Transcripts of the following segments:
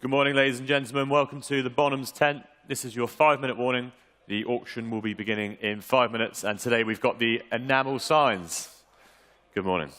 Good morning, ladies and gentlemen. Welcome to the Bonhams tent. This is your 5-minute warning. The auction will be beginning in 5 minutes, and today we've got the Enamel signs. Good morning.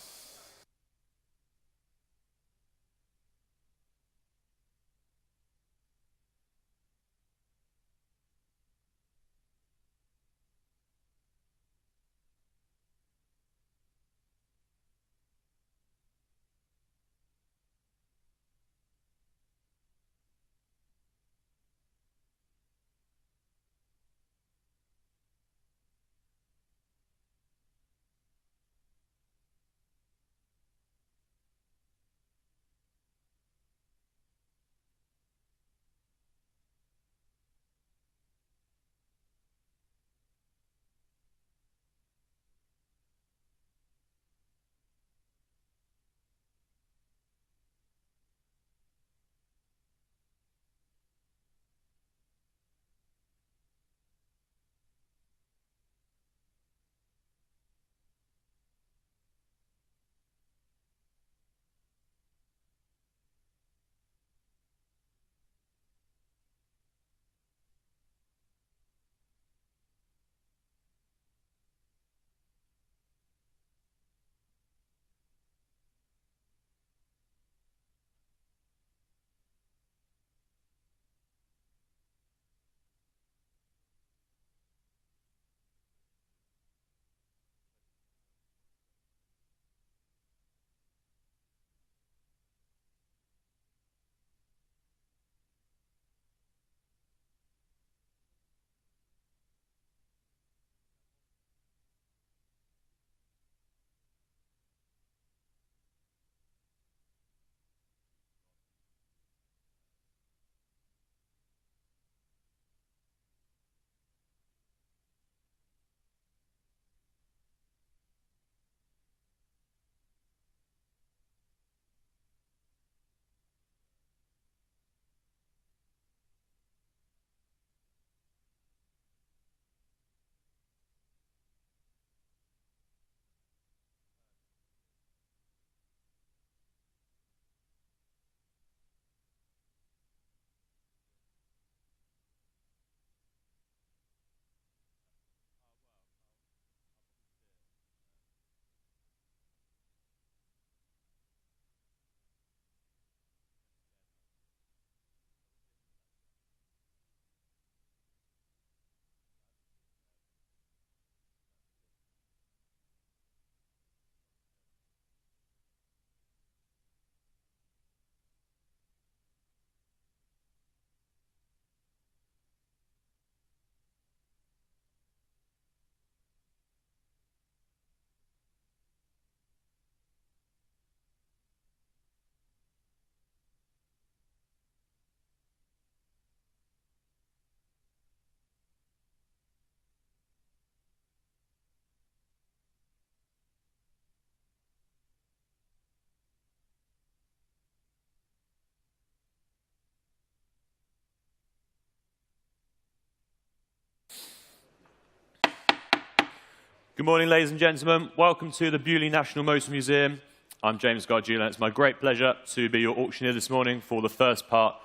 Good morning, ladies and gentlemen. Welcome to the Beaulieu National Motor Museum. I'm James Gargiulo, and it's my great pleasure to be your auctioneer this morning for the first part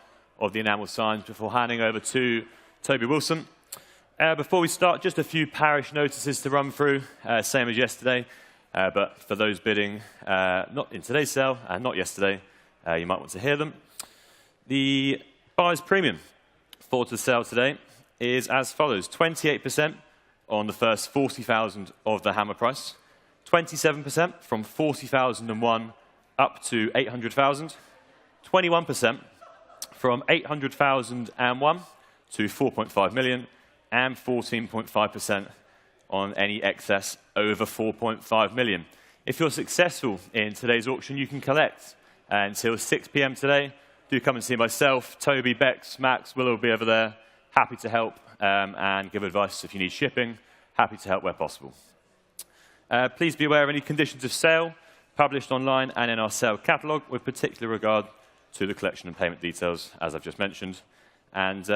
of the enamel signs before handing over to Toby Wilson. Before we start, just a few parish notices to run through, same as yesterday, but for those bidding not in today's sale and not yesterday, you might want to hear them. The buyer's premium for the sale today is as follows: 28% on the first 40,000 of the hammer price, 27% from 40,001 up to 800,000, 21% from 800,001 to 4.5 million, and 14.5% on any excess over 4.5 million. If you're successful in today's auction, you can collect until 6 p.m. today. Do come and see myself, Toby, Bex, Max, Will be over there. Happy to help and give advice if you need shipping. Happy to help where possible. Please be aware of any conditions of sale published online and in our sale catalogue, with particular regard to the collection and payment details, as I've just mentioned. And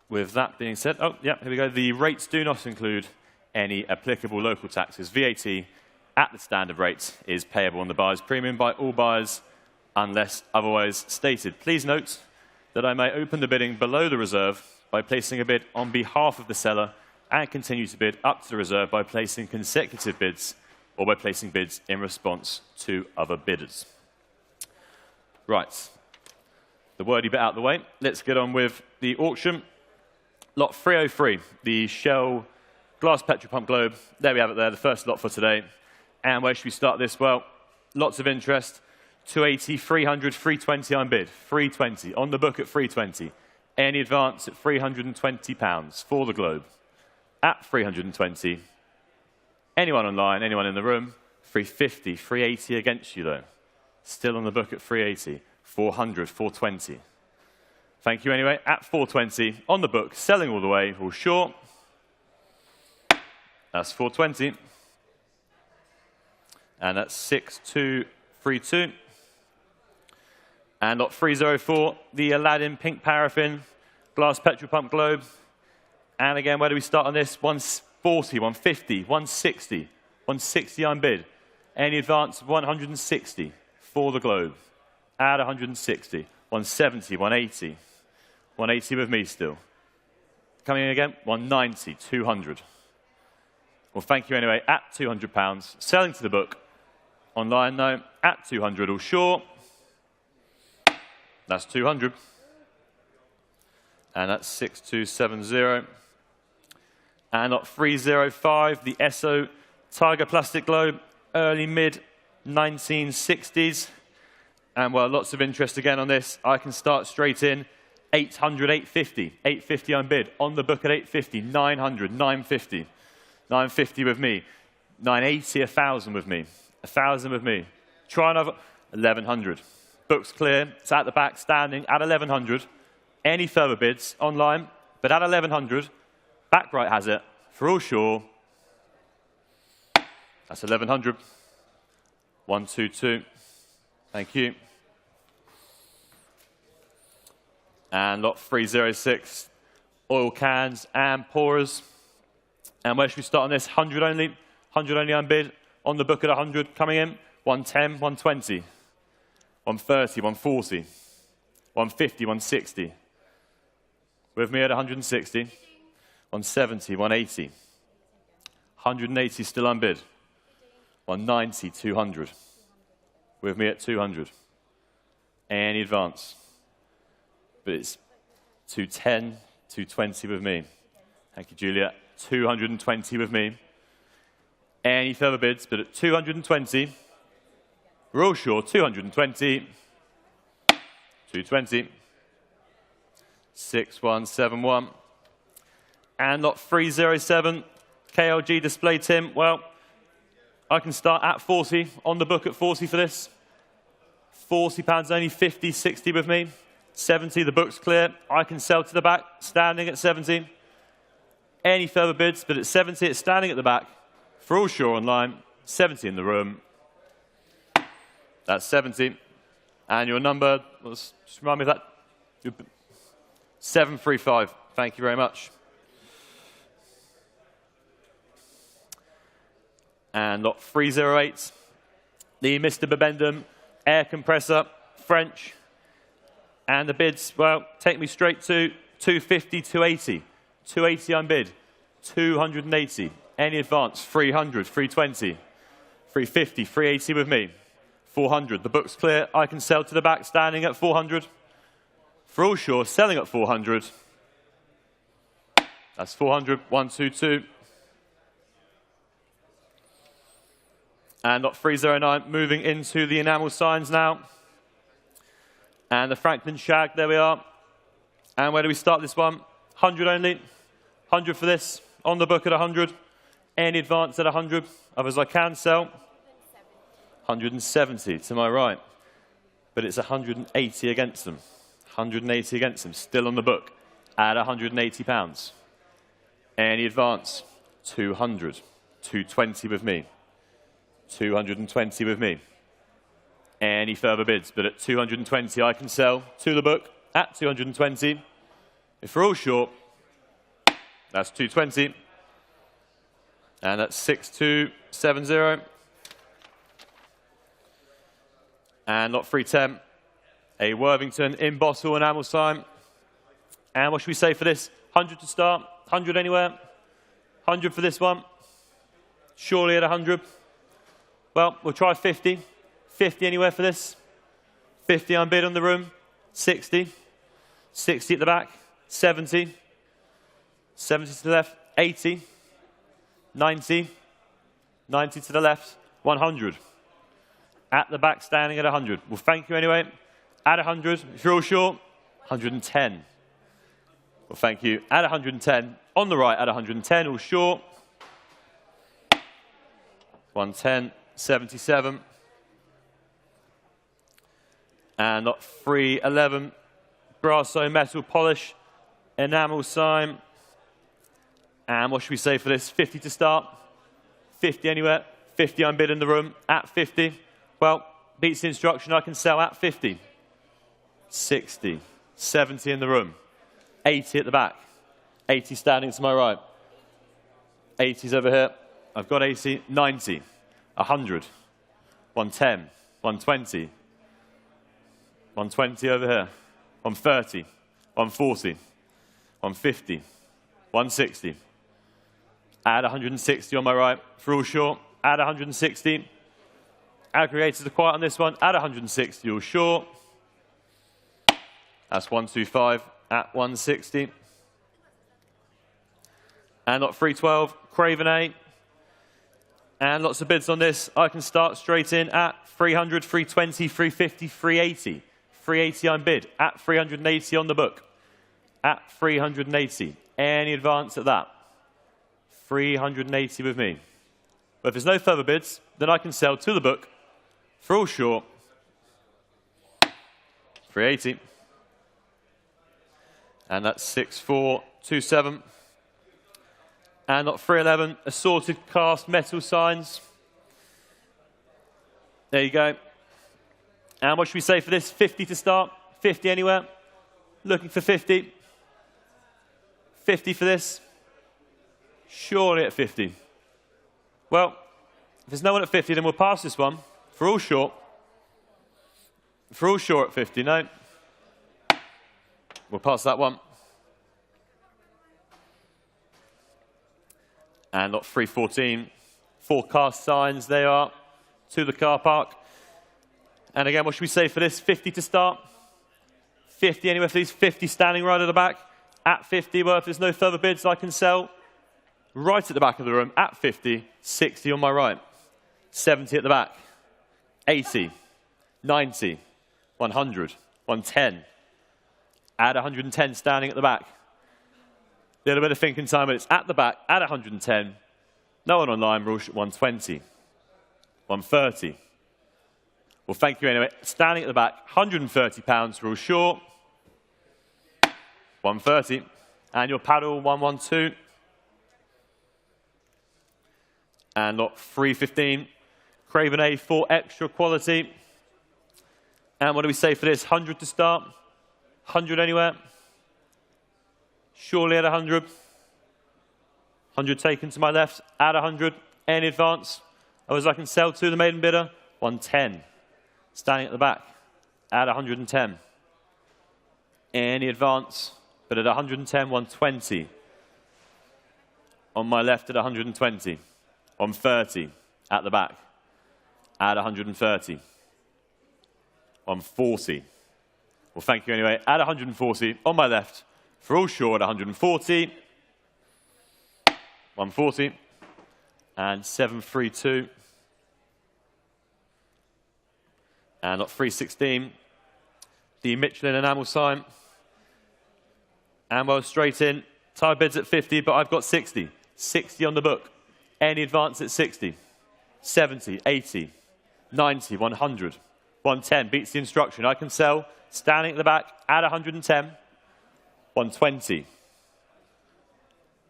with that being said, here we go. The rates do not include any applicable local taxes. VAT at the standard rate is payable on the buyer's premium by all buyers unless otherwise stated. Please note that I may open the bidding below the reserve by placing a bid on behalf of the seller and continue to bid up to the reserve by placing consecutive bids or by placing bids in response to other bidders. Right, the wordy bit out of the way. Let's get on with the auction. Lot 303, the Shell glass petrol pump globe. There we have it there, the first lot for today. And where should we start this? Well, lots of interest. 280, 300, 320 on bid. 320, on the book at 320. Any advance at £320 for the globe. At 320. Anyone online, anyone in the room, 350, 380 against you though. Still on the book at 380, 400, 420. Thank you anyway, at 420, on the book, selling all the way, all short. That's 420. And that's 6232. And lot 304, the Aladdin pink paraffin glass petrol pump globe. And again, where do we start on this? 140, 150, 160, 160 unbid. Any advance of 160 for the globe. Add 160, 170, 180. 180 with me still. Coming in again, 190, 200. Well, thank you anyway, at £200. Selling to the book. Online, though, at 200, all short. That's 200. And that's 6270. And lot 305, the Esso Tiger plastic globe, early mid 1960s. And well, lots of interest again on this. I can start straight in. 800, 850. 850 unbid. On the book at 850. 900, 950. 950 with me. 980, 1,000 with me. 1,000 with me. Try another. 1,100. Book's clear. It's at the back, standing at 1,100. Any further bids online, but at 1,100. Back right has it. For all sure. That's 1,100. 122. Thank you. And lot 306, oil cans and pourers. And where should we start on this? 100 only. 100 only unbid. On the book at 100 coming in. 110, 120. 130, 140. 150, 160. With me at 160. 170, 180. 180 still unbid. 190, 200. With me at 200. Any advance? But it's 210, 220 with me. Thank you, Julia. 220 with me. Any further bids? But at 220, we're all sure. 220, 220, 6171. And lot 307, KLG display Tim. Well, I can start at 40, on the book at 40 for this. £40 only, 50, 60 with me. 70, the book's clear. I can sell to the back, standing at 70. Any further bids, but at 70, it's standing at the back. For all sure online, 70 in the room. That's 70. And your number was, just remind me of that. 735. Thank you very much. And lot 308, the Mr. Bibendum air compressor, French. And the bids, well, take me straight to 250, 280. 280 unbid. 280. Any advance? 300, 320. 350, 380 with me. 400. The book's clear. I can sell to the back, standing at 400. For all sure, selling at 400. That's 400, 122. And lot 309, moving into the enamel signs now. And the Franklin Shag, there we are. And where do we start this one? 100 only. 100 for this. On the book at 100. Any advance at 100. Others I can sell. 170 to my right. But it's 180 against them. 180 against them. Still on the book at £180. Any advance? 200. 220 with me. 220 with me. Any further bids, but at 220 I can sell to the book at 220. If we're all short, that's 220. And that's 6270. And lot 310, A Worthington in bottle enamel sign. And what should we say for this? 100 to start. 100 anywhere? 100 for this one? Surely at 100? Well, we'll try 50. 50 anywhere for this? 50 unbid on the room. 60. 60 at the back. 70. 70 to the left. 80. 90. 90 to the left. 100. At the back, standing at 100. Well, thank you anyway. At 100, if you're all short, 110. Well, thank you. At 110. On the right, at 110, all short. 110, 77. And not 311. Brasso metal polish, enamel sign. And what should we say for this? 50 to start. 50 anywhere. 50 unbid in the room. At 50. Well, beats the instruction. I can sell at 50. 60. 70 in the room. 80 at the back. 80 standing to my right. 80's over here. I've got 80. 90. 100. 110. 120. 120 over here. 130. 140. 150. 160. Add 160 on my right. For all short. Add 160. Aggregators are quiet on this one. Add 160 all short. That's 125 at 160. And lot 312, Craven A. And lots of bids on this. I can start straight in at 300, 320, 350, 380. 380 I'm bid. At 380 on the book. At 380. Any advance at that? 380 with me. But if there's no further bids, then I can sell to the book for all short. 380. And that's 6427. And lot 311, assorted cast metal signs. There you go. And what should we say for this? 50 to start. 50 anywhere. Looking for 50. 50 for this. Surely at 50. Well, if there's no one at 50, then we'll pass this one. For all short. For all short at 50, no. We'll pass that one. And lot 314, 4 cast signs, they are, to the car park. And again, what should we say for this? 50 to start. 50 anywhere for these. 50 standing right at the back. At 50, well, if there's no further bids, I can sell right at the back of the room. At 50, 60 on my right. 70 at the back. 80, 90, 100, 110. Add 110 standing at the back. A little bit of thinking time, but it's at the back, at 110. No one online, we're all at 120. 130. Well, thank you anyway. Standing at the back, £130, we're all short. 130. And your paddle, 112. And lot 315. Craven A for extra quality. And what do we say for this? 100 to start. 100 anywhere. Surely at 100. 100 taken to my left. At 100. Any advance? Otherwise I can sell to the maiden bidder. 110. Standing at the back. At 110. Any advance? But at 110, 120. On my left at 120. 130. At the back. At 130. 140. Well, thank you anyway. At 140. On my left. For all short, 140. 140. And 732. And lot 316. The Michelin enamel sign. And well, straight in. Tie bids at 50, but I've got 60. 60 on the book. Any advance at 60. 70, 80, 90, 100. 110 beats the instruction. I can sell standing at the back at 110. 120.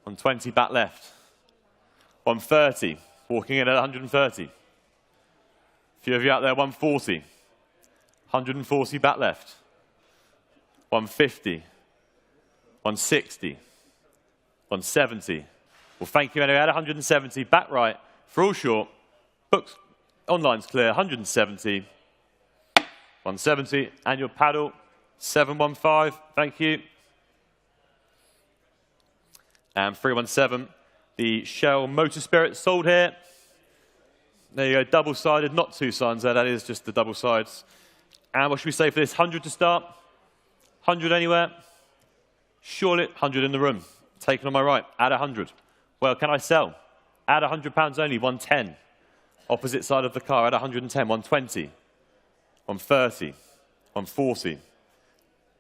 120 back left. 130. Walking in at 130. A few of you out there, 140. 140 back left. 150. 160. 170. Well, thank you anyway. At 170, back right. For all short. Books online's clear. 170. 170. And your paddle, 715. Thank you. And 317. The Shell Motor Spirit sold here. There you go, double-sided, not two signs there, that is just the double sides. And what should we say for this? 100 to start? 100 anywhere? Surely, 100 in the room. Taken on my right, at 100. Well, can I sell? At £100 only, 110. Opposite side of the car, at 110, 120. 130, 140.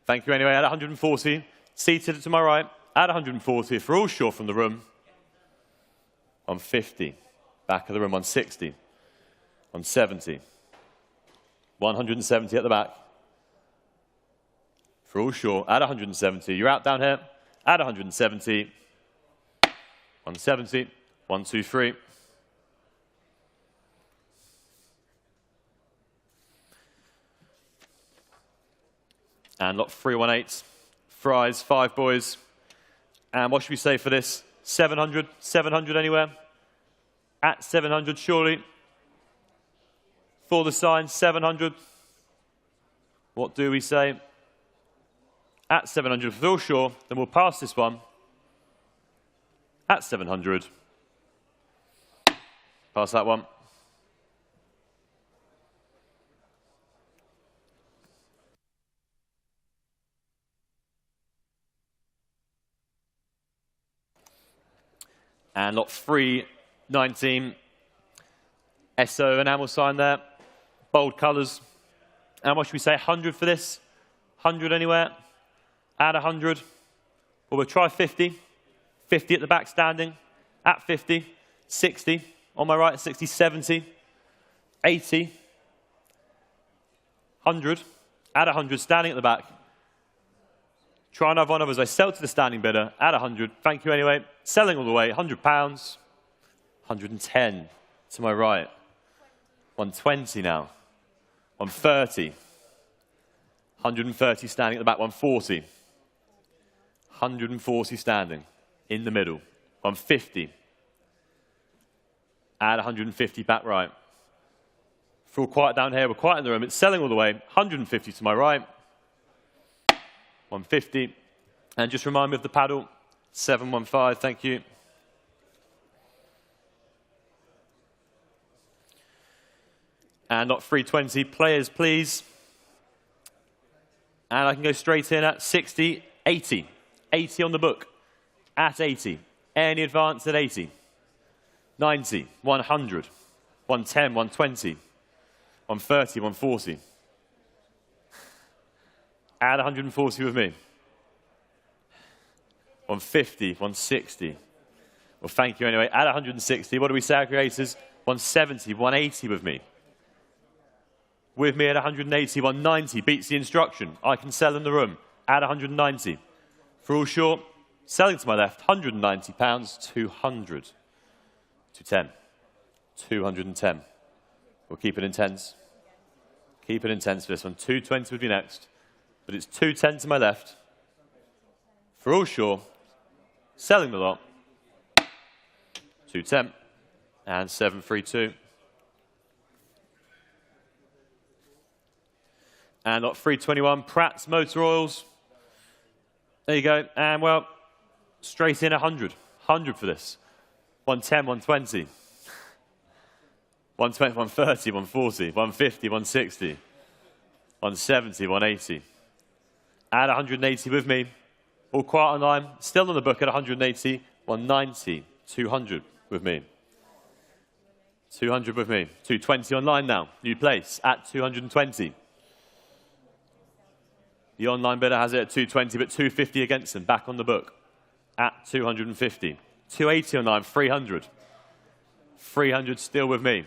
Thank you anyway, at 140. Seated to my right, at 140. If we're all sure from the room, 150. Back of the room, 160. 170. 170 at the back. For all sure, at 170. You're out down here, at 170. 170. 1, 2, 3. And lot 318. Fries, 5 boys. And what should we say for this? 700? 700 anywhere? At 700, surely. For the sign, 700. What do we say? At 700, if we're all sure, then we'll pass this one. At 700. Pass that one. And lot 319. SO enamel sign there. Bold colours. And what should we say? 100 for this? 100 anywhere? At 100? Well, we'll try 50. 50 at the back standing. At 50. 60. On my right, 60, 70. 80. 100. At 100, standing at the back. Try another one of us. I sell to the standing bidder at 100. Thank you anyway. Selling all the way, £100. 110 to my right. 120 now. 130. 130 standing at the back. 140. 140 standing in the middle. 150. Add 150 back right. If we're all quiet down here, we're quiet in the room. It's selling all the way. 150 to my right. 150. And just remind me of the paddle. 715, thank you. And lot 320, players please. And I can go straight in at 60, 80. 80 on the book. At 80. Any advance at 80. 90, 100, 110, 120, 130, 140. Add 140 with me. 150, 160. Well, thank you anyway. Add 160. What do we say, aggregators? 170, 180 with me. With me at 180, 190. Beats the instruction. I can sell in the room. Add 190. For all short, selling to my left, £190, 200. 210. 210. We'll keep it intense. Keep it intense for this one. 220 would be next. But it's 210 to my left. For all sure, selling the lot. 210. And 732. And lot 321, Pratt's Motor Oils. There you go. And well, straight in 100. 100 for this. 110, 120. 120, 130, 140, 150, 160, 170, 180. Add 180 with me. All quiet online. Still on the book at 180, 190, 200 with me. 200 with me. 220 online now. New place at 220. The online bidder has it at 220, but 250 against them. Back on the book at 250. 280 online, 300. 300 still with me.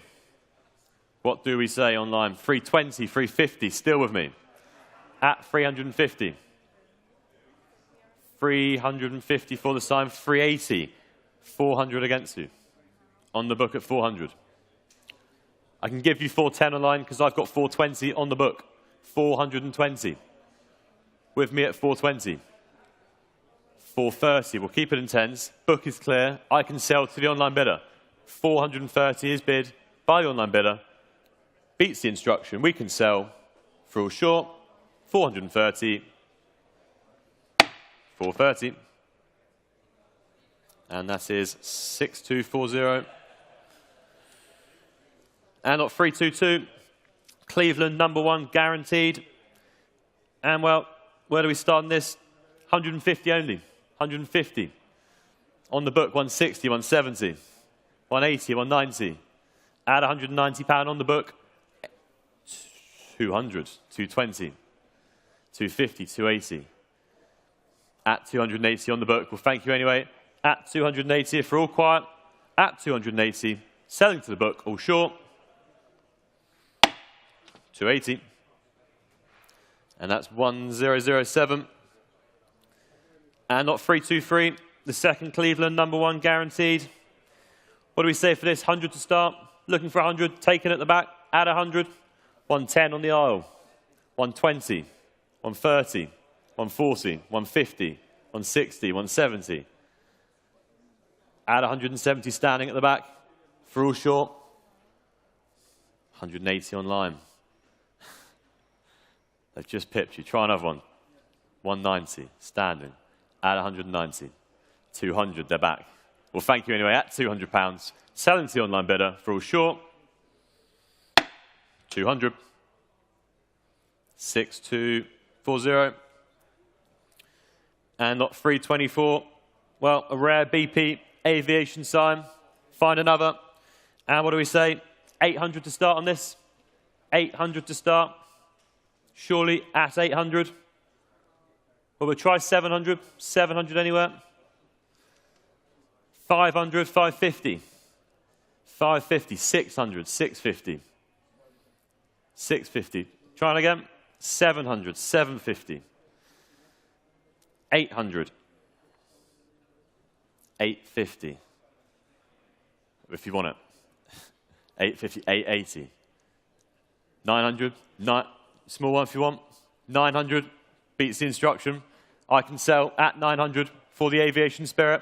What do we say online? 320, 350, still with me. At 350. 350 for the sign, 380. 400 against you. On the book at 400. I can give you 410 online because I've got 420 on the book. 420. With me at 420. 430. We'll keep it in tens. Book is clear. I can sell to the online bidder. 430 is bid by the online bidder. Beats the instruction. We can sell for all short. 430. 430. And that is 6240. And not 322. Cleveland #1 guaranteed. And well, where do we start on this? 150 only. 150. On the book, 160, 170, 180, 190. Add £190 on the book. 200, 220, 250, 280. At 280 on the book. Well, thank you anyway. At 280, if we're all quiet. At 280. Selling to the book, all short. 280. And that's 1007. And not 323. The second Cleveland #1 guaranteed. What do we say for this? 100 to start. Looking for 100. Taken at the back. Add 100. 110 on the aisle. 120. 130. 140. 150. 160. 170. Add 170 standing at the back. For all short. 180 online. They've just pipped you. Try another one. 190 standing. Add 190. 200, they're back. Well, thank you anyway, at £200. Selling to the online bidder for all short. 200. 6240. And not 324. Well, a rare BP aviation sign. Find another. And what do we say? 800 to start on this. 800 to start. Surely at 800. Well, we'll try 700. 700 anywhere. 500, 550. 550, 600, 650. 650. Trying again. 700, 750. 800. 850. If you want it. 850, 880. 900. Small one if you want. 900. Beats the instruction. I can sell at 900 for the aviation spirit.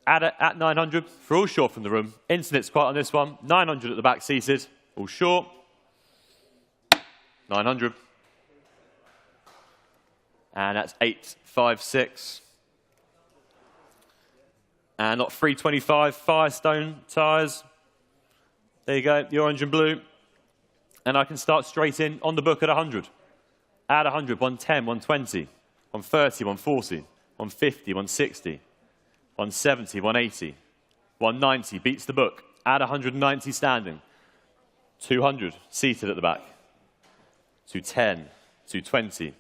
At 900 for all short from the room. Internet's quiet on this one. 900 at the back seated. All short. 900. And that's 856. And not 325. Firestone tyres. There you go. The orange and blue. And I can start straight in on the book at 100. Add 100. 110, 120, 130, 140, 150, 160. 170, 180, 190, beats the book. Add 190 standing. 200, seated at the back. 210, 220,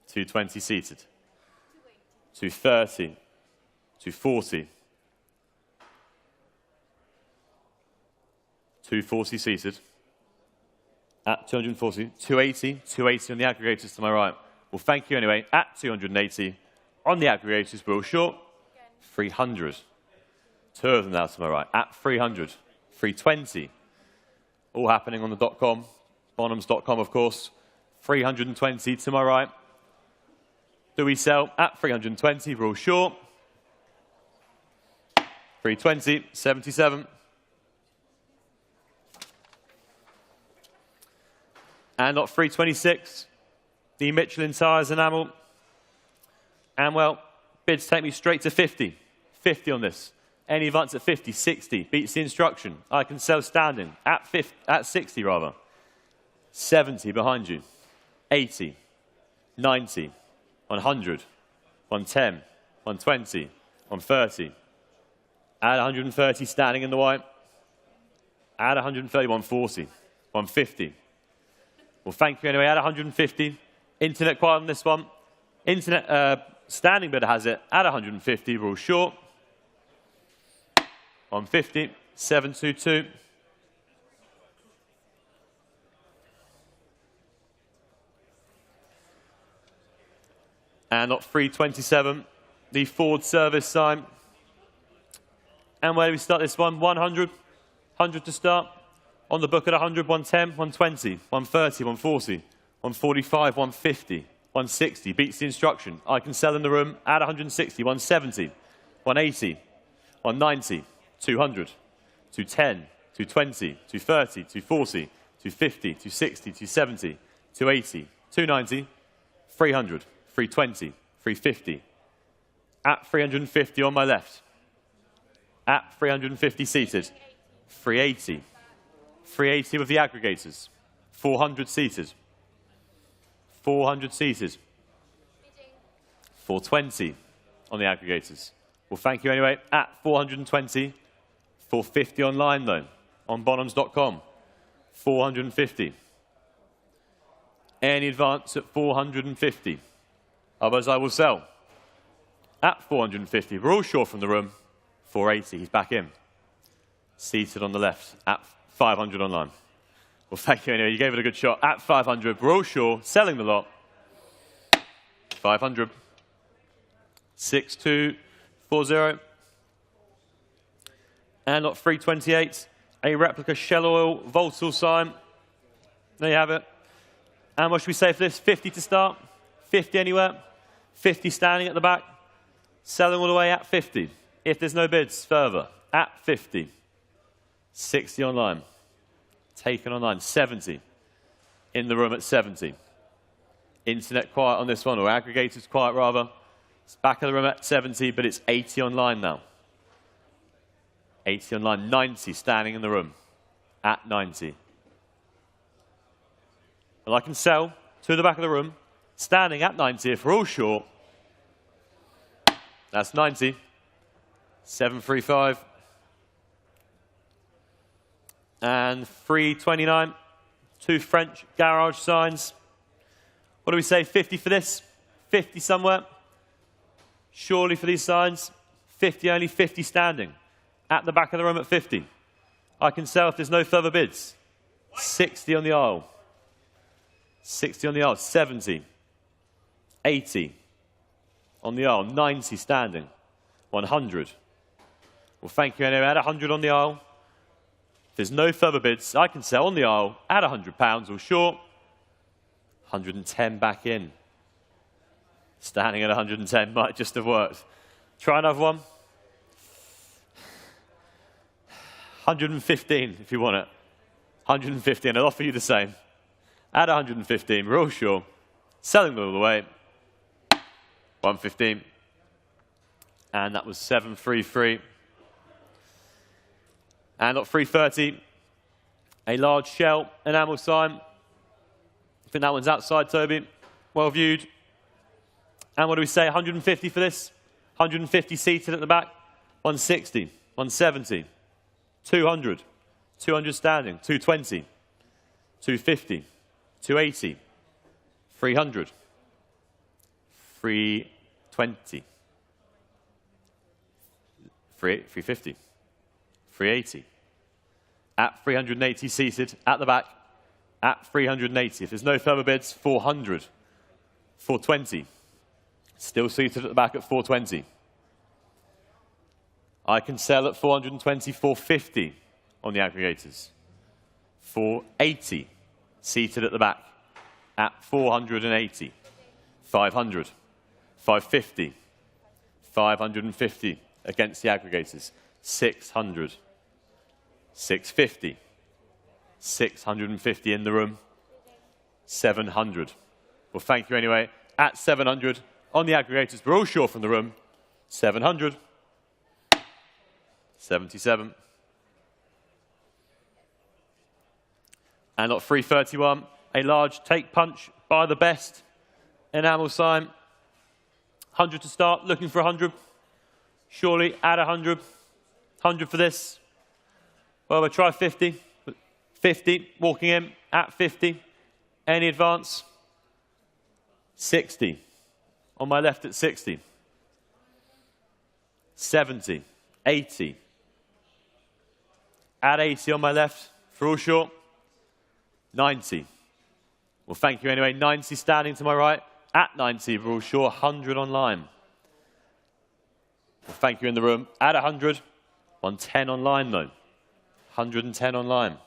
220 seated. 230, 240, 240 seated. At 240, 280, 280 on the aggregators to my right. Well, thank you anyway. At 280, on the aggregators, we're all short. 300. Two of them now to my right. At 300. 320. All happening on the .com. Bonhams.com, of course. 320 to my right. Do we sell? At 320. We're all short. 320. 77. And not 326. The Michelin tyres enamel. And well, bids take me straight to 50. 50 on this. Any advance at 50, 60. Beats the instruction. I can sell standing. At 60, rather. 70 behind you. 80. 90. 100. 110. 120. 130. Add 130 standing in the white. Add 130. 140. 150. Well, thank you anyway. Add 150. Internet quiet on this one. Internet standing bidder has it at 150. We're all short. 150. 722. And not 327. The Ford service sign. And where do we start this one? 100. 100 to start. On the book at 100, 110, 120, 130, 140, 145, 150, 160. Beats the instruction. I can sell in the room at 160, 170, 180, 190, 200, 210, 220, 230, 240, 250, 260, 270, 280, 290, 300, 320, 350. At 350 on my left. At 350 seated. 380. 380 with the aggregators. 400 seated. 400 seated. 420 on the aggregators. Well, thank you anyway. At 420. 450 online though, on Bonhams.com. 450. Any advance at 450. Others I will sell. At 450. We're all short from the room. 480. He's back in. Seated on the left. At 500 online. Well, thank you anyway. You gave it a good shot. At 500. We're all short. Selling the lot. 500. 6240. And lot 328. A replica shell oil Voltal sign. There you have it. And what should we say for this? 50 to start. 50 anywhere. 50 standing at the back. Selling all the way at 50. If there's no bids further. At 50. 60 online. Taken online. 70. In the room at 70. Internet quiet on this one, or aggregators quiet rather. It's back of the room at 70, but it's 80 online now. 80 online. 90 standing in the room. At 90. And I can sell to the back of the room. Standing at 90 if we're all short. That's 90. 735. And 329. Two French garage signs. What do we say? 50 for this? 50 somewhere? Surely for these signs? 50 only, 50 standing. At the back of the room at 50. I can sell if there's no further bids. 60 on the aisle. 60 on the aisle. 70. 80 on the aisle. 90 standing. 100. Well, thank you anyway. At 100 on the aisle. If there's no further bids, I can sell on the aisle at £100 or short. 110 back in. Standing at 110 might just have worked. Try another one. 115 if you want it. 115. I'll offer you the same. At 115, we're all sure. Selling all the way. 115. And that was 733. And at 330, a large shell enamel sign. I think that one's outside, Toby. Well viewed. And what do we say? 150 for this? 150 seated at the back. 160. 170. 200. 200 standing. 220. 250. 280. 300. 320. 350. 380. At 380 seated at the back. At 380. If there's no further bids, 400. 420. Still seated at the back at 420. I can sell at 420, 450 on the aggregators. 480 seated at the back at 480. 500. 550. 550 against the aggregators. 600. 650. 650 in the room. 700. Well, thank you anyway. At 700 on the aggregators, we're all short from the room. 700. 77. And at 331, a large take punch by the best enamel sign. 100 to start, looking for 100. Surely at 100. 100 for this. Well, we'll try 50. 50, walking in at 50. Any advance? 60. On my left at 60. 70. 80. At 80 on my left, for all short. 90. Well, thank you anyway. 90 standing to my right. At 90, for all short. 100 online. Well, thank you in the room. At 100. 110 online, though. 110 online.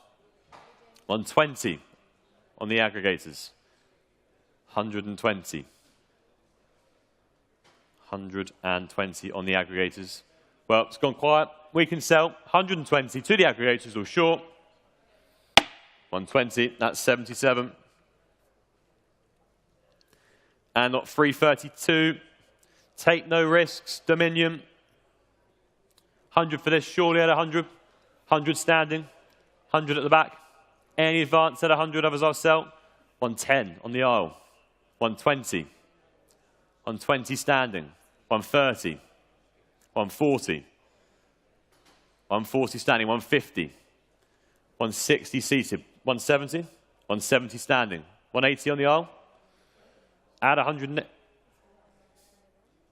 120 on the aggregators. 120. 120 on the aggregators. Well, it's gone quiet. We can sell 120 to the aggregators or short. 120, that's 77. And lot 332, take no risks, Dominion. 100 for this, surely at 100. 100 standing, 100 at the back. Any advance at 100, others I'll sell. 110 on the aisle, 120. 120 standing, 130. 140. 140 standing, 150. 160 seated, 170. 170 standing, 180 on the aisle. Add 100.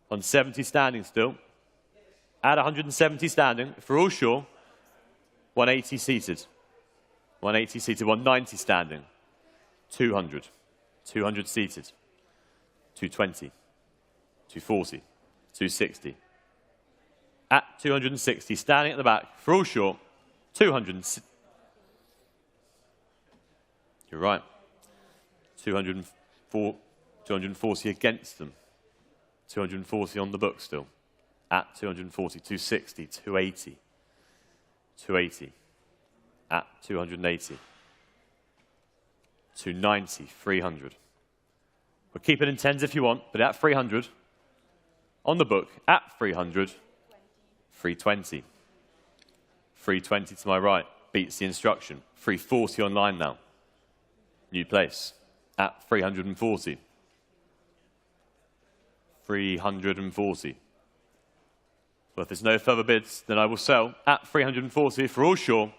170 standing still. Add 170 standing, if we're all sure. 180 seated. 180 seated, 190 standing. 200. 200 seated. 220. 240. 260. At 260, standing at the back, for all short, 200. You're right. 240 against them. 240 on the book still. At 240, 260, 280. 280. At 280. 290, 300. We'll keep it in tens if you want, but at 300, on the book, at 300, 320. 320 to my right, beats the instruction. 340 online now. New place, at 340. 340. Well, if there's no further bids, then I will sell at 340 for all sure.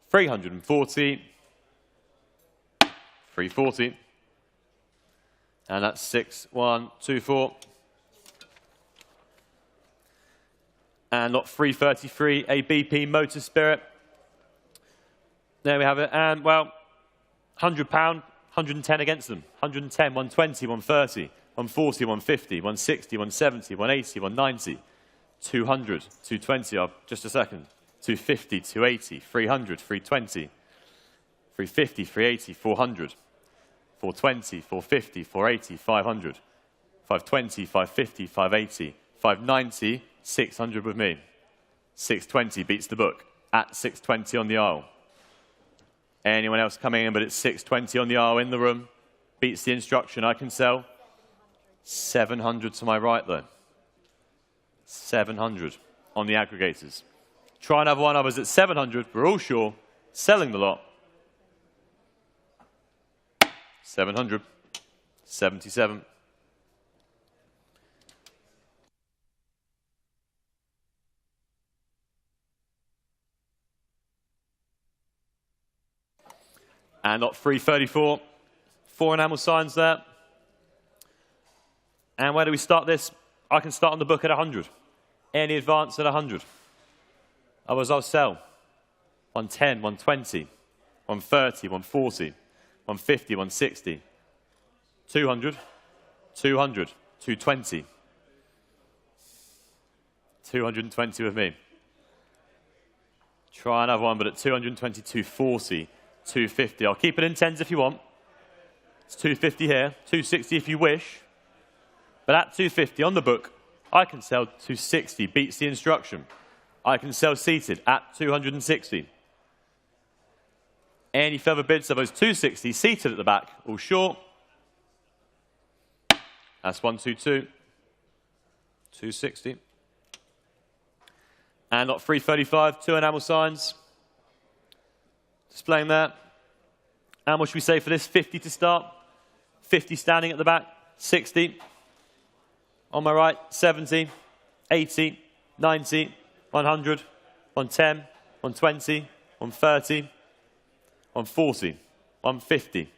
340. 340. And that's 6124. And lot 333, a BP Motor Spirit. There we have it. And, well, £100, 110 against them. 110, 120, 130, 140, 150, 160, 170, 180, 190, 200, 220, just a second. 250, 280, 300, 320, 350, 380, 400, 420, 450, 480, 500, 520, 550, 580, 590, 600 with me. 620 beats the book. At 620 on the aisle. Anyone else coming in, but it's 620 on the aisle in the room. Beats the instruction. I can sell. 700 to my right, though. 700 on the aggregators. Try another one. I was at 700. We're all sure. Selling the lot. 700. 77. And lot 334. 4 enamel signs there. And where do we start this? I can start on the book at 100. Any advance at 100. Otherwise, I'll sell. 110, 120, 130, 140, 150, 160, 200, 200, 220. 220 with me. Try another one, but at 220, 240, 250. I'll keep it in tens if you want. It's 250 here, 260 if you wish. But at 250 on the book, I can sell 260, beats the instruction. I can sell seated at 260. Any further bids of those 260 seated at the back, all short. That's 122. 260. And lot 335, 2 enamel signs. Displaying there. How much should we say for this? 50 to start. 50 standing at the back. 60. On my right, 70, 80, 90, 100, 110, 120, 130, 140, 150.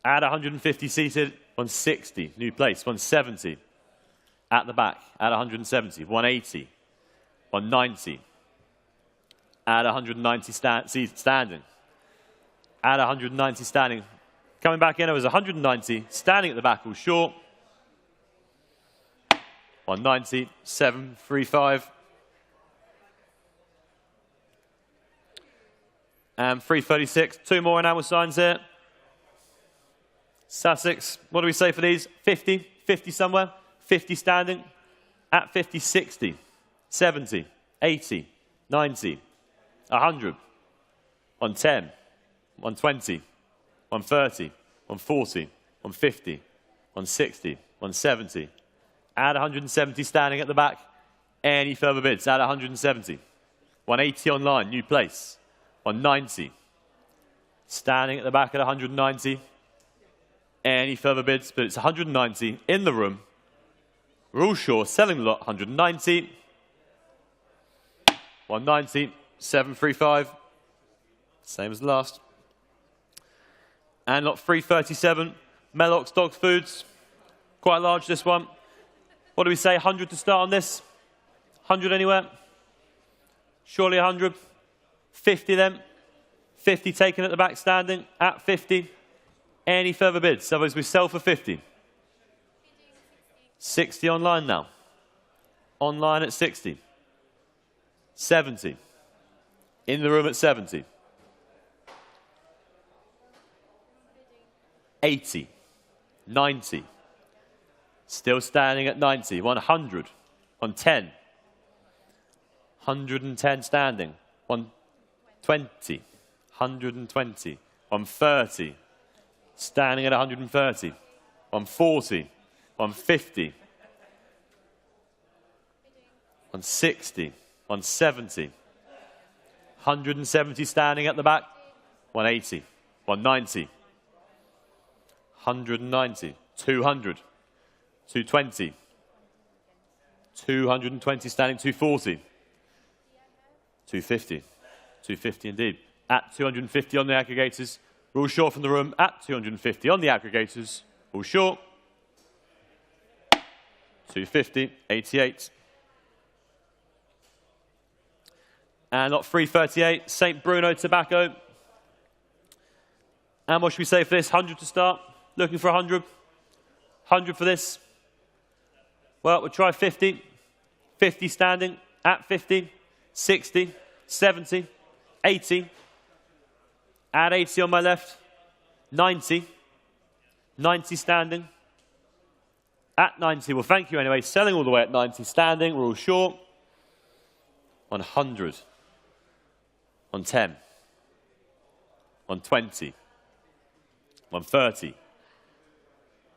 Add 150 seated, 160, new place, 170. At the back, add 170, 180, 190. Add 190 standing. Add 190 standing. Coming back in, it was 190. Standing at the back, all short. 190, 735. And 336. 2 more enamel signs here. Sussex. What do we say for these? 50. 50 somewhere. 50 standing. At 50, 60. 70. 80. 90. 100. 110. 120, 130, 140, 150, 160, 170. Add 170 standing at the back. Any further bids? Add 170. 180 online, new place. 190. Standing at the back at 190. Any further bids? But it's 190 in the room. We're all sure. Selling the lot, 190. 190, 735. Same as the last. And lot 337, Melox Dog Foods. Quite large, this one. What do we say, 100 to start on this? 100 anywhere? Surely 100. 50 then. 50 taken at the back, standing at 50. Any further bids? Otherwise we sell for 50. 60 online now. Online at 60. 70. In the room at 70. 80. 90. Still standing at 90. 100. 110. 110 standing. 120. 120. 130. Standing at 130. 140. 150. 160. 170. 170 standing at the back. 180. 190. 190. 200. 220. 220 standing. 240. 250. 250 indeed. At 250 on the aggregators. We're all short from the room. At 250 on the aggregators. All short. 250. 88. And lot 338. St. Bruno Tobacco. And what should we say for this? 100 to start. Looking for 100. 100 for this. Well, we'll try 50. 50 standing. At 50. 60. 70. 80. Add 80 on my left. 90. 90 standing. At 90. Well, thank you anyway. Selling all the way at 90 standing. We're all short. 100. 110. 120. 130.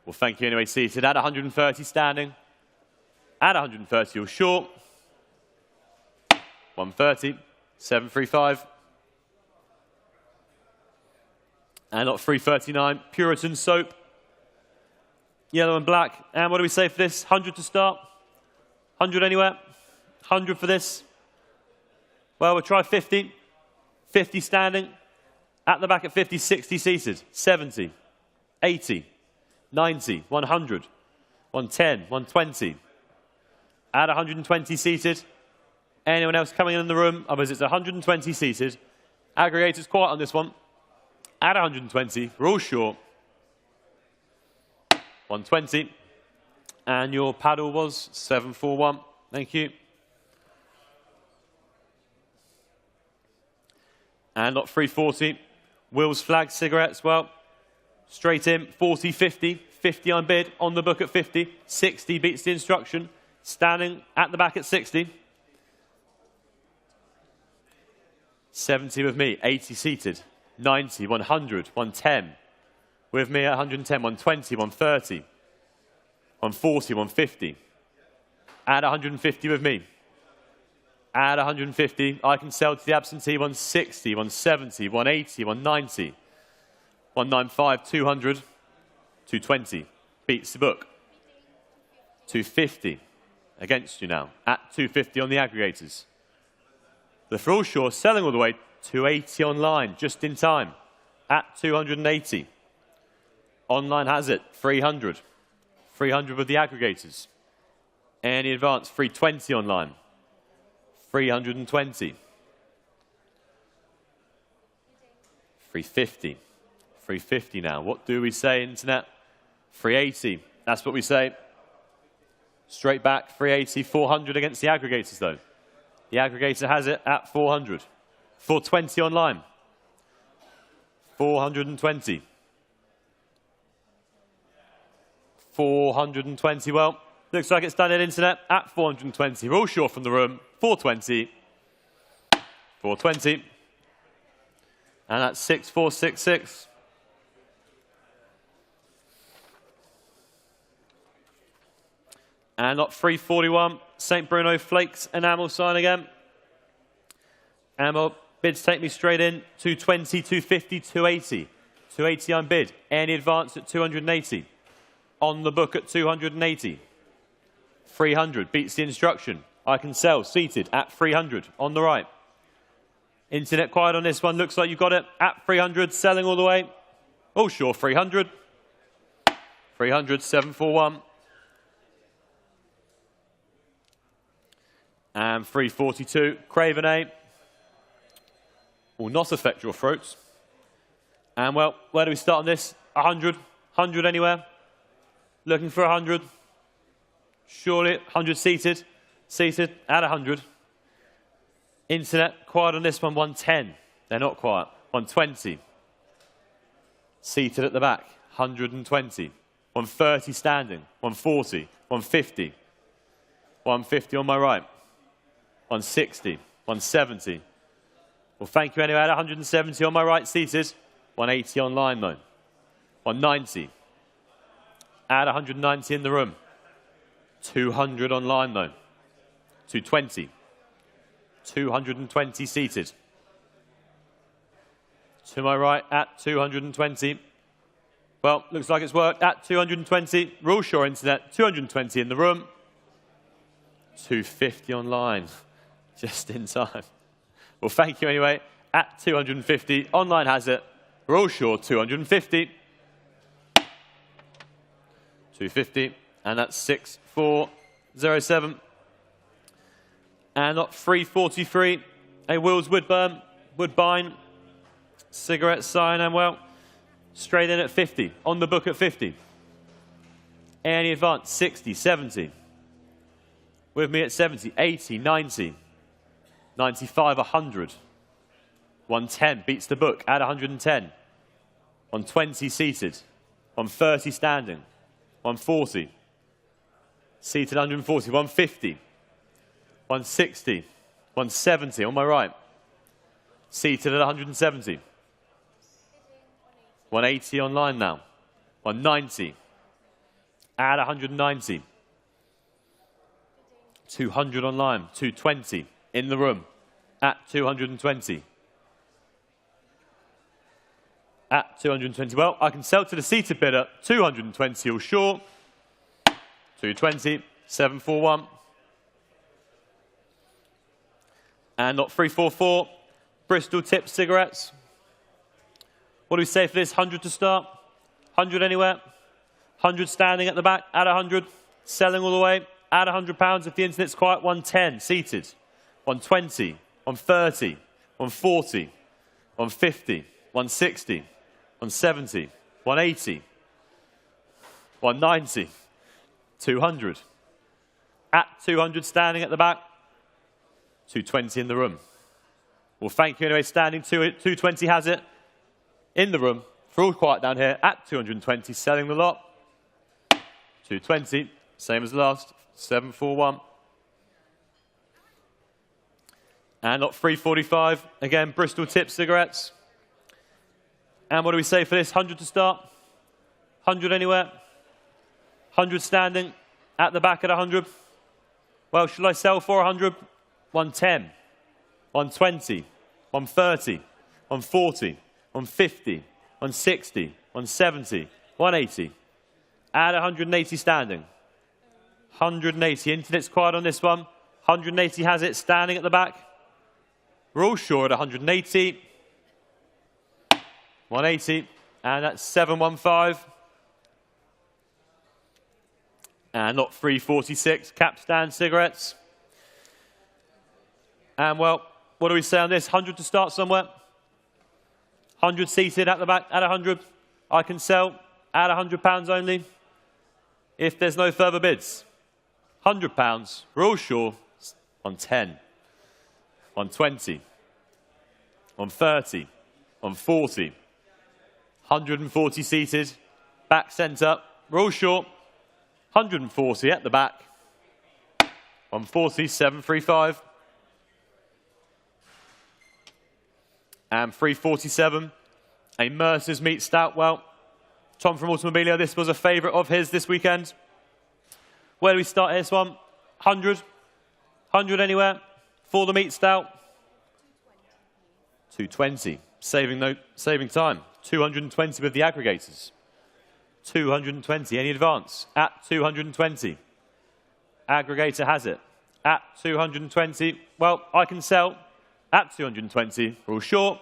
Well, thank you anyway, seated. At 130 standing. At 130, you're short. 130. 735. And lot 339, Puritan Soap. Yellow and black. And what do we say for this? 100 to start. 100 anywhere. 100 for this. Well, we'll try 50. 50 standing. At the back at 50, 60 seated. 70. 80. 90. 100. 110. 120. At 120 seated. Anyone else coming in the room? Otherwise, it's 120 seated. Aggregators quiet on this one. At 120, we're all short. 120. And your paddle was 741. Thank you. And lot 340. Will's Flag cigarettes. Well, straight in. 40, 50. 50 on bid. On the book at 50. 60 beats the instruction. Standing at the back at 60. 70 with me. 80 seated. 90, 100, 110. With me at 110, 120, 130, 140, 150. Add 150 with me. Add 150. I can sell to the absentee 160, 170, 180, 190, 195, 200, 220. Beats the book. 250. Against you now. At 250 on the aggregators. The Thrall Shore selling all the way. 280 online, just in time, at 280. Online has it, 300. 300 with the aggregators. Any advance, 320 online. 320. 350. 350 now. What do we say, internet? 380. That's what we say. Straight back, 380, 400 against the aggregators, though. The aggregator has it at 400. 420 online. 420. 420. Well, looks like it's done at internet at 420. We're all short from the room. 420. 420. And that's 6466. And lot 341, St. Bruno Flakes enamel sign again. And well, bids take me straight in. 220, 250, 280. 280 on bid. Any advance at 280. On the book at 280. 300 beats the instruction. I can sell seated at 300 on the right. Internet quiet on this one. Looks like you've got it at 300, selling all the way. Oh, sure, 300. 300, 741. And 342, Craven A. Will not affect your throats. And well, where do we start on this? 100. 100 anywhere? Looking for 100? Surely, 100 seated. Seated at 100. Internet, quiet on this one, 110. They're not quiet. 120. Seated at the back, 120. 130 standing, 140. 150. 150 on my right. 160. 170. Well, thank you anyway. At 170 on my right, seated. 180 online, though. 190. Add 190 in the room. 200 online, though. 220. 220 seated. To my right at 220. Well, looks like it's worked. At 220. Rule Sure Internet. 220 in the room. 250 online. Just in time. Well, thank you anyway. At 250. Online has it. Rule Sure 250. 250. And that's 6407. And lot 343, a Wills Woodbine, cigarette sign, and well, straight in at 50, on the book at 50. Any advance, 60, 70. With me at 70, 80, 90, 95, 100. 110 beats the book at 110. 120 seated, 130 standing, 140. Seated 140, 150. 160, 170 on my right. Seated at 170. 180 online now. 190. Add 190. 200 online. 220 in the room. At 220. At 220. Well, I can sell to the seated bidder. 220 all short. 220. 741. And lot 344, Bristol Tip cigarettes. What do we say for this? 100 to start? 100 anywhere? 100 standing at the back at 100. Selling all the way at £100 if the internet's quiet. 110 seated. 120, 130, 140, 150, 160, 170, 180, 190, 200. At 200 standing at the back. 220 in the room. Well, thank you anyway. Standing 220 has it in the room. For all quiet down here at 220, selling the lot. 220, same as last. 741. And lot 345. Again, Bristol Tip cigarettes. And what do we say for this? 100 to start. 100 anywhere. 100 standing at the back at 100. Well, shall I sell for 100? 110, 120, 130, 140, 150, 160, 170, 180. Add 180 standing. 180. Internet's quiet on this one. 180 has it standing at the back. We're all sure at 180. 180. And that's 715. And lot 346. Capstan cigarettes. And well, what do we say on this? 100 to start somewhere. 100 seated at the back at 100. I can sell at £100 only. If there's no further bids. £100. We're all sure. 110. 120. 130. 140. 140 seated. Back centre. We're all short. 140 at the back. 140, 735. And 347, a Mercer's Meat Stout. Well, Tom from Automotive, this was a favourite of his this weekend. Where do we start this one? 100? 100 anywhere? For the Meat Stout? 220. Saving time. 220 with the aggregators. 220. Any advance? At 220. Aggregator has it. At 220. Well, I can sell at 220. We're all short.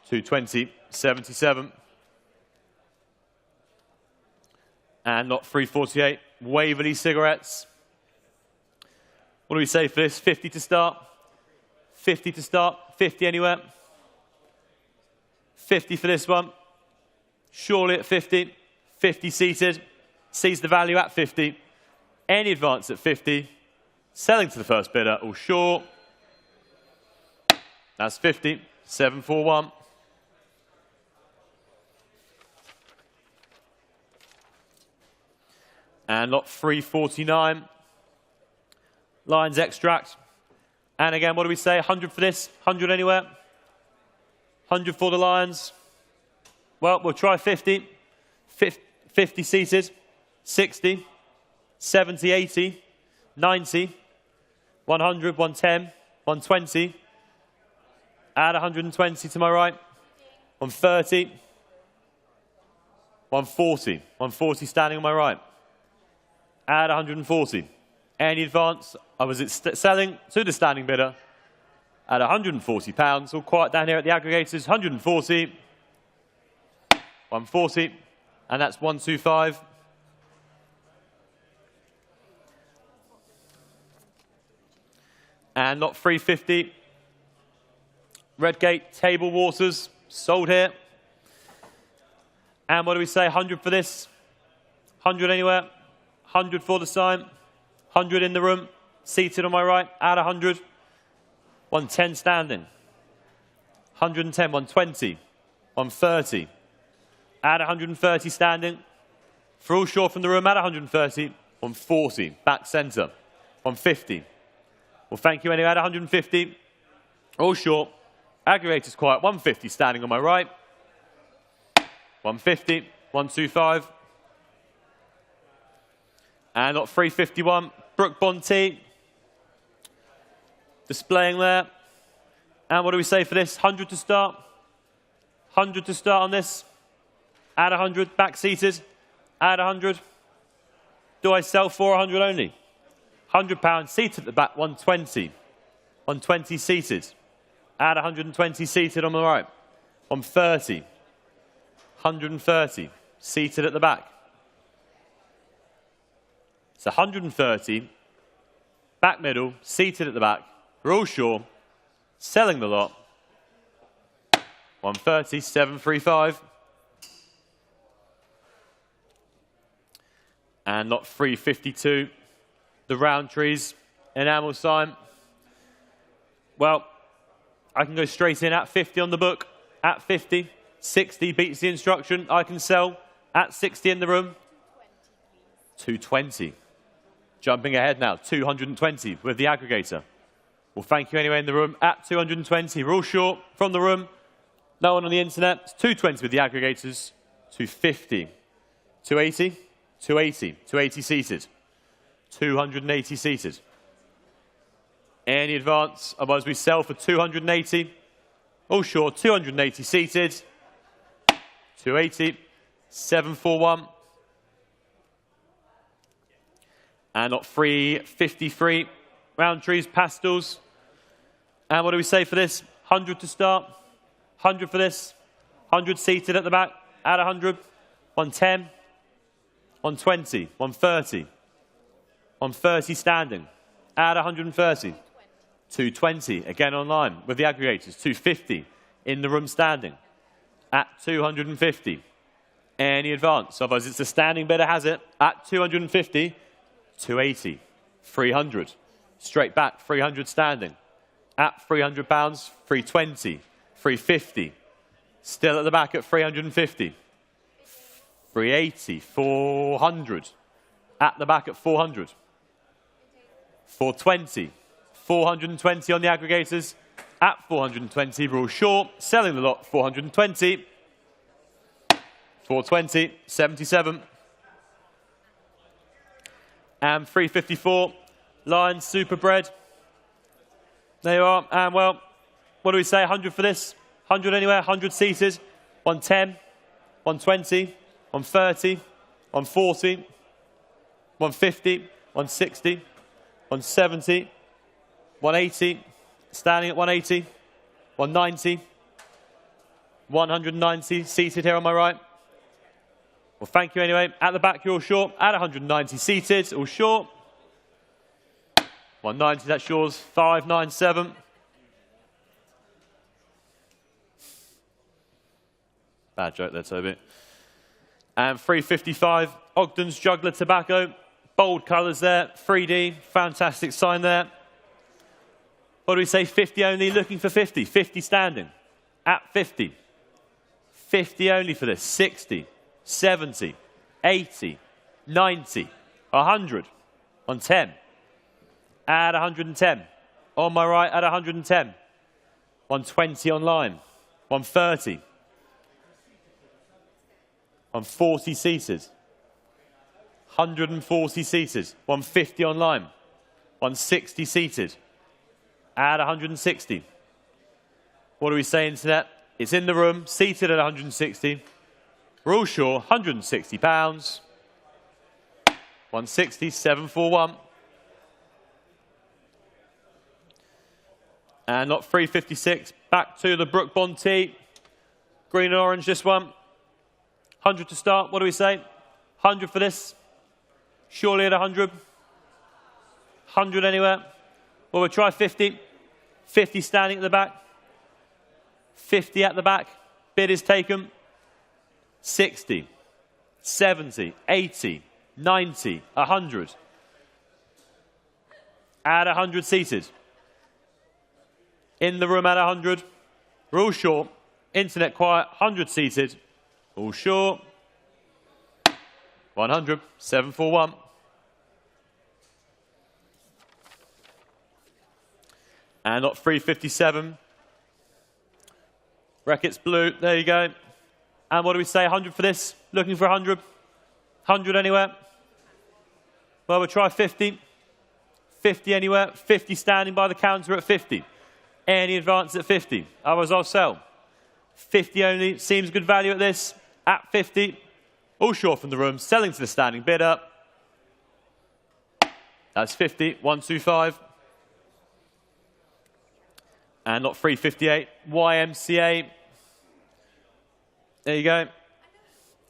220. 77. And not 348. Waverley Cigarettes. What do we say for this? 50 to start. 50 to start. 50 anywhere. 50 for this one. Surely at 50. 50 seated. Sees the value at 50. Any advance at 50. Selling to the first bidder. All short. That's 50. 741. And lot 349. Lions Extract. And again, what do we say? 100 for this? 100 anywhere? 100 for the Lions? Well, we'll try 50. 50 seated. 60. 70, 80. 90. 100, 110. 120. Add 120 to my right. 130. 140. 140 standing on my right. Add 140. Any advance? I was selling to the standing bidder at £140. All quiet down here at the aggregators. 140. 140. And that's 125. And lot 350. Redgate Table Waters. Sold here. And what do we say? 100 for this? 100 anywhere? 100 for the sign. 100 in the room. Seated on my right. Add 100. 110 standing. 110. 120. 130. Add 130 standing. For all short from the room, add 130. 140. Back centre. 150. Well, thank you anyway. Add 150. All short. Aggregator's quiet. 150 standing on my right. 150. 125. And lot 351, Brook Bond Tea. Displaying there. And what do we say for this? 100 to start. 100 to start on this. Add 100, back seated. Add 100. Do I sell for 100 only? £100 seated at the back, 120. 120 seated. Add 120 seated on the right. 130. 130 seated at the back. It's 130, back middle, seated at the back. We're all sure. Selling the lot. 130, 735. And lot 352, the Roundtrees enamel sign. Well, I can go straight in at 50 on the book. At 50, 60 beats the instruction. I can sell at 60 in the room. 220. Jumping ahead now, 220 with the aggregator. Well, thank you anyway in the room. At 220, we're all short from the room. No one on the internet. It's 220 with the aggregators. 250. 280. 280. 280 seated. 280 seated. Any advance? Otherwise, we sell for 280. All short, 280 seated. 280. 741. And lot 353, Roundtrees Pastels. And what do we say for this? 100 to start. 100 for this. 100 seated at the back. Add 100. 110. 120. 130. 130 standing. Add 130. 220. Again online with the aggregators. 250 in the room standing. At 250. Any advance? Otherwise, it's the standing bidder has it. At 250. 280, 300, straight back, 300 standing. At £300, 320, 350, still at the back at 350, 380, 400, at the back at 400, 420, 420 on the aggregators, At 420, we're all short. Selling the lot, 420. 420, 77. And 354, Lions Super Bread. There you are. And well, what do we say? 100 for this? 100 anywhere? 100 seated. 110, 120, 130, 140, 150, 160, 170, 180, standing at 180, 190, 190, seated here on my right. Well, thank you anyway. At the back, you're all short. At 190, seated, all short. 190, that's yours. 597. Bad joke there, Toby. And 355, Ogden's Juggler Tobacco. Bold colours there. 3D, fantastic sign there. What do we say? 50 only, looking for 50. 50 standing. At 50. 50 only for this. 60, 70, 80, 90, 100, 110. At 110. On my right, at 110. 120 online. 130. 140 seated. 140 seated. 150 online. 160 seated. At 160. What do we say, internet? It's in the room, seated at 160. We're all sure, £160. 160, 741. And lot 356, back to the Brook Bond Tea. Green and orange, this one. 100 to start, what do we say? 100 for this. Surely at 100. 100 anywhere. Well, we'll try 50. 50 standing at the back. 50 at the back. Bid is taken. 60, 70, 80, 90, 100. At 100 seated. In the room at 100. We're all short. Internet quiet. 100 seated. All short. 100, 741. And lot 357. Reckitt's blue. There you go. And what do we say? 100 for this. Looking for 100. 100 anywhere. Well, we'll try 50. 50 anywhere. 50 standing by the counter at 50. Any advance at 50. Otherwise, I'll sell. 50 only. Seems good value at this. At 50. All short from the room. Selling to the standing bidder. That's 50. 125. And lot 358. YMCA. There you go.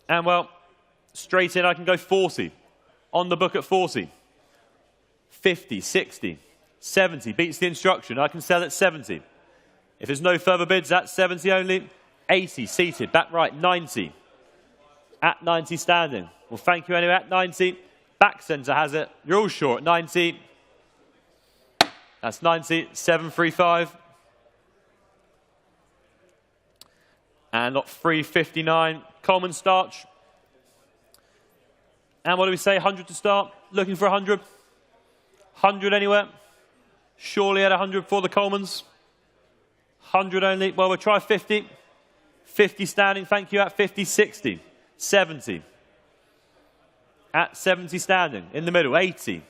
And well, straight in, I can go 40. On the book at 40. 50, 60, 70. Beats the instruction. I can sell at 70. If there's no further bids, that's 70 only. 80, seated. Back right, 90. At 90 standing. Well, thank you anyway, at 90. Back centre has it. You're all short, 90. That's 90, 735. And lot 359, Coleman Starch. And what do we say? 100 to start. Looking for 100. 100 anywhere. Surely at 100 for the Colemans. 100 only. Well, we'll try 50. 50 standing. Thank you. At 50, 60, 70. At 70 standing. In the middle, 80.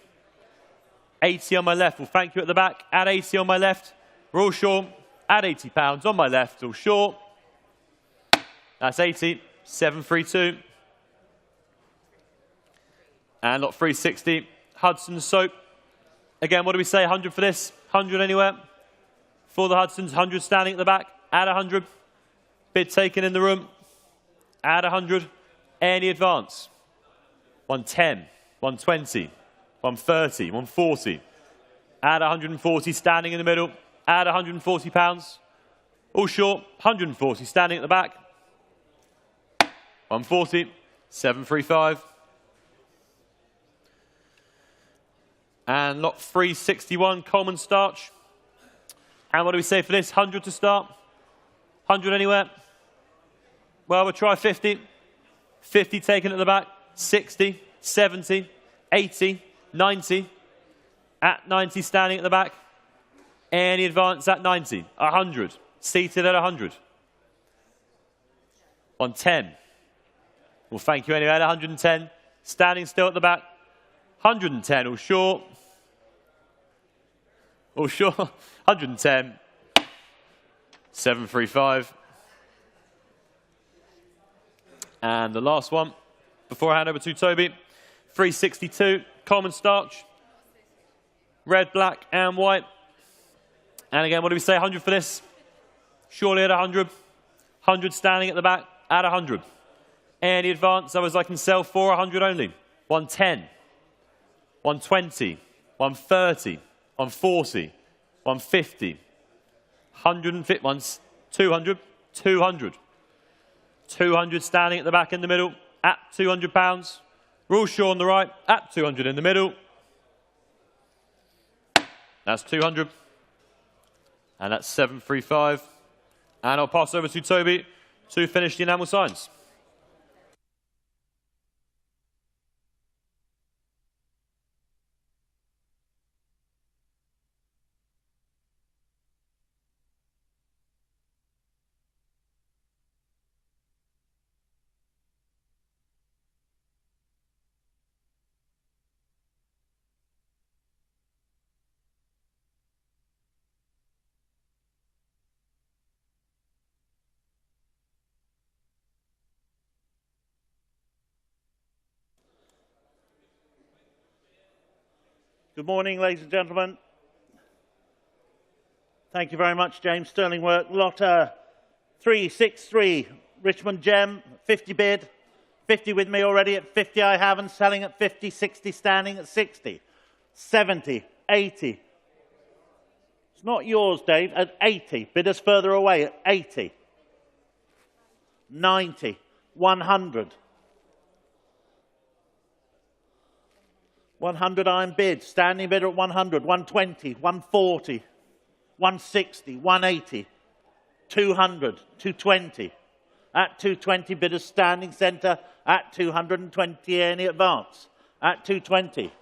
80 on my left. Well, thank you at the back. At 80 on my left. We're all short. At £80 on my left. All short. That's 80, 732. And lot 360, Hudson's Soap. Again, what do we say? 100 for this? 100 anywhere? For the Hudson's, 100 standing at the back. At 100. Bid taken in the room. At 100. Any advance? 110, 120, 130, 140. At 140, standing in the middle. At £140. All short, 140, standing at the back. 140, 735. And lot 361, Coleman Starch. And what do we say for this? 100 to start. 100 anywhere. Well, we'll try 50. 50 taken at the back. 60, 70, 80, 90. At 90 standing at the back. Any advance at 90? 100. Seated at 100. 110. Well, thank you anyway at 110. Standing still at the back. 110, all short. All short. 110. 735. And the last one, before I hand over to Toby, 362, common starch. Red, black, and white. And again, what do we say, 100 for this? Surely at 100. 100 standing at the back, at 100. Any advance, otherwise I can sell for 100 only. 110, 120, 130, 140, 150, 150, 200, 200. 200 standing at the back in the middle, at £200. We're all sure on the right, at 200 in the middle. That's 200. And that's 735. And I'll pass over to Toby to finish the enamel signs. Good morning, ladies and gentlemen. Thank you very much, James. Sterling work. Lot 363, Richmond Gem, 50 bid. 50 with me already at 50 I have, and selling at 50, 60 standing at 60. 70, 80. It's not yours, Dave, at 80. Bidders further away at 80. 90, 100. 100 iron bid, standing bidder at 100, 120, 140, 160, 180, 200, 220. At 220, bidders standing centre at 220, any advance. At 220.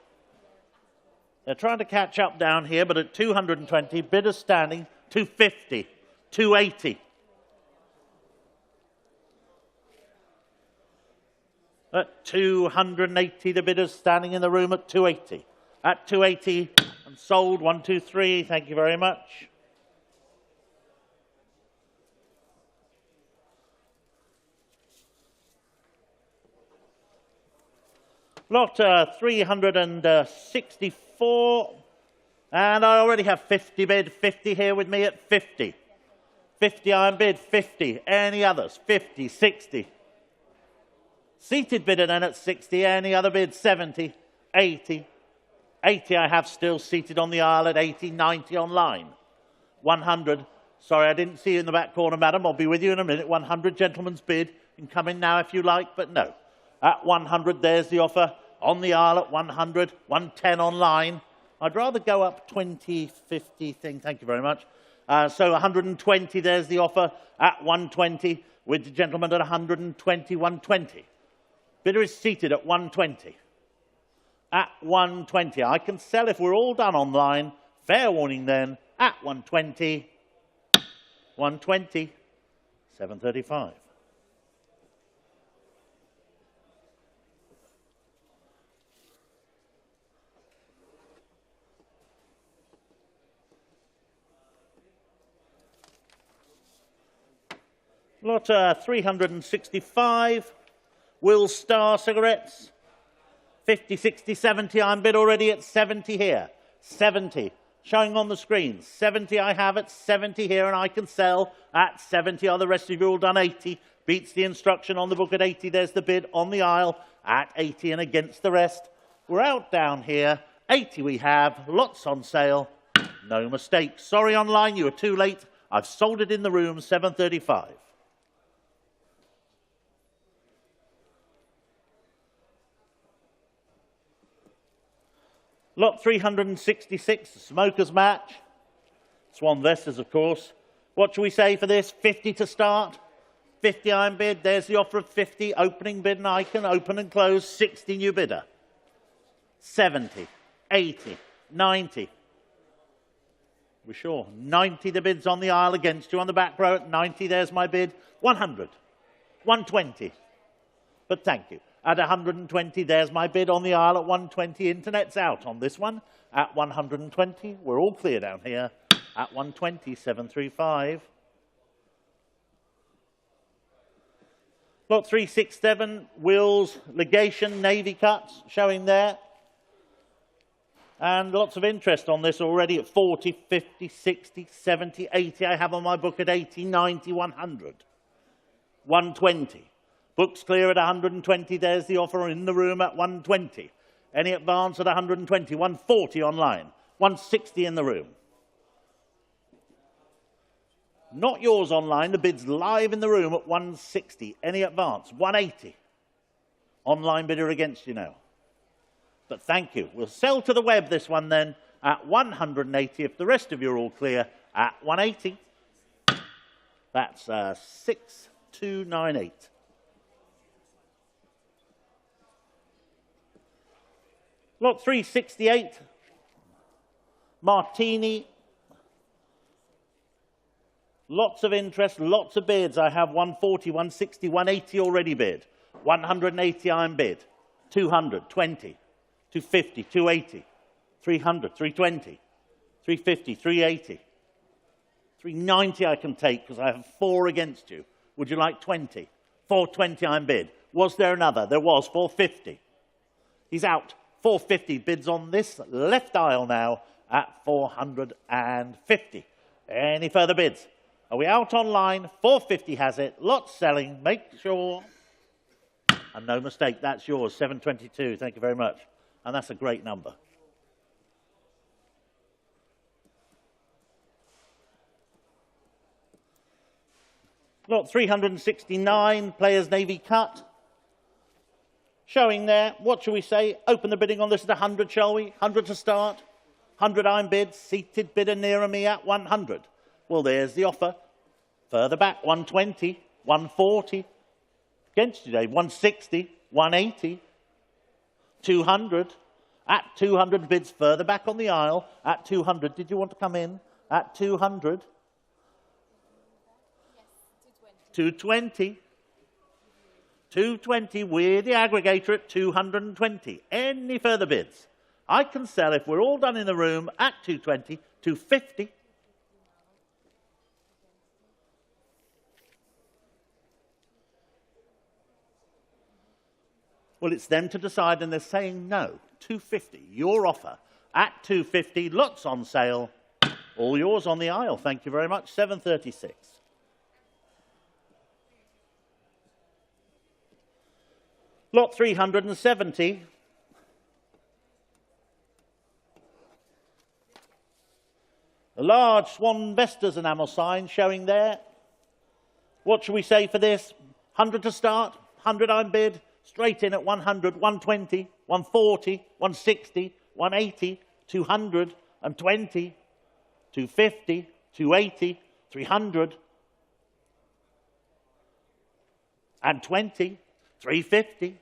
They're trying to catch up down here, but at 220, bidders standing 250, 280. At 280, the bidders standing in the room at 280. At 280, and sold, 1, 2, 3. Thank you very much. Lot 364. And I already have 50 bid, 50 here with me at 50. 50 iron bid, 50. Any others? 50, 60. Seated bidder then at 60, any other bid, 70, 80. 80 I have still seated on the aisle at 80, 90 online. 100, sorry I didn't see you in the back corner, madam, I'll be with you in a minute. 100, gentleman's bid, you can come in now if you like, but no. At 100, there's the offer, on the aisle at 100, 110 online. I'd rather go up 20, 50 thing, thank you very much. So 120, there's the offer at 120, with the gentleman at 120, 120. Bidder is seated at 120. At 120. I can sell if we're all done online. Fair warning then. At 120. 120. 735. Lot 365. Will Star cigarettes, 50, 60, 70, I'm bid already at 70 here, 70, showing on the screen, 70 I have at 70 here and I can sell at 70, are the rest of you all done 80, beats the instruction on the book at 80, there's the bid on the aisle at 80 and against the rest. We're out down here, 80 we have, lots on sale, no mistake. Sorry online, you were too late, I've sold it in the room, 735. Lot 366, the smoker's match. Swan Vesters, of course. What shall we say for this? 50 to start. 50 iron bid. There's the offer of 50. Opening bid and icon. Open and close. 60 new bidder. 70, 80, 90. We're sure. 90 the bids on the aisle against you on the back row at 90. There's my bid. 100. 120. But thank you. At 120, there's my bid on the aisle at 120. Internet's out on this one. At 120, we're all clear down here. At 120, 735. Lot 367, Wills, Legation, Navy cuts, showing there. And lots of interest on this already at 40, 50, 60, 70, 80. I have on my book at 80, 90, 100. 120. Books clear at 120. There's the offer in the room at 120. Any advance at 120. 140 online. 160 in the room. Not yours online. The bid's live in the room at 160. Any advance? 180. Online bidder against you now. But thank you. We'll sell to the web this one then at 180. If the rest of you are all clear, at 180. That's 6298. Lot 368. Martini. Lots of interest, lots of bids. I have 140, 160, 180 already bid. 180 I'm bid. 200, 20. 250, 280, 300, 320, 350, 380, 390 I can take because I have 4 against you. Would you like 20? 420 I'm bid. Was there another? There was. 450. He's out. 450 bids on this left aisle now at 450. Any further bids? Are we out online? 450 has it. Lots selling. Make sure. And no mistake, that's yours. 722. Thank you very much. And that's a great number. Lot 369, Players Navy cut. Showing there, what shall we say? Open the bidding on this at 100, shall we? 100 to start. 100 I'm bid, seated bidder nearer me at 100. Well, there's the offer. Further back, 120, 140. Against you, Dave, 160, 180. 200. At 200, bids further back on the aisle. At 200, did you want to come in? At 200. Yes, 220. 220 with the aggregator at 220. Any further bids? I can sell, if we're all done in the room, at 220, 250. Well, it's them to decide, and they're saying no. 250, your offer at 250, lots on sale. All yours on the aisle. Thank you very much. 736. Lot 370. A large Swan Vestas enamel sign showing there. What should we say for this? 100 to start. 100 I'm bid. Straight in at 100, 120, 140, 160, 180, 220, 250, 280, 300, and 20, 350.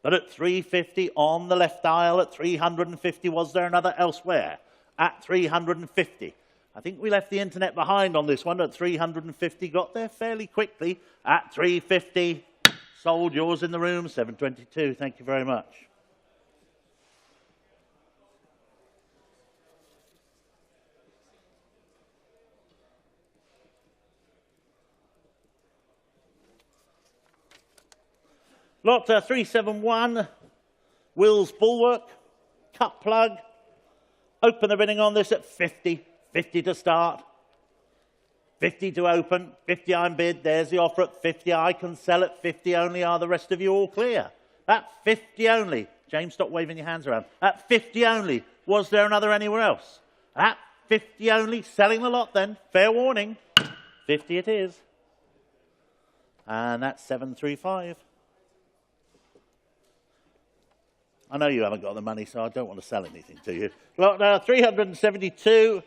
But at 350 on the left aisle, at 350, was there another elsewhere? At 350. I think we left the internet behind on this one at 350, got there fairly quickly. At 350. Sold, yours in the room, 722. Thank you very much. Lot 371, Wills Bulwark, cut plug. Open the bidding on this at 50. 50 to start. 50 to open, 50 I'm bid, there's the offer at 50, I can sell at 50 only, are the rest of you all clear? At 50 only, James, stop waving your hands around. At 50 only, was there another anywhere else? At 50 only, selling the lot then, fair warning, 50 it is. And that's 735. I know you haven't got the money, so I don't want to sell anything to you. Lot 372.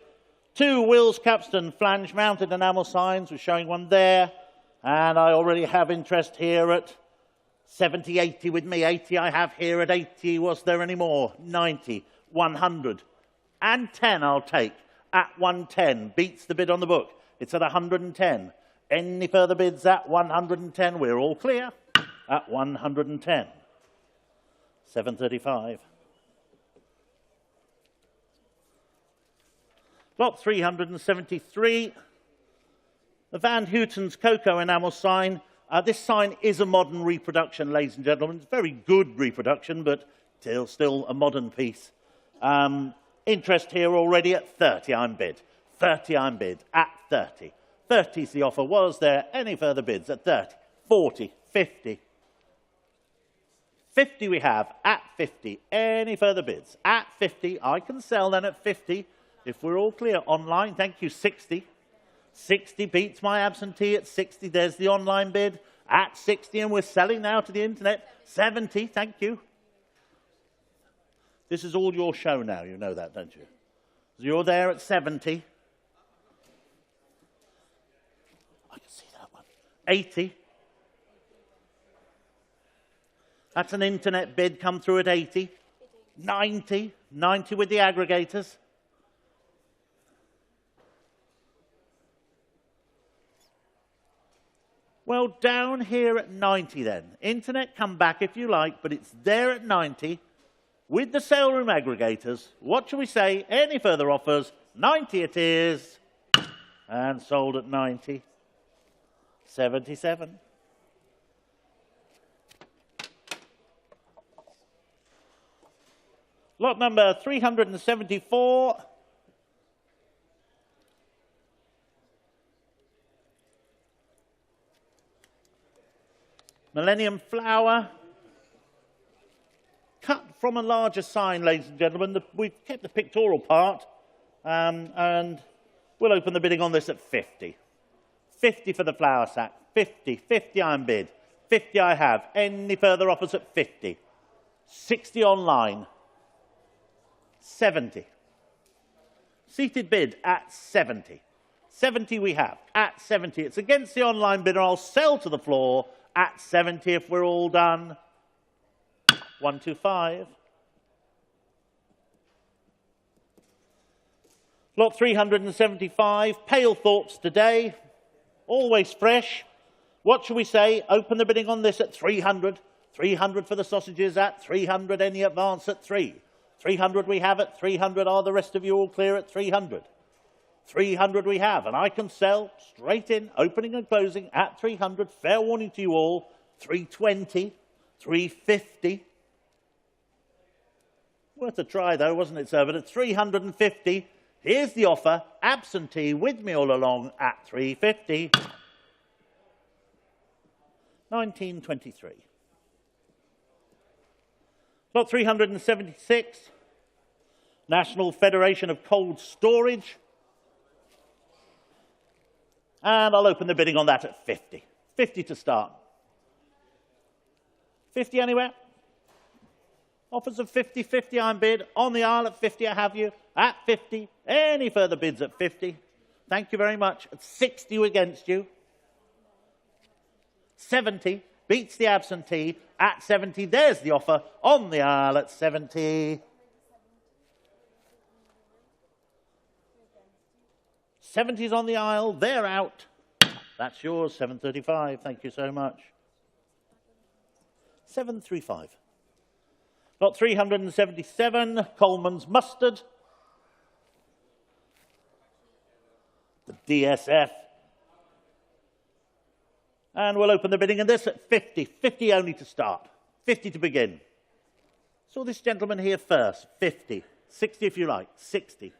2 Wills Capstan flange mounted enamel signs. We're showing one there. And I already have interest here at 70, 80 with me. 80 I have here at 80. Was there any more? 90, 100. And 10 I'll take. at 110. Beats the bid on the book. It's at 110. Any further bids at 110? We're all clear at 110. 735. Lot 373. The Van Houten's Cocoa enamel sign. This sign is a modern reproduction, ladies and gentlemen. It's a very good reproduction, but still a modern piece. Interest here already at 30, I'm bid. 30, I'm bid at 30. 30's the offer. Was there any further bids at 30? 40, 50. 50 we have at 50. Any further bids? At 50. I can sell then at 50. If we're all clear online, thank you, 60. 60 beats my absentee at 60. There's the online bid at 60, and we're selling now to the internet. 70, thank you. This is all your show now, you know that, don't you? So you're there at 70. I can see that one. 80. That's an internet bid come through at 80. 90. 90 with the aggregators. Well, down here at 90 then. Internet, come back if you like, but it's there at 90 with the sale room aggregators. What shall we say? Any further offers? 90 it is. And sold at 90. 77. Lot number 374. Millennium flower. Cut from a larger sign, ladies and gentlemen. We've kept the pictorial part. And we'll open the bidding on this at 50. 50 for the flower sack. 50. 50 I'm bid. 50 I have. Any further offers at 50? 60 online. 70. Seated bid at 70. 70 we have. At 70. It's against the online bidder. I'll sell to the floor at 70 if we're all done. 125. Lot 375. Pale thoughts today. Always fresh. What shall we say? Open the bidding on this at 300. 300 for the sausages at 300. Any advance at 3. 300 we have at 300. Are the rest of you all clear at 300? 300 we have, and I can sell straight in, opening and closing at 300. Fair warning to you all. 320, 350. Worth a try though, wasn't it, sir? But at 350, here's the offer. Absentee with me all along at 350. 1923. Lot 376. National Federation of Cold Storage. And I'll open the bidding on that at 50. 50 to start. 50 anywhere? Offers of 50, 50 I'm bid. On the aisle at 50 I have you. At 50. Any further bids at 50? Thank you very much. At 60 against you. 70 beats the absentee. At 70, there's the offer. On the aisle at 70. 70's on the aisle, they're out. That's yours, 735. Thank you so much. 735. Lot 377, Coleman's mustard. The DSF. And we'll open the bidding on this at 50. 50 only to start. 50 to begin. Saw this gentleman here first. 50. 60 if you like. 60.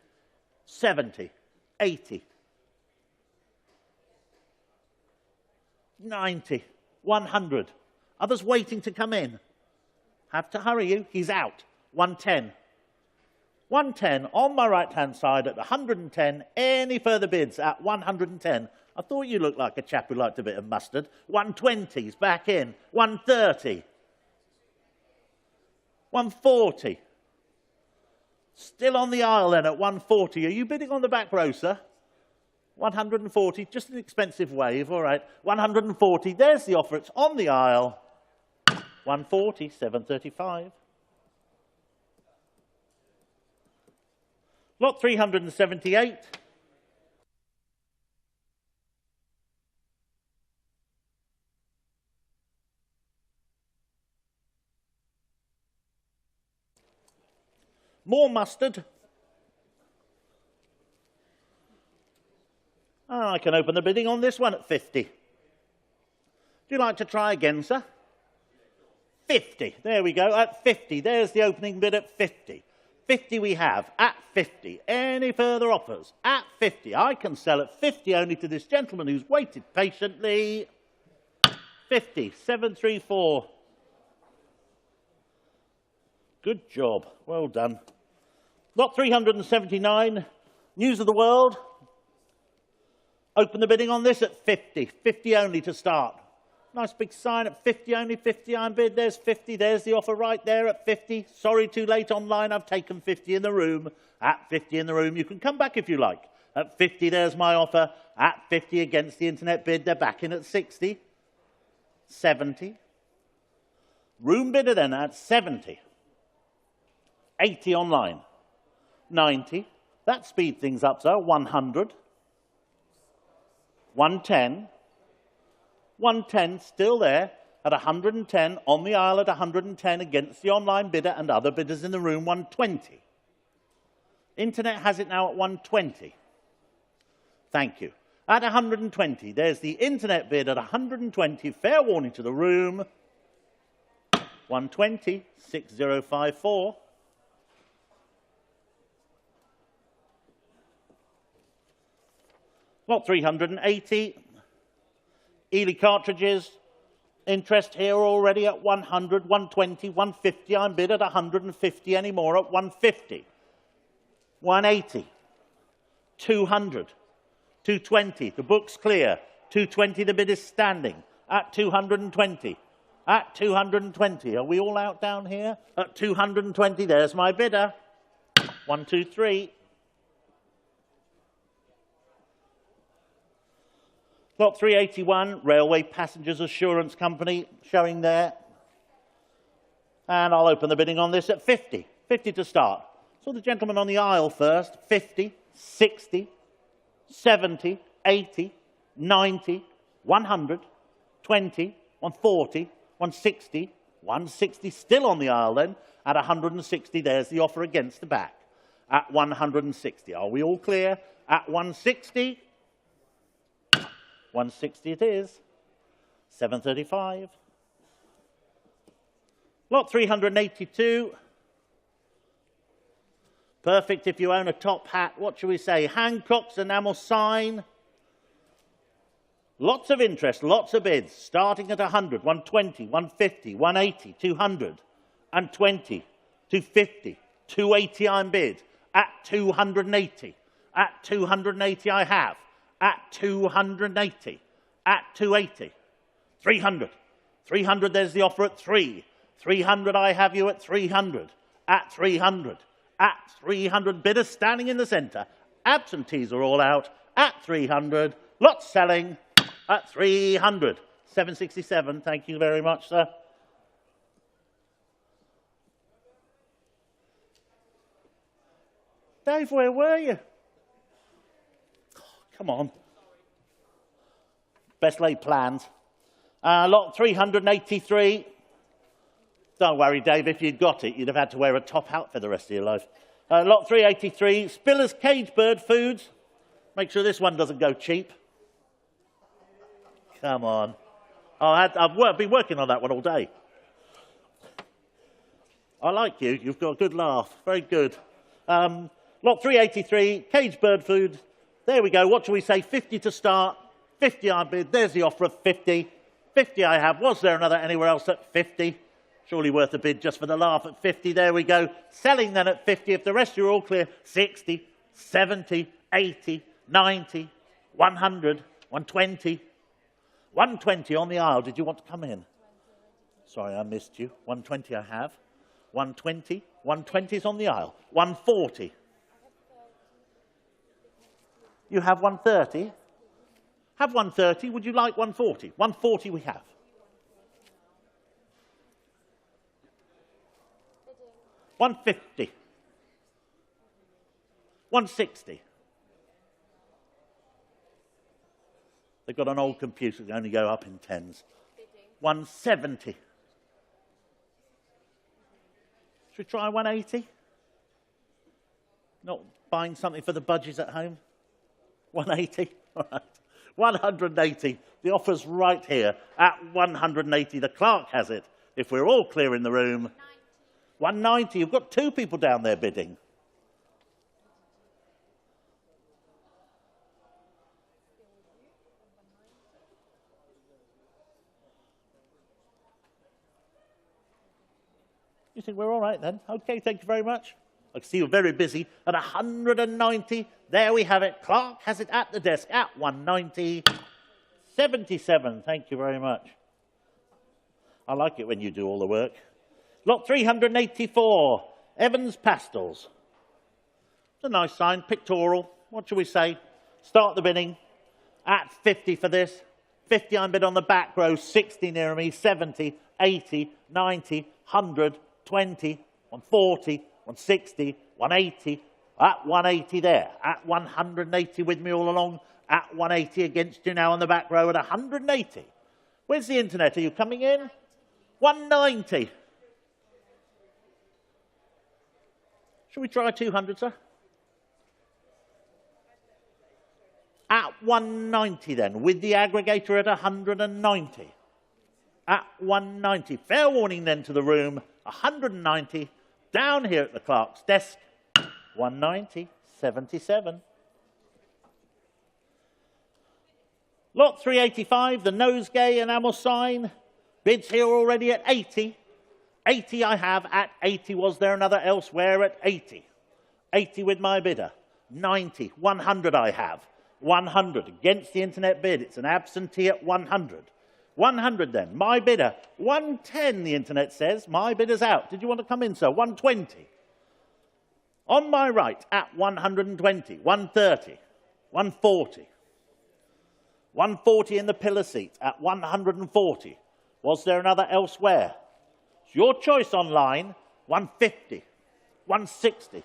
70. 80. 90. 100. Others waiting to come in. Have to hurry you. He's out. 110. 110 on my right-hand side at 110. Any further bids at 110? I thought you looked like a chap who liked a bit of mustard. 120's back in. 130. 140. Still on the aisle then at 140. Are you bidding on the back row, sir? 140, just an expensive wave, all right. 140, there's the offer, it's on the aisle. 140, 735. Lot 378. More mustard. I can open the bidding on this one at 50. Do you like to try again, sir? 50. There we go, at 50. There's the opening bid at 50. 50 we have, at 50. Any further offers? At 50. I can sell at 50 only to this gentleman who's waited patiently. 50. 734. Good job. Well done. Lot 379. News of the World. Open the bidding on this at 50. 50 only to start. Nice big sign at 50 only, 50 iron bid. There's 50. There's the offer right there at 50. Sorry, too late online. I've taken 50 in the room. At 50 in the room. You can come back if you like. At 50, there's my offer. At 50 against the internet bid. They're back in at 60. 70. Room bidder then at 70. 80 online. 90. That speed things up, sir. 100. 110. 110 still there at 110 on the aisle at 110 against the online bidder and other bidders in the room. 120. Internet has it now at 120. Thank you. At 120, there's the internet bid at 120. Fair warning to the room. 120, 6054. Lot 380. Ely cartridges. Interest here already at 100, 120, 150. I'm bid at 150 anymore at 150. 180. 200. 220. The book's clear. 220, the bid is standing. At 220. At 220. Are we all out down here? At 220, there's my bidder. 1, 2, 3. Lot 381, Railway Passengers Assurance Company, showing there. And I'll open the bidding on this at 50. 50 to start. So the gentleman on the aisle first. 50, 60, 70, 80, 90, 100, 20, 140, 160, 160 still on the aisle then. At 160, there's the offer against the back. At 160. Are we all clear? At 160. 160 it is. 735. Lot 382. Perfect if you own a top hat. What shall we say? Hancock's enamel sign. Lots of interest, lots of bids. Starting at 100, 120, 150, 180, 200, and 20, 250, 280 I'm bid. At 280. At 280 I have. At 280, at 280, 300, 300, there's the offer at 3, 300, I have you at 300, at 300, at 300, bidders standing in the centre, absentees are all out, at 300, lots selling, at 300, 767, thank you very much, sir. Dave, where were you? Come on. Best laid plans. Lot 383. Don't worry, Dave, if you'd got it, you'd have had to wear a top hat for the rest of your life. Lot 383. Spiller's Cage Bird Foods. Make sure this one doesn't go cheap. Come on. I've been working on that one all day. I like you. You've got a good laugh. Very good. Lot 383. Cage Bird Foods. There we go. What shall we say? 50 to start. 50 I bid. There's the offer of 50. 50 I have. Was there another anywhere else at 50? Surely worth a bid just for the laugh at 50. There we go. Selling then at 50. If the rest are all clear, 60, 70, 80, 90, 100, 120. 120 on the aisle. Did you want to come in? Sorry, I missed you. 120 I have. 120. 120 is on the aisle. 140. You have 130? Have 130. Would you like 140? 140 we have. $150. 160. They've got an old computer that only go up in tens. 170. Should we try 180? Not buying something for the budgies at home? 180? All right. 180. The offer's right here at 180. The clerk has it. If we're all clear in the room. 190. You've got two people down there bidding. You think we're all right then? Okay, thank you very much. I can see you're very busy. At 190, there we have it. Clark has it at the desk at 190. 77, thank you very much. I like it when you do all the work. Lot 384, Evans Pastels. It's a nice sign, pictorial. What shall we say? Start the bidding at 50 for this. 50 I'm bid on the back row, 60 near me, 70, 80, 90, 100, 20, 140, 160, 180, at 180 there, at 180 with me all along, at 180 against you now on the back row at 180. Where's the internet? Are you coming in? 190. Shall we try 200, sir? At 190 then, with the aggregator at 190. At 190. Fair warning then to the room, 190. Down here at the clerk's desk, 190, 77. Lot 385, the nosegay enamel sign. Bids here already at 80. 80 I have at 80. Was there another elsewhere at 80? 80 with my bidder. 90. 100 I have. 100 against the internet bid. It's an absentee at 100. 100 then. My bidder. 110 the internet says. My bidder's out. Did you want to come in, sir? 120. On my right at 120. 130. 140. 140 in the pillar seat at 140. Was there another elsewhere? It's your choice online. 150. 160.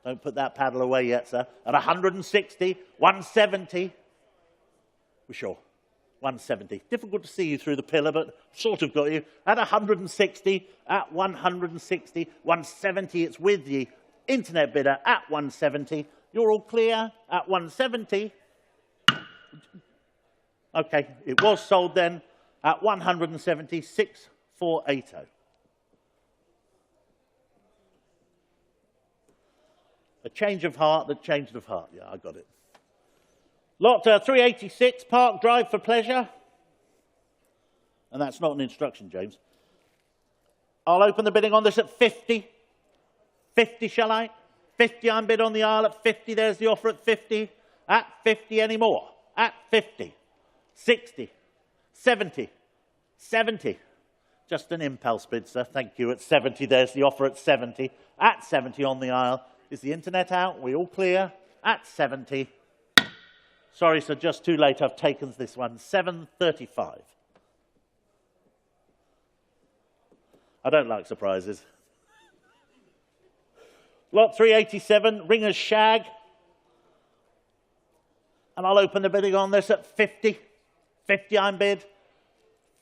Don't put that paddle away yet, sir. At 160. 170. We're sure. 170. Difficult to see you through the pillar, but sort of got you. At 160. At 160. 170. It's with the internet bidder at 170. You're all clear at 170. Okay, it was sold then at 176,480. A change of heart that changed of heart. Yeah, I got it. Lot 386, Park Drive for Pleasure. And that's not an instruction, James. I'll open the bidding on this at 50. 50, shall I? 50, I'm bid on the aisle at 50. There's the offer at 50. At 50 anymore. At 50. 60. 70. 70. Just an impulse bid, sir. Thank you. At 70, there's the offer at 70. At 70 on the aisle. Is the internet out? We all clear? At 70. Sorry, sir, just too late. I've taken this one. 735. I don't like surprises. Lot 387, Ringer's Shag. And I'll open the bidding on this at 50. 50 I'm bid.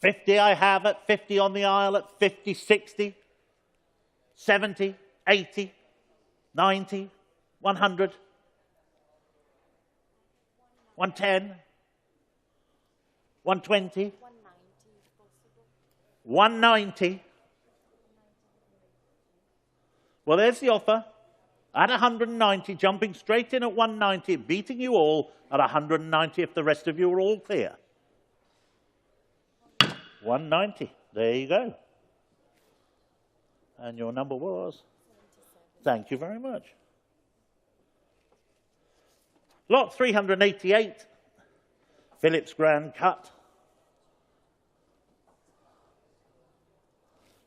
50 I have at 50 on the aisle at 50, 60, 70, 80, 90, 100, 110, 120, 190. Well, there's the offer. At 190, jumping straight in at 190, beating you all at 190 if the rest of you are all clear. 190. There you go. And your number was? Thank you very much. Lot 388, Phillips Grand Cut.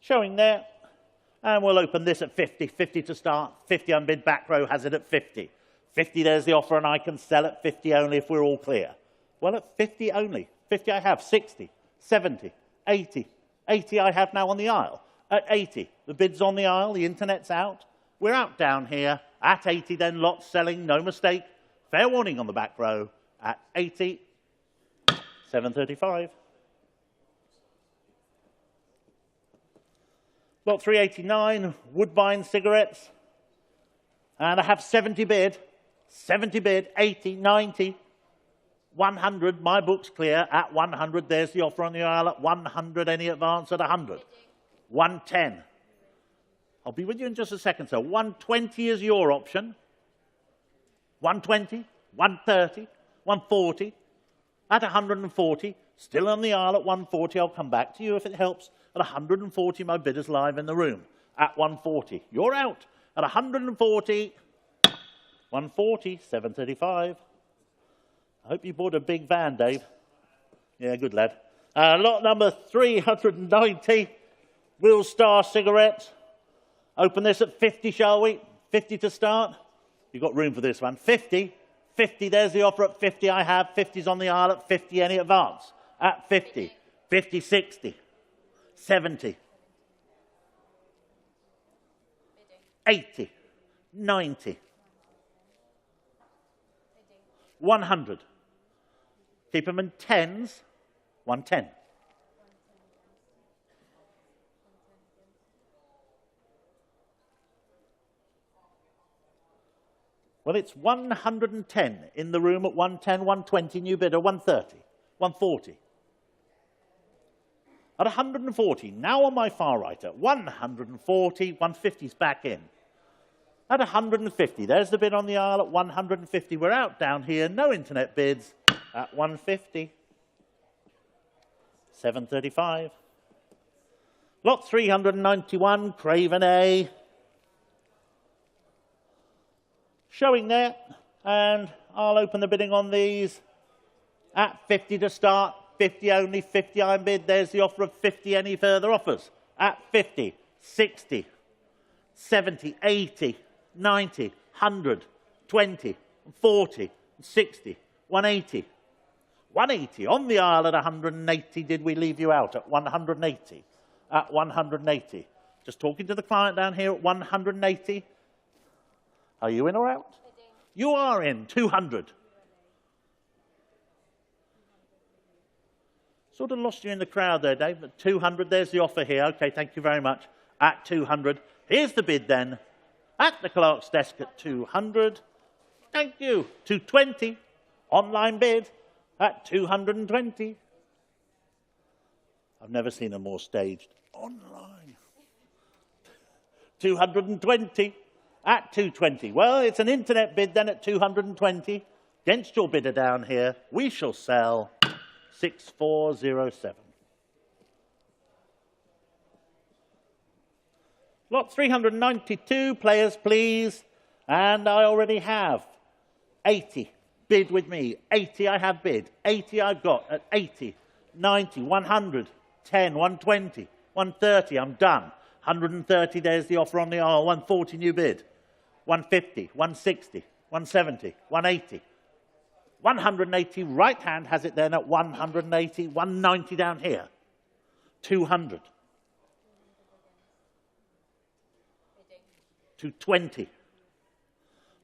Showing there. And we'll open this at 50. 50 to start. 50 unbid. Back row has it at 50. 50, there's the offer, and I can sell at 50 only if we're all clear. Well, at 50 only. 50 I have. 60, 70, 80. 80 I have now on the aisle. At 80. The bid's on the aisle. The internet's out. We're out down here At 80 then, lots selling, no mistake. Fair warning on the back row. At 80, 735. Lot 389, Woodbine cigarettes. And I have 70 bid, 80, 90, 100. My book's clear. At 100, there's the offer on the aisle. At 100, any advance at 100. 110. I'll be with you in just a second, sir. 120 is your option. 120, 130, 140. At 140, still on the aisle at 140. I'll come back to you if it helps. At 140, my bid is live in the room. At 140, you're out. At 140, 140, 735. I hope you bought a big van, Dave. Yeah, good lad. Lot number 390, Will Star cigarettes. Open this at 50, shall we? 50 to start. You've got room for this one. 50, 50, there's the offer at 50 I have. 50's on the aisle at 50, any advance? At 50, 50, 60, 70, 80, 90, 100. Keep them in tens, 110. Well, it's 110 in the room at 110, 120, new bidder, 130, 140. At 140, now on my far right, at 140, 150's back in. At 150, there's the bid on the aisle at 150. We're out down here, no internet bids. At 150, 735. Lot 391, Craven A. Showing there, and I'll open the bidding on these at 50 to start. 50 only, 50 I'm bid. There's the offer of 50. Any further offers? At 50, 60, 70, 80, 90, 100, 20, 40, 60, 180. 180 on the aisle at 180. Did we leave you out at 180? At 180. Just talking to the client down here at 180. Are you in or out? You are in. 200. Sort of lost you in the crowd there, Dave, but 200, there's the offer here. Okay, thank you very much. At 200. Here's the bid then. At the clerk's desk at 200. Thank you. 220. Online bid at 220. I've never seen a more staged. Online. 220. At 220. Well, it's an internet bid then at 220. Against your bidder down here, we shall sell 6407. Lot 392, players please. And I already have 80. Bid with me. 80 I have bid. 80 I've got at 80, 90, 100, 10, 120, 130. I'm done. 130, there's the offer on the aisle. 140 new bid. 150, 160, 170, 180. 180, right hand has it then at 180, 190 down here. 200. 220.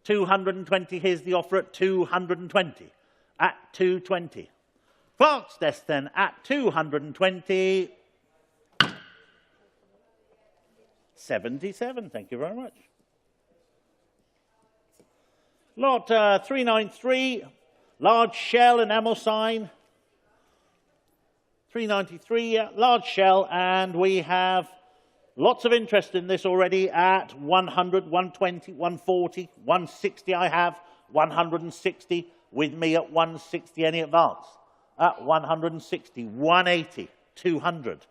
220, here's the offer at 220. At 220. Clerk's desk then at 220. 77, thank you very much. Lot 393, large shell enamel sign. 393, large shell, and we have lots of interest in this already at 100, 120, 140, 160 I have, 160 with me at 160, any advance? At 160, 180, 200.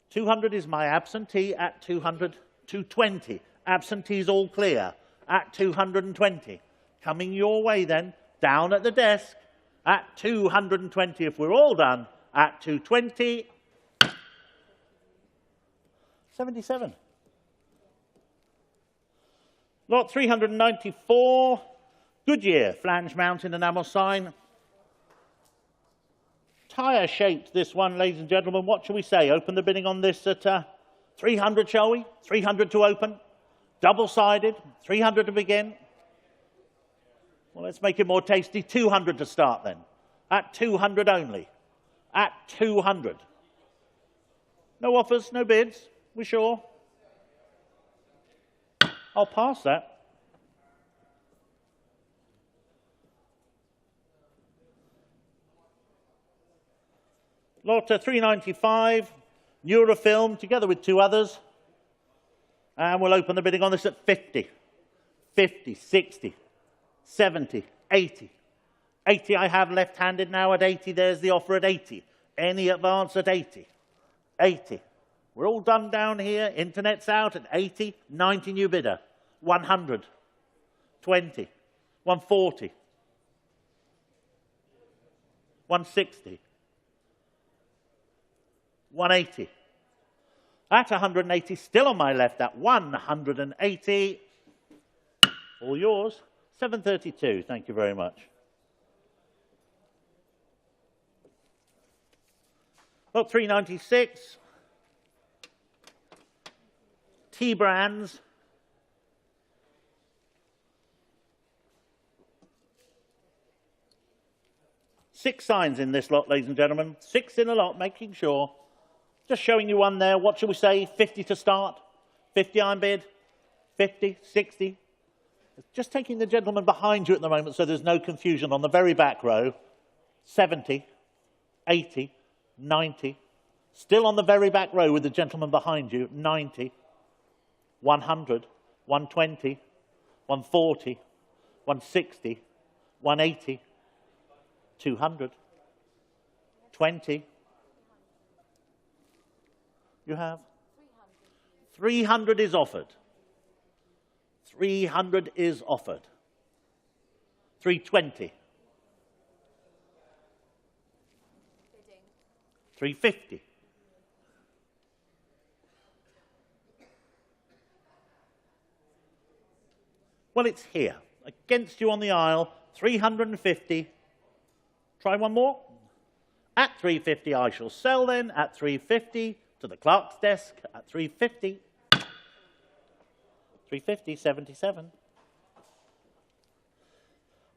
200 is my absentee at 200, 220. Absentees all clear at 220. Coming your way then, down at the desk at 220. If we're all done, at 220. 77. Lot 394, Goodyear, flange mounted enamel sign. Tyre shaped, this one, ladies and gentlemen. What shall we say? Open the bidding on this at 300, shall we? 300 to open. Double-sided. 300 to begin. Well, let's make it more tasty. 200 to start then. At 200 only. At 200. No offers, no bids. We sure? I'll pass that. Lot 395, Neurofilm, together with two others. And we'll open the bidding on this at 50, 50, 60, 70, 80. 80 I have left-handed now at 80. There's the offer at 80. Any advance at 80. 80. We're all done down here. Internet's out at 80. 90 new bidder. 100. 20. 140. 160. 180. At 180, still on my left at 180. All yours. 732. Thank you very much. Lot 396. T-brands. Six signs in this lot, ladies and gentlemen. Six in a lot, making sure. Just showing you one there. What shall we say? 50 to start. 50 iron bid. 50, 60. Just taking the gentleman behind you at the moment so there's no confusion on the very back row. 70, 80, 90. Still on the very back row with the gentleman behind you. 90, 100, 120, 140, 160, 180, 200, 20. You have? 300 is offered. 300 is offered. 320. 350. Well, it's here. Against you on the aisle. 350. Try one more. At 350 I shall sell then. At 350 to the clerk's desk. At 350. 350, 77.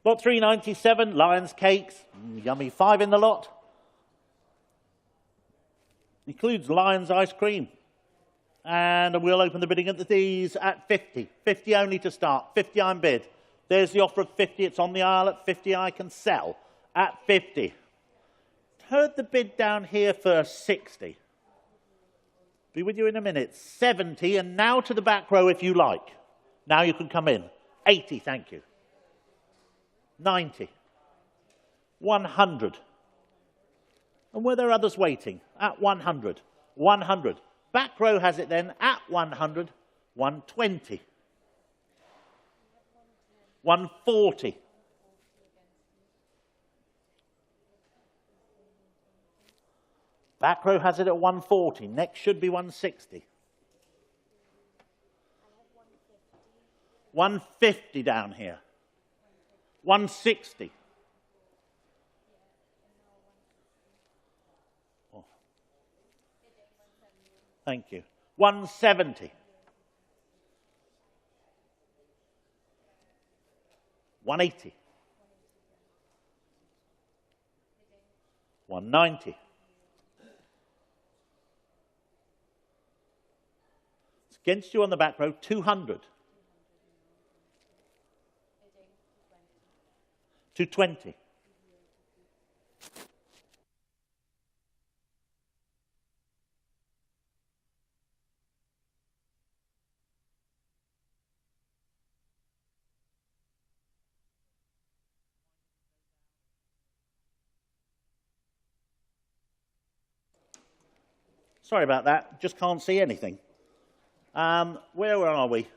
Lot 397, Lion's Cakes. Yummy. 5 in the lot. Includes Lion's ice cream. And we'll open the bidding at these at 50. 50 only to start. 50 I'm bid. There's the offer of 50. It's on the aisle at 50. I can sell at 50. Heard the bid down here for 60. Be with you in a minute. 70, and now to the back row if you like. Now you can come in. 80, thank you. 90. 100. And were there others waiting? At 100. 100. Back row has it then at 100. 120. 140. Back row has it at 140. Next should be 160. 150 down here. 160. Oh. Thank you. 170. 180. 190. It's against you on the back row, 200. 220. Sorry about that, just can't see anything. Where are we?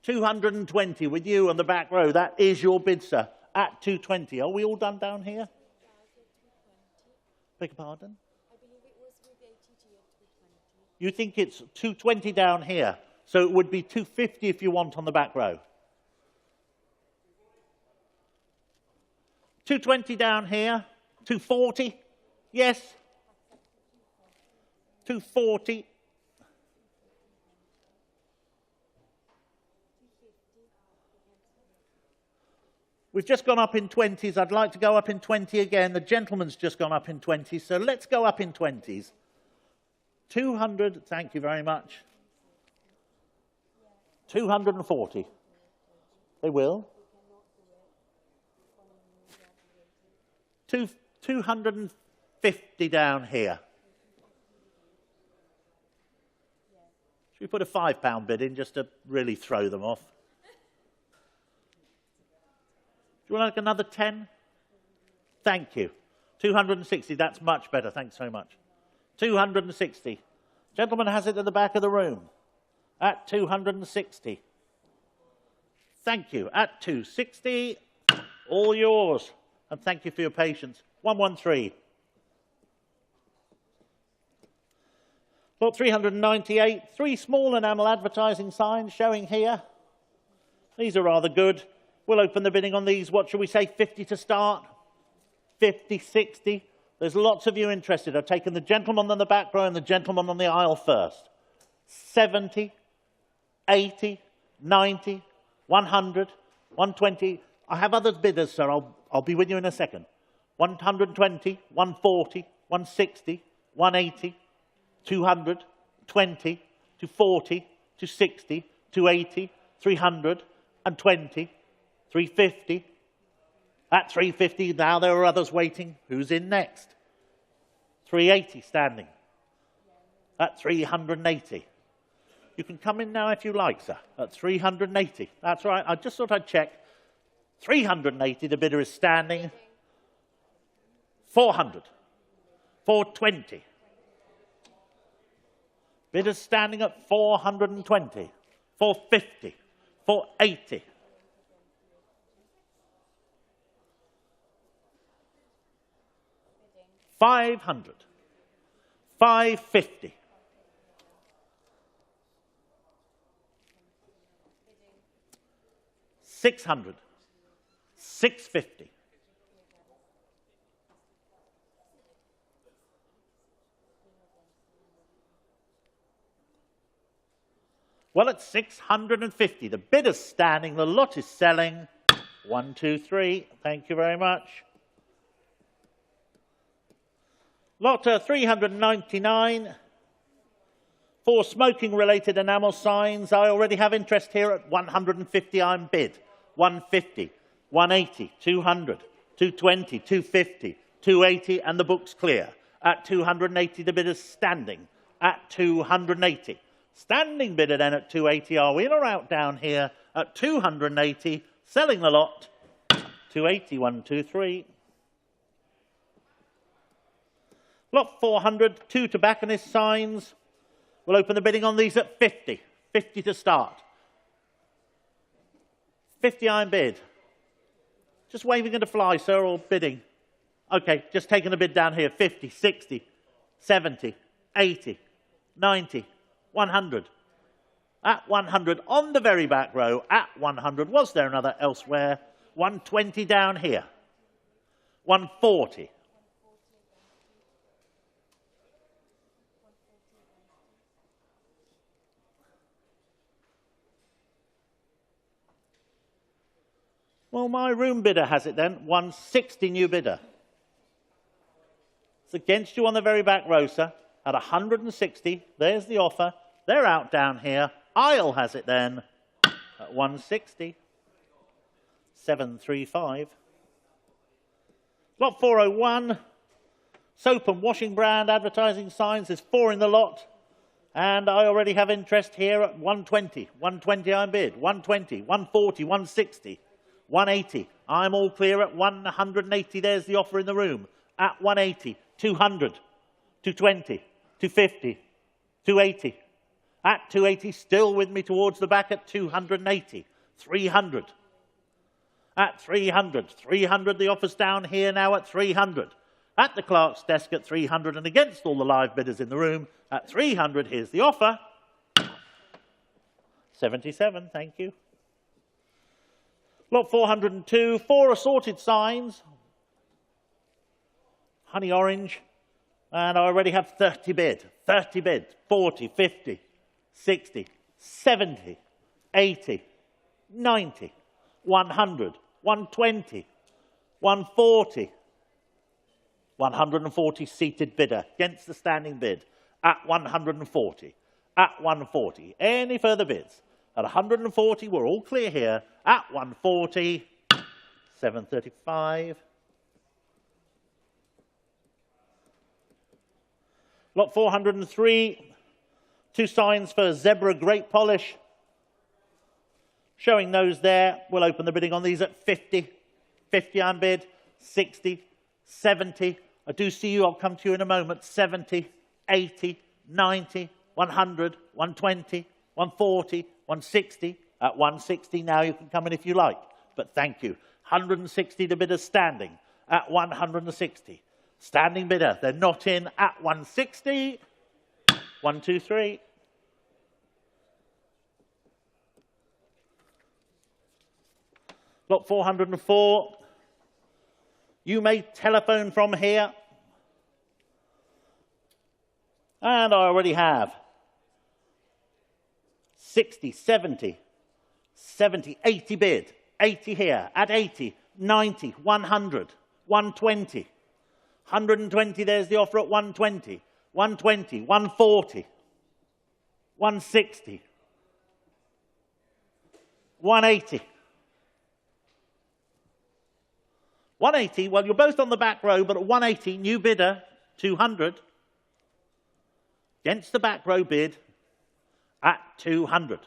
220 with you on the back row. That is your bid, sir. At 220. Are we all done down here? Beg your pardon? I believe it was with ATG at 220. You think it's 220 down here, so it would be 250 if you want on the back row. 220 down here. 240? Yes. 240. We've just gone up in 20s. I'd like to go up in 20 again. The gentleman's just gone up in 20s, so let's go up in 20s. 200, thank you very much. 240. They will. 250 down here. Should we put a £5 bid in just to really throw them off? Do you want like another 10? Thank you. 260, that's much better. Thanks so much. 260. Gentleman has it at the back of the room. At 260. Thank you. At 260, all yours. And thank you for your patience. 113. Lot 398. 3 small enamel advertising signs showing here. These are rather good. We'll open the bidding on these. What shall we say? 50 to start? 50, 60. There's lots of you interested. I've taken the gentleman on the back row and the gentleman on the aisle first. 70, 80, 90, 100, 120. I have other bidders, sir. I'll be with you in a second. 120, 140, 160, 180, 200, 20, 240, 260, 280, 300, and 20, 350. At 350, now there are others waiting. Who's in next? 380 standing. At 380. You can come in now if you like, sir. At 380. That's right. I just thought I'd check. 380, the bidder is standing. 400. 420. Bidder's standing at 420. 450. 480. 500. 550. 600. 650. Well, at 650, the bidder's standing, the lot is selling. 1, 2, 3. Thank you very much. Lot 399. 4 smoking-related enamel signs. I already have interest here at 150. I'm bid. 150, 180, 200, 220, 250, 280, and the book's clear. At 280, the bidder's standing. At 280. Standing bidder then at 280. Are we in or out down here? At 280, selling the lot. 280, 1, 2, 3. Lot 400, 2 tobacconist signs. We'll open the bidding on these at 50. 50 to start. 50 I'm bid. Just waving it to fly, sir, or bidding? Okay, just taking a bid down here. 50, 60, 70, 80, 90, 100. At 100, on the very back row, at 100. Was there another elsewhere? 120 down here. 140. Well, my room bidder has it then. 160 new bidder. It's against you on the very back row, sir. At 160, there's the offer. They're out down here. Aisle has it then at 160. 735. Lot 401. Soap and washing brand advertising signs. There's 4 in the lot. And I already have interest here at 120. 120 I'm bid. 120, 140, 160. 180. I'm all clear at 180. There's the offer in the room. At 180. 200. 220. 250. 280. At 280. Still with me towards the back at 280. 300. At 300. 300. The offer's down here now at 300. At the clerk's desk at 300. And against all the live bidders in the room at 300. Here's the offer. 77. Thank you. Lot 402, 4 assorted signs, honey orange, and I already have 30 bid. 30 bid, 40, 50, 60, 70, 80, 90, 100, 120, 140, 140 seated bidder against the standing bid at 140, at 140. Any further bids? At 140, we're all clear here. At 140, 735. Lot 403, 2 signs for Zebra Great Polish. Showing those there. We'll open the bidding on these at 50. 50 unbid, 60, 70. I do see you, I'll come to you in a moment. 70, 80, 90, 100, 120, 140, 160. At 160 now you can come in if you like, but thank you. 160 the bidders standing at 160. Standing bidder, they're not in at 160. 1, 2, 3. Lot 404. You may telephone from here. And I already have 60, 70, 70, 80 bid. 80 here, at 80, 90, 100, 120. 120, there's the offer at 120. 120, 140, 160, 180. 180, well, you're both on the back row, but at 180, new bidder, 200. Against the back row bid at 200.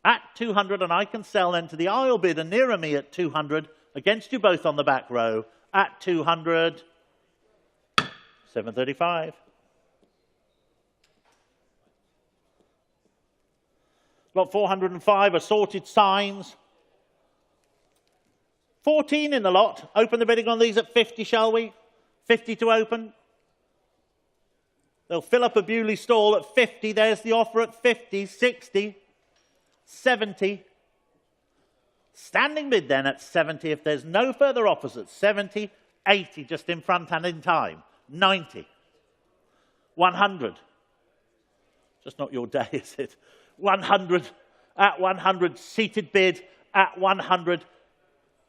At 200, and I can sell then to the aisle bidder nearer me at 200, against you both on the back row at 200. 735. Lot 405, assorted signs. 14 in the lot. Open the bidding on these at 50, shall we? 50 to open. They'll fill up a Beaulieu stall at 50. There's the offer at 50, 60, 70. Standing bid then at 70 if there's no further offers at 70, 80 just in front and in time, 90, 100. Just not your day, is it? 100, at 100, seated bid at 100,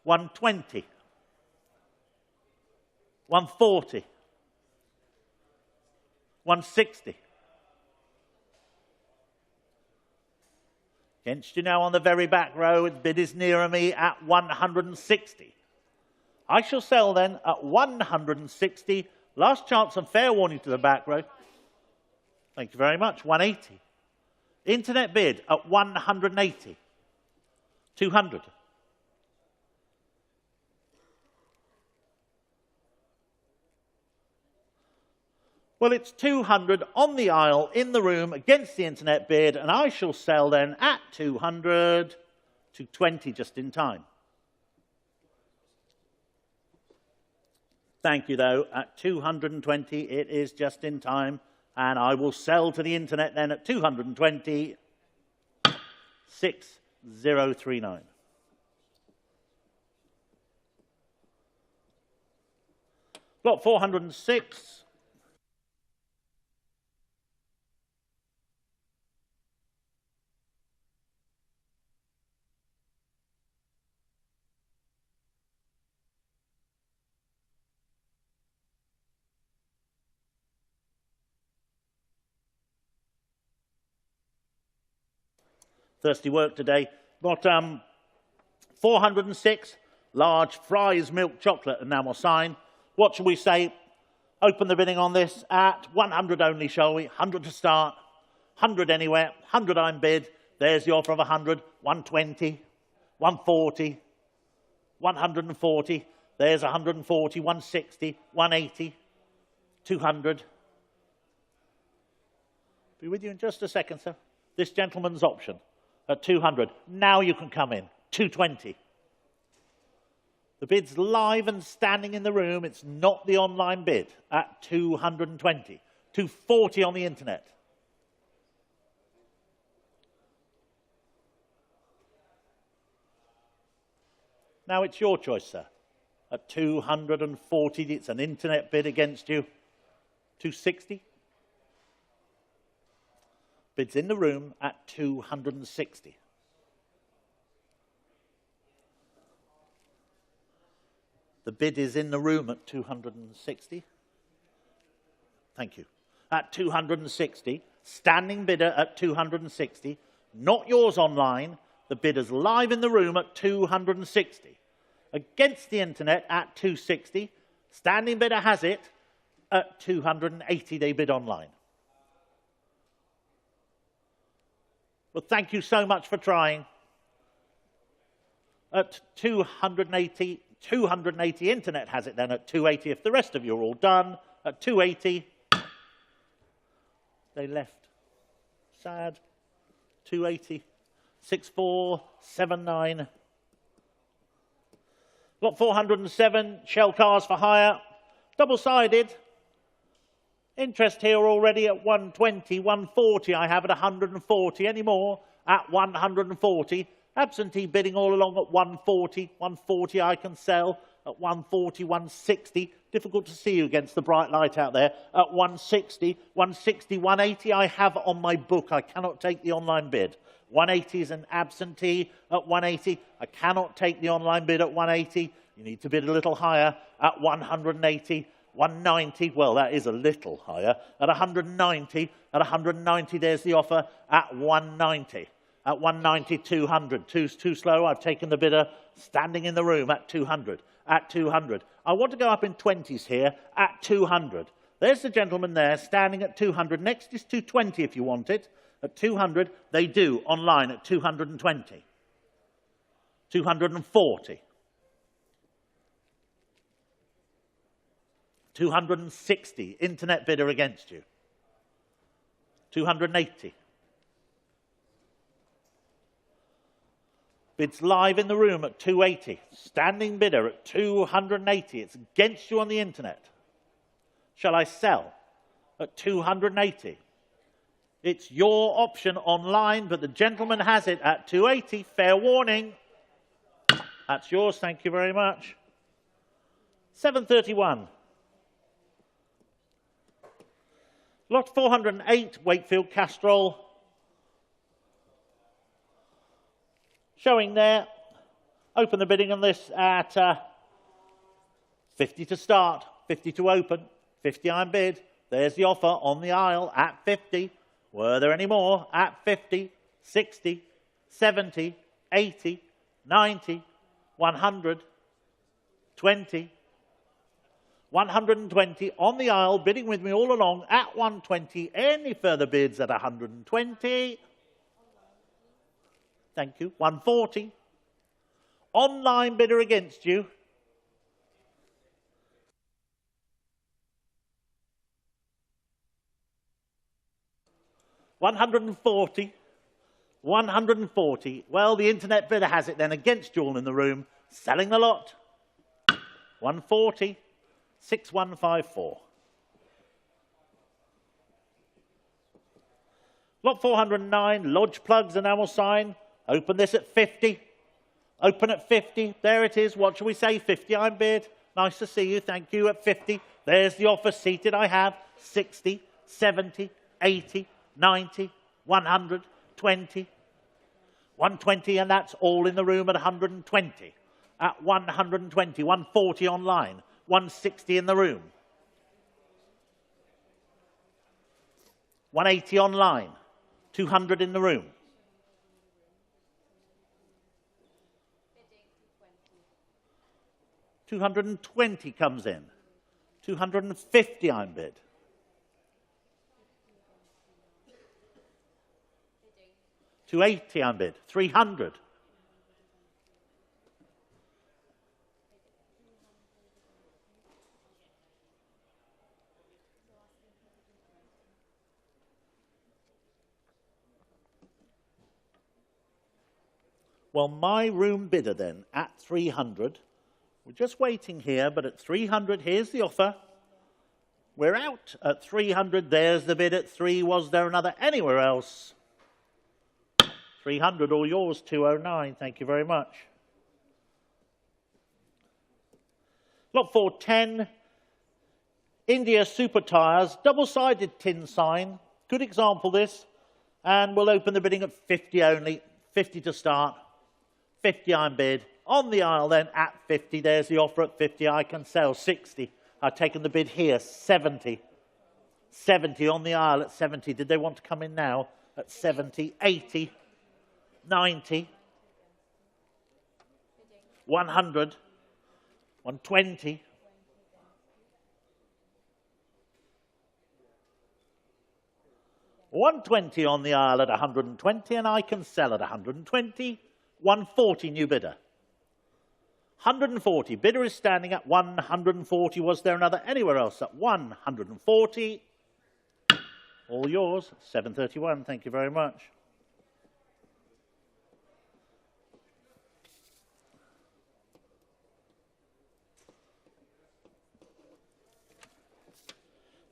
120, 140, 160. Against you now on the very back row, its bid is nearer me at 160. I shall sell then at 160. Last chance and fair warning to the back row. Thank you very much. 180. Internet bid at 180. 200. Well, it's 200 on the aisle in the room against the internet bid, and I shall sell then at 200 to 20 just in time. Thank you, though. At 220, it is just in time, and I will sell to the internet then at 220, 6039. Lot 406. Thirsty work today. Got 406, large Fry's milk chocolate enamel sign. What shall we say? Open the bidding on this at 100 only, shall we? 100 to start, 100 anywhere, 100 I'm bid. There's the offer of 100, 120, 140, 140. There's 140, 160, 180, 200. Be with you in just a second, sir. This gentleman's option. At 200. Now you can come in. 220. The bid's live and standing in the room. It's not the online bid at 220. 240 on the internet. Now it's your choice, sir. At 240, it's an internet bid against you. 260. Bids in the room at 260. The bid is in the room at 260. Thank you. At 260. Standing bidder at 260. Not yours online. The bidder's live in the room at 260. Against the internet at 260. Standing bidder has it at 280. They bid online. Well, thank you so much for trying. At 280, 280 internet has it then at 280. If the rest of you are all done, at 280, they left. Sad. 280, 6479. Lot 407, Shell cars for hire. Double-sided. Interest here already at 120, 140. I have at 140. Any more? At 140. Absentee bidding all along at 140. 140 I can sell. At 140, 160. Difficult to see you against the bright light out there. At 160, 160, 180 I have on my book. I cannot take the online bid. 180 is an absentee at 180. I cannot take the online bid at 180. You need to bid a little higher at 180. 190, well, that is a little higher. At 190, there's the offer at 190. At 190, 200. Too slow. I've taken the bidder standing in the room at 200. At 200. I want to go up in 20s here at 200. There's the gentleman there standing at 200. Next is 220 if you want it. At 200, they do online at 220. 240. 260, internet bidder against you. 280. Bids live in the room at 280. Standing bidder at 280. It's against you on the internet. Shall I sell at 280? It's your option online, but the gentleman has it at 280. Fair warning. That's yours, thank you very much. 731. Lot 408, Wakefield Castrol. Showing there. Open the bidding on this at 50 to start, 50 to open, 50 I'm bid. There's the offer on the aisle at 50. Were there any more? At 50, 60, 70, 80, 90, 100, 20, 120 on the aisle, bidding with me all along at 120. Any further bids at 120? Thank you. 140. Online bidder against you. $140. 140. Well, the internet bidder has it then against you all in the room. Selling the lot. 140. 6154. Lot 409, Lodge Plugs, enamel sign. Open this at 50. Open at 50. There it is. What shall we say? 50 I'm bid. Nice to see you. Thank you. At 50. There's the offer seated I have. 60, 70, 80, 90, 100, 20, 120, and that's all in the room at 120. At 120, 140 online. 160 in the room. 180 online. 200 in the room. 220 comes in. 250 I'm bid. 280 I'm bid. 300. Well, my room bidder then at 300. We're just waiting here, but at 300, here's the offer. We're out at 300. There's the bid at 3. Was there another anywhere else? 300, all yours, 209. Thank you very much. Lot 410, India Super Tyres, double-sided tin sign. Good example, this. And we'll open the bidding at 50 only. 50 to start. 50 I'm bid. On the aisle then at 50, there's the offer at 50, I can sell 60. I've taken the bid here, 70. 70 on the aisle at 70. Did they want to come in now at 70, 80, 90, 100, 120, 120 on the aisle at 120, and I can sell at 120, 140 new bidder. 140, bidder is standing at 140. Was there another anywhere else at 140? All yours, 731, thank you very much.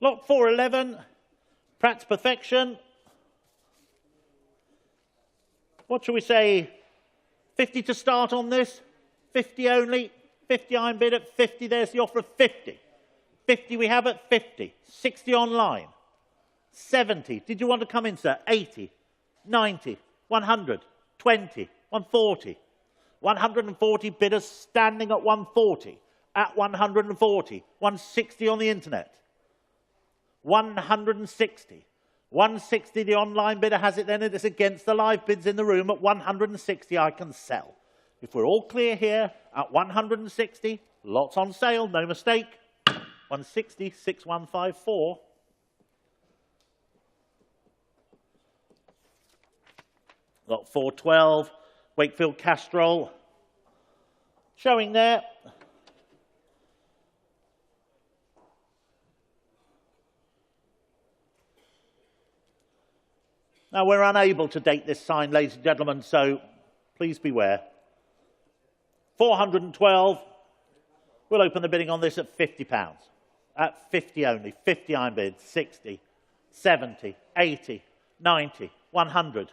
Lot 411, Pratt's Perfection. What shall we say? 50 to start on this? 50 only? 50 I'm bid at 50, there's the offer of 50. 50 we have at 50, 60 online. 70, did you want to come in, sir? 80, 90, 100, 20, 140. 140 bidders standing at 140, at 140, 160 on the internet. 160. 160, the online bidder has it then, it is against the live bids in the room at 160, I can sell. If we're all clear here, at 160, lots on sale, no mistake. 160, 6154. Lot 412, Wakefield Castrol. Showing there. Now, we're unable to date this sign, ladies and gentlemen, so please beware. 412, we'll open the bidding on this at £50. At 50 only, 50 I'm bid, 60, 70, 80, 90, 100.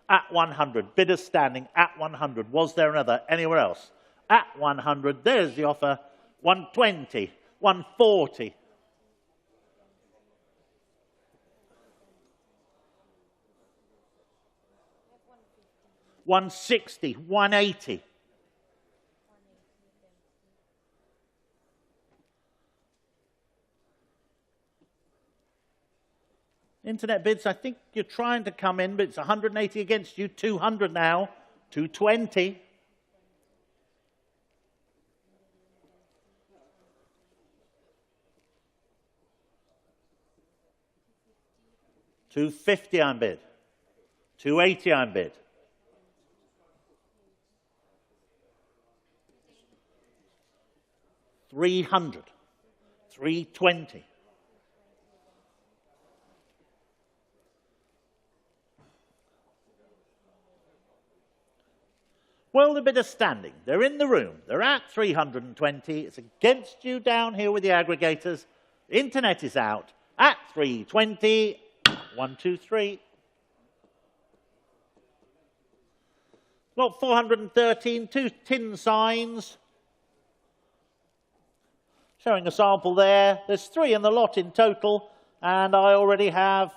At 100, bidders standing at 100. Was there another anywhere else? At 100, there's the offer, 120, 140. 160, 180. Internet bids, I think you're trying to come in, but it's 180 against you, 200 now, 220. $250 I'm bid. 280 I'm bid. $300. 320. Well, the bidders standing. They're in the room. They're at 320. It's against you down here with the aggregators. Internet is out at 320. 1, 2, 3. Lot 413, 2 tin signs. Showing a sample there. There's 3 in the lot in total, and I already have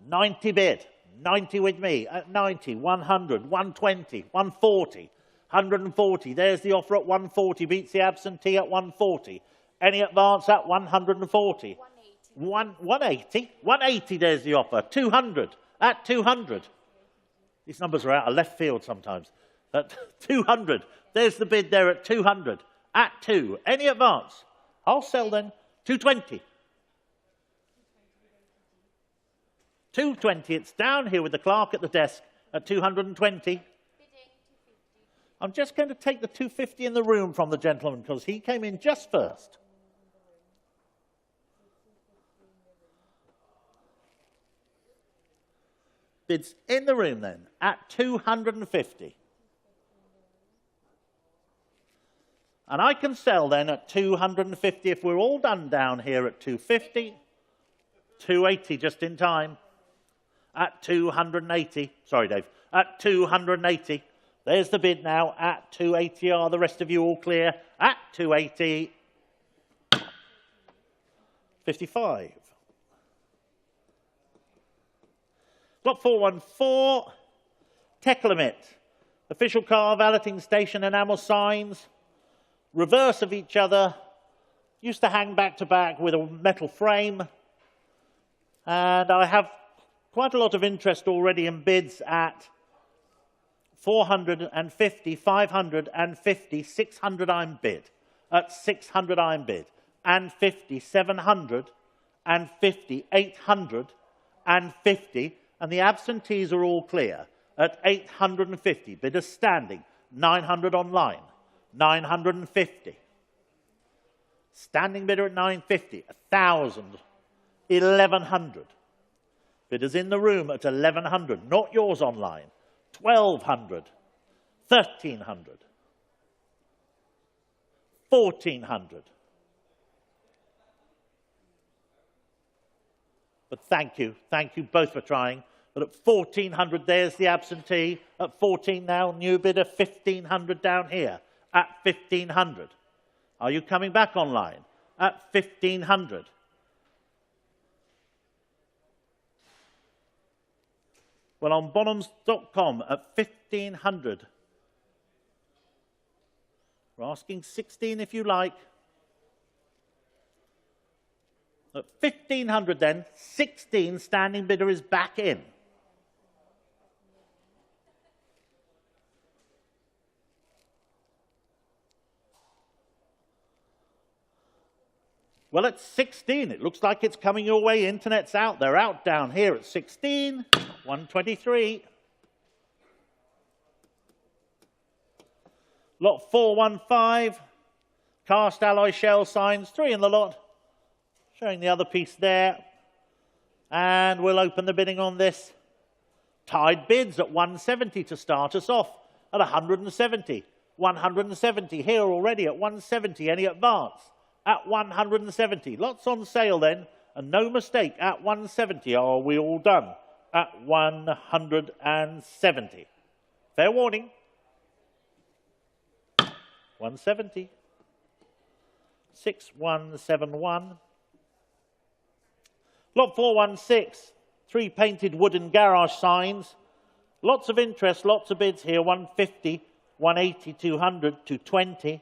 90 bid. 90 with me at 90, 100, 120, 140, 140. There's the offer at 140, beats the absentee at 140. Any advance at 140? 180. 180, there's the offer. 200, at 200. These numbers are out of left field sometimes. At 200, there's the bid there at 200. At 2, any advance? I'll sell then. 220. 220, it's down here with the clerk at the desk at 220. I'm just going to take the 250 in the room from the gentleman because he came in just first. Bids in the room then at 250. And I can sell then at 250 if we're all done down here at 250. 280 just in time. At 280. Sorry, Dave. At 280. There's the bid now. At 280. Are the rest of you all clear? At 280. 55. Lot 414. Tech limit. Official car valeting station enamel signs, reverse of each other, used to hang back to back with a metal frame. And I have quite a lot of interest already in bids at 450, 550, 600 I'm bid. At 600 I'm bid. And 50, 700, and 50, 800, and 50. And the absentees are all clear at 850. Bidders standing, 900 online, 950. Standing bidder at 950, 1,000, 1,100. Bidders in the room at 1,100, not yours online, 1,200, 1,300, 1,400. But thank you both for trying. But at 1,400, there's the absentee. At 14 now, new bidder, 1,500 down here. At 1,500. Are you coming back online? At 1,500. Well, on Bonhams.com at 1,500. We're asking 16 if you like. At 1,500 then, 16 standing bidder is back in. Well, at 16, it looks like it's coming your way. Internet's out. They're out down here at 16, 123. Lot 415, cast alloy shell signs, 3 in the lot. Showing the other piece there. And we'll open the bidding on this. Tied bids at 170 to start us off. At 170. 170 here already at 170. Any advance? At 170. Lots on sale then. And no mistake, at 170. Are we all done? At 170. Fair warning. 170. 6171. Lot 416, 3 painted wooden garage signs. Lots of interest, lots of bids here. 150, 180, 200, 220,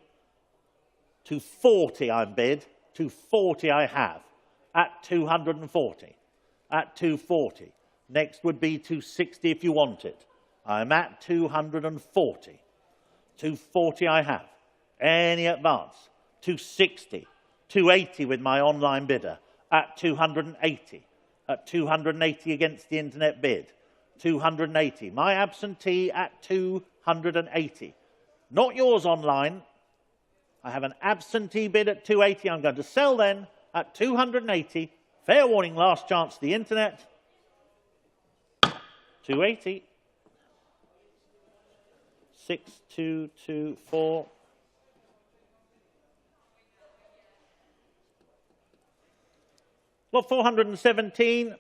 240 I'm bid. 240 I have. At 240. At 240. Next would be 260 if you want it. I'm at 240. 240 I have. Any advance? 260. 280 with my online bidder. At 280. At 280 against the internet bid. 280. My absentee at 280. Not yours online. I have an absentee bid at 280. I'm going to sell then at 280. Fair warning, last chance, the internet. 280. 6224. Lot 417.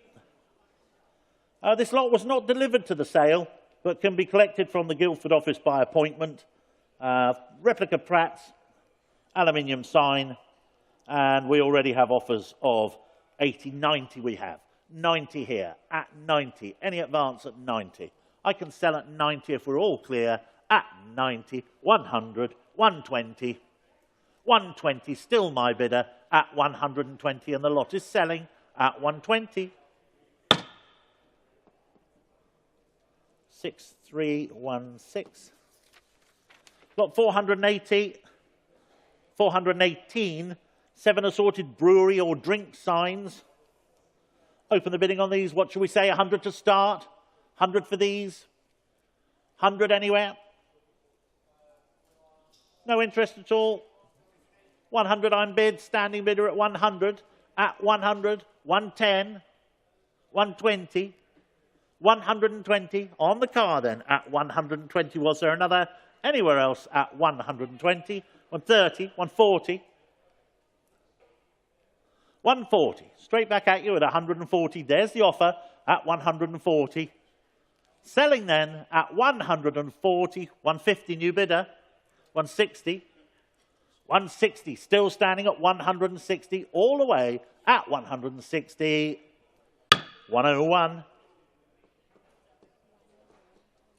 This lot was not delivered to the sale, but can be collected from the Guildford office by appointment. Replica Pratt's, aluminium sign, and we already have offers of 80, 90 we have. 90 here, at 90. Any advance at 90. I can sell at 90 if we're all clear. At 90, 100, 120. 120, still my bidder, at 120, and the lot is selling at 120. 6316. Lot 480, 418, 7 assorted brewery or drink signs. Open the bidding on these. What shall we say? 100 to start? 100 for these? 100 anywhere? No interest at all? 100 I'm bid, standing bidder at 100, at 100, 110, 120, 120, on the car then, at 120. Was there another anywhere else at 120, 130, 140, 140, straight back at you at 140, there's the offer, at 140. Selling then at 140, 150 new bidder, 160, 160, still standing at 160, all the way at 160, 101,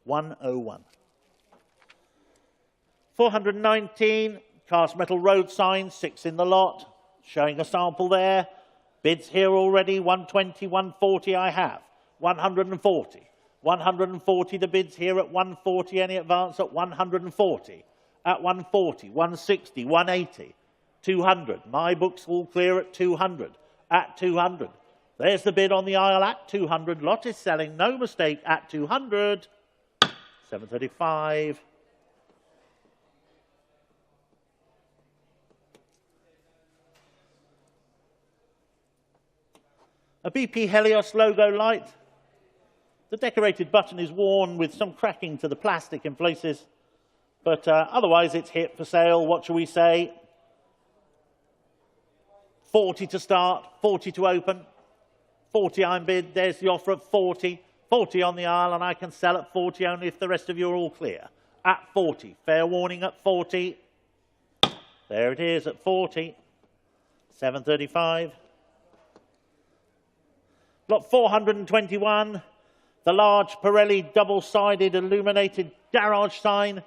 101. 419, cast metal road sign, 6 in the lot, showing a sample there. Bids here already, 120, 140 I have, 140. 140 the bids here at 140, any advance at 140. At 140, 160, 180, 200. My book's all clear at 200. At 200. There's the bid on the aisle at 200. Lot is selling, no mistake, at 200. 735. A BP Helios logo light. The decorated button is worn with some cracking to the plastic in places, but otherwise it's hit for sale. What shall we say? 40 to start, 40 to open, 40 I'm bid. There's the offer at 40, 40 on the aisle, and I can sell at 40 only if the rest of you are all clear. At 40, fair warning at 40. There it is at 40, 735. Lot 421, the large Pirelli double-sided illuminated garage sign.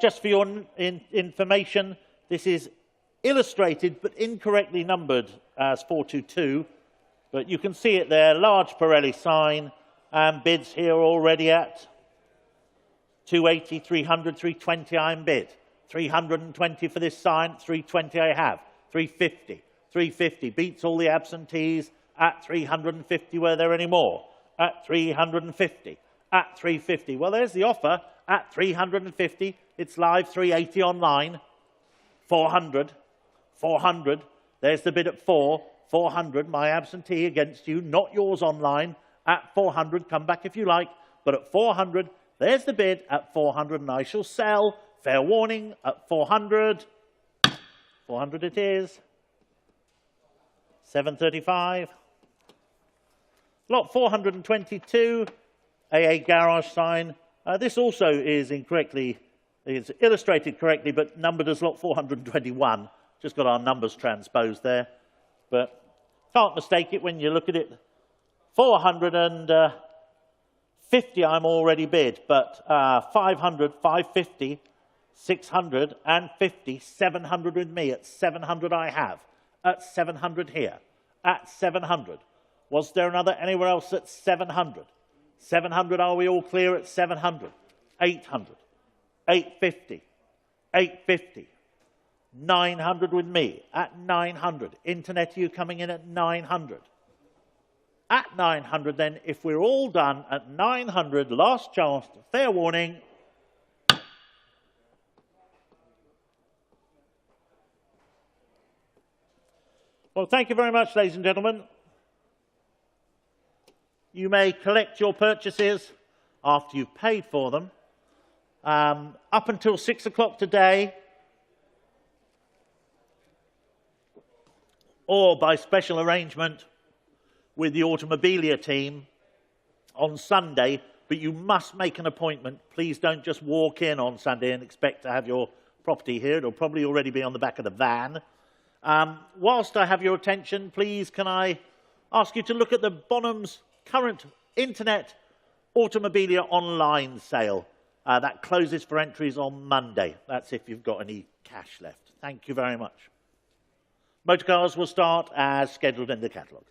Just for your information, this is illustrated but incorrectly numbered as 422. But you can see it there, large Pirelli sign, and bids here already at 280, 300, 320 I'm bid. 320 for this sign, 320 I have. 350, 350, beats all the absentees. At 350, were there any more? At 350, at 350. Well, there's the offer at 350. It's live, 380 online. 400, 400. There's the bid at 400. My absentee against you, not yours online. At 400, come back if you like. But at 400, there's the bid at 400, and I shall sell. Fair warning at 400. 400 it is. 735. Lot 422, AA garage sign. This also is incorrectly, it's illustrated correctly, but numbered as lot 421. Just got our numbers transposed there. But can't mistake it when you look at it. 450 I'm already bid, but 500, 550, 650, 700 with me. At 700 I have. At 700 here. At 700. Was there another anywhere else at 700? 700, are we all clear at 700? 800, 850, 850, 900 with me at 900. Internet, are you coming in at 900? At 900 then, if we're all done at 900, last chance, fair warning. Well, thank you very much, ladies and gentlemen. You may collect your purchases after you've paid for them. Up until 6 o'clock today, or by special arrangement with the Automobilia team on Sunday, but you must make an appointment. Please don't just walk in on Sunday and expect to have your property here. It'll probably already be on the back of the van. Whilst I have your attention, please can I ask you to look at the Bonhams current internet Automobilia online sale. That closes for entries on Monday. That's if you've got any cash left. Thank you very much. Motorcars will start as scheduled in the catalogue.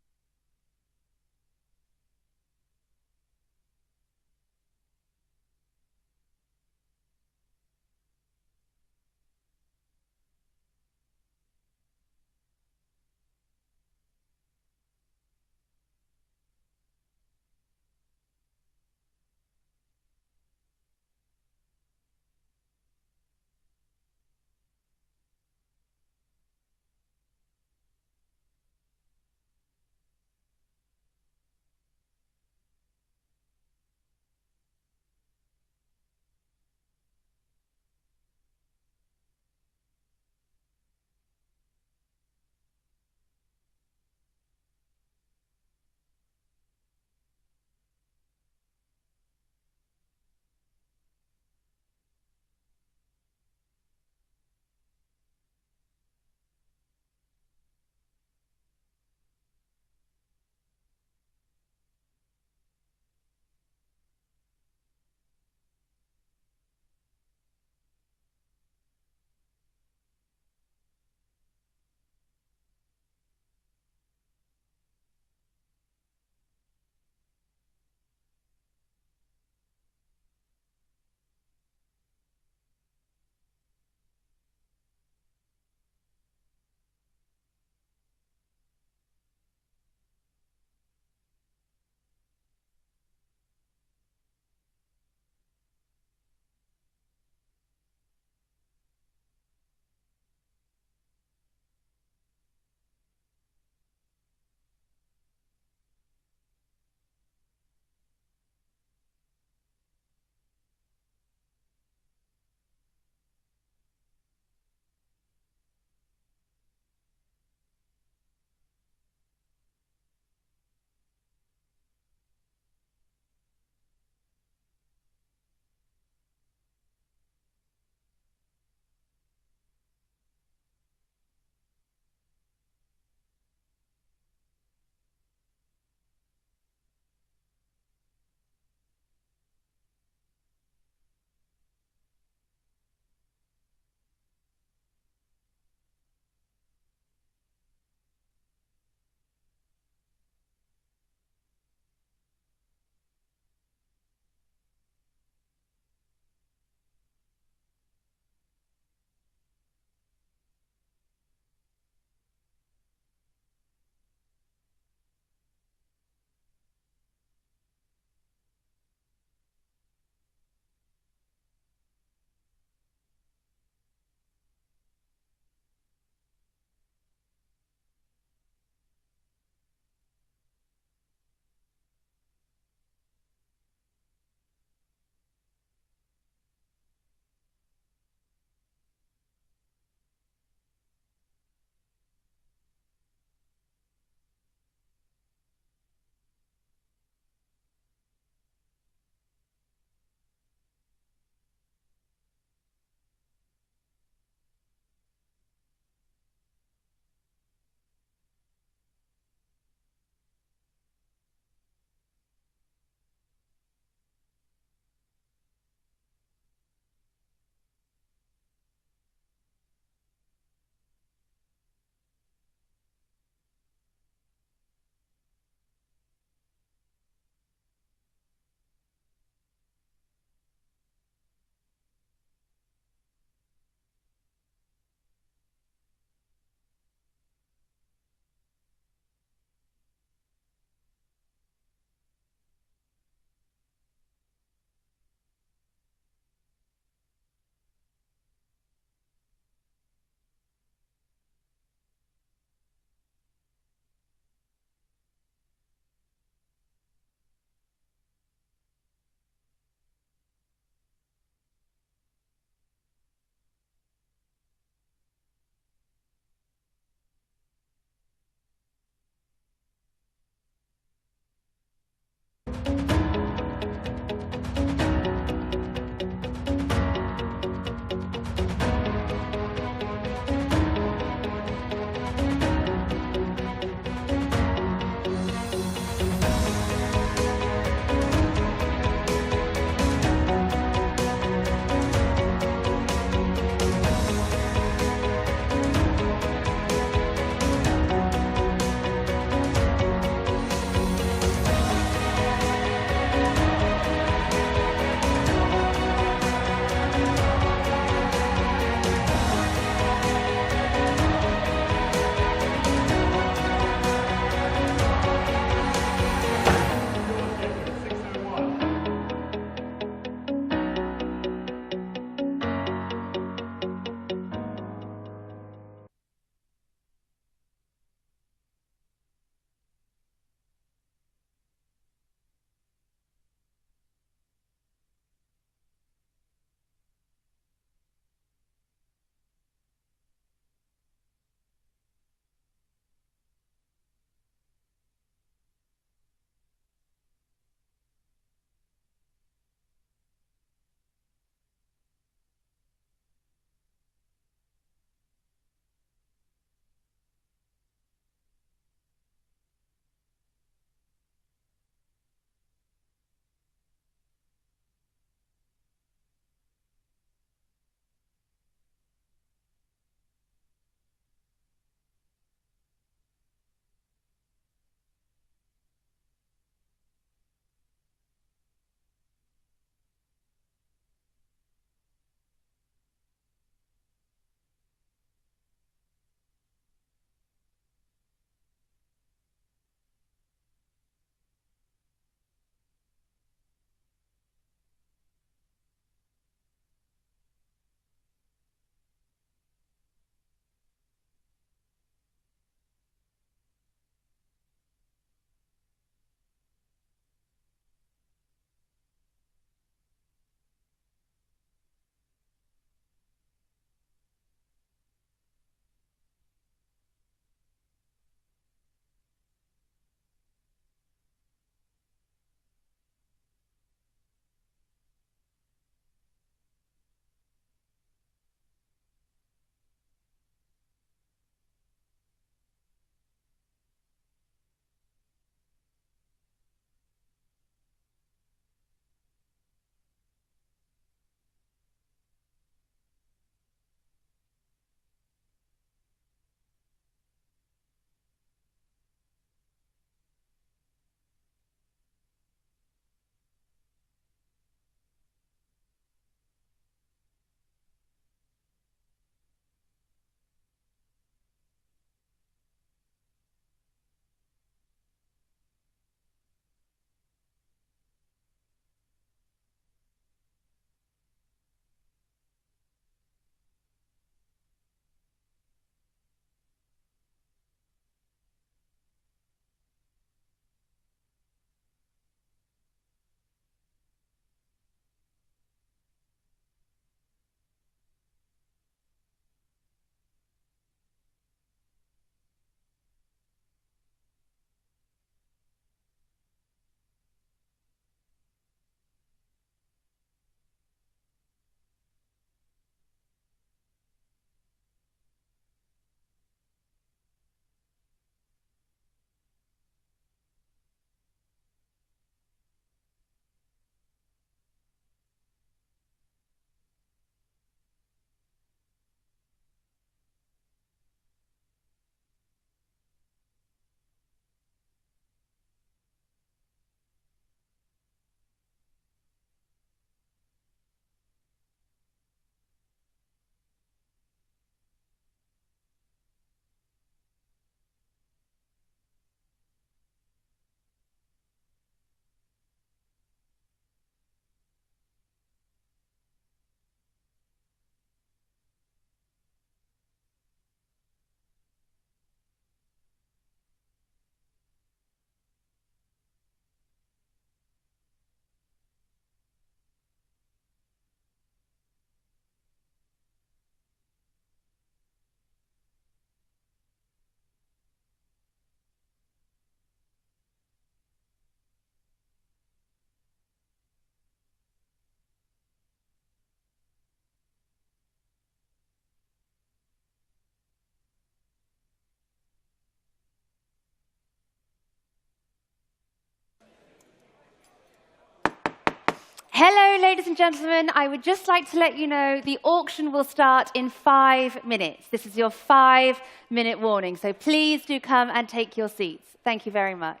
Hello, ladies and gentlemen. I would just like to let you know the auction will start in 5 minutes. This is your 5-minute warning, so please do come and take your seats. Thank you very much.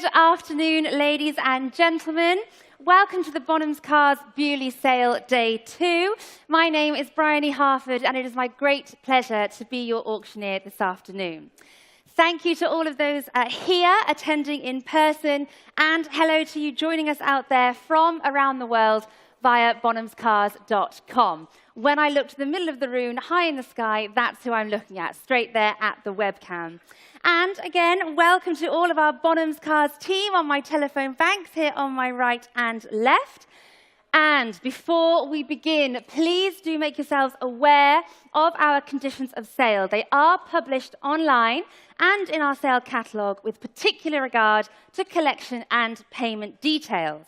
Good afternoon, ladies and gentlemen. Welcome to the Bonhams Cars Beaulieu Sale Day 2. My name is Bryony Harford, and it is my great pleasure to be your auctioneer this afternoon. Thank you to all of those here attending in person, and hello to you joining us out there from around the world via bonhamscars.com. When I look to the middle of the room, high in the sky, that's who I'm looking at, straight there at the webcam. And again, welcome to all of our Bonhams Cars team on my telephone banks here on my right and left. And before we begin, please do make yourselves aware of our conditions of sale. They are published online and in our sale catalogue with particular regard to collection and payment details.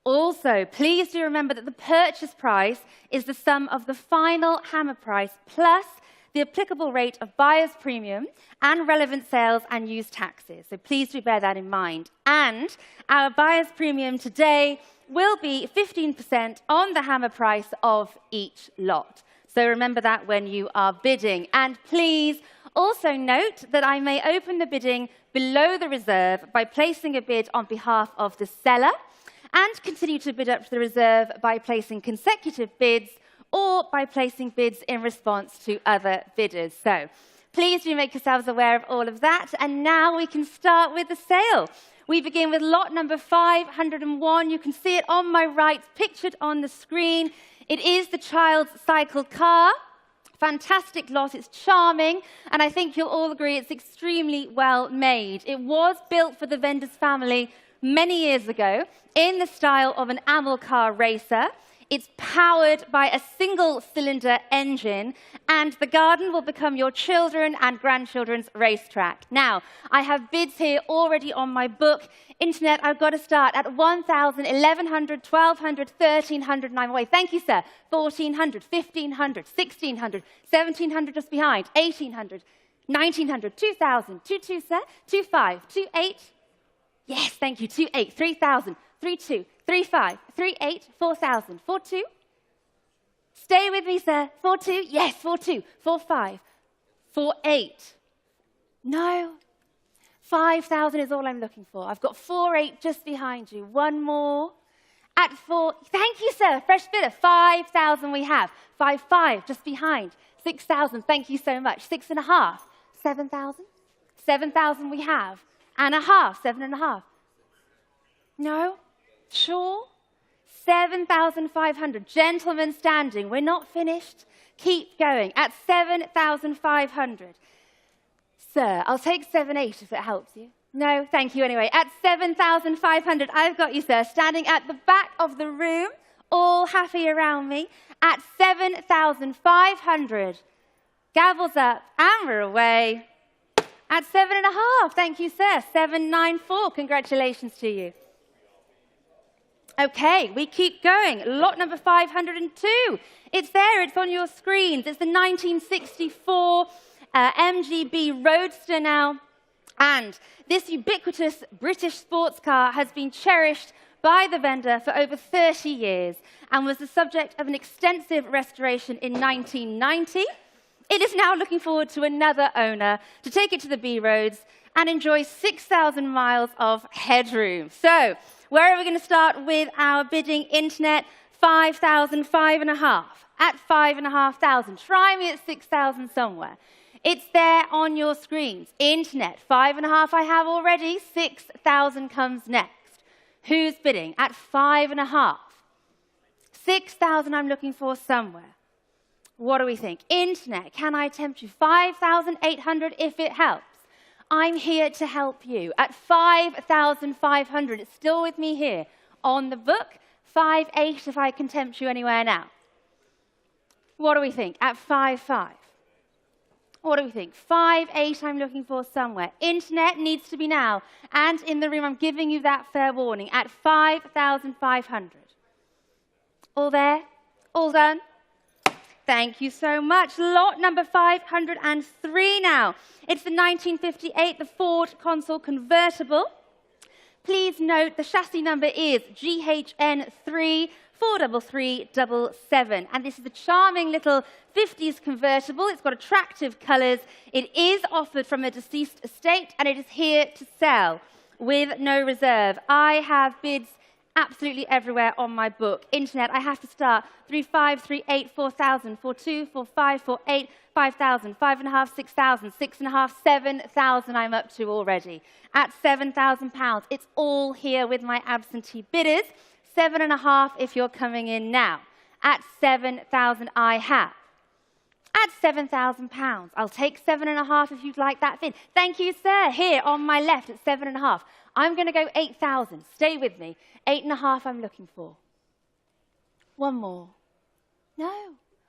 Also, please do remember that the purchase price is the sum of the final hammer price plus the applicable rate of buyer's premium and relevant sales and use taxes. So please do bear that in mind. And our buyer's premium today will be 15% on the hammer price of each lot. So remember that when you are bidding. And please also note that I may open the bidding below the reserve by placing a bid on behalf of the seller, and continue to bid up to the reserve by placing consecutive bids or by placing bids in response to other bidders. So please do make yourselves aware of all of that. And now we can start with the sale. We begin with lot number 501. You can see it on my right, pictured on the screen. It is the child's cycle car. Fantastic lot, it's charming, and I think you'll all agree it's extremely well made. It was built for the vendor's family many years ago in the style of an Enamel car racer. It's powered by a single-cylinder engine, and the garden will become your children and grandchildren's racetrack. Now, I have bids here already on my book. Internet, I've got to start at 1,000, 1,100, 1,200, 1,300, and I'm away. Thank you, sir. 1,400, 1,500, 1,600, 1,700 just behind, 1,800, 1,900, 2,000, 2,2, sir, 2,5, 2,8. Yes, thank you. 2,8, 3,000, 3,2, 3,5, 3,8, 4,000, 4,2. Stay with me, sir. 4,2. Yes, 4,2, 4,5, 4,8. No. 5,000 is all I'm looking for. I've got 4,8 just behind you. One more. At 4. Thank you, sir. Fresh bidder. 5,000 we have. 5,5 just behind. 6,000. Thank you so much. 6,5. 7,000. 7,000 we have. And a half, 7,5. No? Sure? 7,500. Gentlemen standing. We're not finished. Keep going. At 7,500. Sir, I'll take 7,8 if it helps you. No? Thank you anyway. At 7,500. I've got you, sir. Standing at the back of the room. All happy around me. At 7,500. Gavels up. And we're away. At 7,500, thank you, sir. 794, congratulations to you. Okay, we keep going. Lot number 502. It's there, it's on your screens. It's the 1964 MGB Roadster now. And this ubiquitous British sports car has been cherished by the vendor for over 30 years and was the subject of an extensive restoration in 1990. It is now looking forward to another owner to take it to the B roads and enjoy 6,000 miles of headroom. So, where are we going to start with our bidding? Internet, 5,000, 5,500. At 5,500. Try me at 6,000 somewhere. It's there on your screens. Internet, 5,500 I have already. 6,000 comes next. Who's bidding? At 5,500. 6,000 I'm looking for somewhere. What do we think? Internet, can I tempt you? 5,800 if it helps. I'm here to help you. At 5,500, it's still with me here on the book. 5,800 if I can tempt you anywhere now. What do we think? At 5,500. What do we think? 5,800 I'm looking for somewhere. Internet needs to be now. And in the room, I'm giving you that fair warning. At 5,500. All there? All done? Thank you so much. Lot number 503 now. It's the 1958, the Ford Consul convertible. Please note the chassis number is GHN3 43377. And this is a charming little 50s convertible. It's got attractive colours. It is offered from a deceased estate and it is here to sell. with no reserve. I have bids absolutely everywhere on my book. Internet, I have to start 3.5, 3.8, 4,000, 4.2, 4.5, 4.8, 5,000, 5.5, 6,000, 6.5, 7,000 I'm up to already. At £7,000, it's all here with my absentee bidders. 7.5 if you're coming in now. At 7,000 I have. At £7,000, I'll take 7.5 if you'd like that bid. Thank you, sir. Here on my left at 7.5. I'm going to go 8,000. Stay with me. 8.5 I'm looking for. One more. No.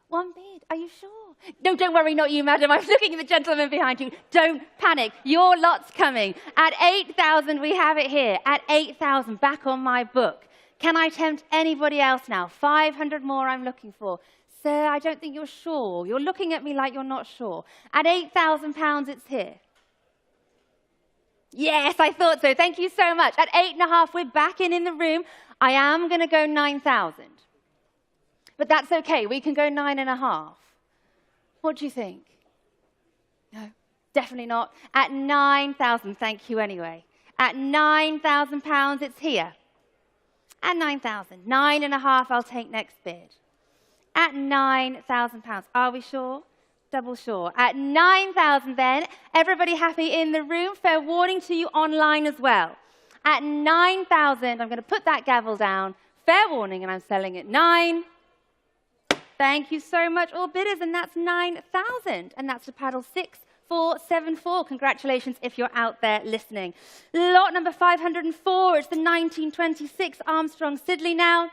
One bid. Are you sure? No, don't worry, not you, madam. I'm looking at the gentleman behind you. Don't panic. Your lot's coming. At 8,000, we have it here. At 8,000, back on my book. Can I tempt anybody else now? 500 more I'm looking for. Sir, I don't think you're sure. You're looking at me like you're not sure. At £8,000, it's here. Yes, I thought so. Thank you so much. At 8.5, we're back in the room. I am going to go 9,000. But that's okay. We can go 9.5. What do you think? No, definitely not. At 9,000, thank you anyway. At £9,000, it's here. At 9,000. 9.5, I'll take next bid. At £9,000. Are we sure? Double sure. At 9,000 then, everybody happy in the room? Fair warning to you online as well. At 9,000, I'm going to put that gavel down. Fair warning, and I'm selling at 9. Thank you so much, all bidders, and that's 9,000. And that's to paddle 6474. Congratulations if you're out there listening. Lot number 504, it's the 1926 Armstrong Siddeley now.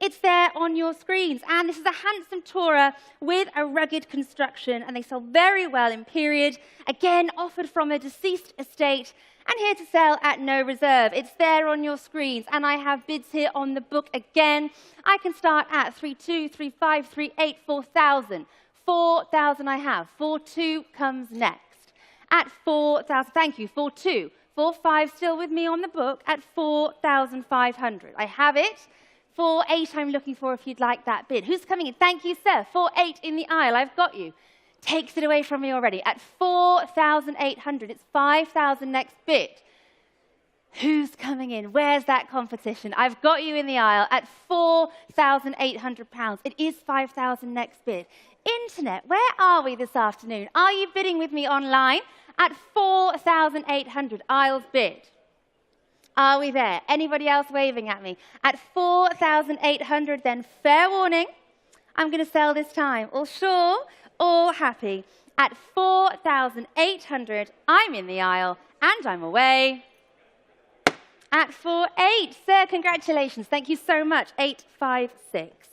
It's there on your screens, and this is a handsome tourer with a rugged construction, and they sell very well in period. Again, offered from a deceased estate, and here to sell at no reserve. It's there on your screens, and I have bids here on the book again. I can start at 3.2, 3.5, 3.8, 4,000. 4,000 I have. 4.2 comes next. At 4,000, thank you, 4.2. 4.5 still with me on the book at 4,500. I have it. 4.8 I'm looking for if you'd like that bid. Who's coming in? Thank you, sir. 4.8 in the aisle. I've got you. Takes it away from me already. At 4,800. It's 5,000 next bid. Who's coming in? Where's that competition? I've got you in the aisle at £4,800. It is 5,000 next bid. Internet, where are we this afternoon? Are you bidding with me online? At 4,800. Aisles bid. Are we there? Anybody else waving at me? At 4,800 then, fair warning, I'm going to sell this time. All sure? All happy? At 4,800, I'm in the aisle, and I'm away. At 4.8, sir, congratulations. Thank you so much. 856.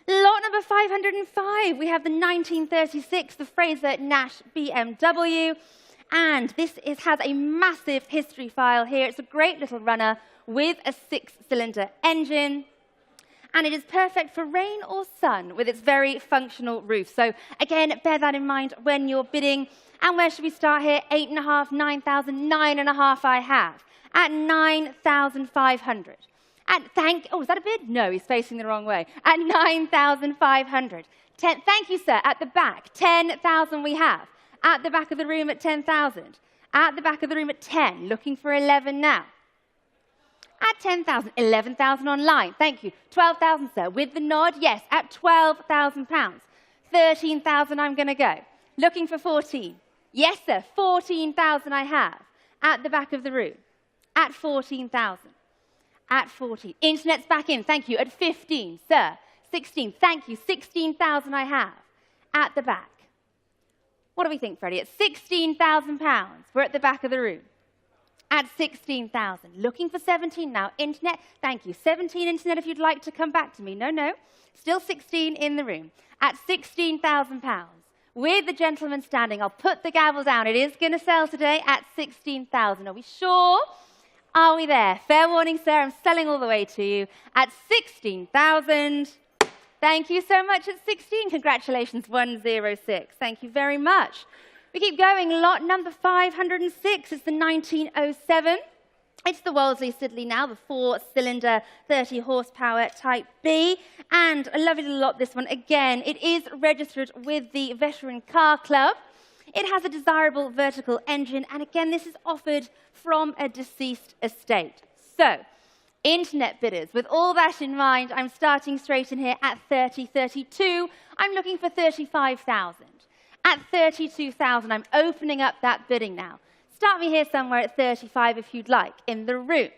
Lot number 505, we have the 1936, the Fraser Nash BMW. And this has a massive history file here. It's a great little runner with a 6-cylinder engine. And it is perfect for rain or sun with its very functional roof. So again, bear that in mind when you're bidding. And where should we start here? 8.5, 9,000, 9.5 I have. At 9,500. Oh, is that a bid? No, he's facing the wrong way. At 9,500. Thank you, sir. At the back, 10,000 we have. At the back of the room at 10,000. At the back of the room at 10. Looking for 11 now. At 10,000. 11,000 online. Thank you. 12,000, sir. With the nod, yes. At £12,000. 13,000 I'm going to go. Looking for 14. Yes, sir. 14,000 I have. At the back of the room. At 14,000. At 14. Internet's back in. Thank you. At 15, sir. 16. Thank you. 16,000 I have. At the back. What do we think, Freddie? At £16,000. We're at the back of the room. At 16,000. Looking for 17 now. Internet, thank you. 17, internet, if you'd like to come back to me. No. Still 16 in the room. At £16,000. With the gentleman standing, I'll put the gavel down. It is going to sell today at 16,000. Are we sure? Are we there? Fair warning, sir. I'm selling all the way to you at 16,000. Thank you so much at 16. Congratulations, 106. Thank you very much. We keep going. Lot number 506. It's the 1907. It's the Wolseley Siddeley now, the 4-cylinder, 30 horsepower Type B. And a lovely little lot, this one. Again, it is registered with the Veteran Car Club. It has a desirable vertical engine, and again, this is offered from a deceased estate. So, internet bidders, with all that in mind, I'm starting straight in here at 3032. I'm looking for 35,000. At 32,000, I'm opening up that bidding now. Start me here somewhere at 35 if you'd like, in the room.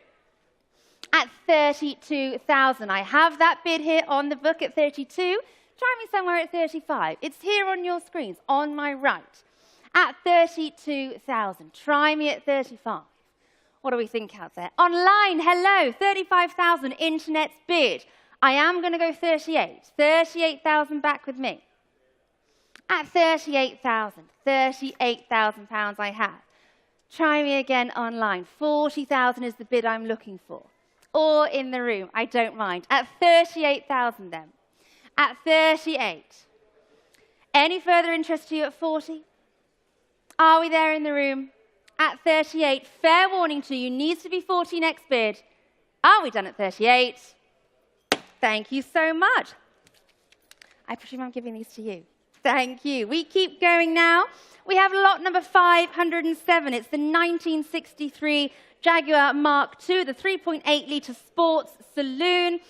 At 32,000, I have that bid here on the book at 32. Try me somewhere at 35. It's here on your screens, on my right. At 32,000, try me at 35. What do we think out there? Online, hello, 35,000, internet's bid. I am going to go 38. 38,000 back with me. At 38,000, £38,000 I have. Try me again online. 40,000 is the bid I'm looking for. Or in the room, I don't mind. At 38,000 then. At 38. Any further interest to you at 40? Are we there in the room? At 38, fair warning to you, needs to be 40 next bid. Are we done at 38? Thank you so much. I presume I'm giving these to you. Thank you. We keep going now. We have lot number 507. It's the 1963 Jaguar Mark II, the 3.8-litre sports saloon.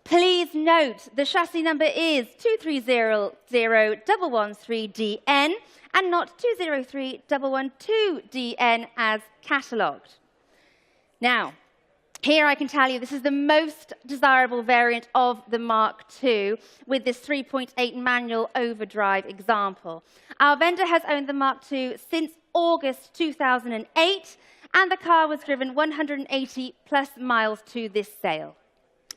Please note, the chassis number is 2300113DN and not 2031112DN as catalogued. Now, here I can tell you this is the most desirable variant of the Mark II with this 3.8 manual overdrive example. Our vendor has owned the Mark II since August 2008, and the car was driven 180 plus miles to this sale.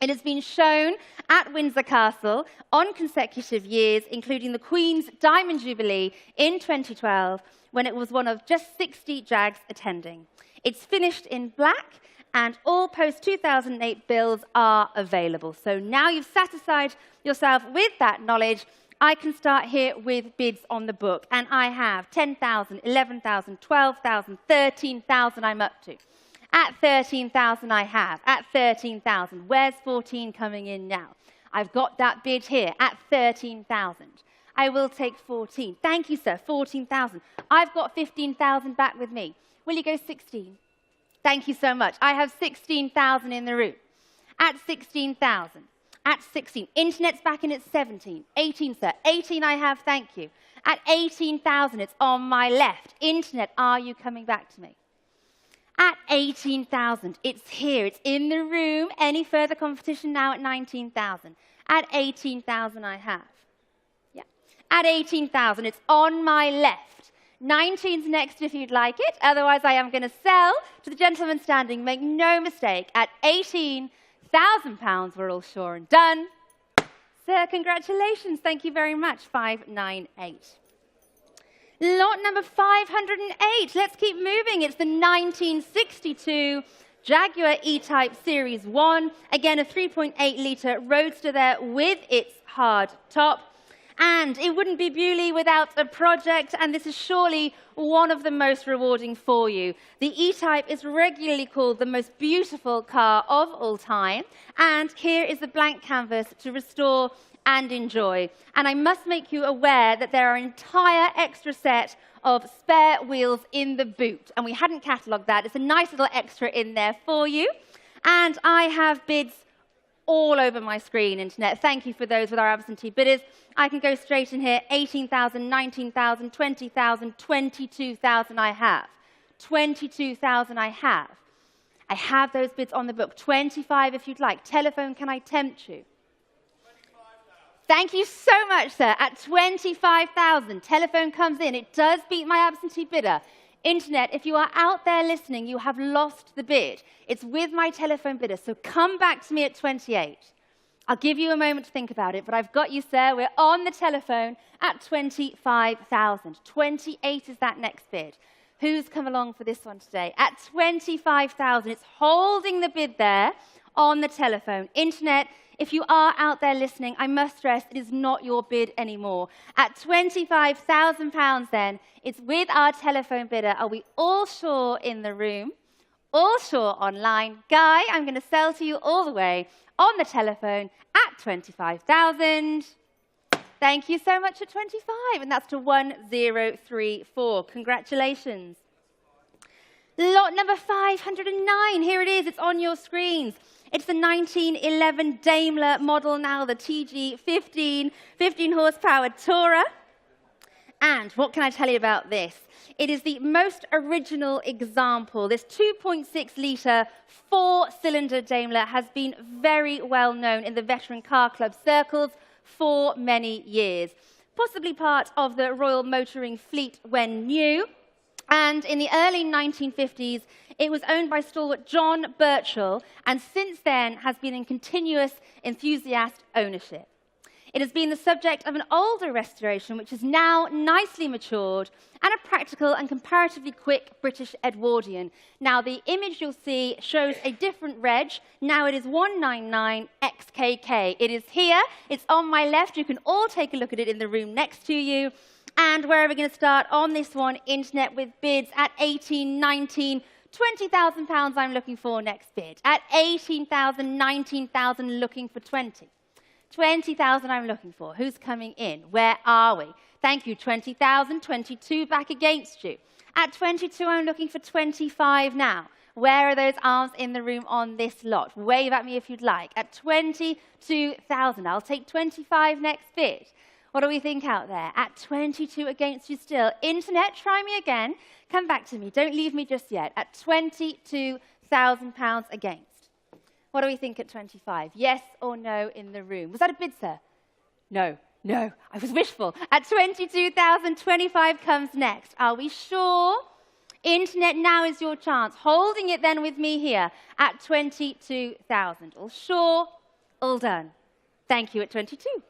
It has been shown at Windsor Castle on consecutive years, including the Queen's Diamond Jubilee in 2012, when it was one of just 60 Jags attending. It's finished in black, and all post-2008 bills are available. So now you've satisfied yourself with that knowledge, I can start here with bids on the book. And I have 10,000, 11,000, 12,000, 13,000 I'm up to. At 13,000 I have. At 13,000. Where's 14 coming in now? I've got that bid here at 13,000. I will take 14. Thank you, sir. 14,000. I've got 15,000 back with me. Will you go 16? Thank you so much. I have 16,000 in the room. At 16,000. At 16. Internet's back in at 17. 18, sir. 18 I have, thank you. At 18,000, it's on my left. Internet, are you coming back to me? At 18,000, it's here. It's in the room. Any further competition now at 19,000? At 18,000 I have. Yeah. At 18,000, it's on my left. 19's next if you'd like it. Otherwise, I am going to sell to the gentleman standing. Make no mistake. At £18,000, we're all sure and done. Sir, congratulations. Thank you very much. 598. Lot number 508. Let's keep moving. It's the 1962 Jaguar E-Type Series 1. Again, a 3.8-litre roadster there with its hard top. And it wouldn't be Beaulieu without a project, and this is surely one of the most rewarding for you. The E-Type is regularly called the most beautiful car of all time, and here is the blank canvas to restore and enjoy. And I must make you aware that there are an entire extra set of spare wheels in the boot, and we hadn't catalogued that. It's a nice little extra in there for you. And I have bids all over my screen, Internet. Thank you for those with our absentee bidders. I can go straight in here. 18,000, 19,000, 20,000, 22,000 I have. 22,000 I have. I have those bids on the book. 25 if you'd like. Telephone, can I tempt you? 25,000. Thank you so much, sir. At 25,000, telephone comes in. It does beat my absentee bidder. Internet, if you are out there listening, you have lost the bid. It's with my telephone bidder, so come back to me at 28. I'll give you a moment to think about it, but I've got you, sir. We're on the telephone at 25,000. 28 is that next bid. Who's come along for this one today? At 25,000, it's holding the bid there on the telephone. Internet, if you are out there listening, I must stress it is not your bid anymore. At £25,000 then, it's with our telephone bidder. Are we all sure in the room? All sure online? Guy, I'm going to sell to you all the way on the telephone at 25,000. Thank you so much at 25, and that's to 1034. Congratulations. Lot number 509, here it is, it's on your screens. It's the 1911 Daimler model now, the TG15, 15 horsepower Tourer. And what can I tell you about this? It is the most original example. This 2.6-litre, four-cylinder Daimler has been very well known in the veteran car club circles for many years. Possibly part of the Royal Motoring fleet when new. And in the early 1950s, it was owned by stalwart John Birchall, and since then has been in continuous enthusiast ownership. It has been the subject of an older restoration, which is now nicely matured, and a practical and comparatively quick British Edwardian. Now, the image you'll see shows a different reg. Now it is 199XKK. It is here. It's on my left. You can all take a look at it in the room next to you. And where are we going to start on this one? Internet with bids at 18, 19, £20,000 I'm looking for next bid. At 18,000, 19,000 looking for 20. 20,000 I'm looking for. Who's coming in? Where are we? Thank you, 20,000, 22 back against you. At 22, I'm looking for 25 now. Where are those arms in the room on this lot? Wave at me if you'd like. At 22,000, I'll take 25 next bid. What do we think out there? At 22 against you still. Internet, try me again. Come back to me. Don't leave me just yet. At £22,000 against. What do we think at 25? Yes or no in the room? Was that a bid, sir? No. No. I was wishful. At 22,000, 25 comes next. Are we sure? Internet, now is your chance. Holding it then with me here at 22,000. All sure? All done. Thank you at 22.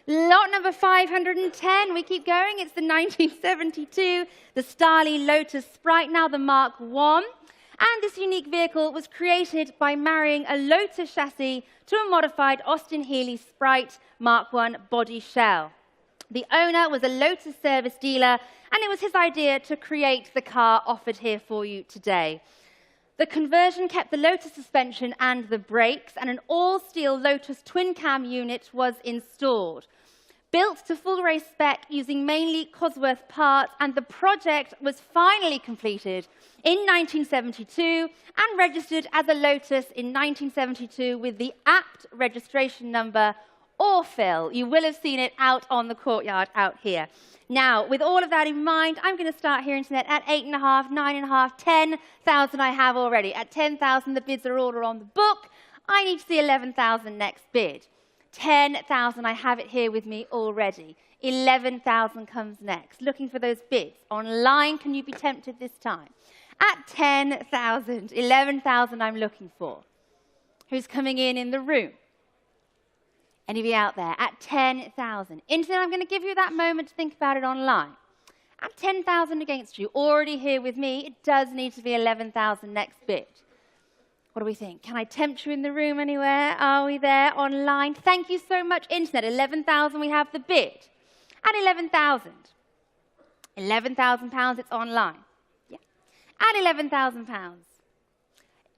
Lot number 510, we keep going. It's the 1972, the Starley Lotus Sprite, now the Mark I. And this unique vehicle was created by marrying a Lotus chassis to a modified Austin Healey Sprite Mark I body shell. The owner was a Lotus service dealer, and it was his idea to create the car offered here for you today. The conversion kept the Lotus suspension and the brakes, and an all-steel Lotus twin-cam unit was installed. Built to full race spec using mainly Cosworth parts, and the project was finally completed in 1972 and registered as a Lotus in 1972 with the apt registration number Orphil. You will have seen it out on the courtyard out here. Now, with all of that in mind, I'm going to start here, Internet, at 8.5, 9.5, 10,000 I have already. At 10,000, the bids are all on the book. I need to see 11,000 next bid. 10,000, I have it here with me already. 11,000 comes next. Looking for those bids. Online, can you be tempted this time? At 10,000, 11,000 I'm looking for. Who's coming in the room? Any of you out there? At 10,000. Internet, I'm going to give you that moment to think about it online. At 10,000 against you, already here with me, it does need to be 11,000 next bid. What do we think? Can I tempt you in the room anywhere? Are we there online? Thank you so much, Internet. 11,000, we have the bid. At 11,000. £11,000, it's online. Yeah. At £11,000.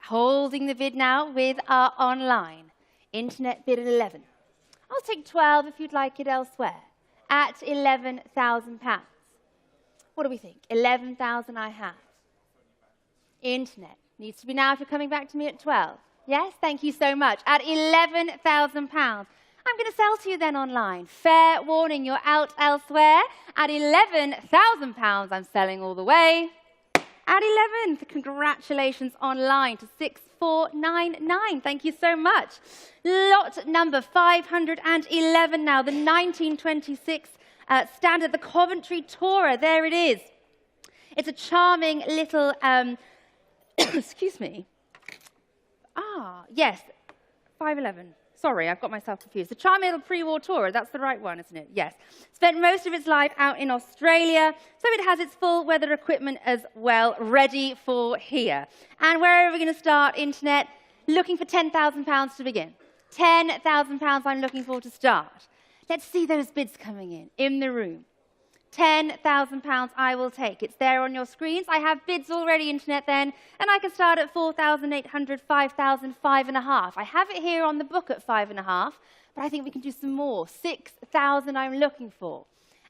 Holding the bid now with our online. Internet bid at 11. I'll take 12 if you'd like it elsewhere. At £11,000. What do we think? 11,000 I have. Internet. Needs to be now if you're coming back to me at 12. Yes, thank you so much. At £11,000. I'm going to sell to you then online. Fair warning, you're out elsewhere. At £11,000, I'm selling all the way. At 11, congratulations online to 6499. Thank you so much. Lot number 511 now, the 1926 standard, the Coventry Tourer. There it is. It's a charming little... excuse me. Yes, 511. Sorry, I've got myself confused. The charming little pre-war Tourer, that's the right one, isn't it? Yes. Spent most of its life out in Australia, so it has its full weather equipment as well, ready for here. And where are we going to start, Internet? Looking for £10,000 to begin. £10,000 I'm looking for to start. Let's see those bids coming in the room. £10,000 I will take. It's there on your screens. I have bids already, internet then, and I can start at 4,800, 5,000, 5.5. I have it here on the book at 5.5, but I think we can do some more. 6,000 I'm looking for.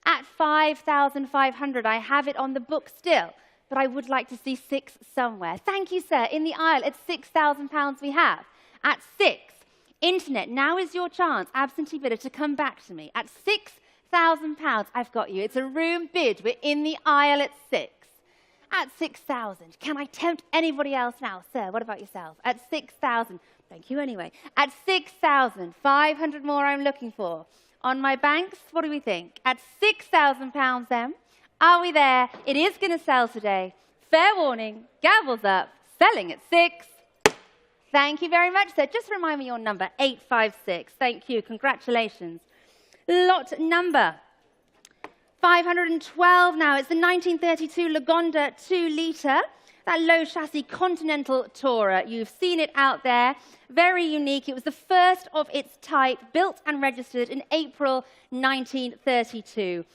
At 5,500, I have it on the book still, but I would like to see 6 somewhere. Thank you, sir. In the aisle, it's £6,000 we have. At 6, internet, now is your chance, absentee bidder, to come back to me. At £6,000, I've got you. It's a room bid. We're in the aisle at 6. At 6,000, can I tempt anybody else now? Sir, what about yourself? At 6,000, thank you anyway. At 6,000, 500 more I'm looking for. On my banks, what do we think? At £6,000 then, are we there? It is going to sell today. Fair warning, gavels up, selling at 6. Thank you very much, sir. Just remind me your number, 856. Thank you, congratulations. Lot number 512 now. It's the 1932 Lagonda 2-litre, that low chassis Continental Tourer. You've seen it out there. Very unique. It was the first of its type, built and registered in April 1932.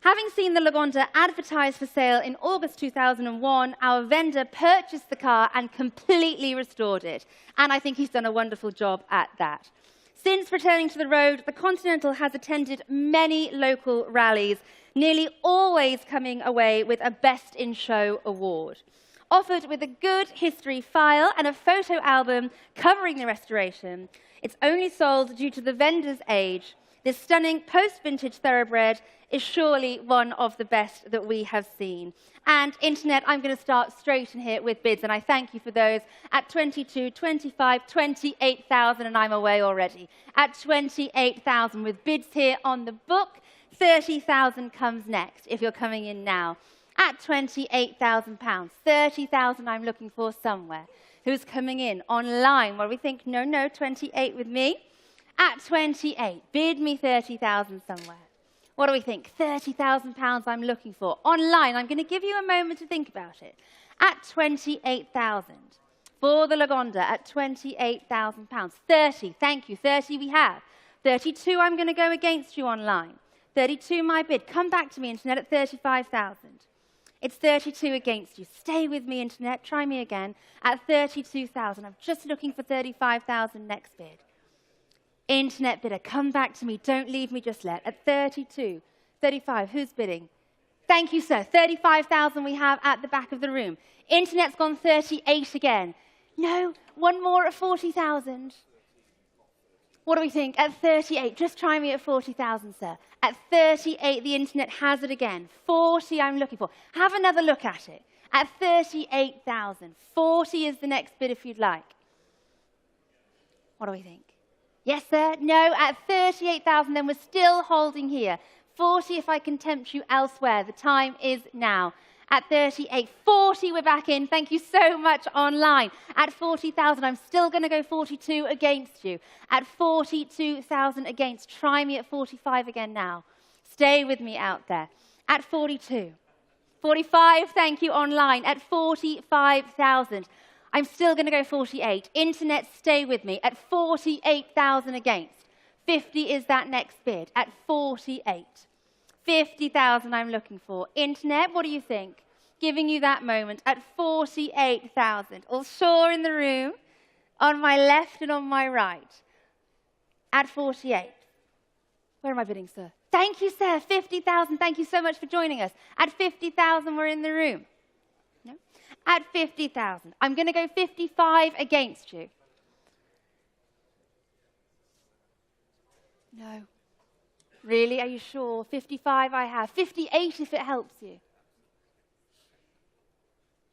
Having seen the Lagonda advertised for sale in August 2001, our vendor purchased the car and completely restored it. And I think he's done a wonderful job at that. Since returning to the road, the Continental has attended many local rallies, nearly always coming away with a Best in Show award. Offered with a good history file and a photo album covering the restoration, it's only sold due to the vendor's age. This stunning post-vintage thoroughbred is surely one of the best that we have seen. And internet, I'm going to start straight in here with bids, and I thank you for those at 22, 25, 28,000, and I'm away already. At 28,000 with bids here on the book, 30,000 comes next if you're coming in now. At £28,000, 30,000 I'm looking for somewhere. Who's coming in? Online, where we think, no, 28 with me. At 28, bid me 30,000 somewhere. What do we think? £30,000 I'm looking for. Online, I'm going to give you a moment to think about it. At 28,000. For the Lagonda, at £28,000. 30, thank you, 30 we have. 32, I'm going to go against you online. 32, my bid. Come back to me, internet, at 35,000. It's 32 against you. Stay with me, internet. Try me again. At 32,000. I'm just looking for 35,000 next bid. Internet bidder, come back to me. Don't leave me just yet. At 32, 35, who's bidding? Thank you, sir. 35,000 we have at the back of the room. Internet's gone 38 again. No, one more at 40,000. What do we think? At 38, just try me at 40,000, sir. At 38, the internet has it again. 40 I'm looking for. Have another look at it. At 38,000. 40 is the next bid if you'd like. What do we think? Yes, sir? No, at 38,000, then we're still holding here. 40 if I can tempt you elsewhere. The time is now. At 38, 40 we're back in. Thank you so much online. At 40,000, I'm still going to go 42 against you. At 42,000 against. Try me at 45 again now. Stay with me out there. At 42. 45, thank you online. At 45,000. I'm still going to go 48. Internet, stay with me. At 48,000 against. 50 is that next bid. At 48. 50,000 I'm looking for. Internet, what do you think? Giving you that moment at 48,000. All sure in the room, on my left and on my right. At 48. Where am I bidding, sir? Thank you, sir. 50,000. Thank you so much for joining us. At 50,000, we're in the room. No? At 50,000. I'm going to go 55 against you. No. Really? Are you sure? 55 I have. 58 if it helps you.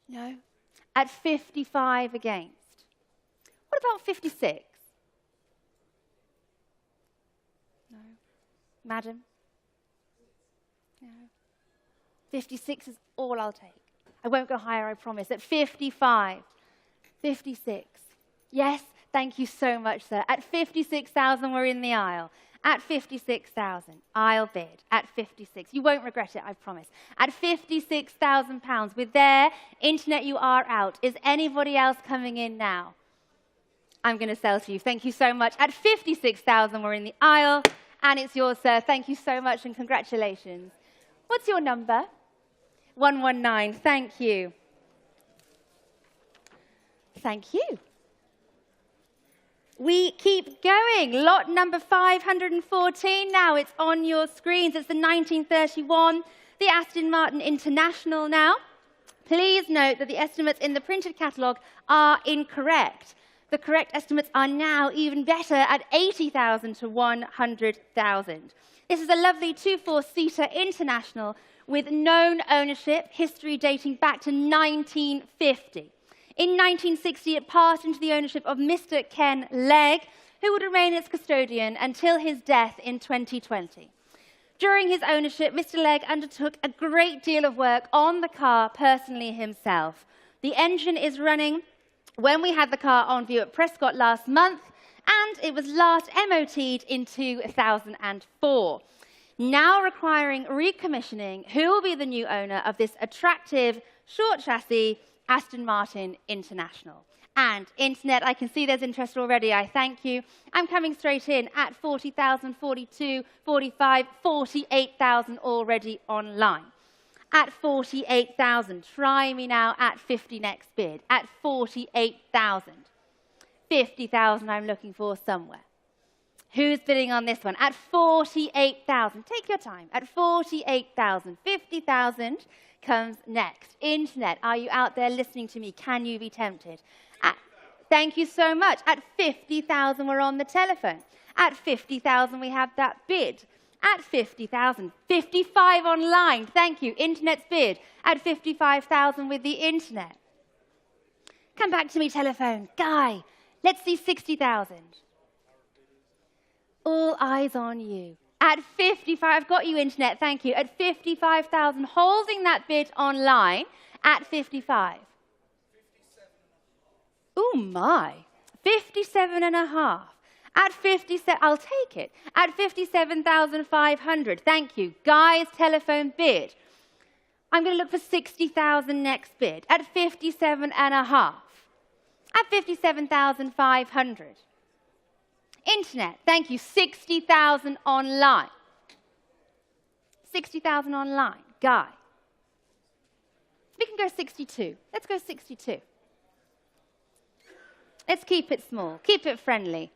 No? At 55 against. What about 56? No. Madam? No. 56 is all I'll take. I won't go higher, I promise. At 55. 56. Yes? Thank you so much, sir. At 56,000, we're in the aisle. At 56,000, I'll bid. At 56. You won't regret it, I promise. At £56,000, with their internet, you are out. Is anybody else coming in now? I'm going to sell to you. Thank you so much. At 56,000, we're in the aisle, and it's yours, sir. Thank you so much, and congratulations. What's your number? 119. Thank you. Thank you. We keep going. Lot number 514 now. It's on your screens. It's the 1931, the Aston Martin International now. Please note that the estimates in the printed catalogue are incorrect. The correct estimates are now even better at 80,000 to 100,000. This is a lovely 2-4-seater International with known ownership, history dating back to 1950. In 1960, it passed into the ownership of Mr. Ken Legg, who would remain its custodian until his death in 2020. During his ownership, Mr. Legg undertook a great deal of work on the car personally himself. The engine is running when we had the car on view at Prescott last month, and it was last MOT'd in 2004. Now requiring recommissioning, who will be the new owner of this attractive, short chassis Aston Martin International? And internet, I can see there's interest already. I thank you. I'm coming straight in at 40,000, 42, 45, 48,000 already online. At 48,000. Try me now at 50 next bid. At 48,000. 50,000 I'm looking for somewhere. Who's bidding on this one? At 48,000. Take your time. At 48,000. 50,000 comes next. Internet, are you out there listening to me? Can you be tempted? Thank you so much. At 50,000, we're on the telephone. At 50,000, we have that bid. At 50,000, 55 online. Thank you. Internet's bid. At 55,000 with the internet. Come back to me, telephone. Guy, let's see 60,000. All eyes on you. At 55, I've got you, internet. Thank you. At 55,000, holding that bid online. At 55. Oh my, 57 and a half. At 57, I'll take it. At 57,500, thank you. Guy's telephone bid. I'm going to look for 60,000 next bid. At 57 and a half. At 57,500. Internet, thank you. 60,000 online. 60,000 online. Guy. We can go 62. Let's go 62. Let's keep it small. Keep it friendly.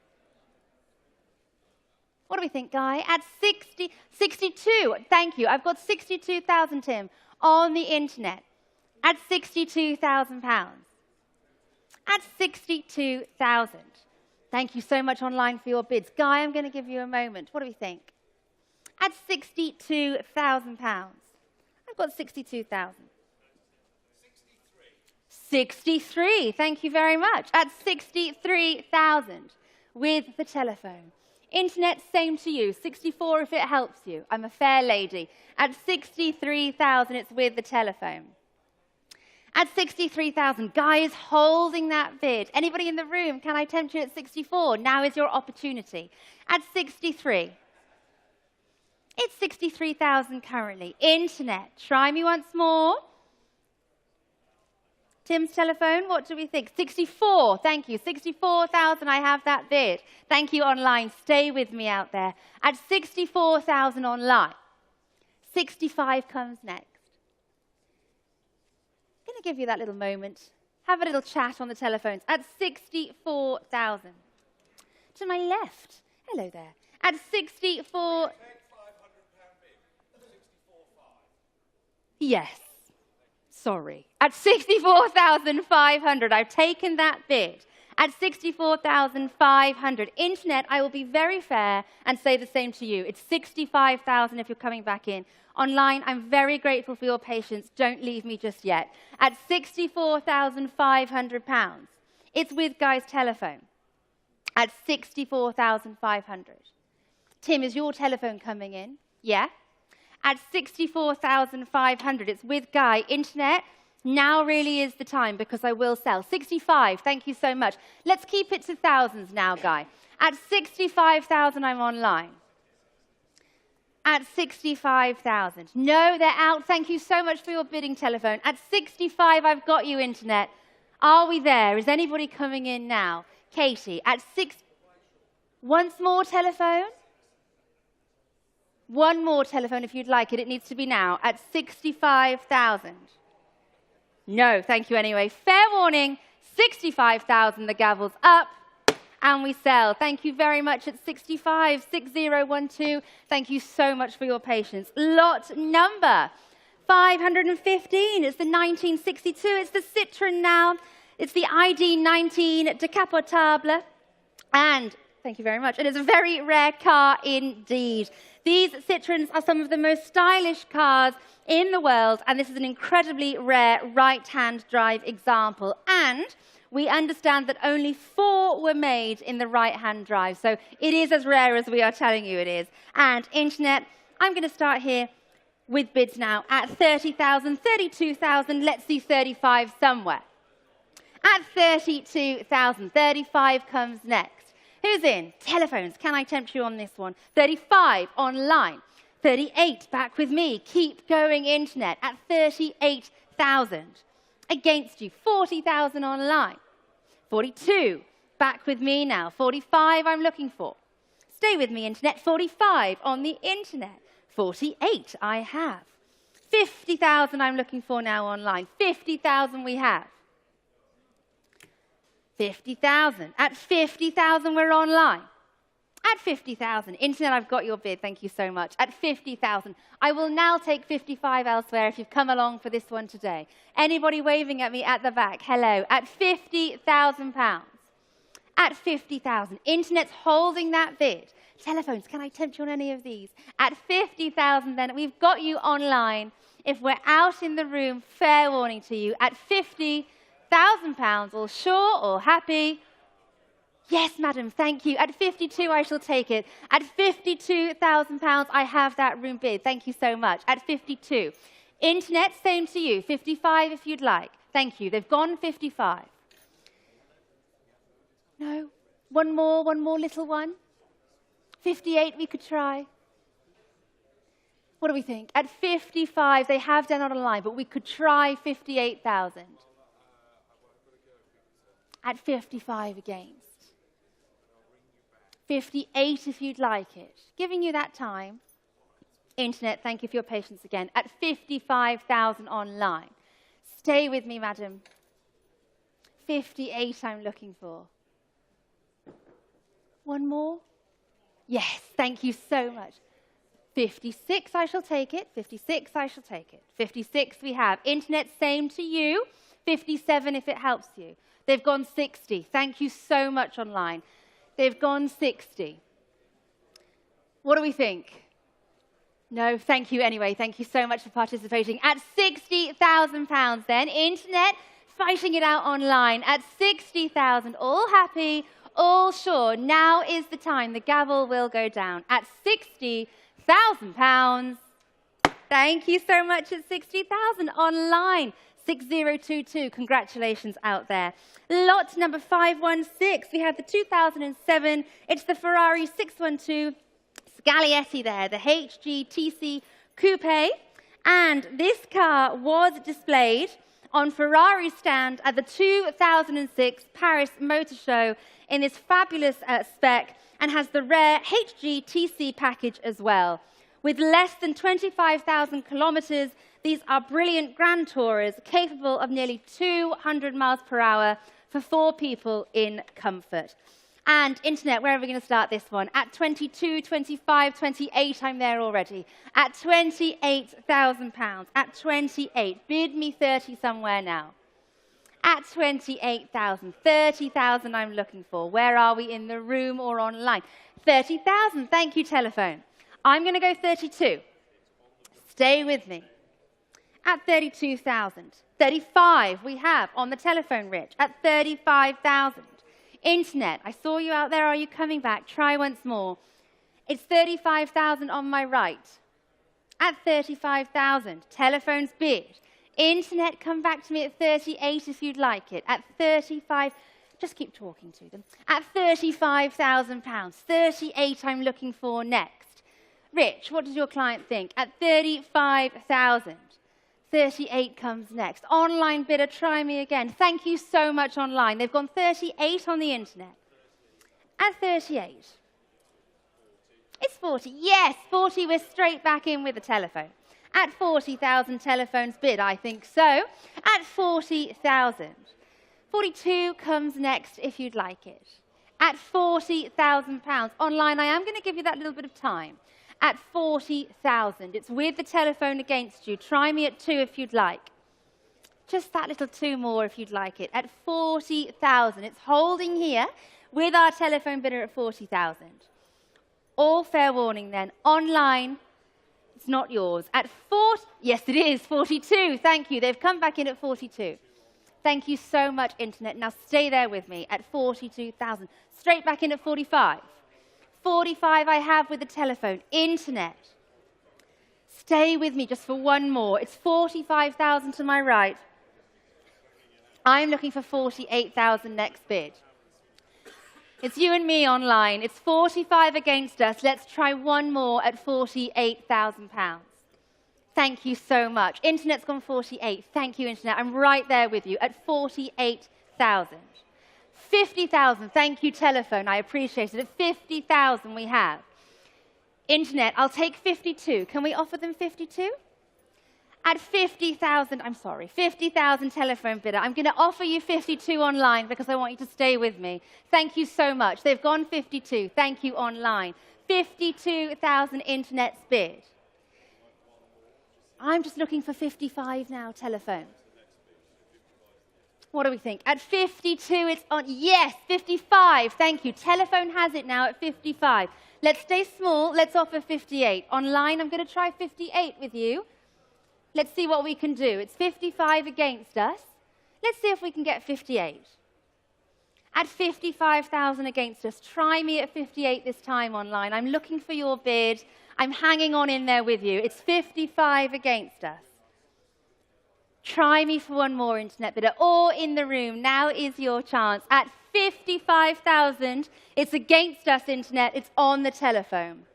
What do we think, Guy? At 62. Thank you. I've got 62,000, Tim, on the internet. At £62,000. At 62,000. Thank you so much online for your bids. Guy, I'm going to give you a moment. What do we think? At £62,000. I've got 62,000. 63, thank you very much. At 63,000 with the telephone. Internet, same to you. 64 if it helps you. I'm a fair lady. At 63,000, it's with the telephone. At 63,000, Guy is holding that bid. Anybody in the room, can I tempt you at 64? Now is your opportunity. At 63. It's 63,000 currently. Internet, try me once more. Tim's telephone, what do we think? 64, thank you. 64,000, I have that bid. Thank you online. Stay with me out there. At 64,000 online. 65 comes next. I'm going to give you that little moment. Have a little chat on the telephones. At 64,000. To my left. Hello there. At 64... Yes. Sorry. At 64,500, I've taken that bid. At 64,500. Internet, I will be very fair and say the same to you. It's 65,000 if you're coming back in. Online, I'm very grateful for your patience. Don't leave me just yet. At £64,500. It's with Guy's telephone. At 64,500. Tim, is your telephone coming in? Yeah? At 64,500, it's with Guy. Internet, now really is the time because I will sell. 65, thank you so much. Let's keep it to thousands now, Guy. At 65,000, I'm online. At 65,000. No, they're out. Thank you so much for your bidding telephone. At 65, I've got you, Internet. Are we there? Is anybody coming in now? Katie, at 6... Once more telephone? One more telephone if you'd like it. It needs to be now at 65,000. No, thank you anyway. Fair warning, 65,000. The gavel's up. And we sell. Thank you very much at 65, 6012. Thank you so much for your patience. Lot number 515. It's the 1962. It's the Citroën now. It's the ID 19 Decapotable. And thank you very much. It is a very rare car indeed. These Citroëns are some of the most stylish cars in the world. And this is an incredibly rare right-hand drive example. And we understand that only 4 were made in the right-hand drive. So it is as rare as we are telling you it is. And Internet, I'm going to start here with bids now at 30,000, 32,000. Let's see 35 somewhere. At 32,000, 35 comes next. Who's in? Telephones. Can I tempt you on this one? 35 online. 38 back with me. Keep going, Internet. At 38,000. Against you, 40,000 online. 42, back with me now. 45, I'm looking for. Stay with me, Internet. 45 on the Internet. 48, I have. 50,000 I'm looking for now online. 50,000 we have. 50,000. At 50,000 we're online. At 50,000. Internet, I've got your bid. Thank you so much. At 50,000. I will now take 55 elsewhere if you've come along for this one today. Anybody waving at me at the back? Hello. At £50,000. At 50,000. Internet's holding that bid. Telephones, can I tempt you on any of these? At 50,000 then, we've got you online. If we're out in the room, fair warning to you. At £50,000, all sure, all happy? Yes, madam, thank you. At 52, I shall take it. At £52,000, I have that room bid. Thank you so much. At 52. Internet, same to you. 55 if you'd like. Thank you. They've gone 55. No? One more little one? 58 we could try. What do we think? At 55, they have done it online, but we could try 58,000. At 55 against. 58 if you'd like it. Giving you that time. Internet, thank you for your patience again. At 55,000 online. Stay with me, madam. 58 I'm looking for. One more? Yes, thank you so much. 56 I shall take it. 56 I shall take it. 56 we have. Internet, same to you. 57 if it helps you. They've gone 60. Thank you so much online. They've gone 60. What do we think? No, thank you anyway. Thank you so much for participating. At £60,000 then, Internet, fighting it out online. At 60,000, all happy, all sure. Now is the time. The gavel will go down. At £60,000. Thank you so much at 60,000 online. 6022, congratulations out there. Lot number 516, we have the 2007, it's the Ferrari 612 Scaglietti there, the HGTC Coupe. And this car was displayed on Ferrari's stand at the 2006 Paris Motor Show in this fabulous spec and has the rare HGTC package as well. With less than 25,000 kilometers, these are brilliant Grand Tourers capable of nearly 200 miles per hour for 4 people in comfort. And Internet, where are we going to start this one? At 22, 25, 28, I'm there already. At £28,000. At 28. Bid me 30 somewhere now. At 28,000. 30,000 I'm looking for. Where are we, in the room or online? 30,000. Thank you, telephone. I'm going to go 32. Stay with me. At 32,000. 35 we have on the telephone, Rich. At 35,000. Internet, I saw you out there. Are you coming back? Try once more. It's 35,000 on my right. At 35,000. Telephone's bid. Internet, come back to me at 38 if you'd like it. At 35, just keep talking to them. At £35,000. 38 I'm looking for next. Rich, what does your client think? At 35,000. 38 comes next. Online bidder, try me again. Thank you so much online. They've gone 38 on the Internet. At 38. It's 40. Yes, 40. We're straight back in with the telephone. At 40,000 telephones bid, I think so. At 40,000. 42 comes next if you'd like it. At £40,000. Online, I am going to give you that little bit of time. At 40,000. It's with the telephone against you. Try me at 2 if you'd like. Just that little 2 more if you'd like it. At 40,000. It's holding here with our telephone bidder at 40,000. All fair warning then. Online, it's not yours. At 40, yes it is, 42. Thank you. They've come back in at 42. Thank you so much, Internet. Now stay there with me at 42,000. Straight back in at 45. 45 I have with the telephone. Internet. Stay with me just for one more. It's 45,000 to my right. I'm looking for 48,000 next bid. It's you and me online. It's 45 against us. Let's try one more at £48,000. Thank you so much. Internet's gone 48. Thank you, Internet. I'm right there with you at 48,000. 50,000. Thank you, telephone. I appreciate it. At 50,000 we have. Internet, I'll take 52. Can we offer them 52? At 50,000, I'm sorry, 50,000 telephone bidder. I'm going to offer you 52 online because I want you to stay with me. Thank you so much. They've gone 52. Thank you online. 52,000 Internet's bid. I'm just looking for 55 now, telephone. What do we think? At 52, it's on. Yes, 55. Thank you. Telephone has it now at 55. Let's stay small. Let's offer 58. Online, I'm going to try 58 with you. Let's see what we can do. It's 55 against us. Let's see if we can get 58. At 55,000 against us. Try me at 58 this time online. I'm looking for your bid. I'm hanging on in there with you. It's 55 against us. Try me for one more, Internet bidder. Or in the room, now is your chance. At 55,000, it's against us, Internet. It's on the telephone.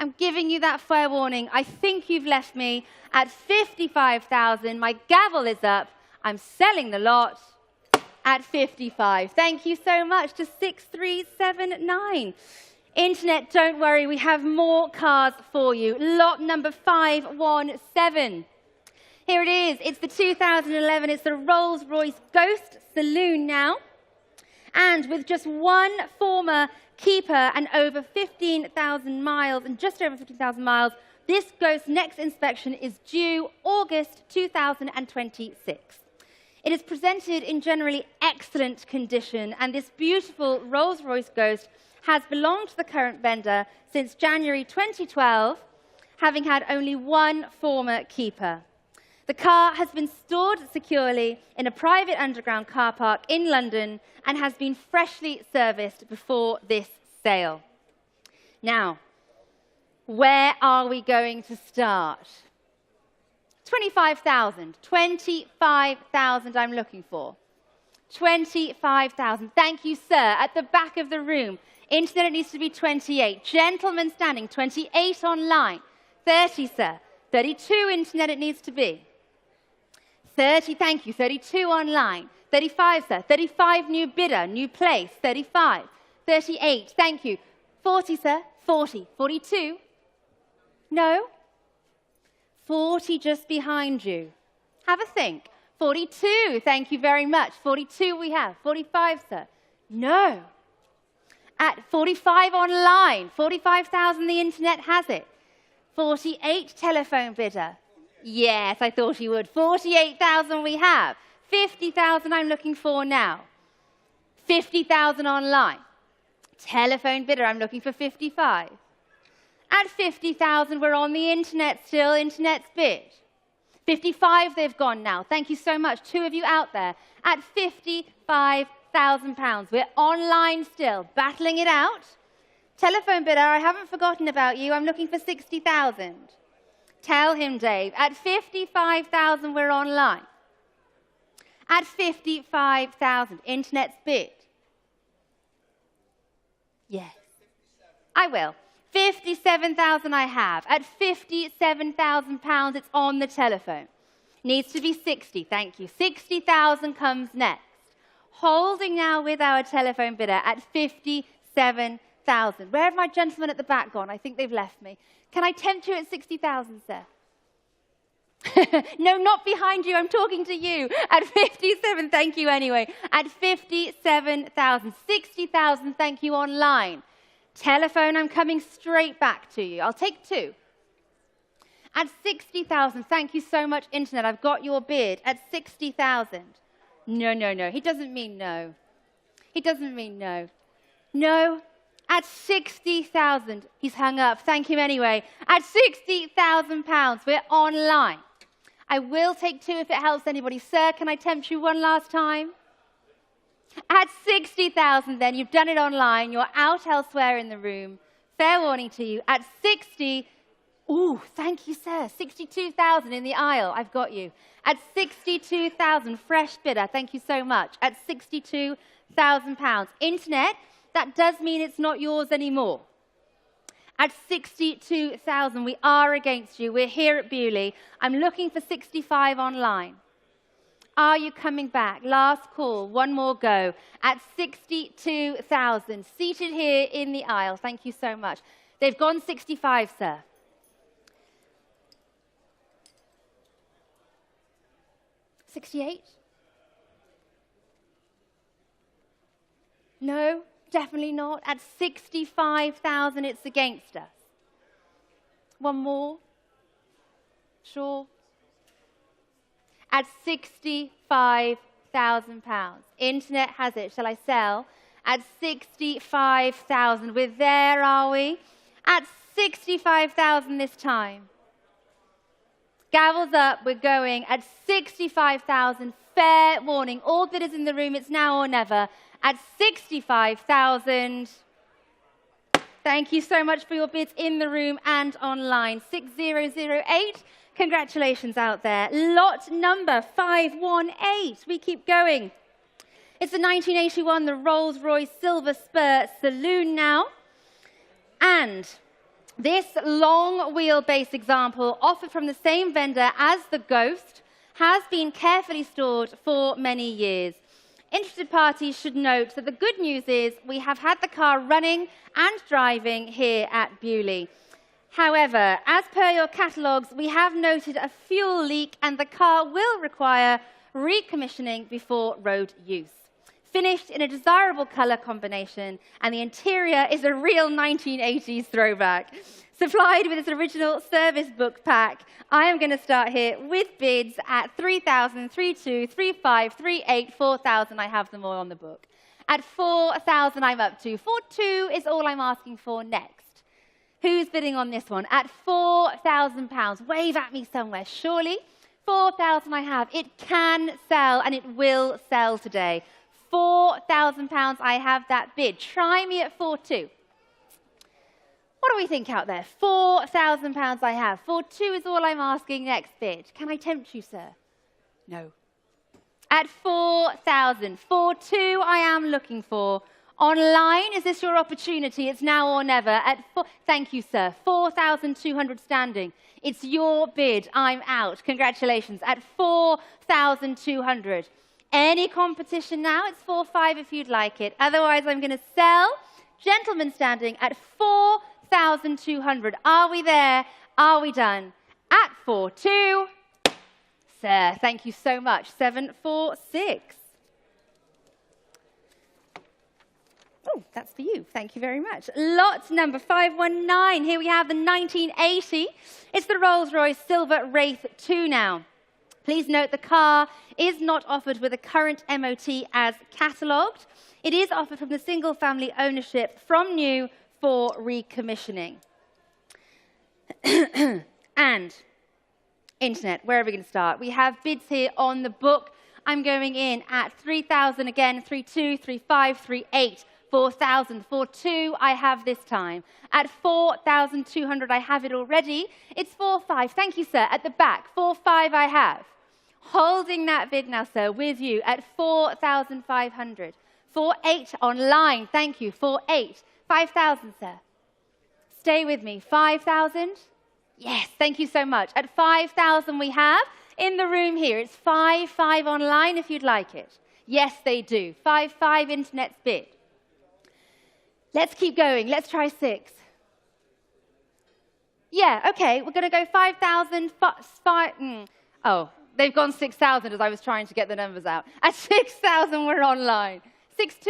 I'm giving you that fair warning. I think you've left me at 55,000. My gavel is up. I'm selling the lot at 55. Thank you so much to 6379. Internet, don't worry. We have more cars for you. Lot number 517. Here it is. It's the 2011. It's the Rolls-Royce Ghost Saloon now. And with just one former keeper and over 15,000 miles, and just over 15,000 miles, this Ghost's next inspection is due August 2026. It is presented in generally excellent condition, and this beautiful Rolls-Royce Ghost has belonged to the current vendor since January 2012, having had only one former keeper. The car has been stored securely in a private underground car park in London and has been freshly serviced before this sale. Now, where are we going to start? 25,000. 25,000 I'm looking for. 25,000. Thank you, sir. At the back of the room. Internet, it needs to be 28. Gentlemen standing, 28 online. 30, sir. 32 Internet, it needs to be. 30, thank you. 32 online. 35, sir. 35 new bidder, new place. 35. 38, thank you. 40, sir. 40. 42. No? 40 just behind you. Have a think. 42, thank you very much. 42 we have. 45, sir. No. At 45 online. 45,000 the Internet has it. 48 telephone bidder. Yes, I thought you would. 48,000 we have. 50,000 I'm looking for now. 50,000 online. Telephone bidder, I'm looking for 55. At 50,000, we're on the Internet still. Internet's bid. 55 they've gone now. Thank you so much. 2 of you out there. At £55,000. We're online still, battling it out. Telephone bidder, I haven't forgotten about you. I'm looking for 60,000. Tell him, Dave. At 55,000, we're online. At 55,000, Internet's bid. Yes. I will. 57,000 I have. At £57,000, it's on the telephone. Needs to be 60, thank you. 60,000 comes next. Holding now with our telephone bidder at 57,000. 60,000. Where have my gentlemen at the back gone? I think they've left me. Can I tempt you at 60,000, sir? No, not behind you. I'm talking to you. At 57, thank you anyway. At 57,000. 60,000, thank you online. Telephone, I'm coming straight back to you. I'll take two. At 60,000, thank you so much, Internet. I've got your bid. At 60,000. No, no, no. He doesn't mean no. He doesn't mean no. No. At 60,000. He's hung up. Thank him anyway. At £60,000, we're online. I will take two if it helps anybody. Sir, can I tempt you one last time? At 60,000 then, you've done it online. You're out elsewhere in the room. Fair warning to you. At 60, ooh, thank you, sir. 62,000 in the aisle. I've got you. At 62,000, fresh bidder. Thank you so much. At £62,000. Internet, that does mean it's not yours anymore. At 62,000, we are against you. We're here at Beaulieu. I'm looking for 65 online. Are you coming back? Last call, one more go. At 62,000, seated here in the aisle. Thank you so much. They've gone 65, sir. $68? No? Definitely not. At 65,000, it's against us. One more. Sure. At £65,000. Internet has it. Shall I sell? At 65,000. We're there, are we? At 65,000 this time. Gavels up. We're going at 65,000. Fair warning. All bidders in the room, it's now or never. At 65,000. Thank you so much for your bids in the room and online. 6008. Congratulations out there. Lot number 518. We keep going. It's the 1981, the Rolls-Royce Silver Spur Saloon now. And this long wheelbase example, offered from the same vendor as the Ghost, has been carefully stored for many years. Interested parties should note that the good news is we have had the car running and driving here at Beaulieu. However, as per your catalogues, we have noted a fuel leak and the car will require recommissioning before road use. Finished in a desirable colour combination, and the interior is a real 1980s throwback. Supplied with its original service book pack, I am going to start here with bids at 3,000, 3,200, 3,500, 3,800, 4,000. I have them all on the book. At 4,000, I'm up to. 4,200 is all I'm asking for next. Who's bidding on this one? At £4,000. Wave at me somewhere, surely. 4,000 I have. It can sell, and it will sell today. £4,000, I have that bid. Try me at 4,200. What do we think out there? £4,000 I have. 4,200 is all I'm asking. Next bid. Can I tempt you, sir? No. At 4,000. 4,200 I am looking for. Online, is this your opportunity? It's now or never. At thank you, sir. 4,200 standing. It's your bid. I'm out. Congratulations. At 4,200. Any competition now? It's 4,500 if you'd like it. Otherwise, I'm going to sell. Gentlemen standing at 4,200. Are we there? Are we done? At 4,200. Sir, thank you so much. 746. Oh, that's for you. Thank you very much. Lot number 519. Here we have the 1980. It's the Rolls-Royce Silver Wraith 2 now. Please note the car is not offered with a current MOT as catalogued. It is offered from the single-family ownership from new for recommissioning. And Internet, where are we going to start? We have bids here on the book. I'm going in at 3,000 again, 3,200, 3,500, 3,800. 4,000, 4,200 I have this time. At 4,200 I have it already. It's 4,500. Thank you, sir. At the back, 4,500 I have. Holding that bid now, sir, with you at 4,500. 4,800 online. Thank you. 4,800. 5,000, sir. Stay with me. 5,000. Yes, thank you so much. At 5,000 we have in the room here. It's 5,500 online if you'd like it. Yes, they do. 5,500 Internet's bid. Let's keep going. Let's try 6. Yeah, okay, we're going to go 5,000, Oh, they've gone 6,000 as I was trying to get the numbers out. At 6,000, we're online. 6,2?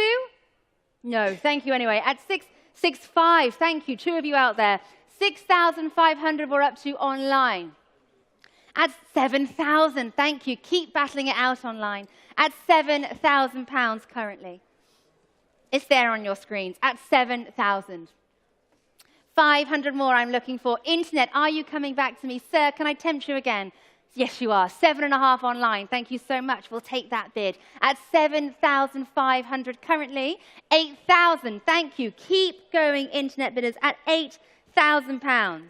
No, thank you anyway. At 6,5, thank you, 2 of you out there. 6,500 we're up to online. At 7,000, thank you. Keep battling it out online. At £7,000 currently. It's there on your screens. At 7,000. 500 more I'm looking for. Internet, are you coming back to me? Sir, can I tempt you again? Yes, you are. 7.5 online. Thank you so much. We'll take that bid. At 7,500 currently. 8,000. Thank you. Keep going, internet bidders. At £8,000.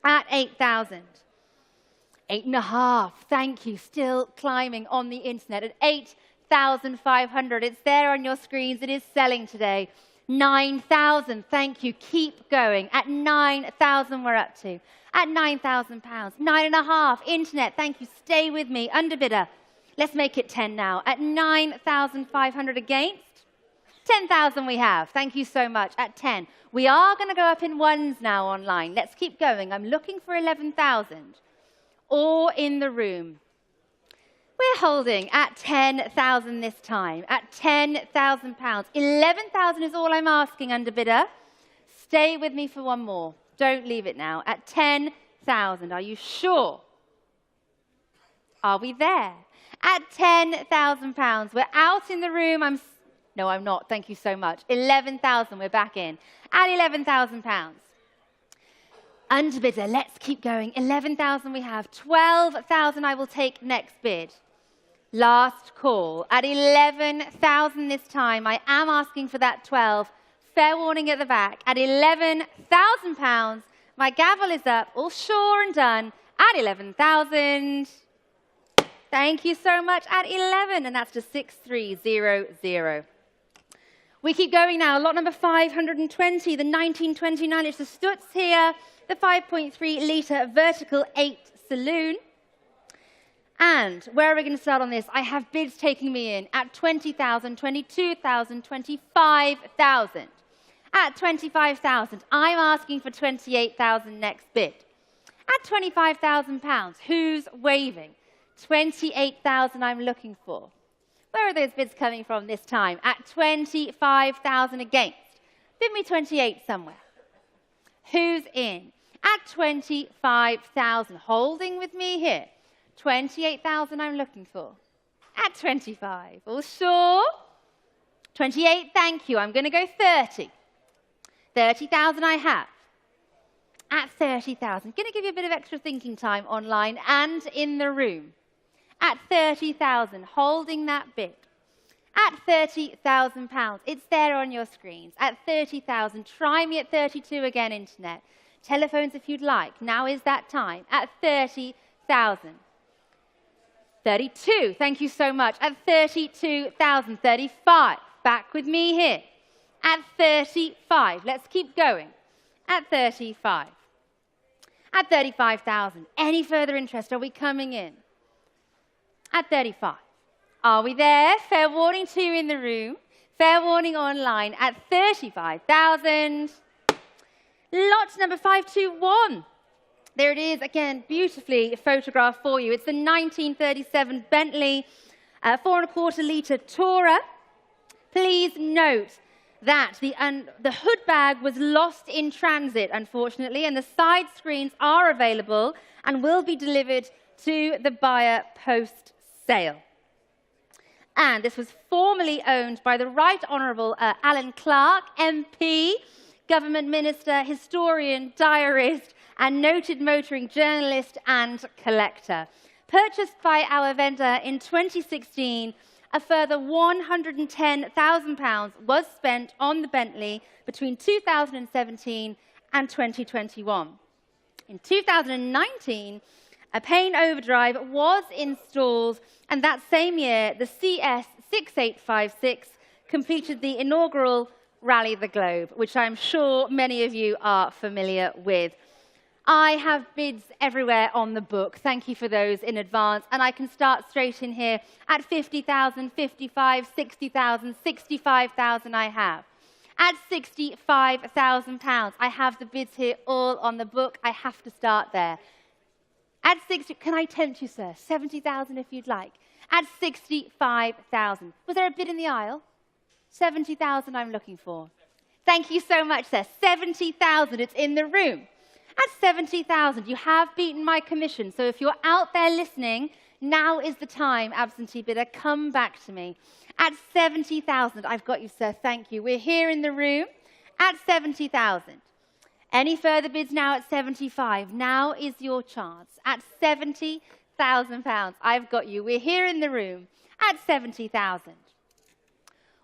At 8,000. 8.5. Thank you. Still climbing on the internet. At 8,500. It's there on your screens. It is selling today. 9,000. Thank you. Keep going. At 9,000 we're up to. At £9,000. 9.5. Internet. Thank you. Stay with me. Underbidder. Let's make it 10 now. At 9,500 against. 10,000 we have. Thank you so much. At 10. We are going to go up in ones now online. Let's keep going. I'm looking for 11,000. Or in the room. We're holding at 10,000 this time. At £10,000. 11,000 is all I'm asking, underbidder. Stay with me for one more. Don't leave it now. At 10,000. Are you sure? Are we there? At £10,000. We're out in the room. No, I'm not. Thank you so much. 11,000. We're back in. At £11,000. Underbidder. Let's keep going. 11,000 we have. 12,000 I will take next bid. Last call. At 11,000 this time. I am asking for that 12. Fair warning at the back. At £11,000. My gavel is up. All sure and done. At 11,000. Thank you so much. At 11. And that's to 6300. We keep going now. Lot number 520. The 1929. It's the Stutz here. The 5.3 litre vertical 8 saloon. And where are we going to start on this? I have bids taking me in at 20,000, 22,000, 25,000. At 25,000, I'm asking for 28,000 next bid. At £25,000, who's waving? 28,000 I'm looking for. Where are those bids coming from this time? At 25,000 against. Bid me 28 somewhere. Who's in? At 25,000. Holding with me here. 28,000 I'm looking for. At 25. All sure? 28, thank you. I'm going to go 30. 30,000 I have. At 30,000. Going to give you a bit of extra thinking time online and in the room. At 30,000. Holding that bid. At £30,000. It's there on your screens. At 30,000. Try me at 32 again, internet. Telephones if you'd like. Now is that time. At 30,000. 32. Thank you so much. At 32,000. 35. Back with me here. At 35. Let's keep going. At 35. At 35,000. Any further interest? Are we coming in? At 35. Are we there? Fair warning to you in the room. Fair warning online at 35,000. Lot number 521. There it is, again, beautifully photographed for you. It's the 1937 Bentley 4.25 litre Tourer. Please note that the hood bag was lost in transit, unfortunately, and the side screens are available and will be delivered to the buyer post-sale. And this was formerly owned by the Right Honourable Alan Clark, MP, government minister, historian, diarist, and noted motoring journalist and collector. Purchased by our vendor in 2016, a further £110,000 was spent on the Bentley between 2017 and 2021. In 2019, a paint overdrive was installed, and that same year, the CS6856 completed the inaugural Rally the Globe, which I'm sure many of you are familiar with. I have bids everywhere on the book. Thank you for those in advance. And I can start straight in here at 50,000, 55, 60,000, 65,000 I have. At £65,000. I have the bids here all on the book. I have to start there. At 60, can I tempt you, sir? 70,000 if you'd like. At 65,000. Was there a bid in the aisle? 70,000 I'm looking for. Thank you so much, sir. 70,000, it's in the room. At 70,000, you have beaten my commission. So if you're out there listening, now is the time, absentee bidder, come back to me. At 70,000, I've got you, sir. Thank you. We're here in the room at 70,000. Any further bids now at 75? Now is your chance. At £70,000, I've got you. We're here in the room at 70,000.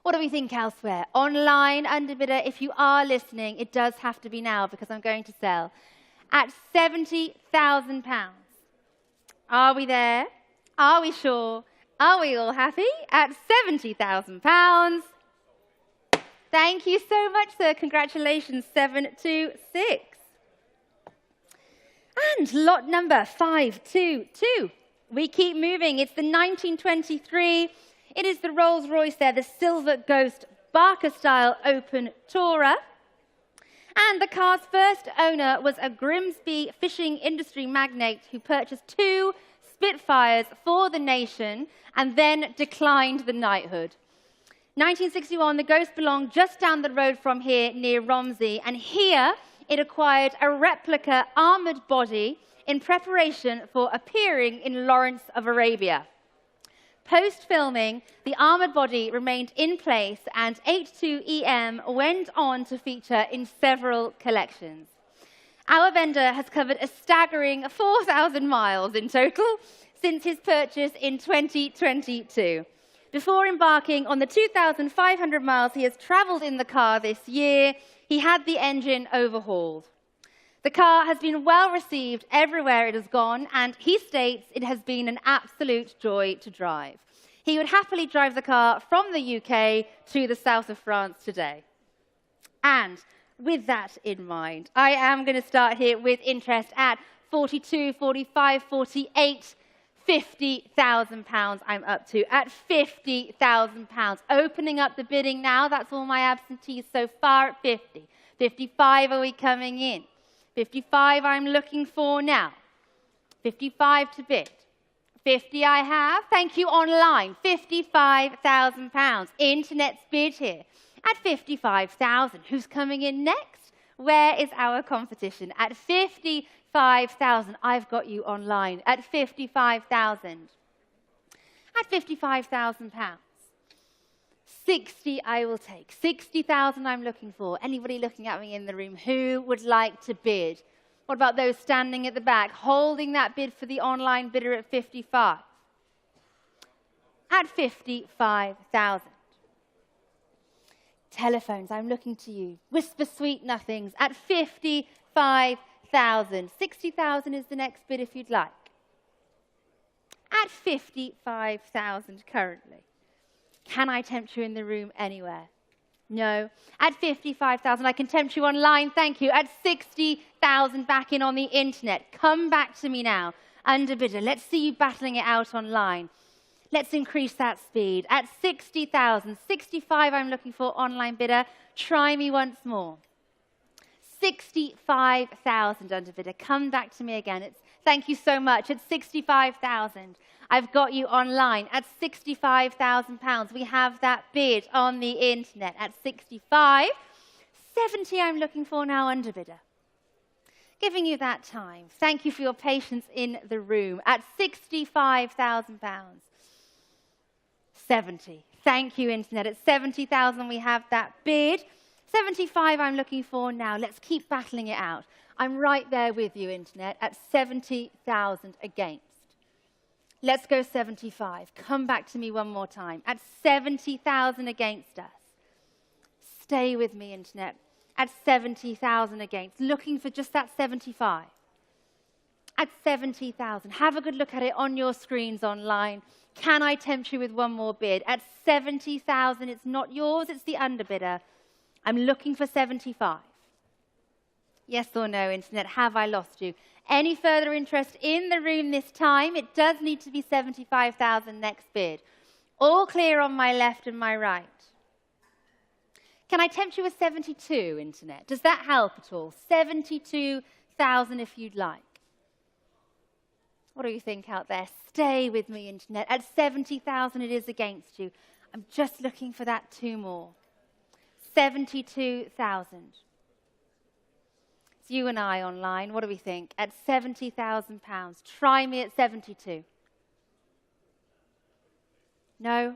What do we think elsewhere? Online, underbidder, if you are listening, it does have to be now because I'm going to sell. At £70,000. Are we there? Are we sure? Are we all happy? At £70,000. Thank you so much, sir. Congratulations, 726. And lot number 522. We keep moving. It's the 1923. It is the Rolls-Royce there, the Silver Ghost Barker-style Open Tourer. And the car's first owner was a Grimsby fishing industry magnate who purchased 2 Spitfires for the nation and then declined the knighthood. 1961, the Ghost belonged just down the road from here near Romsey, and here it acquired a replica armoured body in preparation for appearing in Lawrence of Arabia. Post-filming, the armoured body remained in place, and 82EM went on to feature in several collections. Our vendor has covered a staggering 4,000 miles in total since his purchase in 2022. Before embarking on the 2,500 miles he has travelled in the car this year, he had the engine overhauled. The car has been well received everywhere it has gone, and he states it has been an absolute joy to drive. He would happily drive the car from the UK to the south of France today. And with that in mind, I am going to start here with interest at 42, 45, 48, £50,000 I'm up to, at £50,000. Opening up the bidding now, that's all my absentees so far at 50. 55 are we coming in? 55 I'm looking for now. 55 to bid. 50 I have. Thank you online. £55,000. Internet's bid here at 55,000. Who's coming in next? Where is our competition? At 55,000. I've got you online at 55,000. At £55,000. 60 I will take. 60,000 I'm looking for. Anybody looking at me in the room? Who would like to bid? What about those standing at the back, holding that bid for the online bidder at 55? At 55,000. Telephones, I'm looking to you. Whisper sweet nothings at 55,000. 60,000 is the next bid if you'd like. At 55,000 currently. Can I tempt you in the room anywhere? No. At 55,000, I can tempt you online, thank you. At 60,000 back in on the internet. Come back to me now, underbidder. Let's see you battling it out online. Let's increase that speed. At 60,000, 65 I'm looking for online bidder. Try me once more. 65,000 underbidder. Come back to me again. Thank you so much. At 65,000. I've got you online at £65,000. We have that bid on the internet at 65. 70 I'm looking for now, underbidder. Giving you that time. Thank you for your patience in the room at £65,000. 70. Thank you, internet. At 70,000 we have that bid. 75 I'm looking for now. Let's keep battling it out. I'm right there with you, internet, at 70,000 against. Let's go 75. Come back to me one more time. At 70,000 against us. Stay with me, internet. At 70,000 against. Looking for just that 75. At 70,000. Have a good look at it on your screens online. Can I tempt you with one more bid? At 70,000, it's not yours, it's the underbidder. I'm looking for 75. Yes or no, internet, have I lost you? Any further interest in the room this time? It does need to be 75,000 next bid. All clear on my left and my right. Can I tempt you with 72, Internet? Does that help at all? 72,000 if you'd like. What do you think out there? Stay with me, Internet. At 70,000 it is against you. I'm just looking for that 2 more. 72,000. It's you and I online. What do we think? At £70,000. Try me at 72. No?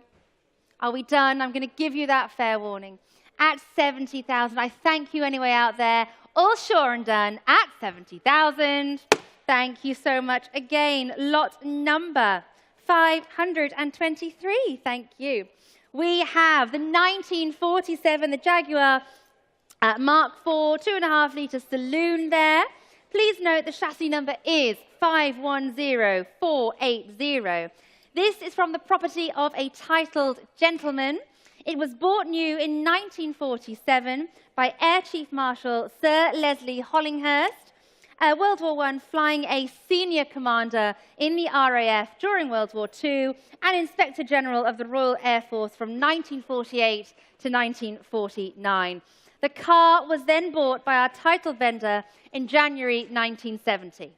Are we done? I'm going to give you that fair warning. At 70,000. I thank you anyway out there. All sure and done at 70,000. Thank you so much. Again, lot number 523. Thank you. We have the 1947, the Jaguar Mark IV 2.5-litre saloon there. Please note the chassis number is 510480. This is from the property of a titled gentleman. It was bought new in 1947 by Air Chief Marshal Sir Leslie Hollinghurst, World War I flying a senior commander in the RAF during World War II and Inspector General of the Royal Air Force from 1948 to 1949. The car was then bought by our title vendor in January 1970.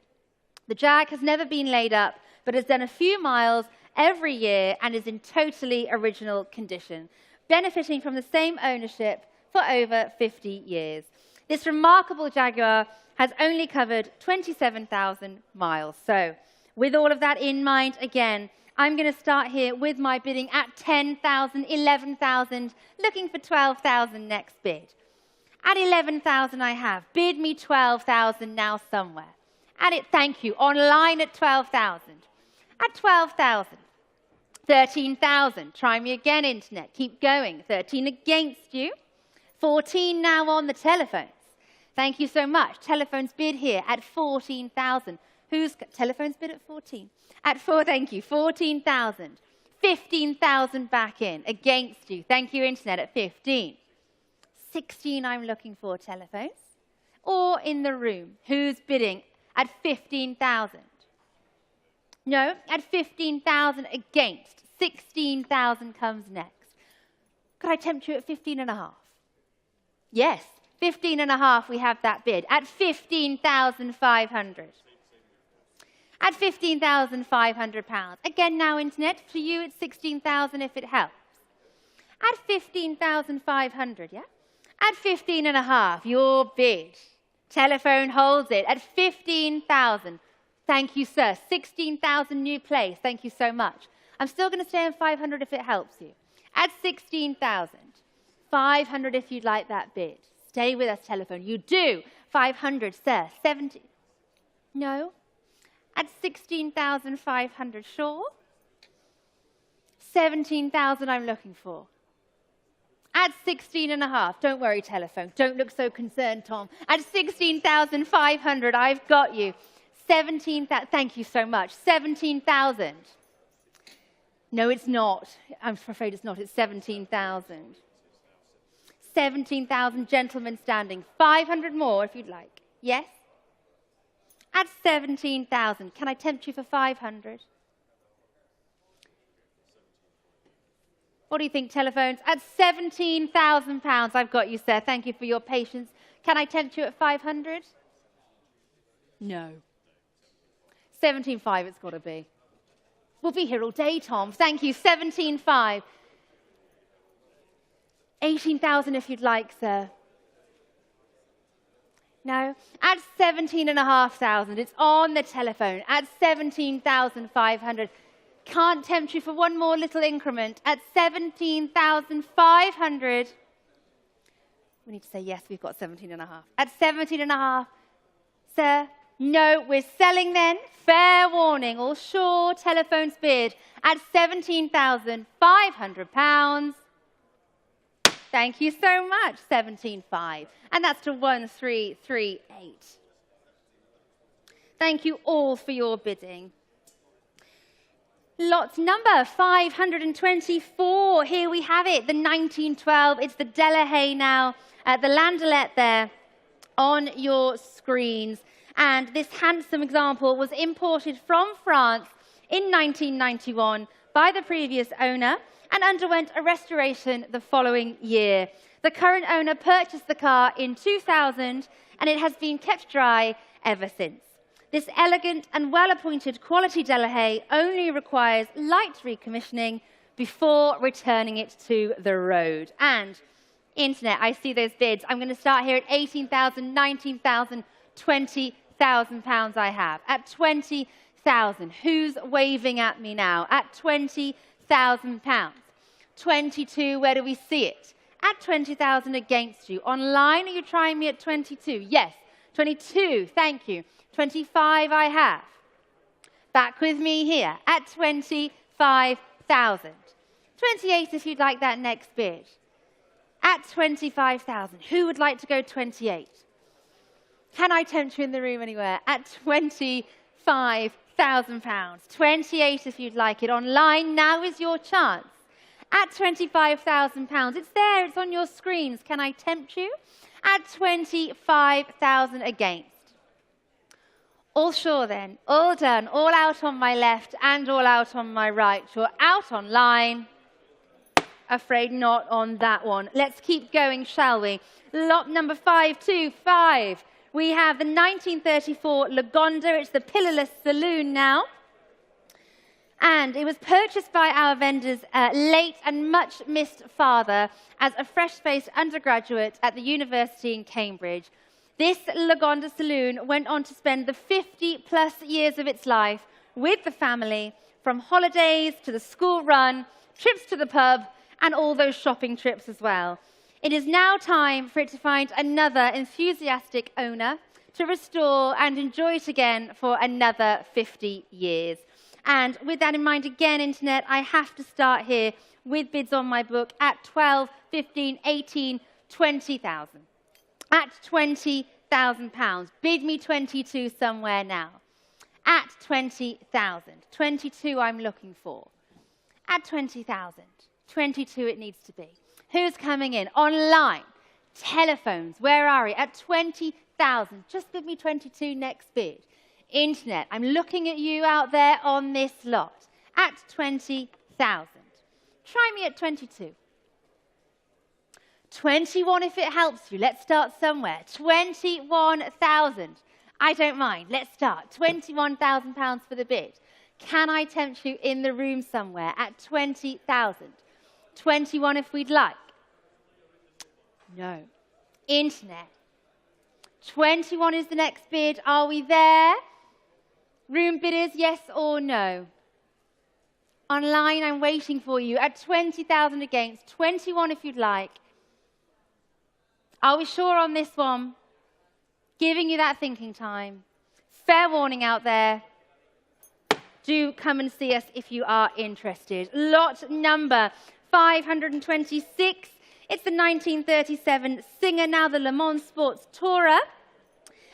The Jag has never been laid up, but has done a few miles every year and is in totally original condition, benefiting from the same ownership for over 50 years. This remarkable Jaguar has only covered 27,000 miles. So, with all of that in mind, again, I'm going to start here with my bidding at 10,000, 11,000, looking for 12,000 next bid. At 11,000 I have. Bid me 12,000 now somewhere. At it, thank you. Online at 12,000. At 12,000. 13,000. Try me again, Internet. Keep going. 13 against you. 14 now on the telephones. Thank you so much. Telephones bid here at 14,000. Who's telephones bid at 14? At 4, thank you. 14,000. 15,000 back in against you. Thank you, Internet, at 15. 16 I'm looking for telephones. Or in the room. Who's bidding at 15,000? No, at 15,000 against. 16,000 comes next. Could I tempt you at 15.5? Yes, 15.5 we have that bid. At 15,500. At £15,500. Again now, Internet, for you it's 16,000 if it helps. At 15,500, yeah? At 15.5, your bid. Telephone holds it at 15,000. Thank you, sir. 16,000 new place. Thank you so much. I'm still going to stay on 500 if it helps you. At 16,000. 500 if you'd like that bid. Stay with us, telephone. You do. 500, sir. 70. No. At 16,500, sure. 17,000 I'm looking for. At 16.5, don't worry, telephone. Don't look so concerned, Tom. At 16,500, I've got you. 17,000, thank you so much. 17,000. No, it's not. I'm afraid it's not. It's 17,000. 17,000 gentlemen standing. 500 more if you'd like. Yes? At 17,000, can I tempt you for 500? What do you think, telephones? At £17,000, I've got you, sir. Thank you for your patience. Can I tempt you at 500? No. 17.5 it's got to be. We'll be here all day, Tom. Thank you. 17.5. 18,000 if you'd like, sir. No. At 17,500, it's on the telephone. At 17,500. Can't tempt you for one more little increment. At 17,500. We need to say yes, we've got 17.5. At 17.5, sir, no, we're selling then. Fair warning, all sure telephones bid at £17,500. Thank you so much, 17.5. And that's to 1338. Thank you all for your bidding. Lot number 524. Here we have it, the 1912. It's the Delahaye now, the Landaulette there on your screens. And this handsome example was imported from France in 1991 by the previous owner. and underwent a restoration the following year. The current owner purchased the car in 2000, and it has been kept dry ever since. This elegant and well-appointed quality Delahaye only requires light recommissioning before returning it to the road. And internet, I see those bids. I'm going to start here at 18,000, 19,000, 20,000 pounds I have. At 20,000, who's waving at me now? At 20,000 pounds. 22, where do we see it? At 20,000 against you. Online, are you trying me at 22? Yes. 22, thank you. 25 I have. Back with me here at 25,000. 28 if you'd like that next bid. At 25,000. Who would like to go 28? Can I tempt you in the room anywhere? At 25,000 pounds. 28 if you'd like it. Online, now is your chance. At 25,000 pounds. It's there, it's on your screens. Can I tempt you? At 25,000 against. All sure then, all done, all out on my left and all out on my right. You're out online. Afraid not on that one. Let's keep going, shall we? Lot number 525. We have the 1934 Lagonda. It's the pillarless saloon now. And it was purchased by our vendor's late and much missed father as a fresh-faced undergraduate at the university in Cambridge. This Lagonda saloon went on to spend the 50-plus years of its life with the family, from holidays to the school run, trips to the pub, and all those shopping trips as well. It is now time for it to find another enthusiastic owner to restore and enjoy it again for another 50 years. And with that in mind, again, Internet, I have to start here with bids on my book at 12, 15, 18, 20,000. At 20,000 pounds. Bid me 22 somewhere now. At 20,000. 22 I'm looking for. At 20,000. 22 it needs to be. Who's coming in? Online. Telephones. Where are we? At 20,000. Just bid me 22 next bid. Internet. I'm looking at you out there on this lot. At 20,000. Try me at 22. 21 if it helps you. Let's start somewhere. 21,000. I don't mind. Let's start. 21,000 pounds for the bid. Can I tempt you in the room somewhere at 20,000? 21 if we'd like. No. Internet. 21 is the next bid. Are we there? Room bidders, yes or no? Online, I'm waiting for you. At 20,000 against. 21 if you'd like. Are we sure on this one? Giving you that thinking time. Fair warning out there. Do come and see us if you are interested. Lot number 526. It's the 1937 Singer, now the Le Mans Sports Tourer.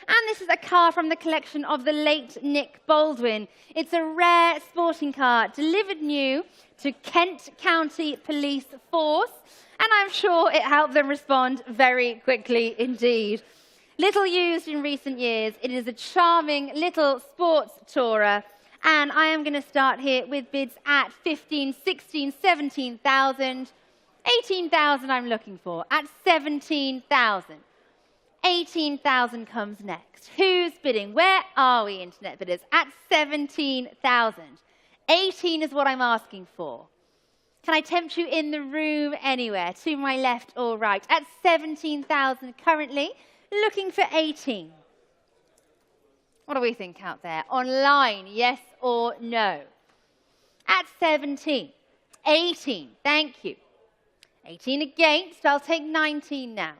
And this is a car from the collection of the late Nick Baldwin. It's a rare sporting car delivered new to Kent County Police Force. And I'm sure it helped them respond very quickly indeed. Little used in recent years, it is a charming little sports tourer. And I am going to start here with bids at 15, 16, 17,000. 18,000 I'm looking for. At 17,000. 18,000 comes next. Who's bidding? Where are we, internet bidders? At 17,000. 18 is what I'm asking for. Can I tempt you in the room anywhere, to my left or right? At 17,000 currently, looking for 18. What do we think out there? Online, yes or no? At 17. 18, thank you. 18 against, I'll take 19 now.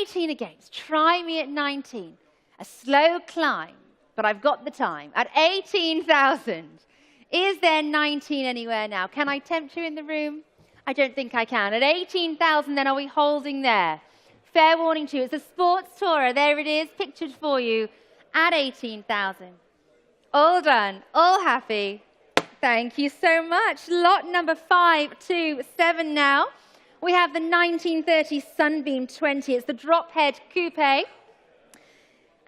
18 against, try me at 19. A slow climb, but I've got the time. At 18,000. Is there 19 anywhere now? Can I tempt you in the room? I don't think I can. At 18,000 then, are we holding there? Fair warning to you, it's a sports tourer. There it is, pictured for you at 18,000. All done, all happy. Thank you so much. Lot number 527 now. We have the 1930 Sunbeam 20. It's the drop head coupe.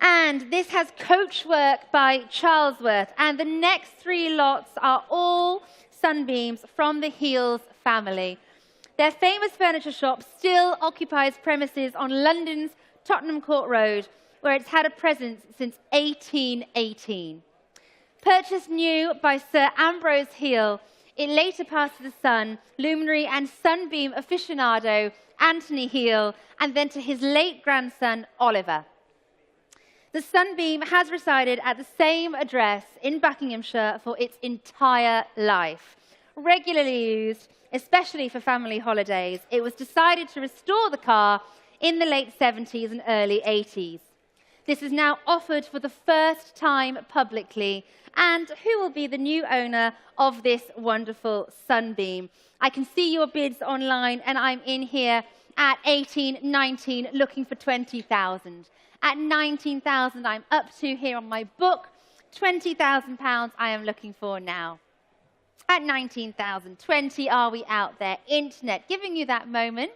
And this has coachwork by Charlesworth. And the next three lots are all sunbeams from the Heels family. Their famous furniture shop still occupies premises on London's Tottenham Court Road, where it's had a presence since 1818. Purchased new by Sir Ambrose Heel, it later passed to the son, luminary and sunbeam aficionado Anthony Heel, and then to his late grandson Oliver. The sunbeam has resided at the same address in Buckinghamshire for its entire life. Regularly used, especially for family holidays, it was decided to restore the car in the late 70s and early 80s. This is now offered for the first time publicly. And who will be the new owner of this wonderful sunbeam? I can see your bids online, and I'm in here at 18, 19, looking for 20,000. At 19,000, I'm up to here on my book. £20,000 I am looking for now. At 19,000, 20 are we out there? Internet, giving you that moment.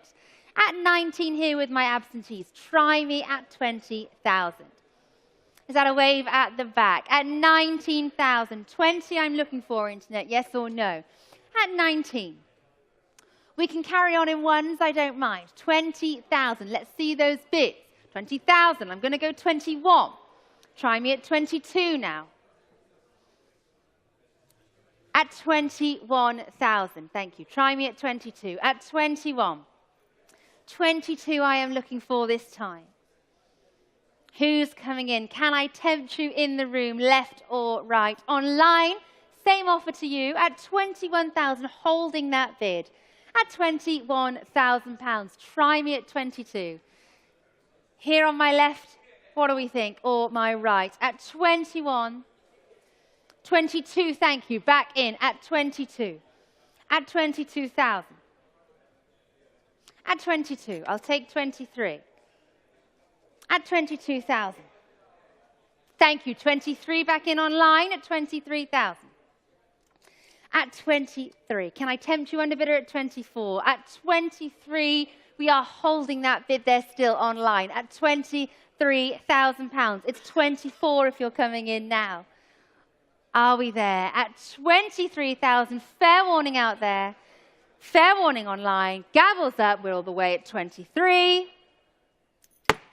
At 19 here with my absentees. Try me at 20,000. Is that a wave at the back? At 19,000, 20 I'm looking for, internet, yes or no? At 19. We can carry on in ones, I don't mind. 20,000, let's see those bids. 20,000, I'm going to go 21. Try me at 22 now. At 21,000, thank you. Try me at 22. At 21. 22 I am looking for this time. Who's coming in? Can I tempt you in the room, left or right? Online, same offer to you at 21,000, holding that bid. At £21,000, try me at 22. Here on my left, what do we think? Or my right? At 21, 22, thank you, back in at 22. At 22,000. At 22, I'll take 23. At 22,000. Thank you. 23 back in online at 23,000. At 23. Can I tempt you under bidder at 24? At 23, we are holding that bid there still online. At £23,000. It's 24 if you're coming in now. Are we there? At 23,000. Fair warning out there. Fair warning online. Gavels up. We're all the way at 23.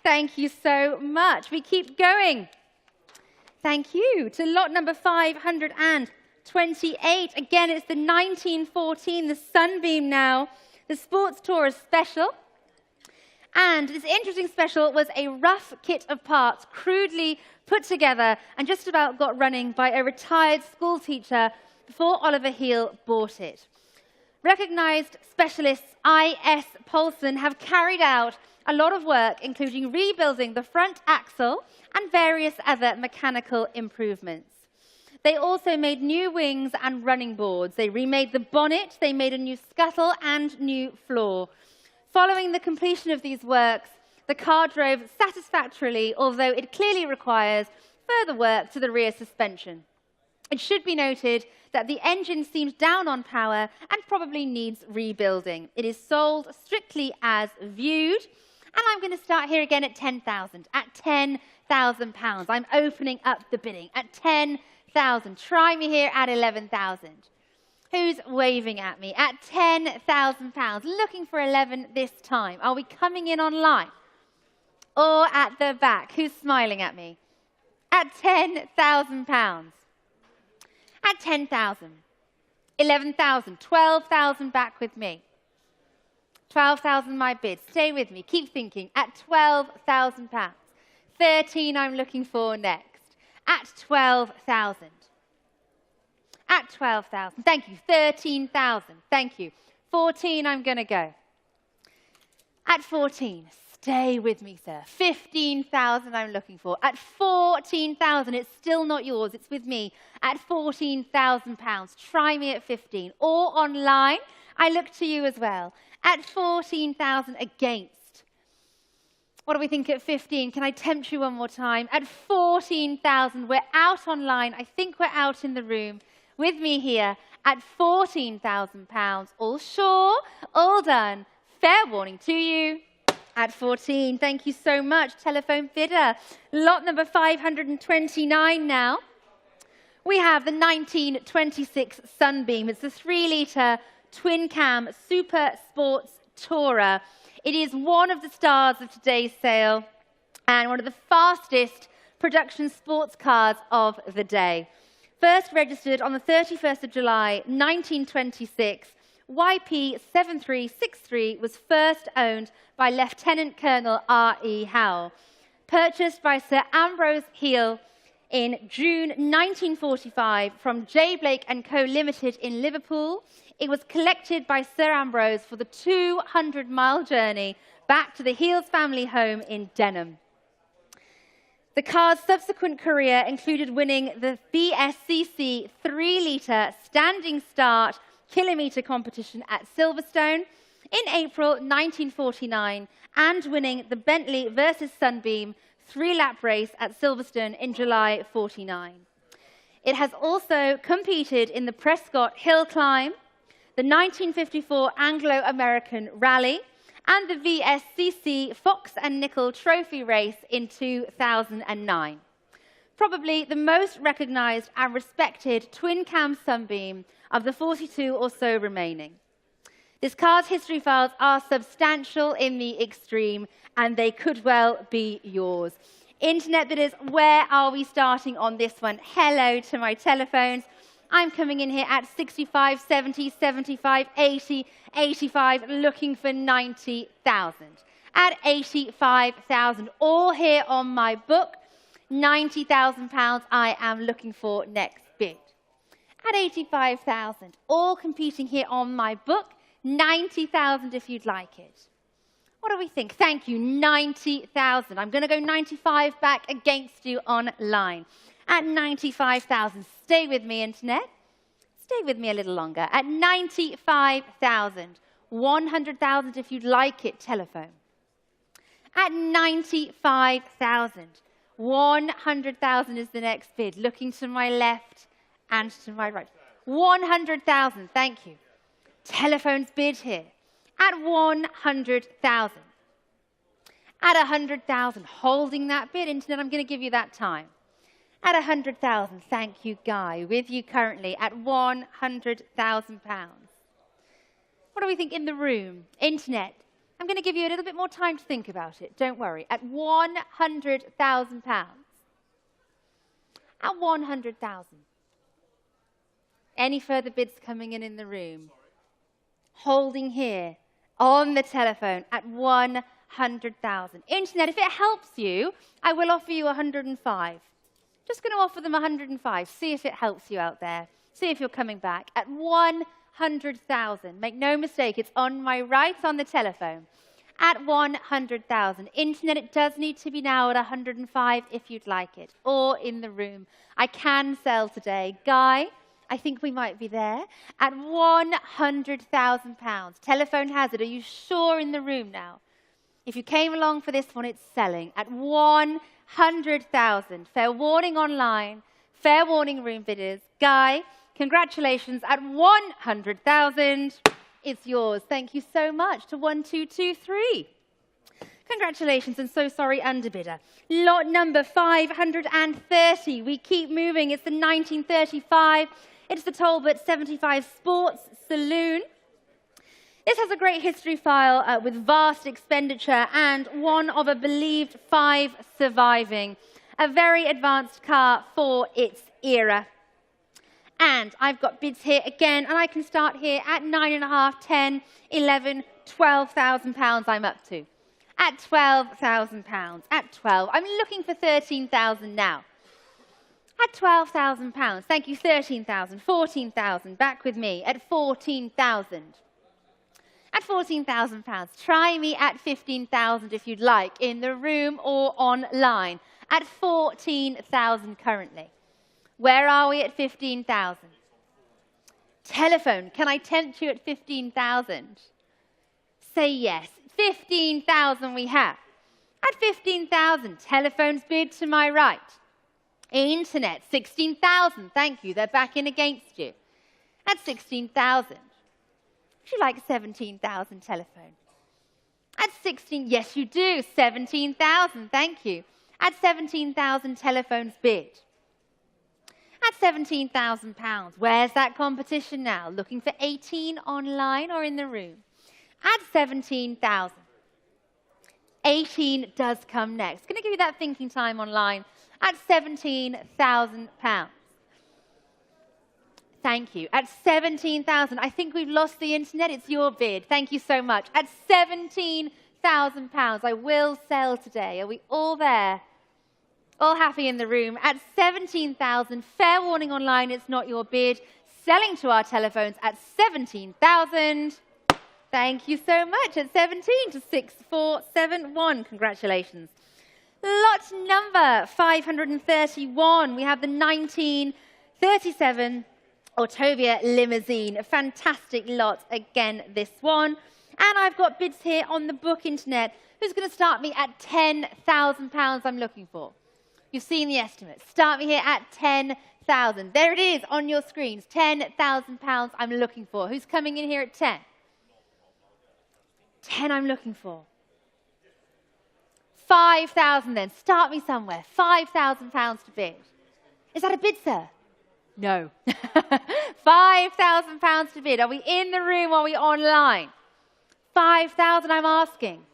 Thank you so much. We keep going. Thank you. To lot number 528. Again, it's the 1914, the Sunbeam now. The Sports Tourer Special. And this interesting special was a rough kit of parts, crudely put together and just about got running by a retired school teacher before Oliver Heel bought it. Recognized specialists I.S. Paulson have carried out a lot of work, including rebuilding the front axle and various other mechanical improvements. They also made new wings and running boards. They remade the bonnet, they made a new scuttle and new floor. Following the completion of these works, the car drove satisfactorily, although it clearly requires further work to the rear suspension. It should be noted that the engine seems down on power and probably needs rebuilding. It is sold strictly as viewed. And I'm going to start here again at 10,000. At £10,000. I'm opening up the bidding. At 10,000. Try me here at 11,000. Who's waving at me? At £10,000. Looking for 11 this time. Are we coming in online? Or at the back? Who's smiling at me? At £10,000. At 10,000. 11,000. 12,000 back with me. 12,000 my bid. Stay with me. Keep thinking. At £12,000. 13 I'm looking for next. At 12,000. At 12,000. Thank you. 13,000. Thank you. 14 I'm going to go. At 14. Stay with me, sir. 15,000 I'm looking for. At 14,000. It's still not yours. It's with me. At £14,000. Try me at 15. Or online. I look to you as well. At 14,000 against. What do we think at 15? Can I tempt you one more time? At 14,000, we're out online. I think we're out in the room. With me here at £14,000. All sure, all done. Fair warning to you. At 14, thank you so much. Telephone bidder. Lot number 529 now. we have the 1926 Sunbeam. It's the 3-litre twin-cam super sports tourer. It is one of the stars of today's sale and one of the fastest production sports cars of the day. First registered on the 31st of July, 1926, YP7363 was first owned by Lieutenant Colonel R.E. Howell. Purchased by Sir Ambrose Heel in June 1945 from J. Blake & Co. Limited in Liverpool, it was collected by Sir Ambrose for the 200-mile journey back to the Heels family home in Denham. The car's subsequent career included winning the BSCC 3-litre standing start kilometre competition at Silverstone in April 1949 and winning the Bentley versus Sunbeam 3-lap race at Silverstone in July 49. It has also competed in the Prescott Hill Climb, the 1954 Anglo-American Rally, and the VSCC Fox and Nickel Trophy race in 2009. Probably the most recognised and respected twin-cam Sunbeam of the 42 or so remaining. This car's history files are substantial in the extreme, and they could well be yours. Internet bidders, where are we starting on this one? Hello to my telephones. I'm coming in here at 65, 70, 75, 80, 85, looking for 90,000. At 85,000, all here on my book. £90,000 I am looking for next bid. At 85,000, all competing here on my book. 90,000 if you'd like it. What do we think? Thank you, 90,000. I'm going to go 95 back against you online. At 95,000, stay with me, Internet. Stay with me a little longer. At 95,000, 100,000 if you'd like it, telephone. At 95,000, 100,000 is the next bid. Looking to my left and to my right. 100,000, thank you. Telephone's bid here. At 100,000. At 100,000, holding that bid. Internet, I'm going to give you that time. At 100,000, thank you, Guy. With you currently at £100,000. What do we think in the room? Internet, I'm going to give you a little bit more time to think about it. Don't worry. At £100,000. At 100,000. Any further bids coming in the room? Holding here on the telephone at 100,000. Internet, if it helps you, I will offer you 105. Just going to offer them 105. See if it helps you out there. See if you're coming back. At 100,000. Make no mistake, it's on my right on the telephone. At 100,000. Internet, it does need to be now at 105 if you'd like it. Or in the room. I can sell today. Guy, I think we might be there. At £100,000. Telephone has it. Are you sure in the room now? If you came along for this one, it's selling at 100,000. Fair warning online. Fair warning room bidders. Guy, congratulations. At 100,000, it's yours. Thank you so much to 1223. Congratulations, and so sorry, underbidder. Lot number 530. We keep moving. It's the 1935. It's the Talbot 75 Sports Saloon. This has a great history file with vast expenditure and one of a believed 5 surviving. A very advanced car for its era. And I've got bids here again, and I can start here at 9.5, 10, 11, £12,000 I'm up to. At £12,000. At 12. I'm looking for 13,000 now. At £12,000. Thank you, 13,000, 14,000. Back with me at 14,000. At £14,000. Try me at 15,000 if you'd like, in the room or online. At 14,000 currently. Where are we at 15,000? Telephone, can I tempt you at 15,000? Say yes. 15,000 we have. At 15,000, telephone's bid to my right. Internet, 16,000. Thank you, they're back in against you. At 16,000. Would you like 17,000 telephone? At 16, yes you do, 17,000, thank you. At 17,000, telephone's bid. at £17,000. Where's that competition now? Looking for 18 online or in the room? At 17,000. 18 does come next. Going to give you that thinking time online at £17,000. Thank you. At 17,000. I think we've lost the internet. It's your bid. Thank you so much. At £17,000. I will sell today. Are we all there? All happy in the room? At 17,000. Fair warning online, it's not your bid. Selling to our telephones at 17,000. Thank you so much. At 17 to 6471. Congratulations. Lot number 531. We have the 1937 Automotive limousine. A fantastic lot again, this one. And I've got bids here on the book internet. Who's going to start me at £10,000 I'm looking for? You've seen the estimate. Start me here at 10,000. There it is on your screens. £10,000 I'm looking for. Who's coming in here at 10? 10 I'm looking for. 5,000 then. Start me somewhere. £5,000 to bid. Is that a bid, sir? No. £5,000 to bid. Are we in the room or are we online? 5,000 I'm asking.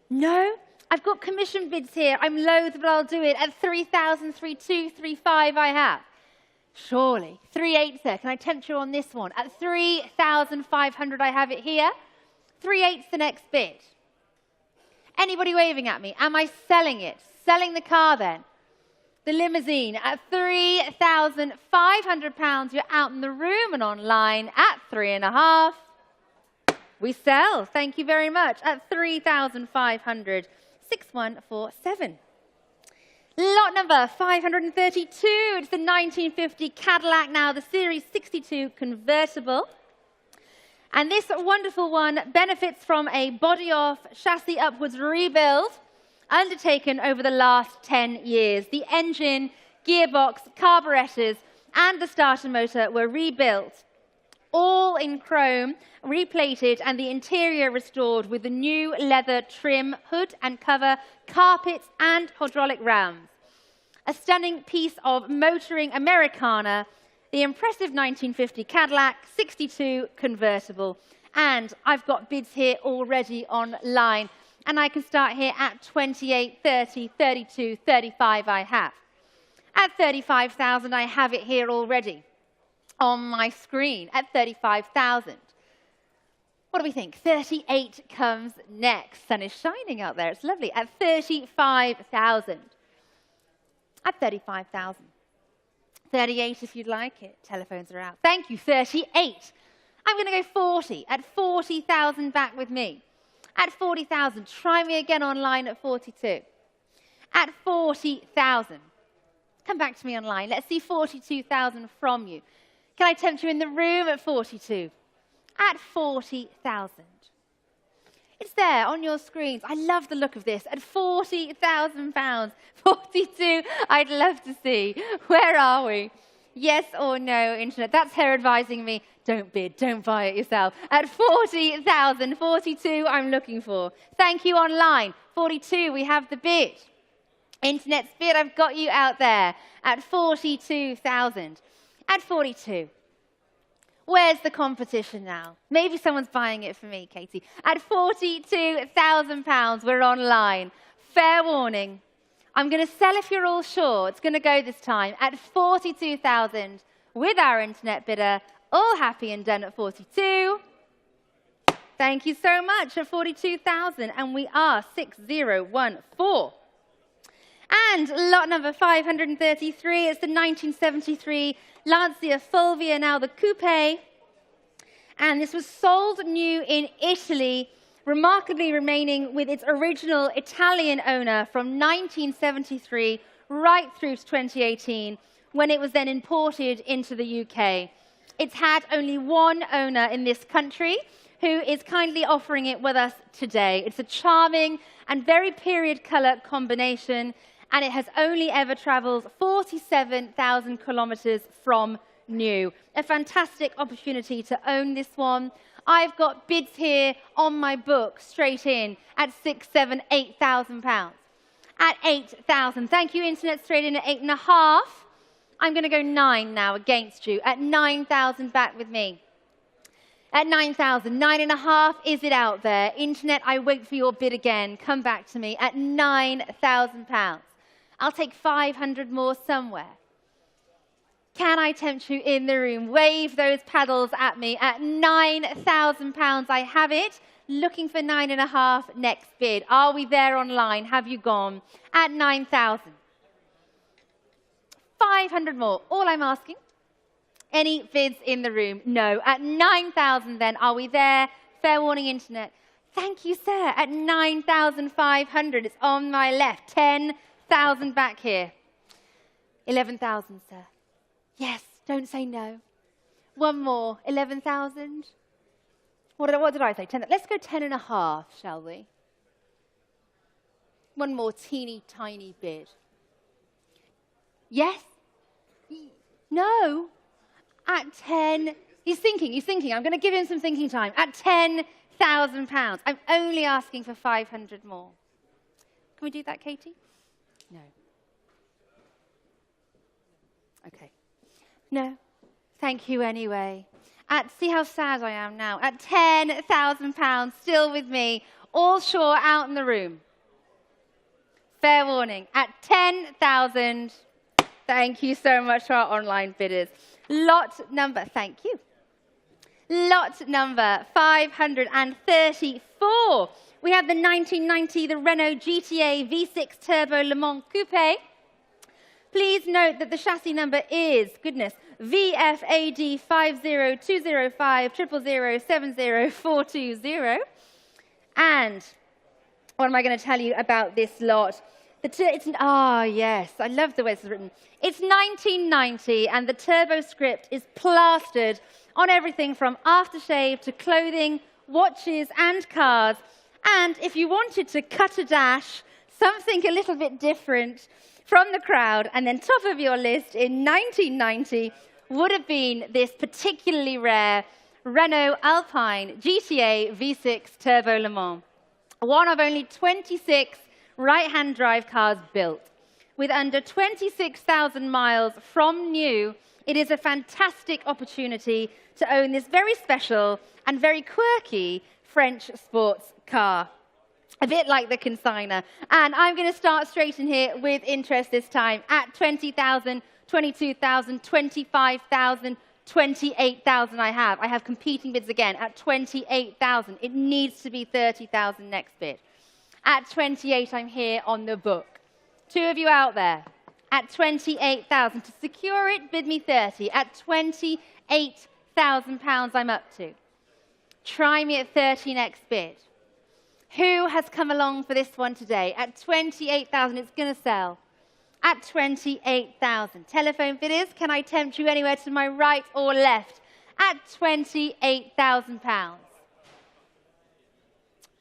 No? I've got commission bids here. I'm loath, but I'll do it. At 3,000, 3,200, 3,500 I have. Surely. 3,800, sir. Can I tempt you on this one? At 3,500 I have it here. 3,800 the next bid. Anybody waving at me? Am I selling it? Selling the car then? The limousine at £3,500. You're out in the room and online at 3,500. We sell. Thank you very much. At 3,500. 6147. Lot number 532. It's the 1950 Cadillac now, the Series 62 convertible. And this wonderful one benefits from a body-off, chassis upwards rebuild undertaken over the last 10 years. The engine, gearbox, carburetors, and the starter motor were rebuilt, all in chrome, replated, and the interior restored with the new leather trim, hood and cover, carpets, and hydraulic rams. A stunning piece of motoring Americana, the impressive 1950 Cadillac 62 convertible. And I've got bids here already online. And I can start here at 28, 30, 32, 35 I have. At 35,000 I have it here already on my screen at 35,000. What do we think? 38 comes next. Sun is shining out there. It's lovely. At 35,000. At 35,000. 38 if you'd like it. Telephones are out. Thank you. 38. I'm going to go 40. At 40,000 back with me. At 40,000. Try me again online at 42. At 40,000. Come back to me online. Let's see 42,000 from you. Can I tempt you in the room at 42? At 40,000. It's there on your screens. I love the look of this. At £40,000. 42, I'd love to see. Where are we? Yes or no, internet? That's her advising me. Don't bid, don't buy it yourself. At 40,000, 42 I'm looking for. Thank you online. 42, we have the bid. Internet's bid, I've got you out there. At 42,000. At 42. Where's the competition now? Maybe someone's buying it for me, Katie. At £42,000, we're online. Fair warning. I'm going to sell if you're all sure. It's going to go this time at 42,000 with our internet bidder. All happy and done at 42. Thank you so much at 42,000. And we are 6014. And lot number 533 is the 1973 Lancia Fulvia, now the coupe. And this was sold new in Italy, remarkably remaining with its original Italian owner from 1973 right through to 2018, when it was then imported into the UK. It's had only one owner in this country, who is kindly offering it with us today. It's a charming and very period colour combination, and it has only ever travelled 47,000 kilometres from new. A fantastic opportunity to own this one. I've got bids here on my book straight in at £6,000, £7,000, £8,000. At 8,000. Thank you, internet, straight in at 8,500. I'm going to go 9 now against you. At 9,000, back with me. At 9,000, 9.5, is it out there? Internet, I wait for your bid again. Come back to me at £9,000. I'll take 500 more somewhere. Can I tempt you in the room? Wave those paddles at me. At £9,000, I have it. Looking for 9.5, next bid. Are we there online? Have you gone? At 9,000. 500 more, all I'm asking. Any bids in the room? No. At 9,000 then, are we there? Fair warning, internet. Thank you, sir. At 9,500, it's on my left. 10,000 back here. 11,000, sir. Yes, don't say no. One more, 11,000. What did I say? 10. Let's go 10.5, shall we? One more teeny tiny bid. Yes? No? At 10, he's thinking. I'm going to give him some thinking time. At £10,000, I'm only asking for 500 more. Can we do that, Katie? No. Okay. No. Thank you anyway. See how sad I am now. At £10,000, still with me. All sure out in the room. Fair warning. At 10,000, thank you so much to our online bidders. Lot number, thank you. Lot number 534. We have the 1990, the Renault GTA V6 Turbo Le Mans Coupe. Please note that the chassis number is, goodness, VFAD 50205 000070420. And what am I going to tell you about this lot? Yes, I love the way this is written. It's 1990, and the turbo script is plastered on everything from aftershave to clothing, watches, and cars. And if you wanted to cut a dash, something a little bit different from the crowd, and then top of your list in 1990 would have been this particularly rare Renault Alpine GTA V6 Turbo Le Mans, one of only 26 right-hand drive cars built. With under 26,000 miles from new, it is a fantastic opportunity to own this very special and very quirky French sports car. A bit like the consigner. And I'm going to start straight in here with interest this time. At 20,000, 22,000, 25,000, 28,000 I have competing bids again at 28,000. It needs to be 30,000 next bid. At 28, I'm here on the book. Two of you out there. At 28,000. To secure it, bid me 30. At 28,000 pounds, I'm up to. Try me at 30 next bid. Who has come along for this one today? At 28,000, it's going to sell. At 28,000. Telephone bidders, can I tempt you anywhere to my right or left? At 28,000 pounds.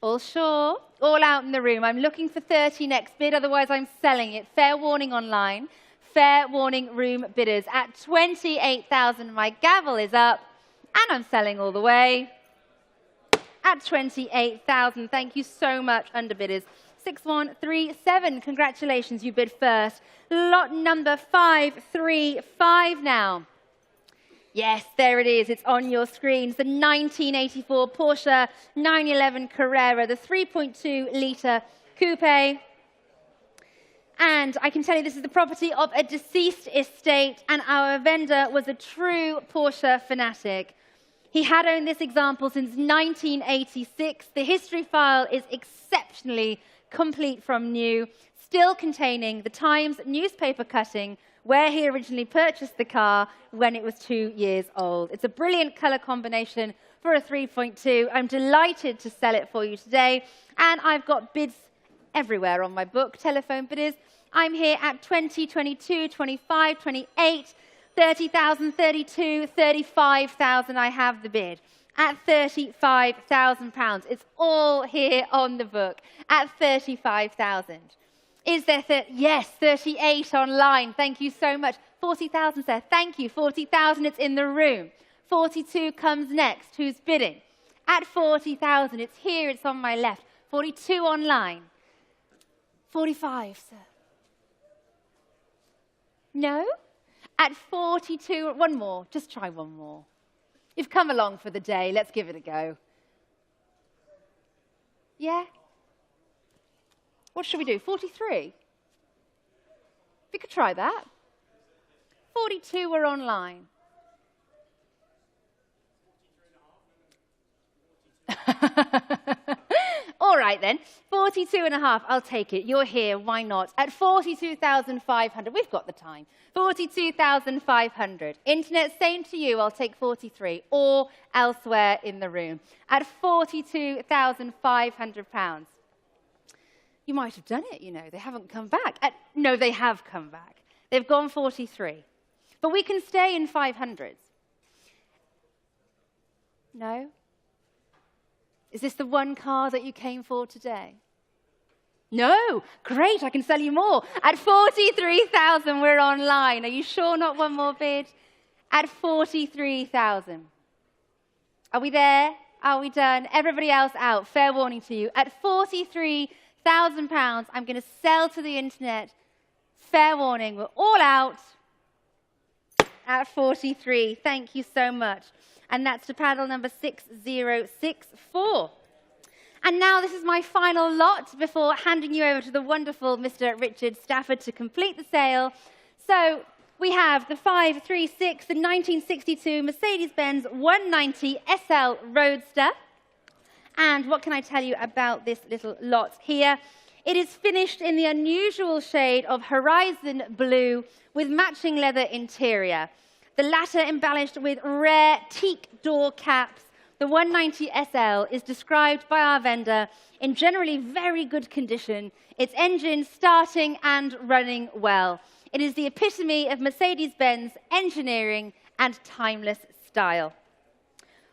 All sure? All out in the room. I'm looking for 30 next bid, otherwise I'm selling it. Fair warning online. Fair warning room bidders. At 28,000, my gavel is up, and I'm selling all the way. At 28,000, thank you so much, underbidders. 6137, congratulations, you bid first. Lot number 535 now. Yes, there it is. It's on your screens. The 1984 Porsche 911 Carrera, the 3.2-litre coupe. And I can tell you this is the property of a deceased estate, and our vendor was a true Porsche fanatic. He had owned this example since 1986. The history file is exceptionally complete from new, still containing the Times newspaper cutting where he originally purchased the car when it was 2 years old. It's a brilliant color combination for a 3.2. I'm delighted to sell it for you today. And I've got bids everywhere on my book, telephone bidders. I'm here at 20, 22, 25, 28, 30,000, 32, 35,000, I have the bid. At £35,000. It's all here on the book. At 35,000. Is there yes, 38 online. Thank you so much. 40,000, sir. Thank you. 40,000, it's in the room. 42 comes next. Who's bidding? At 40,000. It's here, it's on my left. 42 online. 45, sir. No? At 42, one more, just try one more. You've come along for the day, let's give it a go. Yeah? What should we do, 43? We could try that. 42 are online. All right then, 42.5, I'll take it. You're here, why not? At 42,500, we've got the time. 42,500. Internet, same to you, I'll take 43, or elsewhere in the room. At 42,500 pounds. You might have done it, you know, they haven't come back. No, they have come back. They've gone 43. But we can stay in 500s. No? Is this the one car that you came for today? No. Great, I can sell you more. At 43,000, we're online. Are you sure not one more bid? At 43,000. Are we there? Are we done? Everybody else out. Fair warning to you. At 43,000 pounds, I'm going to sell to the internet. Fair warning, we're all out. At 43. Thank you so much. And that's to paddle number 6064. And now this is my final lot before handing you over to the wonderful Mr. Richard Stafford to complete the sale. So we have the 536, the 1962 Mercedes-Benz 190 SL Roadster. And what can I tell you about this little lot here? It is finished in the unusual shade of horizon blue with matching leather interior. The latter embellished with rare teak door caps. The 190 SL is described by our vendor in generally very good condition, its engine starting and running well. It is the epitome of Mercedes-Benz engineering and timeless style.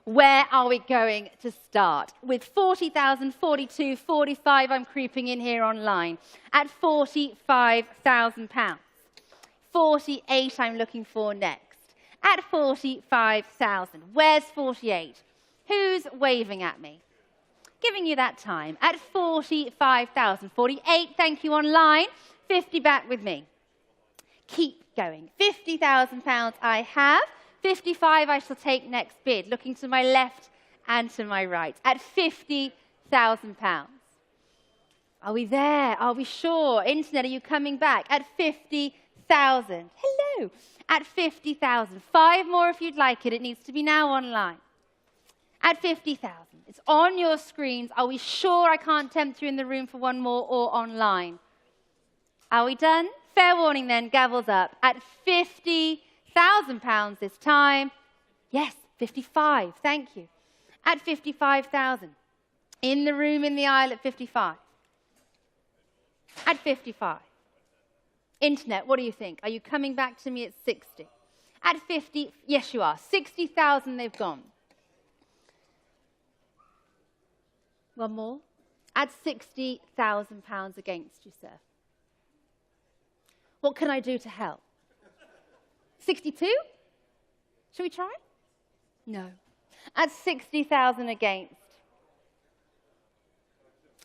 Where are we going to start? With 40,000, 42, 45, I'm creeping in here online, at 45,000 pounds. 48 I'm looking for next. At 45,000. Where's 48? Who's waving at me? Giving you that time. At 45,000. 48, thank you online. 50 back with me. Keep going. 50,000 pounds I have. 55 I shall take next bid. Looking to my left and to my right. At 50,000 pounds. Are we there? Are we sure? Internet, are you coming back? At 50,000. Hello. At 50,000. 5 more if you'd like it. It needs to be now online. At 50,000. It's on your screens. Are we sure I can't tempt you in the room for one more or online? Are we done? Fair warning then, gavels up. At 50,000 pounds this time. Yes, 55. Thank you. At 55,000. In the room, in the aisle at 55. At 55. Internet, what do you think? Are you coming back to me at 60? At 50, yes you are. 60,000 they've gone. One more. At 60,000 pounds against you, sir. What can I do to help? 62? Shall we try? No. At 60,000 against.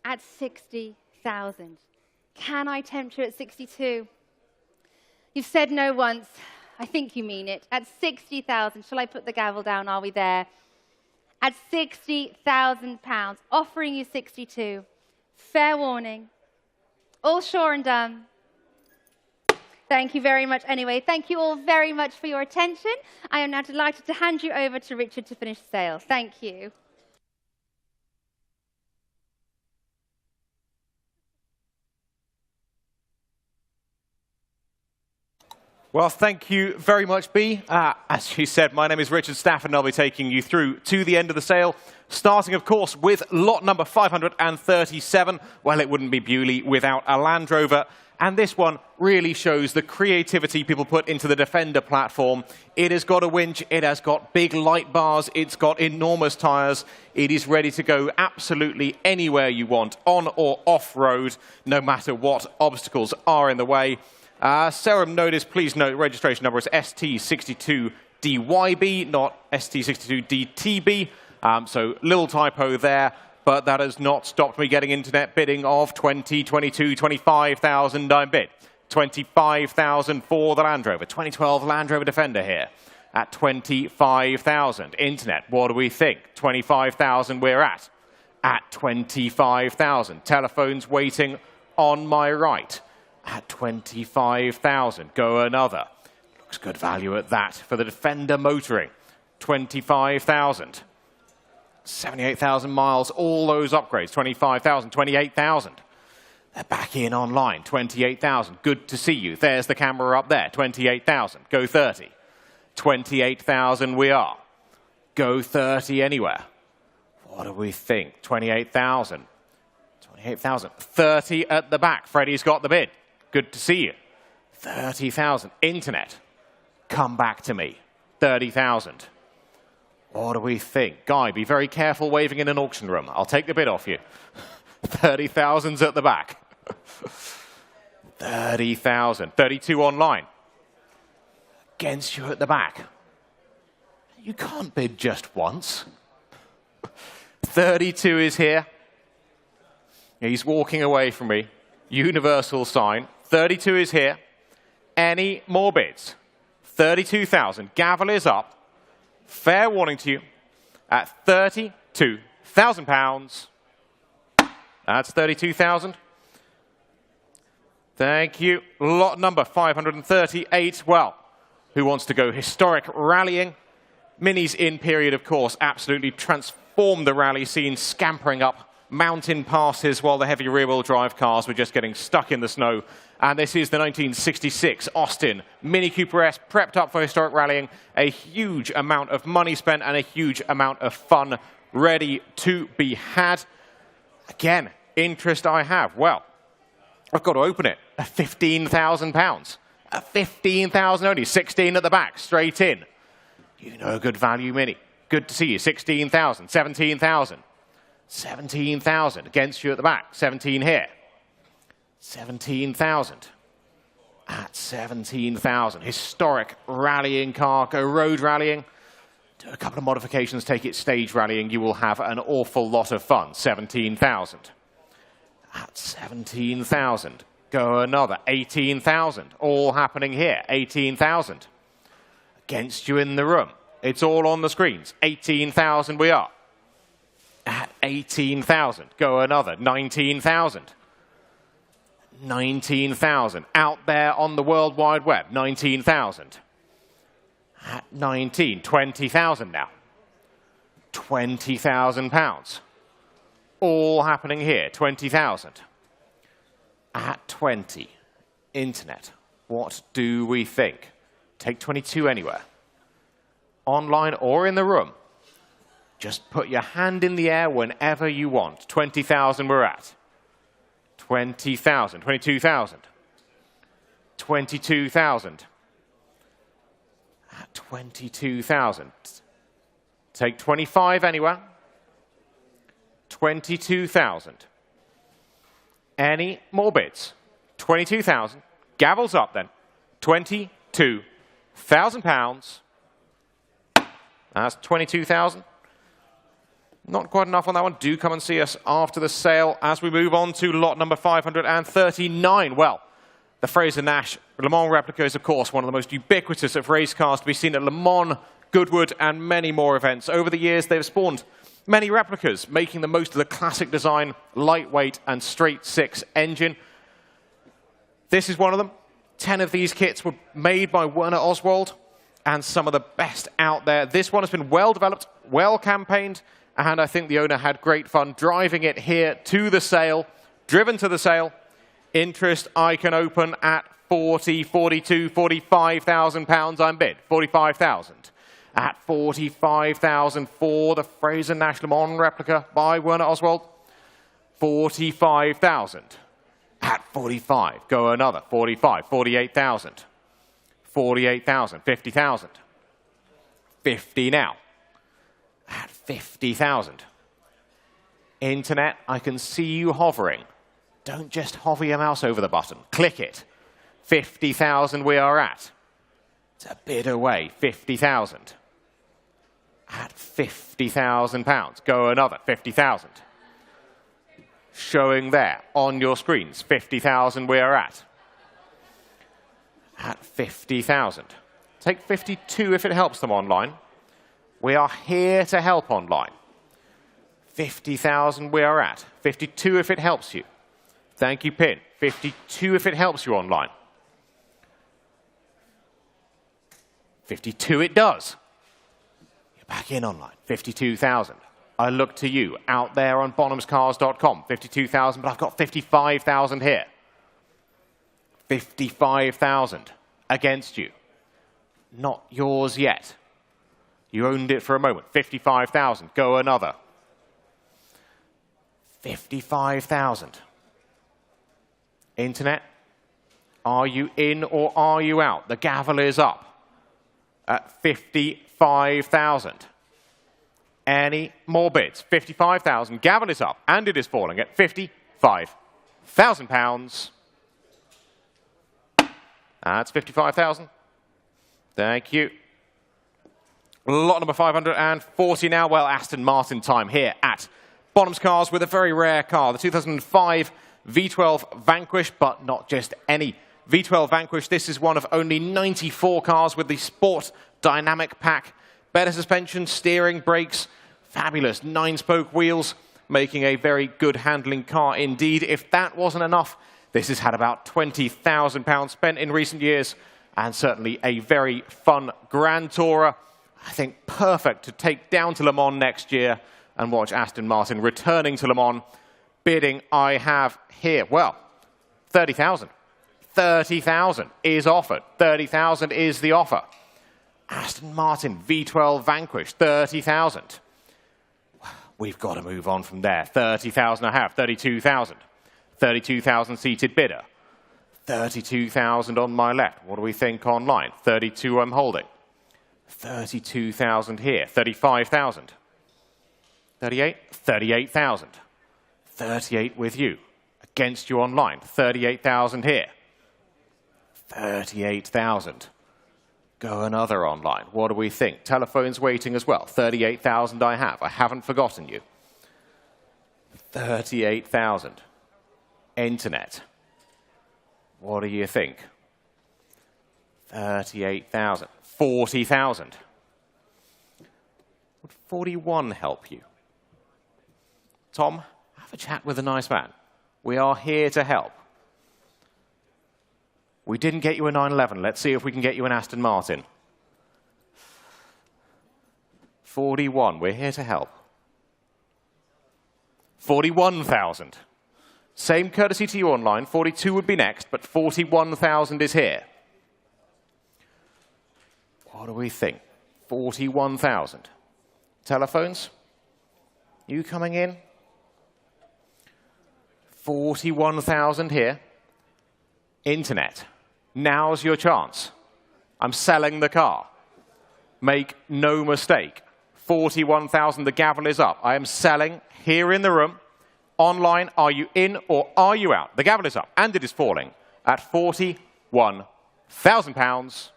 At 60,000. Can I tempt you at 62? You've said no once. I think you mean it. At 60,000, shall I put the gavel down? Are we there? At 60,000 pounds, offering you 62. Fair warning. All sure and done. Thank you very much anyway. Thank you all very much for your attention. I am now delighted to hand you over to Richard to finish the sale. Thank you. Well, thank you very much, Bea. As you said, my name is Richard Stafford, and I'll be taking you through to the end of the sale, starting, of course, with lot number 537. Well, it wouldn't be Beaulieu without a Land Rover. And this one really shows the creativity people put into the Defender platform. It has got a winch, it has got big light bars, it's got enormous tyres. It is ready to go absolutely anywhere you want, on or off-road, no matter what obstacles are in the way. Serum notice, please note, registration number is ST62DYB, not ST62DTB. So little typo there, but that has not stopped me getting internet bidding of 20, 22, 25,000 bid. 25,000 for the Land Rover. 2012 Land Rover Defender here at 25,000. Internet, what do we think? 25,000 we're at 25,000. Telephones waiting on my right at 25,000. Go another. Looks good value at that for the Defender Motoring. 25,000. 78,000 miles, all those upgrades. 25,000, 28,000. They're back in online. 28,000. Good to see you. There's the camera up there. 28,000. Go 30. 28,000 we are. Go 30 anywhere. What do we think? 28,000. 28,000. 30 at the back. Freddie's got the bid. Good to see you. 30,000. Internet. Come back to me. 30,000. What do we think? Guy, be very careful waving in an auction room. I'll take the bid off you. 30,000's at the back. 30,000. 32 online. Against you at the back. You can't bid just once. 32 is here. He's walking away from me. Universal sign. 32 is here. Any more bids? 32,000. Gavel is up. Fair warning to you. At £32,000. That's 32,000. Thank you. Lot number 538. Well, who wants to go historic rallying? Minis in period, of course, absolutely transformed the rally scene, scampering up mountain passes while the heavy rear-wheel drive cars were just getting stuck in the snow. And this is the 1966 Austin Mini Cooper S, prepped up for historic rallying. A huge amount of money spent and a huge amount of fun ready to be had. Again, interest I have. Well, I've got to open it at £15,000. At 15,000 only, 16 at the back, straight in. You know, good value Mini. Good to see you. 16,000, 17,000. 17,000 against you at the back. 17 here. 17,000. At 17,000. Historic rallying car. Go road rallying. Do a couple of modifications. Take it stage rallying. You will have an awful lot of fun. 17,000. At 17,000. Go another. 18,000. All happening here. 18,000. Against you in the room. It's all on the screens. 18,000 we are. At 18,000. Go another. 19,000. 19,000. Out there on the World Wide Web. 19,000. At 19. 20,000 now. £20,000. All happening here. 20,000. At 20. Internet. What do we think? Take 22 anywhere. Online or in the room. Just put your hand in the air whenever you want. 20,000 we're at. 20,000. 22,000. 22,000. At 22,000. Take 25 anywhere. 22,000. Any more bids? 22,000. Gavel's up then. £22,000. That's 22,000. Not quite enough on that one. Do come and see us after the sale as we move on to lot number 539. Well, the Fraser-Nash Le Mans replica is, of course, one of the most ubiquitous of race cars to be seen at Le Mans, Goodwood, and many more events. Over the years, they've spawned many replicas, making the most of the classic design, lightweight, and straight six engine. This is one of them. 10 of these kits were made by Werner Oswald, and some of the best out there. This one has been well developed, well campaigned, and I think the owner had great fun driving it here to the sale, driven to the sale. Interest I can open at 40, 42, 45,000 pounds. I'm bid. 45,000. At 45,000 for the Fraser-Nash Le Mans replica by Werner Oswald. 45,000. At 45. Go another. 45. 48,000. 48,000. 50,000. 50 now. At 50,000. Internet, I can see you hovering. Don't just hover your mouse over the button. Click it. 50,000 we are at. It's a bid away. 50,000. At 50,000 pounds. Go another. 50,000. Showing there on your screens. 50,000 we are at. at 50,000. Take 52 if it helps them online. We are here to help online. 50,000 we are at. 52 if it helps you. Thank you, Pin. 52 if it helps you online. 52 it does. You're back in online. 52,000. I look to you out there on bonhamscars.com. 52,000, but I've got 55,000 here. 55,000 against you. Not yours yet. You owned it for a moment. 55,000. Go another. 55,000. Internet, are you in or are you out? The gavel is up at 55,000. Any more bids? 55,000. Gavel is up and it is falling at £55,000. That's 55,000. Thank you. Lot number 540 now. Well, Aston Martin time here at Bonhams Cars with a very rare car. The 2005 V12 Vanquish, but not just any V12 Vanquish. This is one of only 94 cars with the Sport Dynamic Pack. Better suspension, steering, brakes, fabulous 9-spoke wheels, making a very good handling car indeed. If that wasn't enough, this has had about £20,000 spent in recent years, and certainly a very fun Grand Tourer. I think perfect to take down to Le Mans next year and watch Aston Martin returning to Le Mans. Bidding I have here, well, 30,000. 30,000 is offered. 30,000 is the offer. Aston Martin V12 Vanquish, 30,000. We've got to move on from there. 30,000 I have. 32,000. 32,000 seated bidder. 32,000 on my left. What do we think online? 32 I'm holding. 32,000 here. 35,000. 38? 38,000. 38 with you. Against you online. 38,000 here. 38,000. Go another online. What do we think? Telephone's waiting as well. 38,000 I have. I haven't forgotten you. 38,000. Internet. What do you think? 38,000. 40,000. Would 41 help you? Tom, have a chat with a nice man. We are here to help. We didn't get you a 911. Let's see if we can get you an Aston Martin. 41. We're here to help. 41,000. Same courtesy to you online. 42 would be next, but 41,000 is here. What do we think? 41,000. Telephones? You coming in? 41,000 here. Internet. Now's your chance. I'm selling the car. Make no mistake. 41,000, the gavel is up. I am selling here in the room. Online, are you in or are you out? The gavel is up and it is falling at £41,000.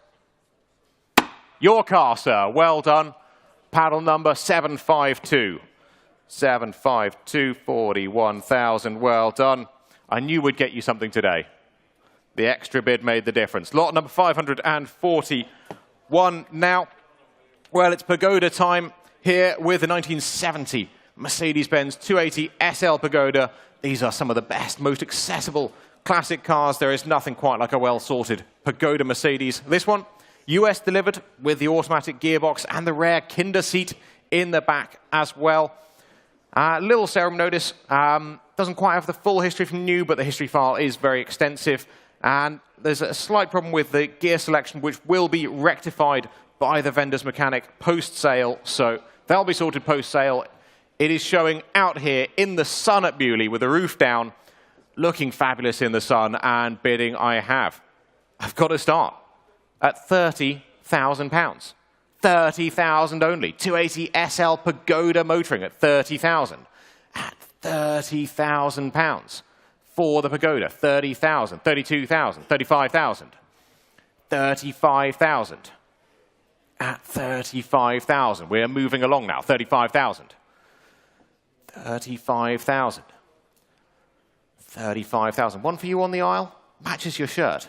Your car, sir. Well done. Paddle number 752. 752, 41,000. Well done. I knew we'd get you something today. The extra bid made the difference. Lot number 541 now. Well, it's Pagoda time here with the 1970 Mercedes-Benz 280 SL Pagoda. These are some of the best, most accessible classic cars. There is nothing quite like a well-sorted Pagoda Mercedes. This one, US delivered with the automatic gearbox and the rare Kinder seat in the back as well. Little serum notice. Doesn't quite have the full history from new, but the history file is very extensive. And there's a slight problem with the gear selection, which will be rectified by the vendor's mechanic post-sale. So that'll be sorted post-sale. It is showing out here in the sun at Beaulieu with the roof down, looking fabulous in the sun, and bidding I have. I've got to start at £30,000. 30,000 only. 280 SL Pagoda motoring at 30,000. At £30,000 for the Pagoda. 30,000, 32,000, 35,000. 35,000. At 35,000. We're moving along now. 35,000. 35,000. 35,000. One for you on the aisle. Matches your shirt.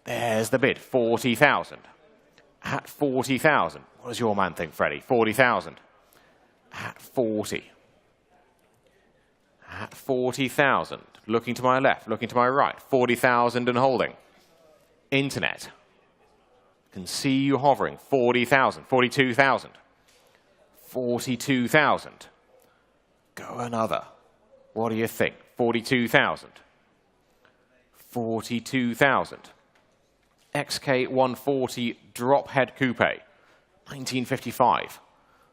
There's the bid, 40,000. At 40,000. What does your man think, Freddie? 40,000. At 40. At 40,000. Looking to my left, looking to my right. 40,000 and holding. Internet. Can see you hovering. 40,000. 42,000. 42,000. Go another. What do you think? 42,000. 42,000. XK140 drop head coupe. 1955.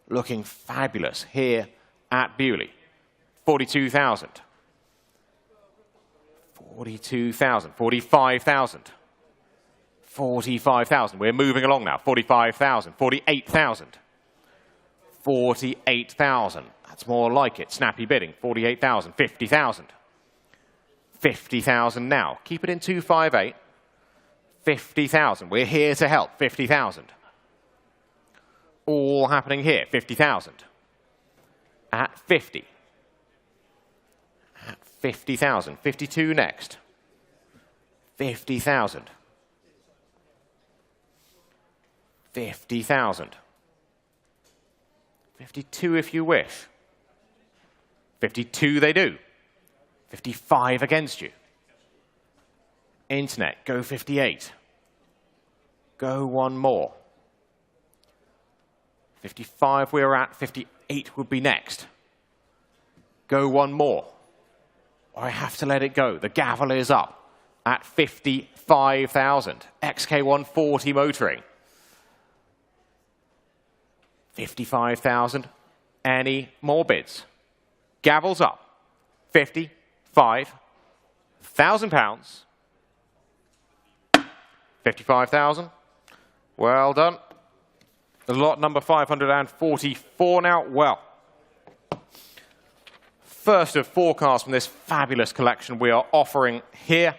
Looking fabulous here at Beaulieu. 42,000. 42,000. 45,000. 45,000. We're moving along now. 45,000. 48,000. 48,000. That's more like it. Snappy bidding. 48,000. 50,000. 50,000 now. Keep it in 258. 50,000. We're here to help. 50,000. All happening here. 50,000. At 50. At 50,000. 52 next. 50,000. 50,000. 52 if you wish. 52 they do. 55 against you. Internet, go 58. Go one more. 55 we're at, 58 would be next. Go one more. Or I have to let it go. The gavel is up at 55,000. XK140 motoring. 55,000. Any more bids? Gavel's up. 55,000 pounds. 55,000. Well done. Lot number 544 now. Well, first of four cars from this fabulous collection we are offering here.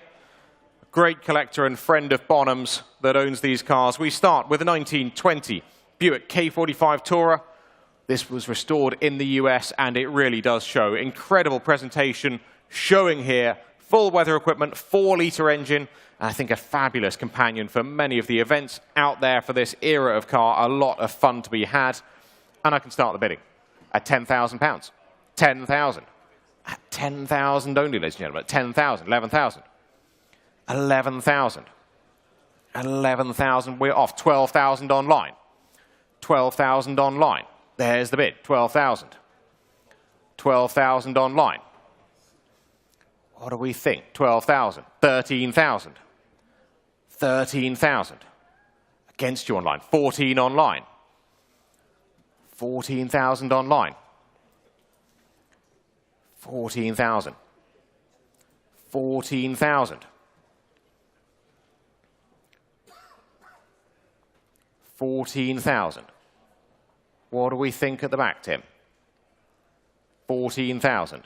Great collector and friend of Bonhams that owns these cars. We start with a 1920 Buick K45 Tourer. This was restored in the US and it really does show. Incredible presentation showing here. Full weather equipment, 4-litre engine, and I think a fabulous companion for many of the events out there for this era of car. A lot of fun to be had. And I can start the bidding at £10,000. 10,000. At 10,000 only, ladies and gentlemen. At 10,000, 11,000. 11,000. 11,000, we're off. 12,000 online. 12,000 online. There's the bid, 12,000. 12,000 online. What do we think? 12,000. 13,000. 13,000. Against you online. 14 online. 14,000 online. 14,000. 14,000. 14,000. What do we think at the back, Tim? 14,000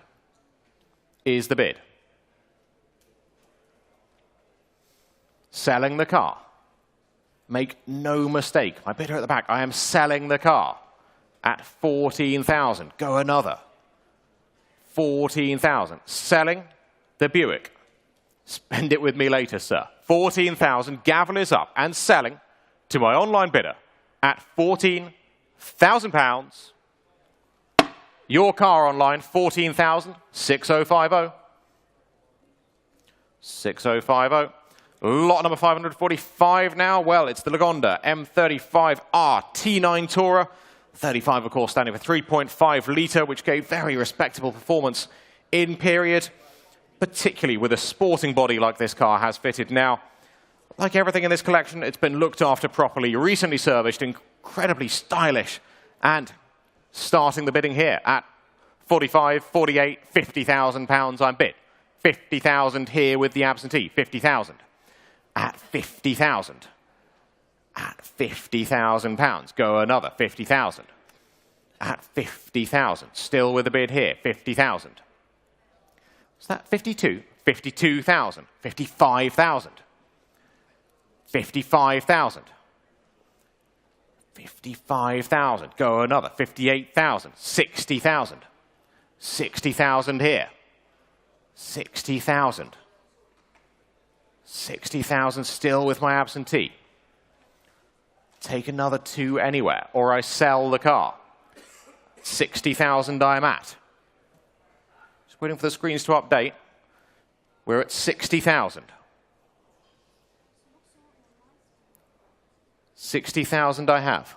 is the bid. Selling the car. Make no mistake. My bidder at the back, I am selling the car at 14,000. Go another. 14,000. Selling the Buick. Spend it with me later, sir. 14,000. Gavel is up and selling to my online bidder at £14,000. Your car online, 14,000. 6050. 6050. Lot number 545 now. Well, it's the Lagonda M35R T9 Tourer. 35, of course, standing for 3.5 litre, which gave very respectable performance in period, particularly with a sporting body like this car has fitted now. Like everything in this collection, it's been looked after properly, recently serviced, incredibly stylish, and starting the bidding here at 45, 48, 50,000 pounds I'm bid. 50,000 here with the absentee, 50,000. At 50,000. At 50,000 pounds. Go another, 50,000. At 50,000. Still with a bid here, 50,000. Is that 52? 52,000. 55,000. 55,000. 55,000. Go another, 58,000. 60,000. 60,000 here. 60,000. 60,000 still with my absentee. Take another 2 anywhere, or I sell the car. 60,000 I'm at. Just waiting for the screens to update. We're at 60,000. 60,000 I have.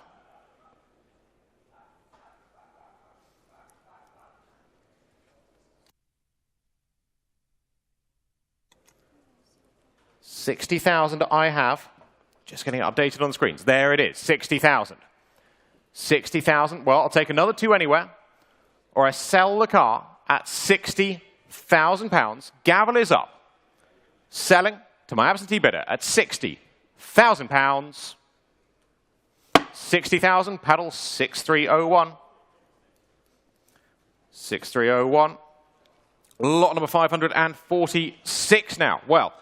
$60,000 I have. Just getting it updated on the screens. There it is, 60,000. 60,000, well, I'll take another 2 anywhere, or I sell the car at £60,000. Gavel is up. Selling to my absentee bidder at £60,000. 60,000, paddle 6301. 6301. Lot number 546 now. Well,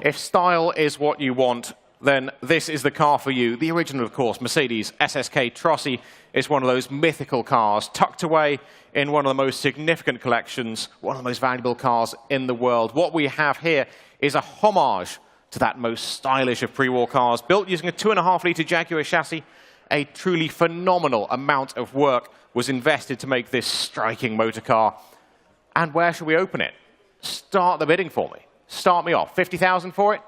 if style is what you want, then this is the car for you. The original, of course, Mercedes SSK Trossi is one of those mythical cars tucked away in one of the most significant collections, one of the most valuable cars in the world. What we have here is a homage to that most stylish of pre-war cars, built using a 2.5-litre Jaguar chassis. A truly phenomenal amount of work was invested to make this striking motor car. And where shall we open it? Start the bidding for me. Start me off. 50,000 for it?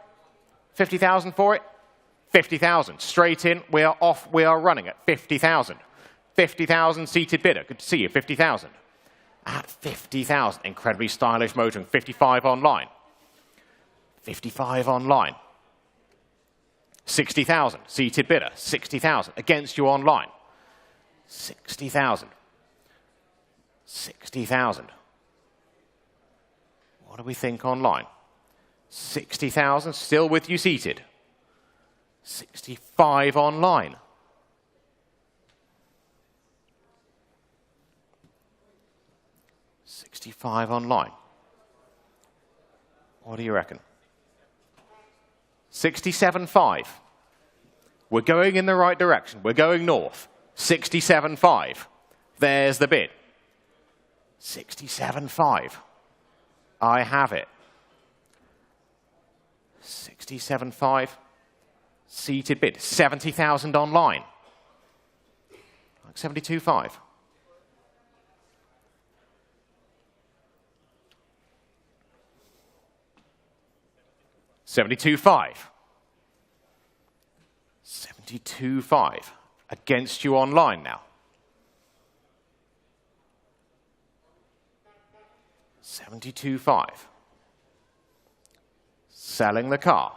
50,000 for it? 50,000. Straight in. We are off. We are running at 50,000. 50,000 seated bidder. Good to see you. 50,000. At 50,000. Incredibly stylish motoring. 55 online. 55 online. 60,000. Seated bidder. 60,000. Against you online. 60,000. 60,000. What do we think online? 60,000, still with you seated. 65 online. 65 online. What do you reckon? 67.5. We're going in the right direction. We're going north. 67.5. There's the bid. 67.5. I have it. 67.5. Seated bid. 70,000 online. Like 72.5. 72.5. 72.5. Against you online now. 72.5. Selling the car.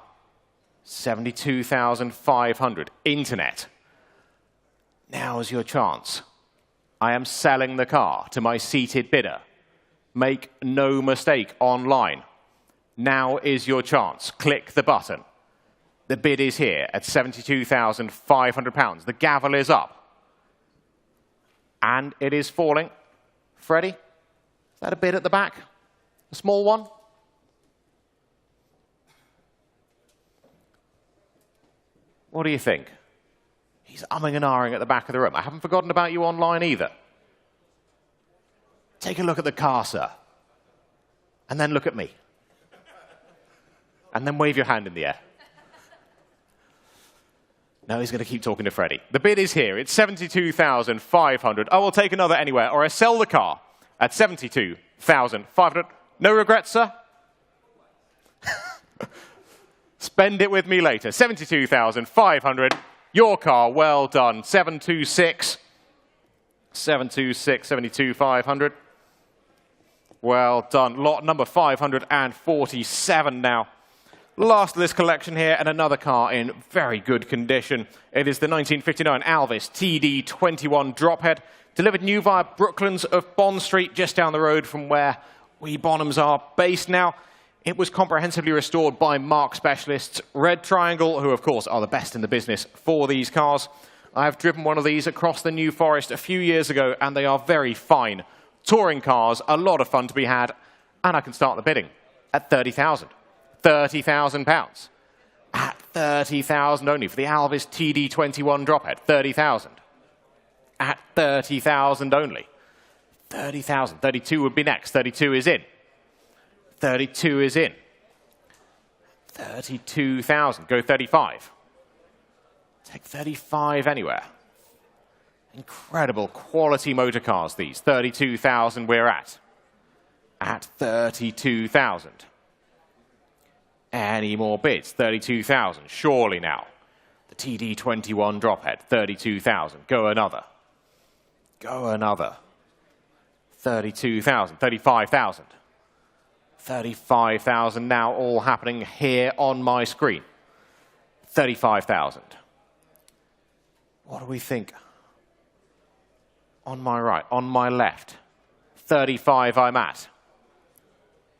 72,500. Internet. Now's your chance. I am selling the car to my seated bidder. Make no mistake online. Now is your chance. Click the button. The bid is here at £72,500. The gavel is up. And it is falling. Freddie, is that a bid at the back? A small one? What do you think? He's umming and ahhing at the back of the room. I haven't forgotten about you online either. Take a look at the car, sir. And then look at me. And then wave your hand in the air. No, he's going to keep talking to Freddie. The bid is here. It's £72,500. I will take another anywhere, or I sell the car at £72,500. No regrets, sir? Spend it with me later. £72,500. Your car, well done. 726. 726, 72,500. Well done. Lot number 547 now. Last of this collection here, and another car in very good condition. It is the 1959 Alvis TD21 Drophead, delivered new via Brooklands of Bond Street, just down the road from where we Bonhams are based now. It was comprehensively restored by marque specialists Red Triangle, who of course are the best in the business for these cars. I have driven one of these across the New Forest a few years ago, and they are very fine touring cars, a lot of fun to be had, and I can start the bidding at £30,000. £30,000. At £30,000 only for the Alvis TD21 Drophead. £30,000. At £30,000 only. £30,000. 32 would be next. 32 is in. 32 is in. 32,000. Go 35. Take 35 anywhere. Incredible quality motor cars, these. 32,000 we're at. At 32,000. Any more bids? 32,000. Surely now. The TD21 drophead. 32,000. Go another. Go another. 32,000. 35,000. 35,000 now, all happening here on my screen. 35,000. What do we think? On my right, on my left. 35 I'm at.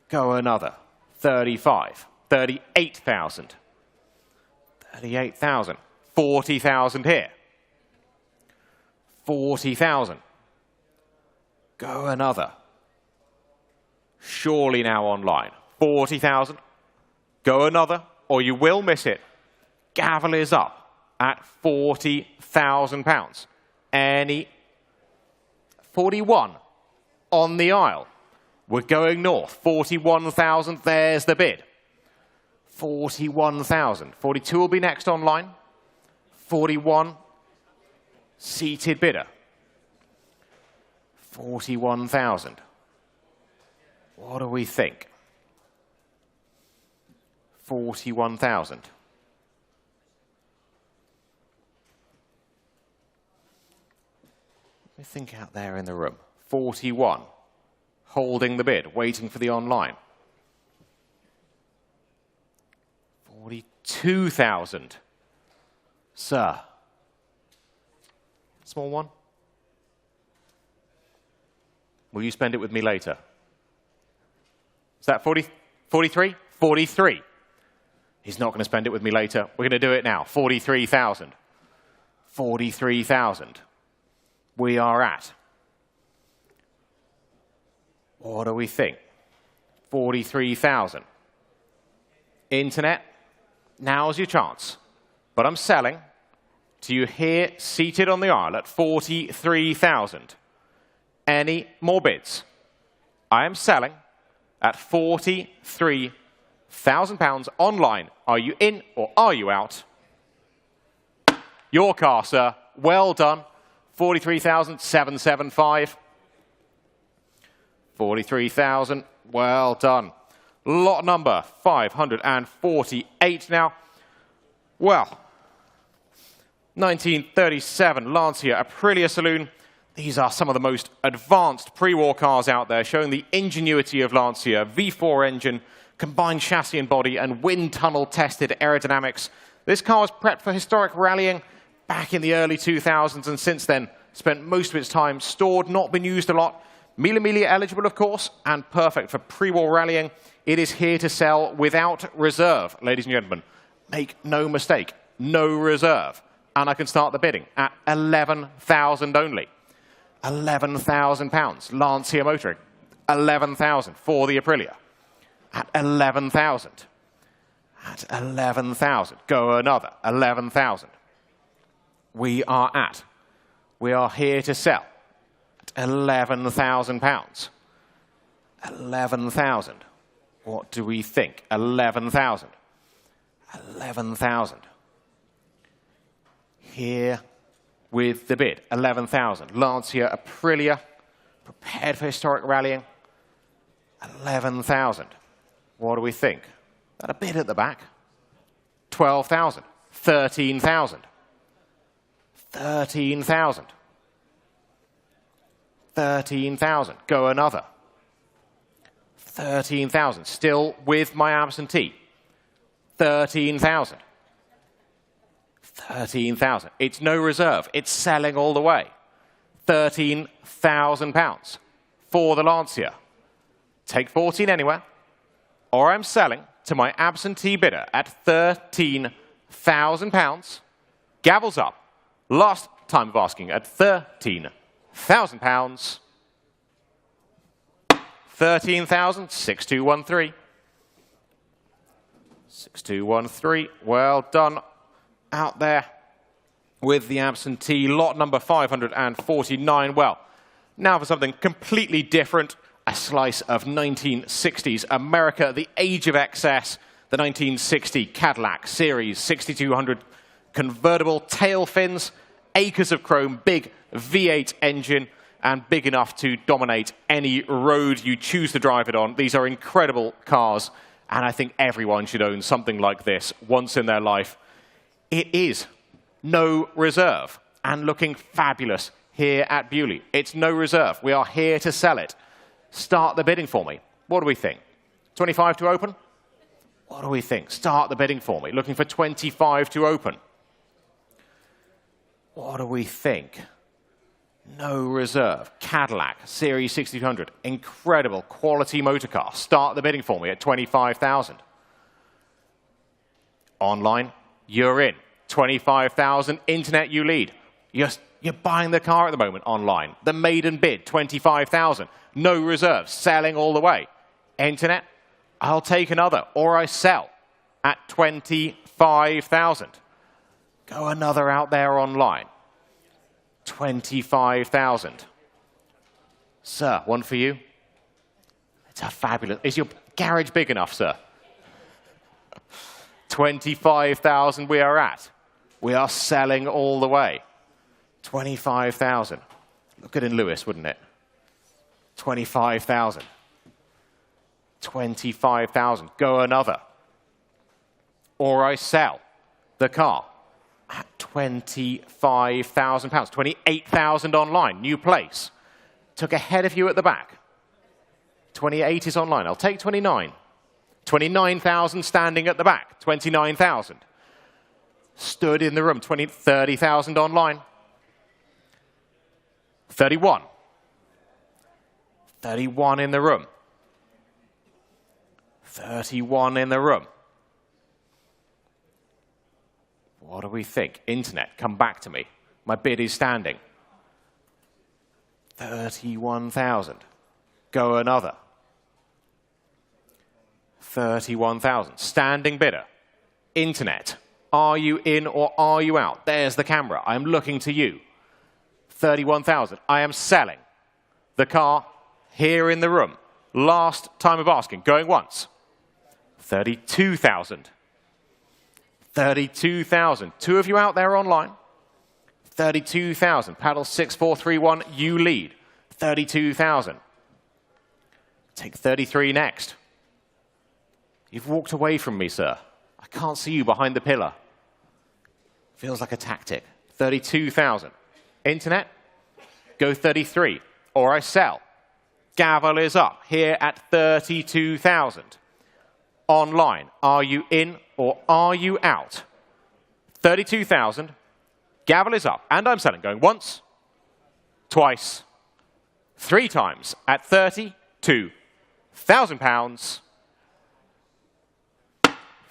Go another. 35. 38,000. 38,000. 40,000 here. 40,000. Go another. Surely now online. 40,000. Go another, or you will miss it. Gavel is up at £40,000. Any 41 on the aisle. We're going north. 41,000. There's the bid. 41,000. 42 will be next online. 41. Seated bidder. 41,000. What do we think? 41,000. Let me think out there in the room. 41. Holding the bid, waiting for the online. 42,000. Sir. Small one. Will you spend it with me later? Is that 40, 43? 43. He's not going to spend it with me later. We're going to do it now. 43,000. 43,000. We are at. What do we think? 43,000. Internet, now's your chance. But I'm selling to you here, seated on the aisle at 43,000. Any more bids? I am selling at £43,000 online. Are you in or are you out? Your car, sir. Well done. 43,775. 43,000. Well done. Lot number 548 now. Well, 1937 Lancia Aprilia Saloon. These are some of the most advanced pre-war cars out there, showing the ingenuity of Lancia. V4 engine, combined chassis and body, and wind tunnel tested aerodynamics. This car was prepped for historic rallying back in the early 2000s, and since then spent most of its time stored, not been used a lot. Memorabilia eligible, of course, and perfect for pre-war rallying. It is here to sell without reserve, ladies and gentlemen. Make no mistake, no reserve. And I can start the bidding at 11,000 only. £11,000. Lancia Motoring. 11,000 for the Aprilia. At 11,000. At 11,000. Go another. 11,000. We are here to sell at £11,000. 11,000. What do we think? 11,000. 11,000. Here with the bid, 11,000. Lancia Aprilia, prepared for historic rallying, 11,000. What do we think? Got a bid at the back, 12,000. 13,000. 13,000. 13,000. Go another. 13,000. Still with my absentee. 13,000. 13,000. It's no reserve. It's selling all the way. £13,000 for the Lancia. Take 14 anywhere, or I'm selling to my absentee bidder at £13,000. Gavels up. Last time of asking at £13,000. 13,000. 6213. 6213. Well done. Out there with the absentee. Lot number 549. Well, now for something completely different. A slice of 1960s America, the age of excess. The 1960 Cadillac Series 6200 convertible tail fins, acres of chrome, big V8 engine, and big enough to dominate any road you choose to drive it on. These are incredible cars, and I think everyone should own something like this once in their life. It is no reserve and looking fabulous here at Beaulieu. It's no reserve. We are here to sell it. Start the bidding for me. What do we think? 25 to open? What do we think? Start the bidding for me. Looking for 25 to open. What do we think? No reserve. Cadillac Series 6200. Incredible quality motor car. Start the bidding for me at 25,000. Online, you're in. 25,000. Internet, you lead. You're buying the car at the moment online. The maiden bid, 25,000. No reserve. Selling all the way. Internet, I'll take another, or I sell at 25,000. Go another out there online. 25,000. Sir, one for you. It's a fabulous. Is your garage big enough, sir? 25,000 we are at. We are selling all the way. 25,000. Look at it in Lewis, wouldn't it? 25,000. 25,000. Go another. Or I sell the car at £25,000. 28,000 online. New place. Took ahead of you at the back. 28 is online. I'll take 29. 29,000 standing at the back. 29,000. Stood in the room. 30,000 online. 31. 31 in the room. 31 in the room. What do we think? Internet, come back to me. My bid is standing. 31,000. Go another. 31,000. Standing bidder. Internet, are you in or are you out? There's the camera. I'm looking to you. 31,000. I am selling the car here in the room. Last time of asking. Going once. 32,000. 32,000. Two of you out there online. 32,000. Paddle 6431. You lead. 32,000. Take 33 next. You've walked away from me, sir. I can't see you behind the pillar. Feels like a tactic. 32,000. Internet, go 33. Or I sell. Gavel is up here at 32,000. Online, are you in or are you out? 32,000. Gavel is up. And I'm selling. Going once, twice, three times at £32,000.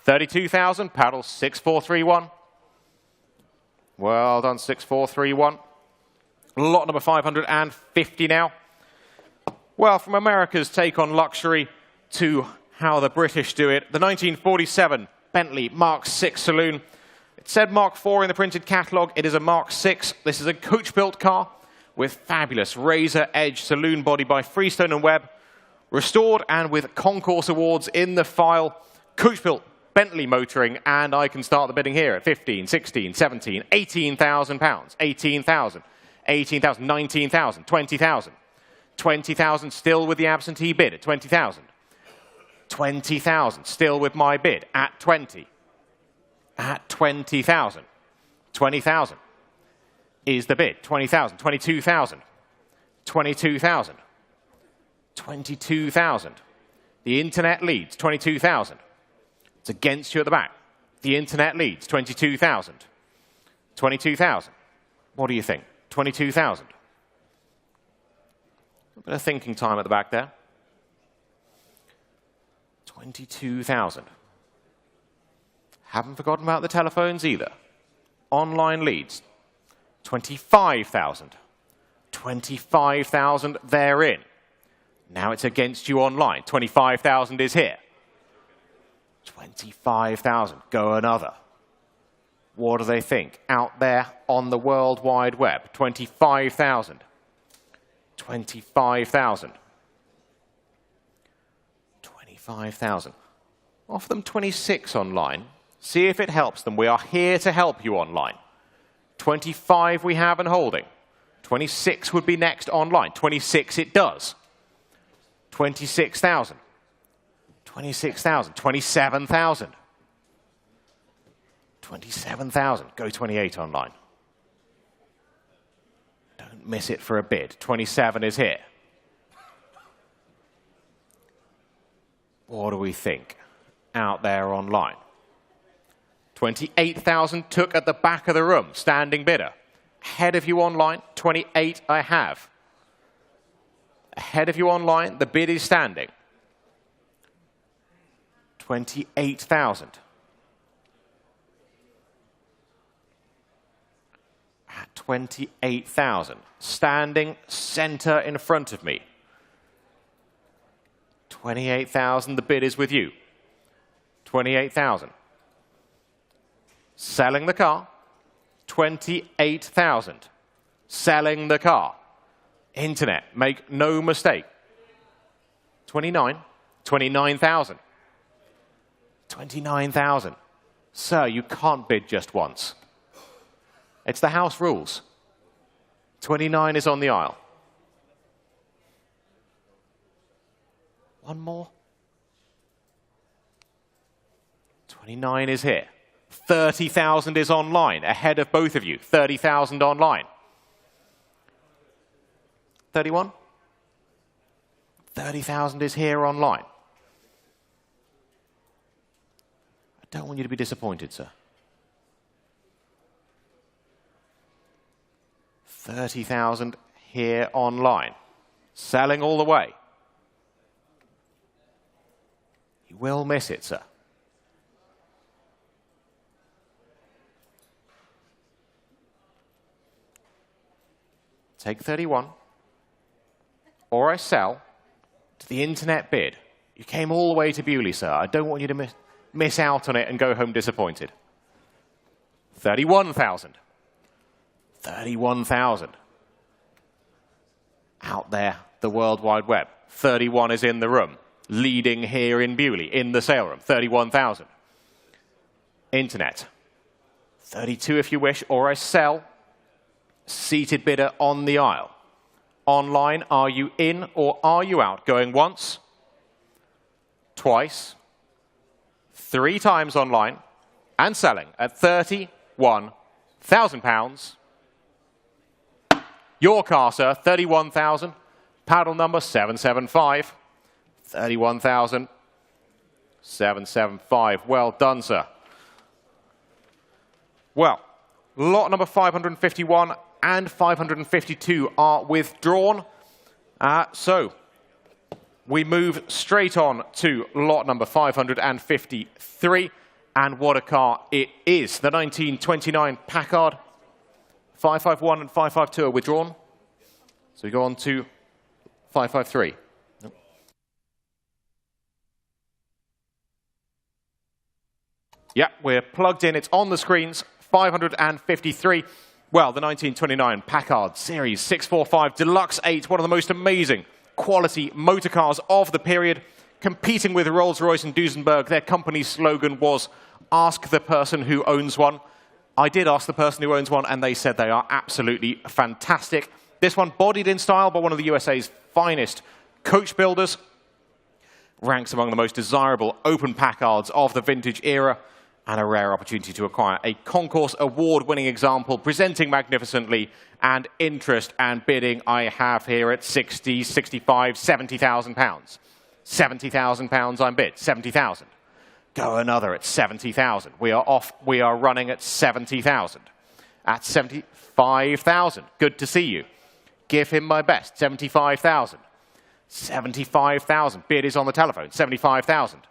32,000. Paddle 6431. Well done, 6431. Lot number 550 now. Well, from America's take on luxury to how the British do it, the 1947 Bentley Mark VI saloon. It said Mark IV in the printed catalogue. It is a Mark VI. This is a coach-built car with fabulous razor-edge saloon body by Freestone and Webb, restored and with concourse awards in the file. Coach-built Bentley motoring, and I can start the bidding here at 15, 16, 17, 18,000 pounds, 18,000, 18,000, 19,000, 20,000, 20,000 still with the absentee bid at 20,000, 20,000 still with my bid at 20, at 20,000, 20,000 is the bid, 20,000, 22,000, 22,000, 22,000. The internet leads, 22,000. It's against you at the back. The internet leads, 22,000. 22,000. What do you think? 22,000. A bit of thinking time at the back there. 22,000. Haven't forgotten about the telephones either. Online leads, 25,000. 25,000, they're in. Now it's against you online. 25,000 is here. 25,000. Go another. What do they think? Out there on the World Wide Web. 25,000. 25,000. 25,000. Offer them 26 online. See if it helps them. We are here to help you online. 25 we have and holding. 26 would be next online. 26 it does. 26,000. 26,000. 27,000. 27,000. Go 28 online. Don't miss it for a bid. 27 is here. What do we think? Out there online. 28,000 took at the back of the room, standing bidder. Ahead of you online, 28 I have. Ahead of you online, the bid is standing. 28,000. At 28,000, standing center in front of me. 28,000, the bid is with you. 28,000. Selling the car. 28,000. Selling the car. Internet, make no mistake. 29. 29,000. 29,000. Sir, you can't bid just once. It's the house rules. 29 is on the aisle. One more. 29 is here. 30,000 is online, ahead of both of you. 30,000 online. 31? 30,000 is here online. I don't want you to be disappointed, sir. 30,000 here online. Selling all the way. You will miss it, sir. Take 31, or I sell to the internet bid. You came all the way to Beaulieu, sir. I don't want you to miss out on it and go home disappointed. 31,000. 31,000. Out there, the World Wide Web. 31 is in the room, leading here in Beaulieu, in the sale room. 31,000. Internet. 32 if you wish, or I sell. Seated bidder on the aisle. Online, are you in or are you out? Going once, twice, 3 times online, and selling at £31,000. Your car, sir, 31,000. Paddle number 775. 31,775. Well done, sir. Well, lot number 551 and 552 are withdrawn. So we move straight on to lot number 553. And what a car it is. The 1929 Packard. 551 and 552 are withdrawn. So we go on to 553. Yeah, we're plugged in. It's on the screens. 553. Well, the 1929 Packard Series 645 Deluxe 8, one of the most amazing quality motor cars of the period, competing with Rolls-Royce and Duesenberg. Their company's slogan was, "Ask the person who owns one." I did ask the person who owns one, and they said they are absolutely fantastic. This one, bodied in style by one of the USA's finest coach builders, ranks among the most desirable open Packards of the vintage era, and a rare opportunity to acquire a Concourse award-winning example, presenting magnificently, and interest and bidding I have here at 60, 65, 70,000 pounds. 70,000 pounds I'm bid, 70,000. Go another at 70,000. We are off, we are running at 70,000. At 75,000, good to see you. Give him my best, 75,000. 75,000, bid is on the telephone, 75,000.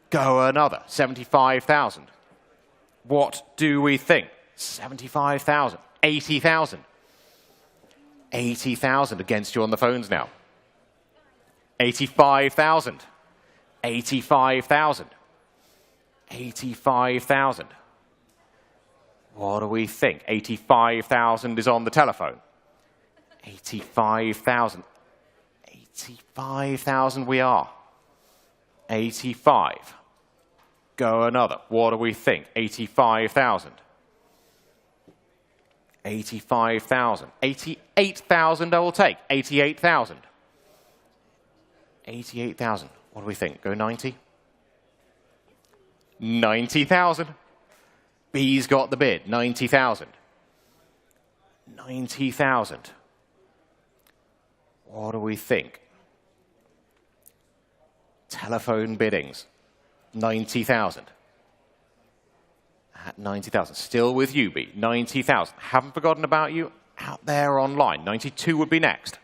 Go another, 75,000. What do we think? 75,000, 80,000. 80,000 against you on the phones now. 85,000. 85,000. 85,000. What do we think? 85,000 is on the telephone. 85,000. 85,000 we are. 85. Go another. What do we think? 85,000. 85,000. 88,000 I will take. 88,000. 88,000. What do we think? Go 90? 90,000. B's got the bid. 90,000. 90,000. What do we think? Telephone biddings. 90,000. At 90,000. Still with you, B. 90,000. Haven't forgotten about you out there online. 92 would be next.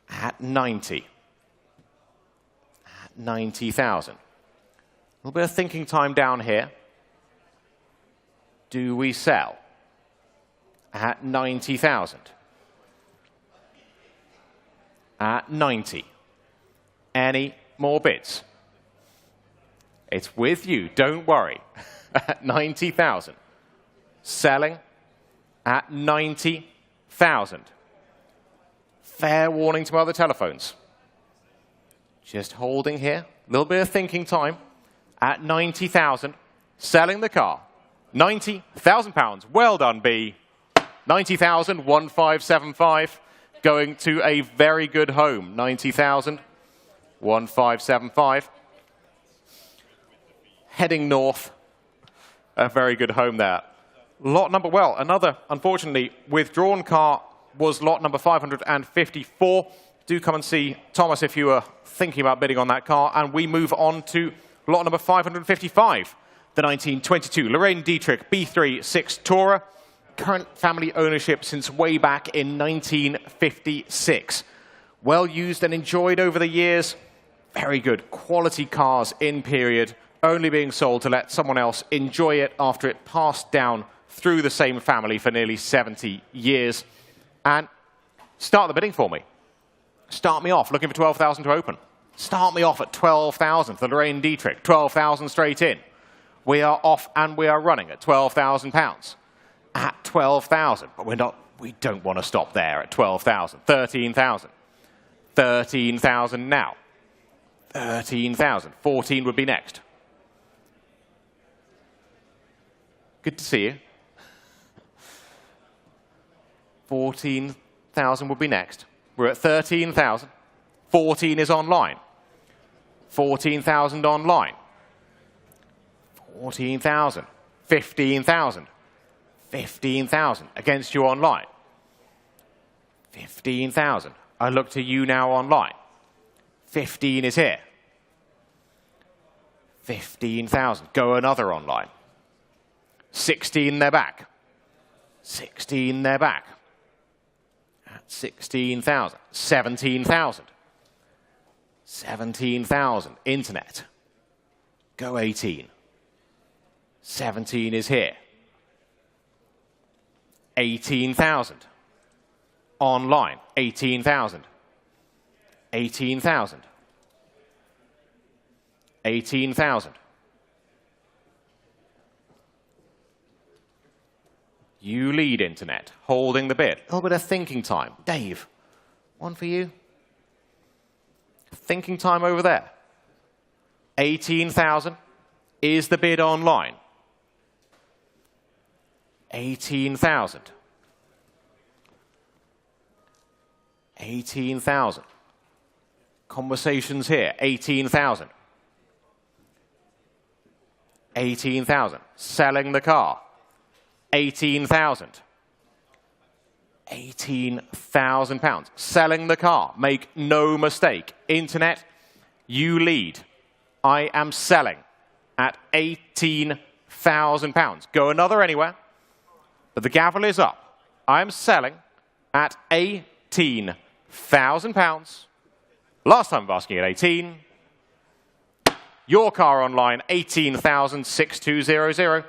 At 90. At 90,000. A little bit of thinking time down here. Do we sell? At 90,000. At 90. Any more bids? It's with you, don't worry. At 90,000. Selling at 90,000. Fair warning to other telephones. Just holding here. A little bit of thinking time. At 90,000. Selling the car. £90,000. Well done, B. 90,000, 1575. Going to a very good home. 90,000, 1575. Heading north. A very good home there. Lot number, well, another, unfortunately, withdrawn car was lot number 554. Do come and see Thomas if you are thinking about bidding on that car. And we move on to lot number 555. The 1922 Lorraine Dietrich B3 6 Tourer. Current family ownership since way back in 1956. Well used and enjoyed over the years. Very good quality cars in period, only being sold to let someone else enjoy it after it passed down through the same family for nearly 70 years. And start the bidding for me. Start me off, looking for 12,000 to open. Start me off at 12,000 for the Lorraine Dietrich, 12,000 straight in. We are off and we are running at £12,000. At 12,000, but we don't want to stop there at 12,000. 13,000. 13,000 now. 13,000. 14 would be next. Good to see you. 14,000 would be next. We're at 13,000. 14 is online. 14,000 online. 14,000. 15,000. 15,000 against you online. 15,000. I look to you now online. 15 is here. 15,000. Go another online. 16, they're back. 16, they're back. At 16,000. 17,000. 17,000. Internet. Go 18. 17 is here. 18,000. Online, 18,000. 18,000. 18,000. You lead internet, holding the bid. A little bit of thinking time. Dave, one for you. Thinking time over there. 18,000 is the bid online. 18,000. 18,000. Conversations here. 18,000. 18,000. Selling the car. 18,000. 18,000 pounds. Selling the car. Make no mistake. Internet, you lead. I am selling at 18,000 pounds. Go another anywhere. But the gavel is up. I am selling at 18,000 pounds. Last time I'm asking at 18. Your car online, 18,6200.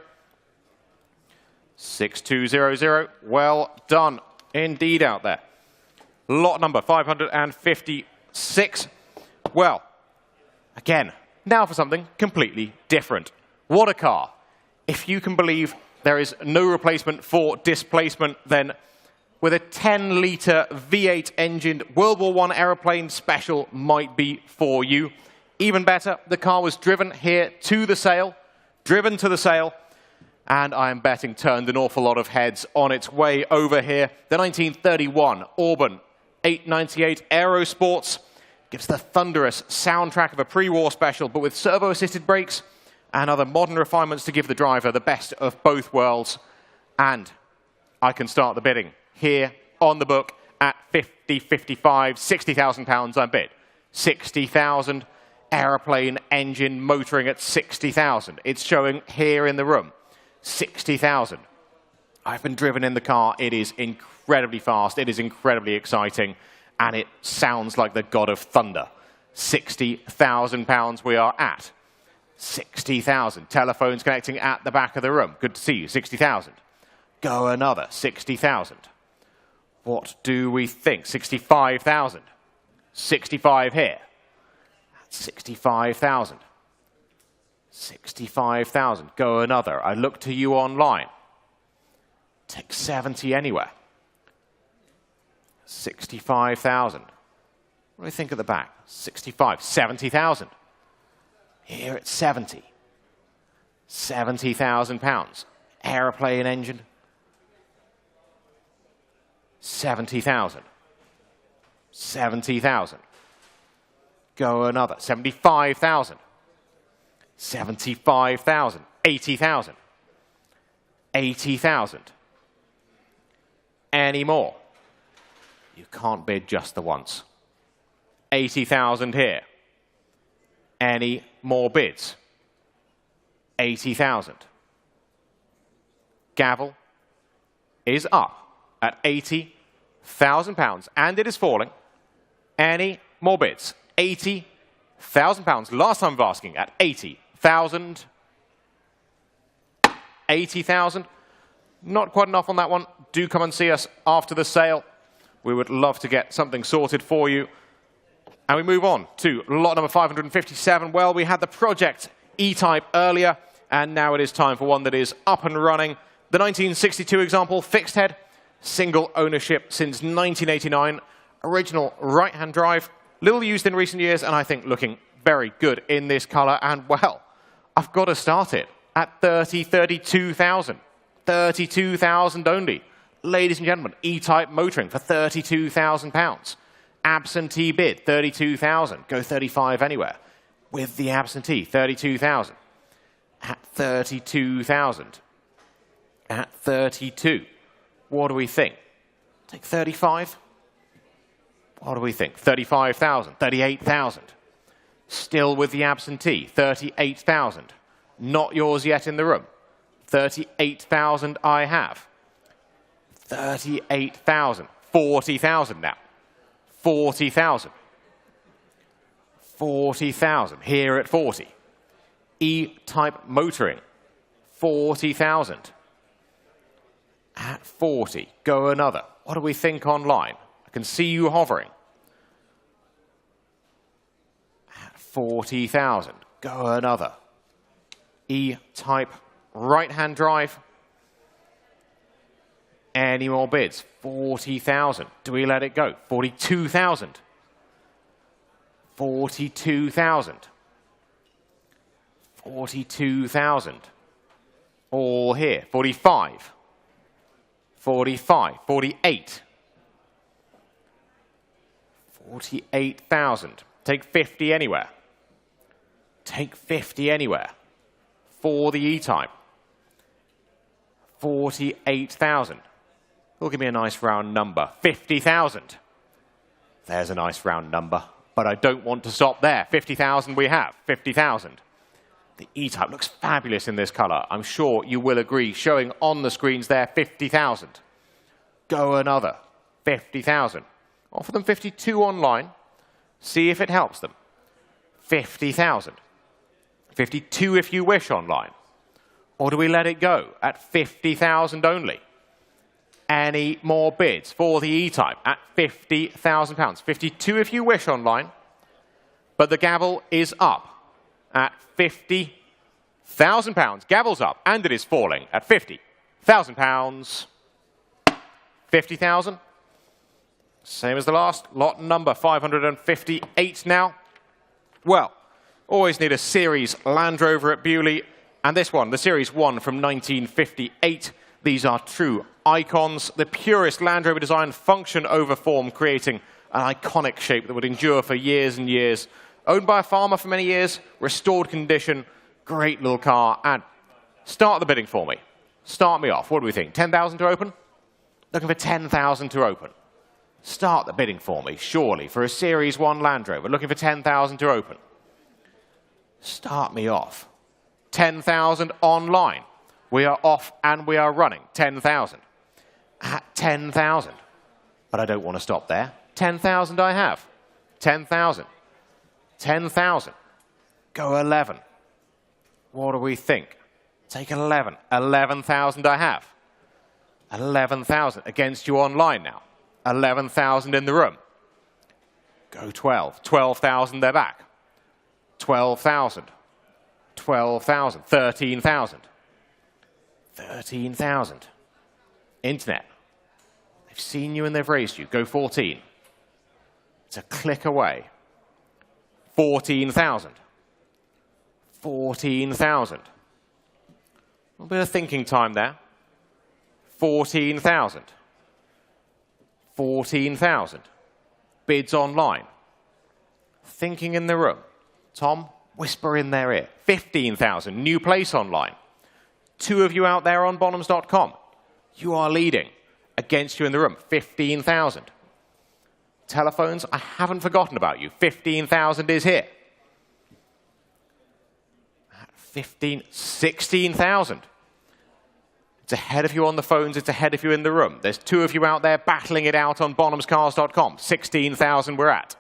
6200. Well done indeed out there. Lot number 556. Well, again, now for something completely different. What a car. If you can believe there is no replacement for displacement, then with a 10-litre V8 engine, World War I aeroplane special might be for you. Even better, the car was driven here to the sale, driven to the sale, and I am betting turned an awful lot of heads on its way over here. The 1931 Auburn 898 Aerosports gives the thunderous soundtrack of a pre-war special, but with servo-assisted brakes and other modern refinements to give the driver the best of both worlds. And I can start the bidding here on the book at 50, 55, 60,000 pounds. I bid 60,000. Aeroplane engine motoring at 60,000. It's showing here in the room. 60,000. I've been driven in the car. It is incredibly fast. It is incredibly exciting. And it sounds like the god of thunder. 60,000 pounds we are at. 60,000. Telephones connecting at the back of the room. Good to see you. 60,000. Go another. 60,000. What do we think? 65,000. 65 here. 65,000. 65,000. Go another. I look to you online. Take 70 anywhere. 65,000. What do we think at the back? 65. 70,000. Here at 70. 70,000 pounds. Aeroplane engine. 70,000. 70,000. Go another. 75,000. 75,000. 80,000. 80,000. Any more? You can't bid just the once. 80,000 here. Any more bids? 80,000. Gavel is up at 80,000 pounds, and it is falling. Any more bids? 80,000 pounds. Last time I was asking at 80,000. 80,000. Not quite enough on that one. Do come and see us after the sale. We would love to get something sorted for you. And we move on to lot number 557. Well, we had the Project E-Type earlier, and now it is time for one that is up and running. The 1962 example, fixed head, single ownership since 1989. Original right-hand drive, little used in recent years, and I think looking very good in this color. And, well, I've got to start it at 32,000. 32,000 only. Ladies and gentlemen, E-Type motoring for 32,000 pounds. Absentee bid, 32,000. Go 35 anywhere. With the absentee, 32,000. At 32,000. At 32. What do we think? Take 35. What do we think? 35,000. 38,000. Still with the absentee, 38,000. Not yours yet in the room. 38,000 I have. 38,000. 40,000 now. 40,000. 40,000. Here at 40. E-Type motoring. 40,000. At 40. Go another. What do we think online? I can see you hovering. At 40,000. Go another. E-Type right-hand drive. Any more bids? 40,000. Do we let it go? 42,000. 42,000. 42,000. All here. 45. 45. 48. 48,000. Take 50 anywhere. Take 50 anywhere. For the E-Type. 48,000. Will give me a nice round number. 50,000. There's a nice round number. But I don't want to stop there. 50,000 we have. 50,000. The E-Type looks fabulous in this color. I'm sure you will agree. Showing on the screens there, 50,000. Go another. 50,000. Offer them 52 online. See if it helps them. 50,000. 52 if you wish online. Or do we let it go at 50,000 only? Any more bids for the E-Type at 50,000 pounds? 52 if you wish online. But the gavel is up at 50,000 pounds. Gavel's up, and it is falling at 50,000 pounds. 50,000. Same as the last. Lot number 558 now. Well, Always need a Series Land Rover at Beaulieu. And this one, the Series 1 from 1958. These are true icons. The purest Land Rover design, function over form, creating an iconic shape that would endure for years and years. Owned by a farmer for many years, restored condition, great little car. And start the bidding for me. Start me off. What do we think? 10,000 to open? Looking for 10,000 to open. Start the bidding for me, surely, for a Series 1 Land Rover. Looking for 10,000 to open. Start me off. 10,000 online. We are off and we are running. 10,000. At 10,000. But I don't want to stop there. 10,000 I have. 10,000. 10,000. Go 11. What do we think? Take 11. 11,000 I have. 11,000 against you online now. 11,000 in the room. Go 12. 12,000 they're back. 12,000. 12,000. 13,000. 13,000. Internet. They've seen you and they've raised you. Go 14. It's a click away. 14,000. 14,000. A little bit of thinking time there. 14,000. 14,000. Bids online. Thinking in the room. Tom, whisper in their ear. 15,000. New place online. 2 of you out there on Bonhams.com. You are leading. Against you in the room. 15,000. Telephones, I haven't forgotten about you. 15,000 is here. 16,000. It's ahead of you on the phones, it's ahead of you in the room. There's 2 of you out there battling it out on bonhamscars.com. 16,000 we're at.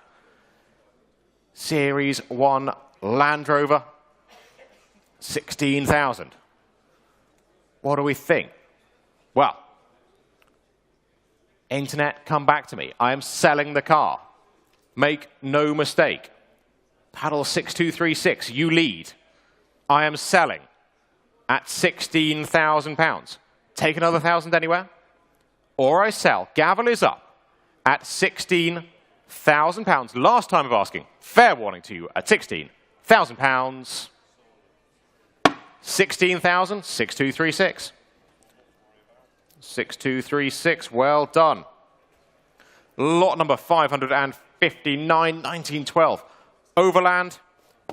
Series 1 Land Rover, 16,000. What do we think? Well, Internet, come back to me. I am selling the car. Make no mistake. Paddle 6236, you lead. I am selling at £16,000. Take another 1,000 anywhere. Or I sell. Gavel is up at £16,000. Last time of asking. Fair warning to you at £16,000. 16,000, 6236. 6236, well done. Lot number 559, 1912. Overland,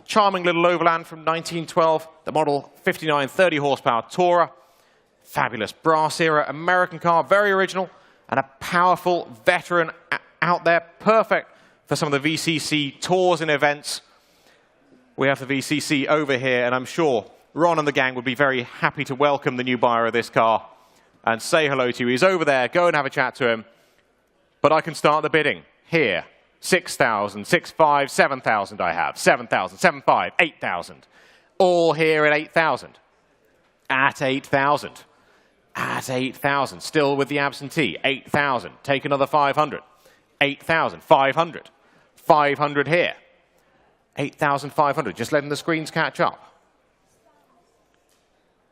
charming little Overland from 1912. The model 59, 30 horsepower Tourer. Fabulous brass era American car, very original, and a powerful veteran out there, perfect for some of the VCC tours and events. We have the VCC over here, and I'm sure Ron and the gang would be very happy to welcome the new buyer of this car and say hello to you. He's over there. Go and have a chat to him. But I can start the bidding here. 6,000, 6,500, 7,000 I have. 7,000, 7,500, 8,000. All here at 8,000. At 8,000. At 8,000. Still with the absentee. 8,000. Take another 500. 8,000. 500. 500 here. 8,500. Just letting the screens catch up.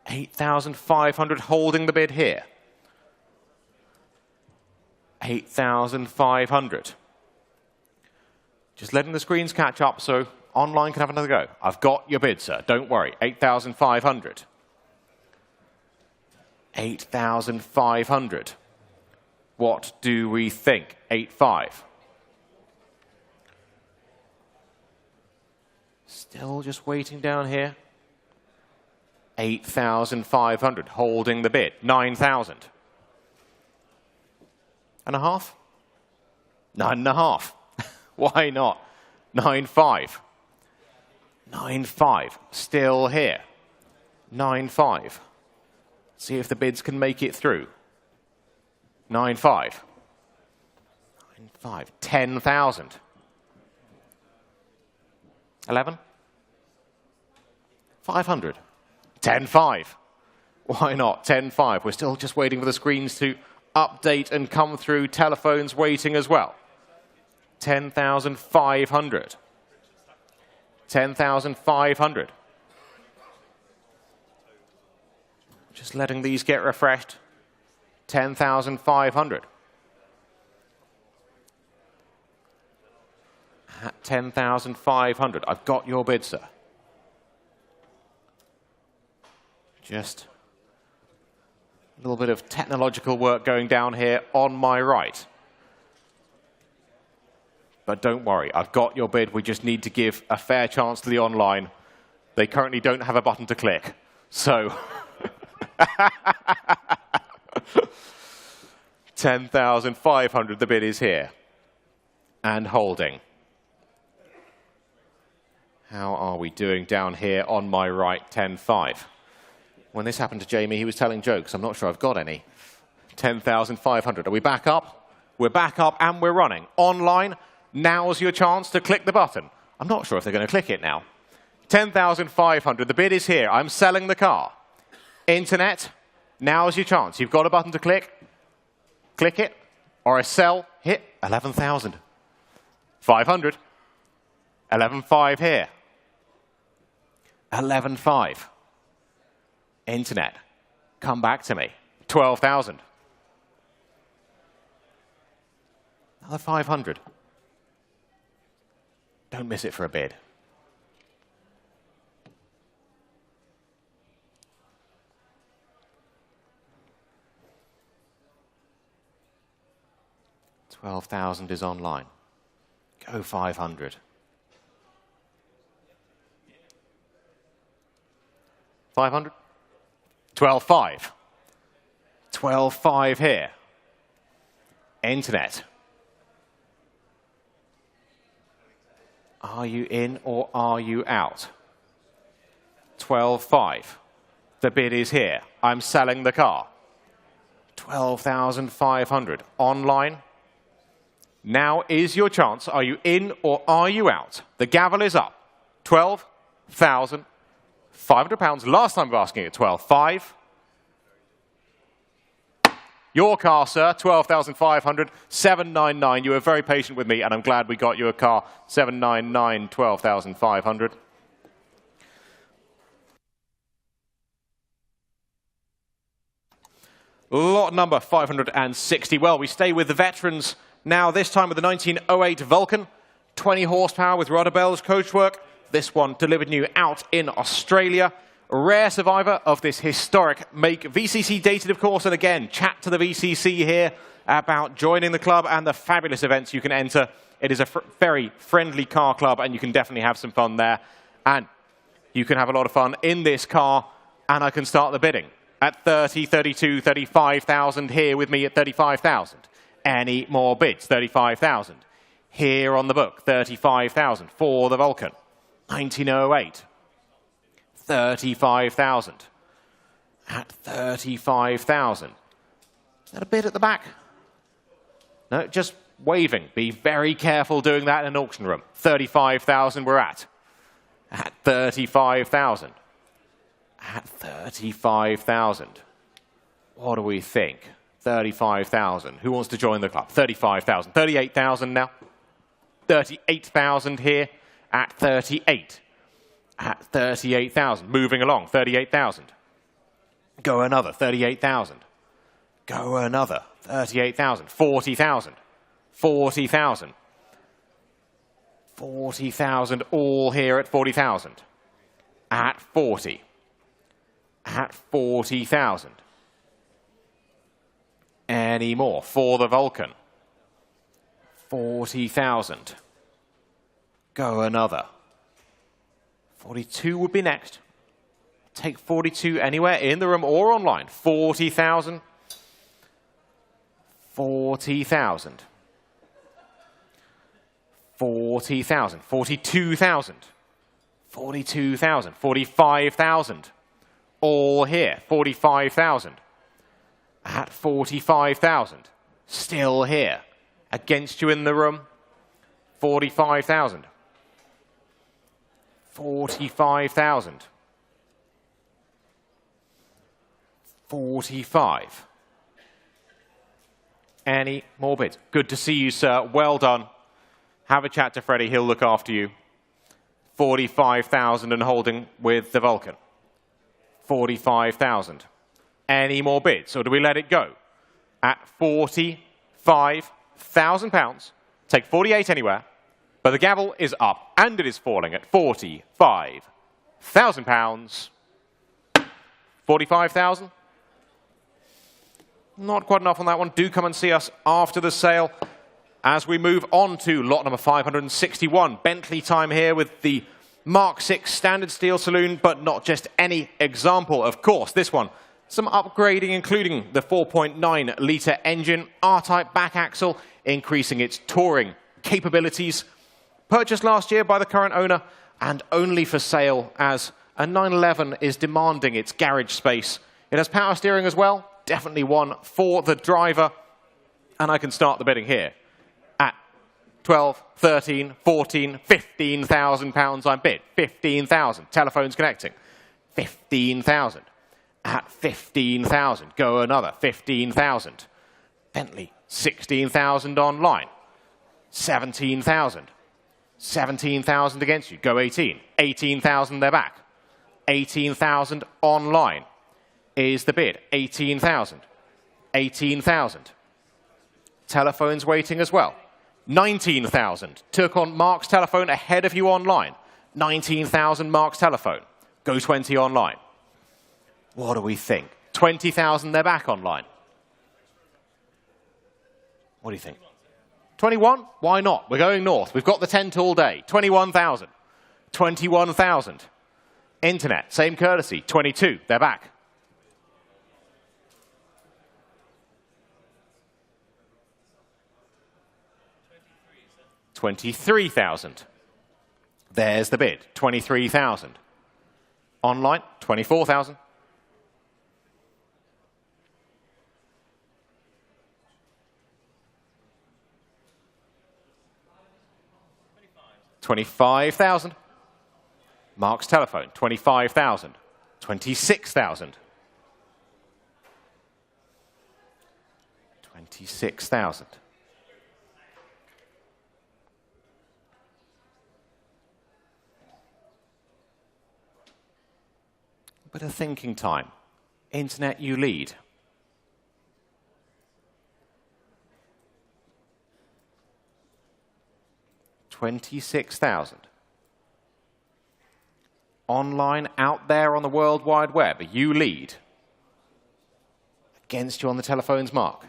8,500 holding the bid here. 8,500. Just letting the screens catch up so online can have another go. I've got your bid, sir. Don't worry. 8,500. 8,500. What do we think? 8,500. Still just waiting down here. 8,500, holding the bid. 9,000. And a half? 9.5. Why not? 9,500. 9,500, still here. 9,500. See if the bids can make it through. 9,500. 9,500. 10,000. 11. 500. 10,500. Why not? 10,500. We're still just waiting for the screens to update and come through. Telephones waiting as well. 10,500. 10,500. Just letting these get refreshed. 10,500. At 10,500. I've got your bid, sir. Just a little bit of technological work going down here on my right. But don't worry, I've got your bid. We just need to give a fair chance to the online. They currently don't have a button to click. So 10,500, the bid is here. And holding. How are we doing down here on my right? 10.5. When this happened to Jamie, he was telling jokes. I'm not sure I've got any. 10,500. Are we back up? We're back up and we're running. Online, now's your chance to click the button. I'm not sure if they're going to click it now. 10,500. The bid is here. I'm selling the car. Internet, now's your chance. You've got a button to click. Click it. Or a sell. Hit 11,000. 500. 11.5 here. 11.5. Internet. Come back to me. 12,000. Another 500. Don't miss it for a bid. $12,000 is online. Go 500. 500. 12.5. 12.5 here. Internet. Are you in or are you out? 12.5. The bid is here. I'm selling the car. 12,500. Online. Now is your chance. Are you in or are you out? The gavel is up. £12,500. Last time we were asking it, 12.5. Your car, sir, 12,500, 799. You were very patient with me, and I'm glad we got your car, 799, 12,500. Lot number 560. Well, we stay with the veterans now, this time with the 1908 Vulcan, 20 horsepower with rudder bells, coachwork. This one delivered new out in Australia. A rare survivor of this historic make. VCC dated, of course, and again, chat to the VCC here about joining the club and the fabulous events you can enter. It is a very friendly car club, and you can definitely have some fun there. And you can have a lot of fun in this car, and I can start the bidding at 30, 32, 35,000 here with me at 35,000. Any more bids? 35,000. Here on the book, 35,000 for the Vulcan. 1908. 35,000. At 35,000. Is that a bid at the back? No, just waving. Be very careful doing that in an auction room. 35,000 we're at. At 35,000. At 35,000. What do we think? 35,000. Who wants to join the club? 35,000. 38,000 now. 38,000 here at 38. At 38,000. Moving along. 38,000. Go another. 38,000. Go another. 38,000. 40,000. 40,000. 40,000. All here at 40,000. At 40. At 40,000. Any more for the Vulcan? 40,000. Go another. 42 would be next. Take 42 anywhere in the room or online. 40,000. 40,000. 40,000. 42,000. 42,000. 45,000. All here. 45,000. At 45,000. Still here. Against you in the room. 45,000. 45,000. 45. Any more bids? Good to see you, sir. Well done. Have a chat to Freddie. He'll look after you. 45,000 and holding with the Vulcan. 45,000. Any more bids, or do we let it go? At £45,000. Take 48 anywhere. But the gavel is up, and it is falling at £45,000. 45,000? Not quite enough on that one. Do come and see us after the sale. As we move on to lot number 561, Bentley time here with the Mark VI standard steel saloon, but not just any example, of course. This one, some upgrading, including the 4.9-litre engine, R-type back axle, increasing its touring capabilities. Purchased last year by the current owner and only for sale as a 911 is demanding its garage space. It has power steering as well, definitely one for the driver. And I can start the bidding here. 12, 13, 14, 15,000 pounds I'm bid. 15,000. Telephones connecting. 15,000. At 15,000. Go another. 15,000. Bentley. 16,000 online. 17,000. 17,000 against you. Go 18. 18,000 they're back. 18,000 online is the bid. 18,000. 18,000. Telephones waiting as well. 19,000. Took on Mark's telephone ahead of you online. 19,000 Mark's telephone. Go 20 online. What do we think? 20,000 they're back online. What do you think? 21? Why not? We're going north. We've got the tent all day. 21,000. 21,000. Internet, same courtesy. 22, they're back. 23,000. There's the bid. 23,000. Online, 24,000. $25,000. Mark's telephone, 25,000. 26,000. 26,000. Bit of thinking time. Internet, you lead. $26,000. Online, out there on the World Wide Web, you lead. Against you on the telephones, Mark.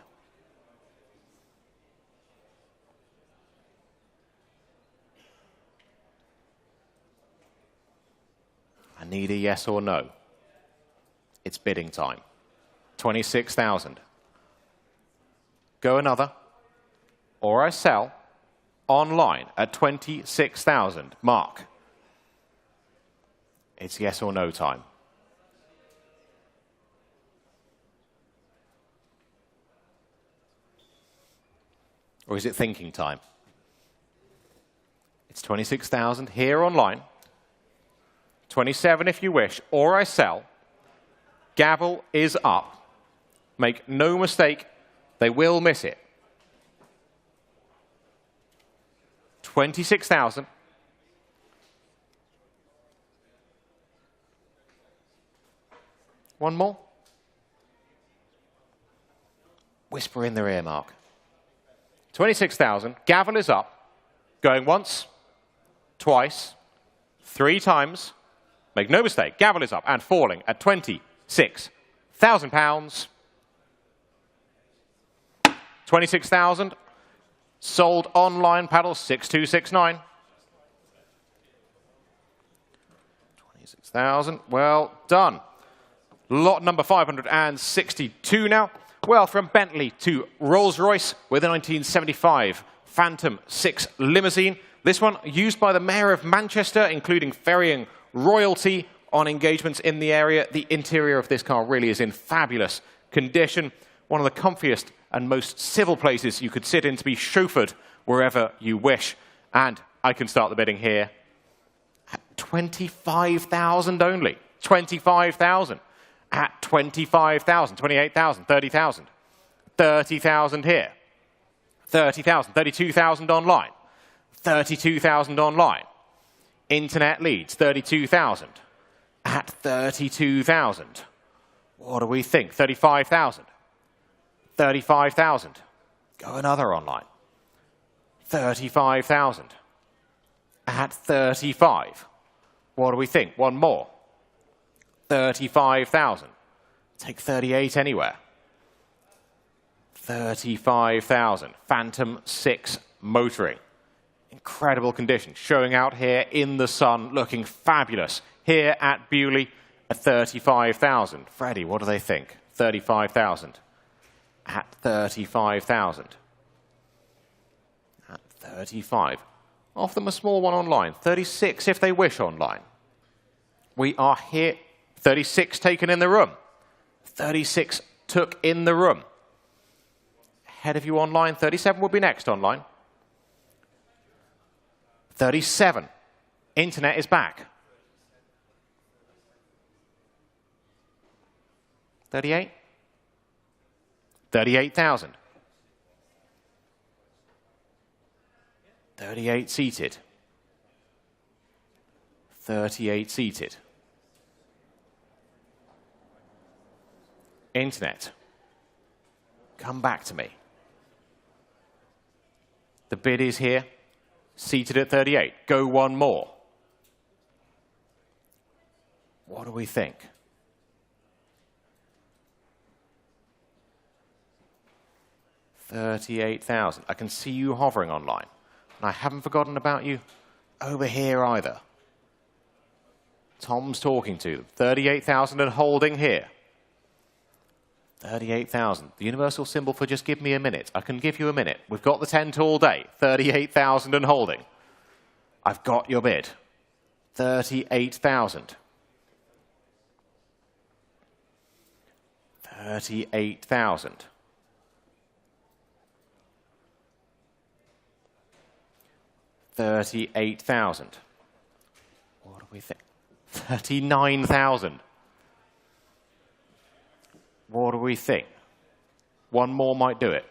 I need a yes or no. It's bidding time. 26,000. Go another. Or I sell online at 26,000. Mark. It's yes or no time. Or is it thinking time? It's 26,000 here online. 27 if you wish. Or I sell. Gavel is up. Make no mistake, they will miss it. 26,000. One more. Whisper in their ear, Mark. 26,000. Gavel is up. Going once, twice, 3 times. Make no mistake, gavel is up and falling at £26,000. 26,000. Sold online, paddle 6269. 26,000. Well done. Lot number 562 now. Well, from Bentley to Rolls-Royce with a 1975 Phantom 6 limousine. This one used by the Mayor of Manchester, including ferrying royalty on engagements in the area. The interior of this car really is in fabulous condition. One of the comfiest and most civil places you could sit in to be chauffeured wherever you wish. And I can start the bidding here at 25,000 only. 25,000. At 25,000, 28,000, 30,000. 30,000 here. 30,000, 32,000 online. 32,000 online. Internet leads, 32,000. At 32,000. What do we think? 35,000. 35,000. Go another online. 35,000. At 35. What do we think? One more. 35,000. Take 38 anywhere. 35,000. Phantom 6 motoring. Incredible condition. Showing out here in the sun, looking fabulous. Here at Beaulieu at 35,000. Freddie, what do they think? 35,000. At 35,000. At 35. Offer them a small one online. 36 if they wish online. We are here. 36 taken in the room. 36 took in the room. Ahead of you online. 37 will be next online. 37. Internet is back. 38. 38,000. 38 seated. 38 seated. Internet. Come back to me. The bid is here. Seated at 38. Go one more. What do we think? 38,000. I can see you hovering online. And I haven't forgotten about you over here either. Tom's talking to them. 38,000 and holding here. 38,000. The universal symbol for just give me a minute. I can give you a minute. We've got the tent all day. 38,000 and holding. I've got your bid. 38,000. 38,000. 38,000. What do we think? 39,000. What do we think? One more might do it.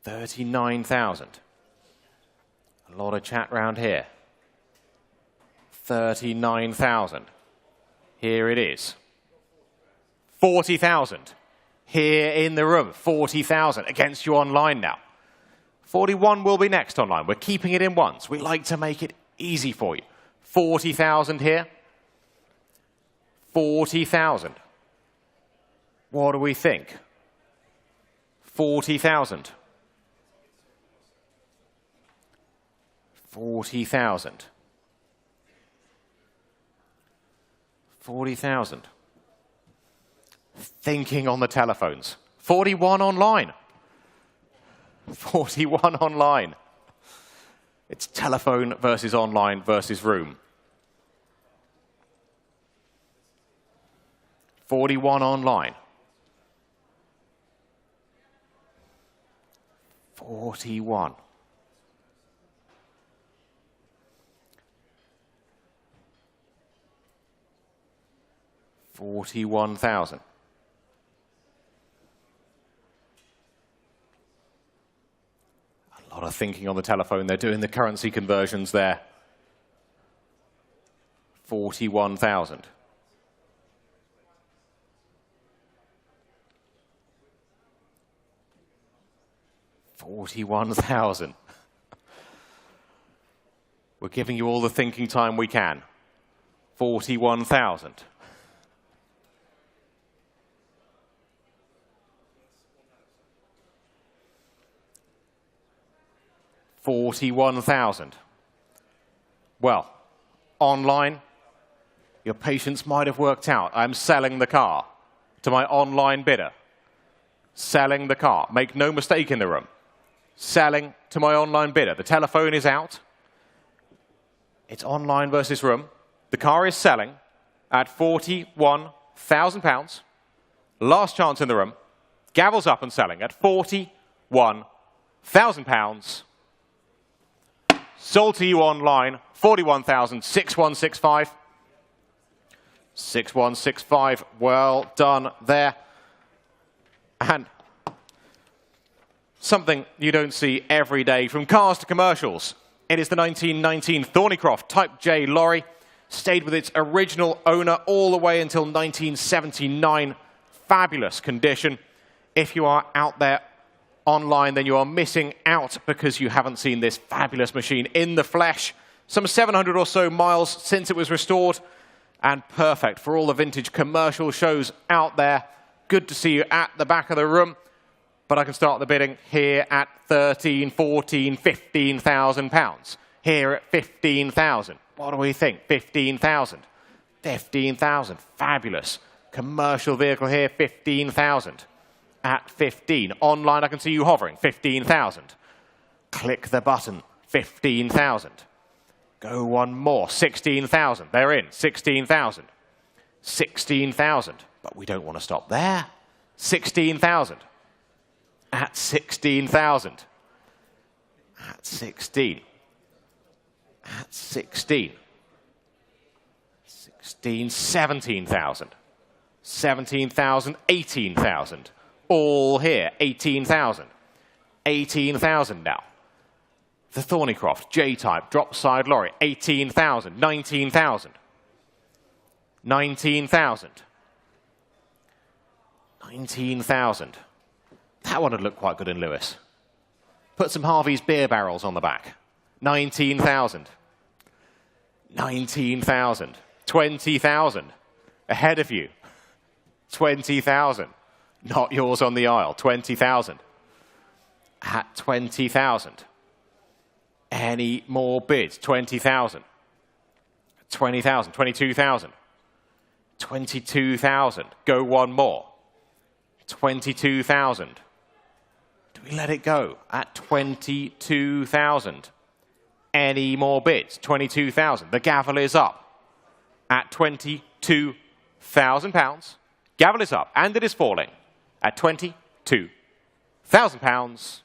39,000. A lot of chat round here. 39,000. Here it is. 40,000. Here in the room. 40,000. Against you online now. 41 will be next online. We're keeping it in ones. We like to make it easy for you. 40,000 here. 40,000. What do we think? 40,000. 40,000. 40,000. Thinking on the telephones. 41 online. 41 online. It's telephone versus online versus room. 41 online. 41. 41,000. A lot of thinking on the telephone. They're doing the currency conversions there. 41,000. 41,000. We're giving you all the thinking time we can. 41,000. 41,000. Well, online, your patience might have worked out. I'm selling the car to my online bidder. Selling the car. Make no mistake in the room. Selling to my online bidder. The telephone is out. It's online versus room. The car is selling at £41,000. Last chance in the room. Gavel's up and selling at £41,000. Sold to you online, 41,6165. 6165, well done there. And something you don't see every day from cars to commercials. It is the 1919 Thornycroft Type J lorry. Stayed with its original owner all the way until 1979. Fabulous condition. If you are out there online, then you are missing out because you haven't seen this fabulous machine in the flesh. Some 700 or so miles since it was restored, and perfect for all the vintage commercial shows out there. Good to see you at the back of the room. But I can start the bidding here at 13, 14, 15,000 pounds. Here at 15,000. What do we think? 15,000. 15,000. Fabulous. Commercial vehicle here, 15,000. At 15. Online, I can see you hovering. 15,000. Click the button. 15,000. Go one more. 16,000. They're in. 16,000. 16,000. But we don't want to stop there. 16,000. At 16,000. At 16. At 16. 16, 17,000. 17,000, 18,000. All here, 18,000. 18,000 now. The Thornycroft J-Type drop side lorry, 18,000. 19,000. 19,000. 19,000. That one would look quite good in Lewis. Put some Harvey's beer barrels on the back. 19,000. 19,000. 20,000. Ahead of you. 20,000. Not yours on the aisle. 20,000. At 20,000. Any more bids? 20,000. 20,000. 22,000. 22,000. Go one more. 22,000. Do we let it go at 22,000? Any more bids? 22,000. The gavel is up at 22,000 pounds. Gavel is up, and it is falling at 22,000 pounds.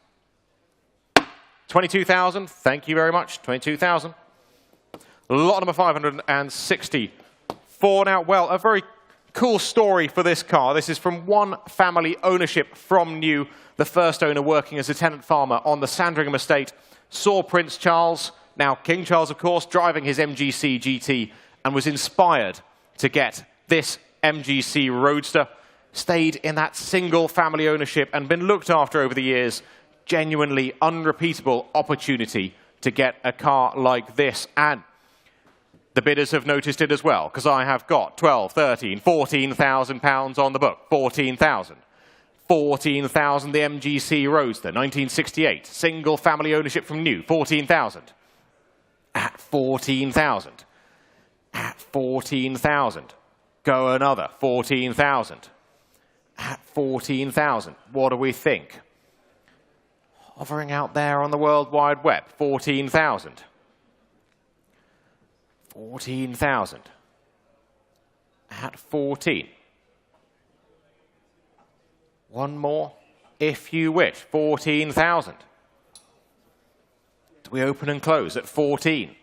22,000. Thank you very much. 22,000. Lot number 564 now. Well, a very cool story for this car. This is from one family ownership from new. The first owner working as a tenant farmer on the Sandringham estate saw Prince Charles, now King Charles of course, driving his MGC GT and was inspired to get this MGC Roadster. Stayed in that single family ownership and been looked after over the years. Genuinely unrepeatable opportunity to get a car like this. And the bidders have noticed it as well, because I have got 12, 13, 14,000 pounds on the book. 14,000. 14,000, the MGC Roadster, 1968. Single family ownership from new, 14,000. At 14,000. At 14,000. Go another, 14,000. At 14,000. What do we think? Hovering out there on the World Wide Web, 14,000. 14,000. At 14. One more, if you wish, 14,000. Do we open and close at 14?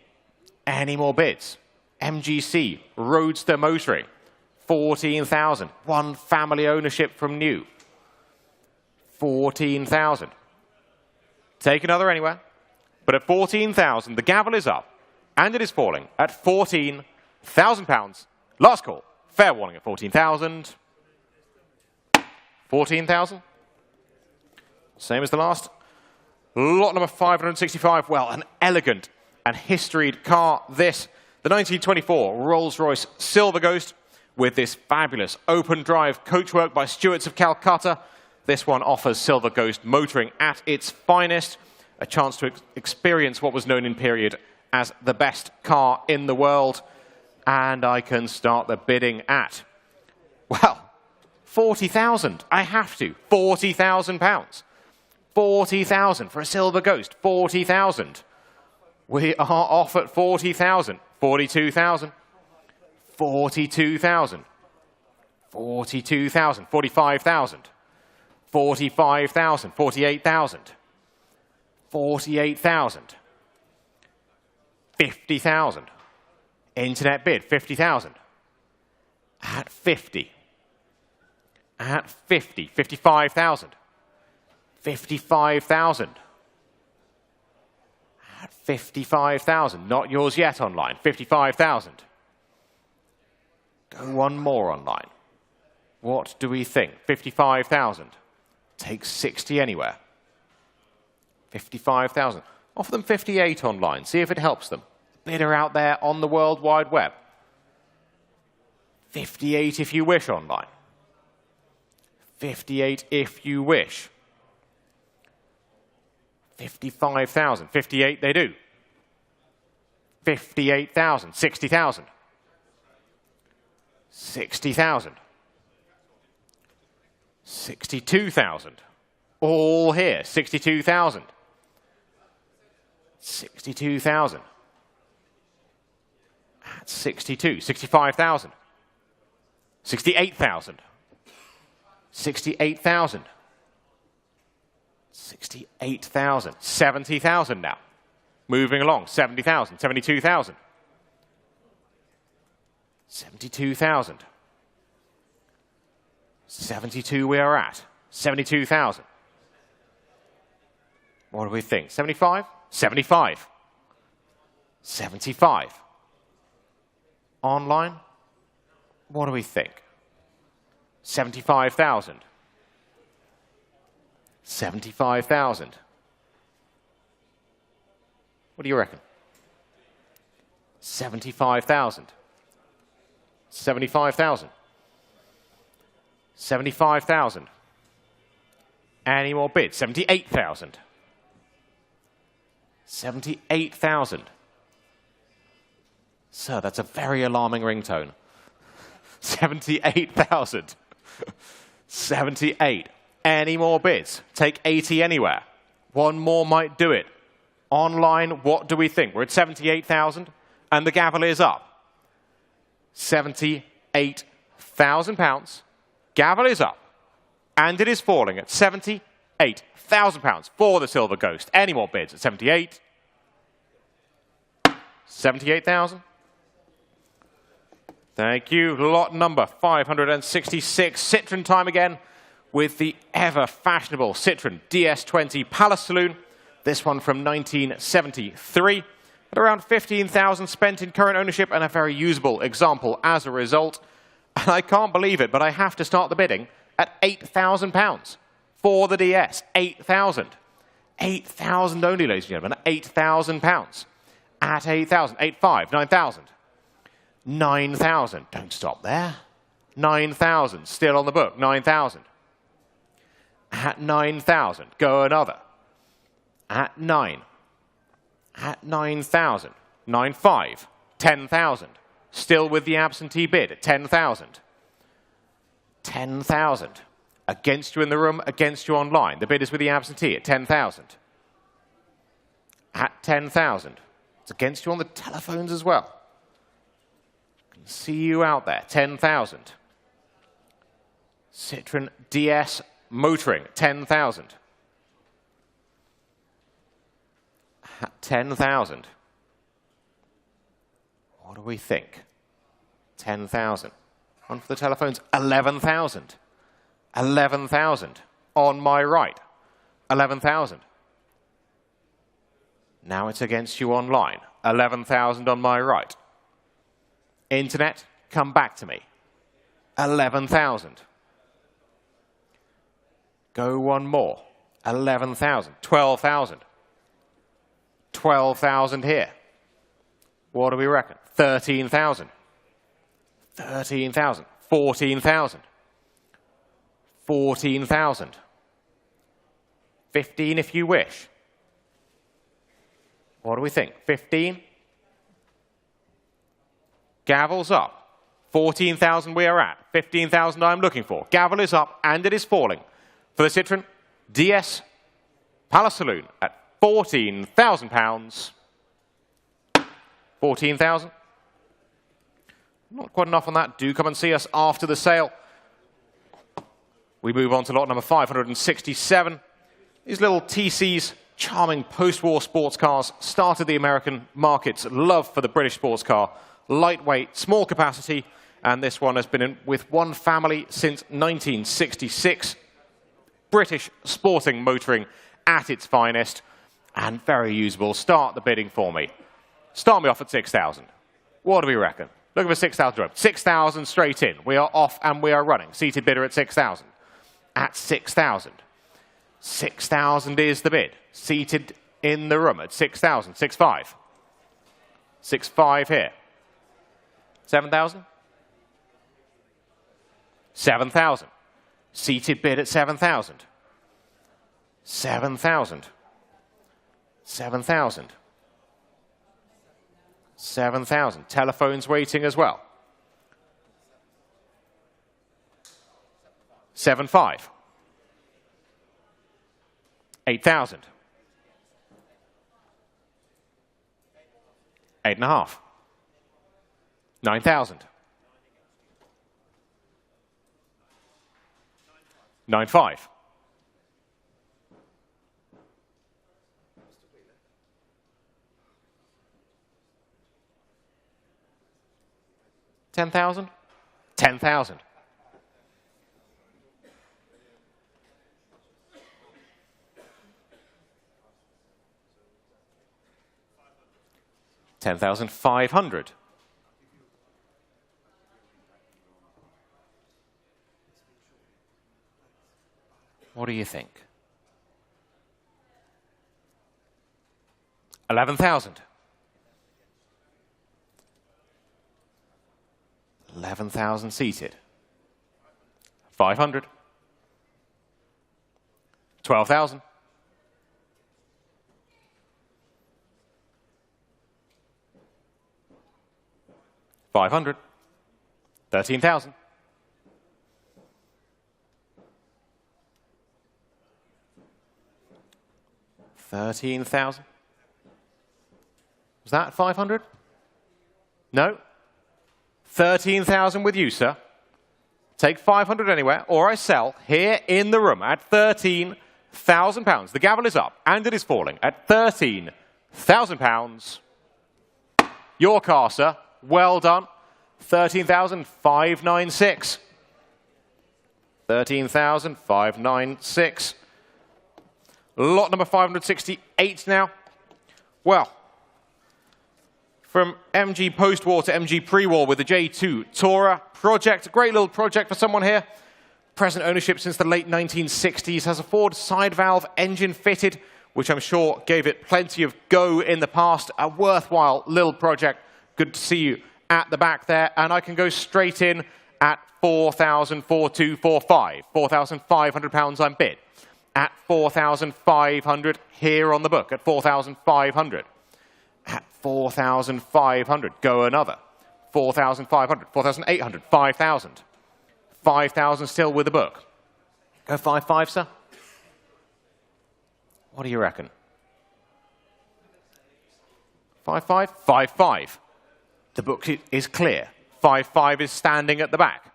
Any more bids? MGC, Roadster motoring, 14,000. One family ownership from new. 14,000. Take another anywhere. But at 14,000, the gavel is up. And it is falling at 14,000 pounds. Last call. Fair warning at 14,000. 14,000. Same as the last. Lot number 565. Well, an elegant and historied car. This, the 1924 Rolls-Royce Silver Ghost with this fabulous open drive coachwork by Stewarts of Calcutta. This one offers Silver Ghost motoring at its finest. A chance to experience what was known in period as the best car in the world. And I can start the bidding at, well, 40,000. I have to. 40,000 pounds. 40,000 for a Silver Ghost. 40,000. We are off at 40,000. 42,000. 42,000. 42,000. 45,000. 45,000. 48,000. 48,000. 50,000. Internet bid, 50,000. At 50. At 50. 55,000. 55,000. At 55,000. Not yours yet online. 55,000. Go one more online. What do we think? 55,000. Take 60 anywhere. 55,000. Offer them 58 online. See if it helps them. bidder out there on the World Wide Web? 58 if you wish online. 58 if you wish. 55,000. 58 they do. 58,000. 60,000. 60,000. 62,000. All here. 62,000. 62,000. At 62. 65,000. 68,000. 68,000. 68,000. 70,000 now. Moving along. 70,000. 72,000. 72,000. 72 we are at. 72,000. What do we think? 75? 75. 75. Online? What do we think? 75,000. 75,000. What do you reckon? 75,000. 75,000. 75,000. Any more bids? 78,000. 78,000. Sir, that's a very alarming ringtone. 78,000. 78. Any more bids? Take 80 anywhere. One more might do it. Online, what do we think? We're at 78,000 and the gavel is up. 78,000 pounds. Gavel is up and it is falling at 78,000 pounds for the Silver Ghost. Any more bids at 78? 78,000. Thank you. Lot number 566. Citroen time again with the ever fashionable Citroen DS20 Palace Saloon. This one from 1973. At around 15,000 spent in current ownership and a very usable example as a result. And I can't believe it, but I have to start the bidding at £8,000 for the DS. 8,000. 8,000 only, ladies and gentlemen. £8,000. At 8,000. 8,500. 9,000. 9,000. Don't stop there. 9,000. Still on the book. 9,000. At 9,000. Go another. At 9. At 9,000. 9,500. 10,000. Still with the absentee bid at 10,000. 10,000. Against you in the room, against you online. The bid is with the absentee at 10,000. At 10,000. It's against you on the telephones as well. See you out there. 10,000. Citroen DS motoring. 10,000. At 10,000. What do we think? 10,000. On for the telephones. 11,000. 11,000. On my right. 11,000. Now it's against you online. 11,000 on my right. Internet, come back to me. 11,000. Go one more. 11,000. 12,000. 12,000 here. What do we reckon? 13,000. 13,000. 14,000. 14,000. 15 if you wish. What do we think? 15? Gavel's up. 14,000 we are at. 15,000 I'm looking for. Gavel is up and it is falling for the Citroen DS Palace Saloon at £14,000. 14,000. Not quite enough on that. Do come and see us after the sale. We move on to lot number 567. These little TC's charming post-war sports cars started the American market's love for the British sports car. Lightweight, small capacity, and this one has been with one family since 1966. British sporting motoring at its finest, and very usable. Start the bidding for me. Start me off at 6,000. What do we reckon? Looking for 6,000. 6,000 straight in. We are off and we are running. Seated bidder at 6,000. At 6,000. 6,000 is the bid. Seated in the room at 6,000. 6,500. 6.5 here. 7,000? 7,000. Seated bid at 7,000. 7,000. 7,000. 7,000. Telephones waiting as well. 7.5. 8,000. 8.5. 9,000. 9.5. 10,000. 10,000. 10,500. What do you think? 11,000. 11,000 seated. 500. 12,000. 500. 13,000. 13,000. Was that 500? No? 13,000 with you, sir. Take 500 anywhere, or I sell here in the room at £13,000. The gavel is up, and it is falling at £13,000. Your car, sir. Well done. 13,596. 13,596. Lot number 568 now. Well, from MG post-war to MG pre-war with the J2 Tourer project. Great little project for someone here. Present ownership since the late 1960s. Has a Ford side valve engine fitted, which I'm sure gave it plenty of go in the past. A worthwhile little project. Good to see you at the back there. And I can go straight in at 4,4245. £4,500 I'm bid. At 4,500 here on the book. At 4,500. At 4,500. Go another. 4,500. 4,800. 5,000. 5,000 still with the book. Go 5.5, sir. What do you reckon? 5.5? 5.5. The book is clear. 5.5 is standing at the back.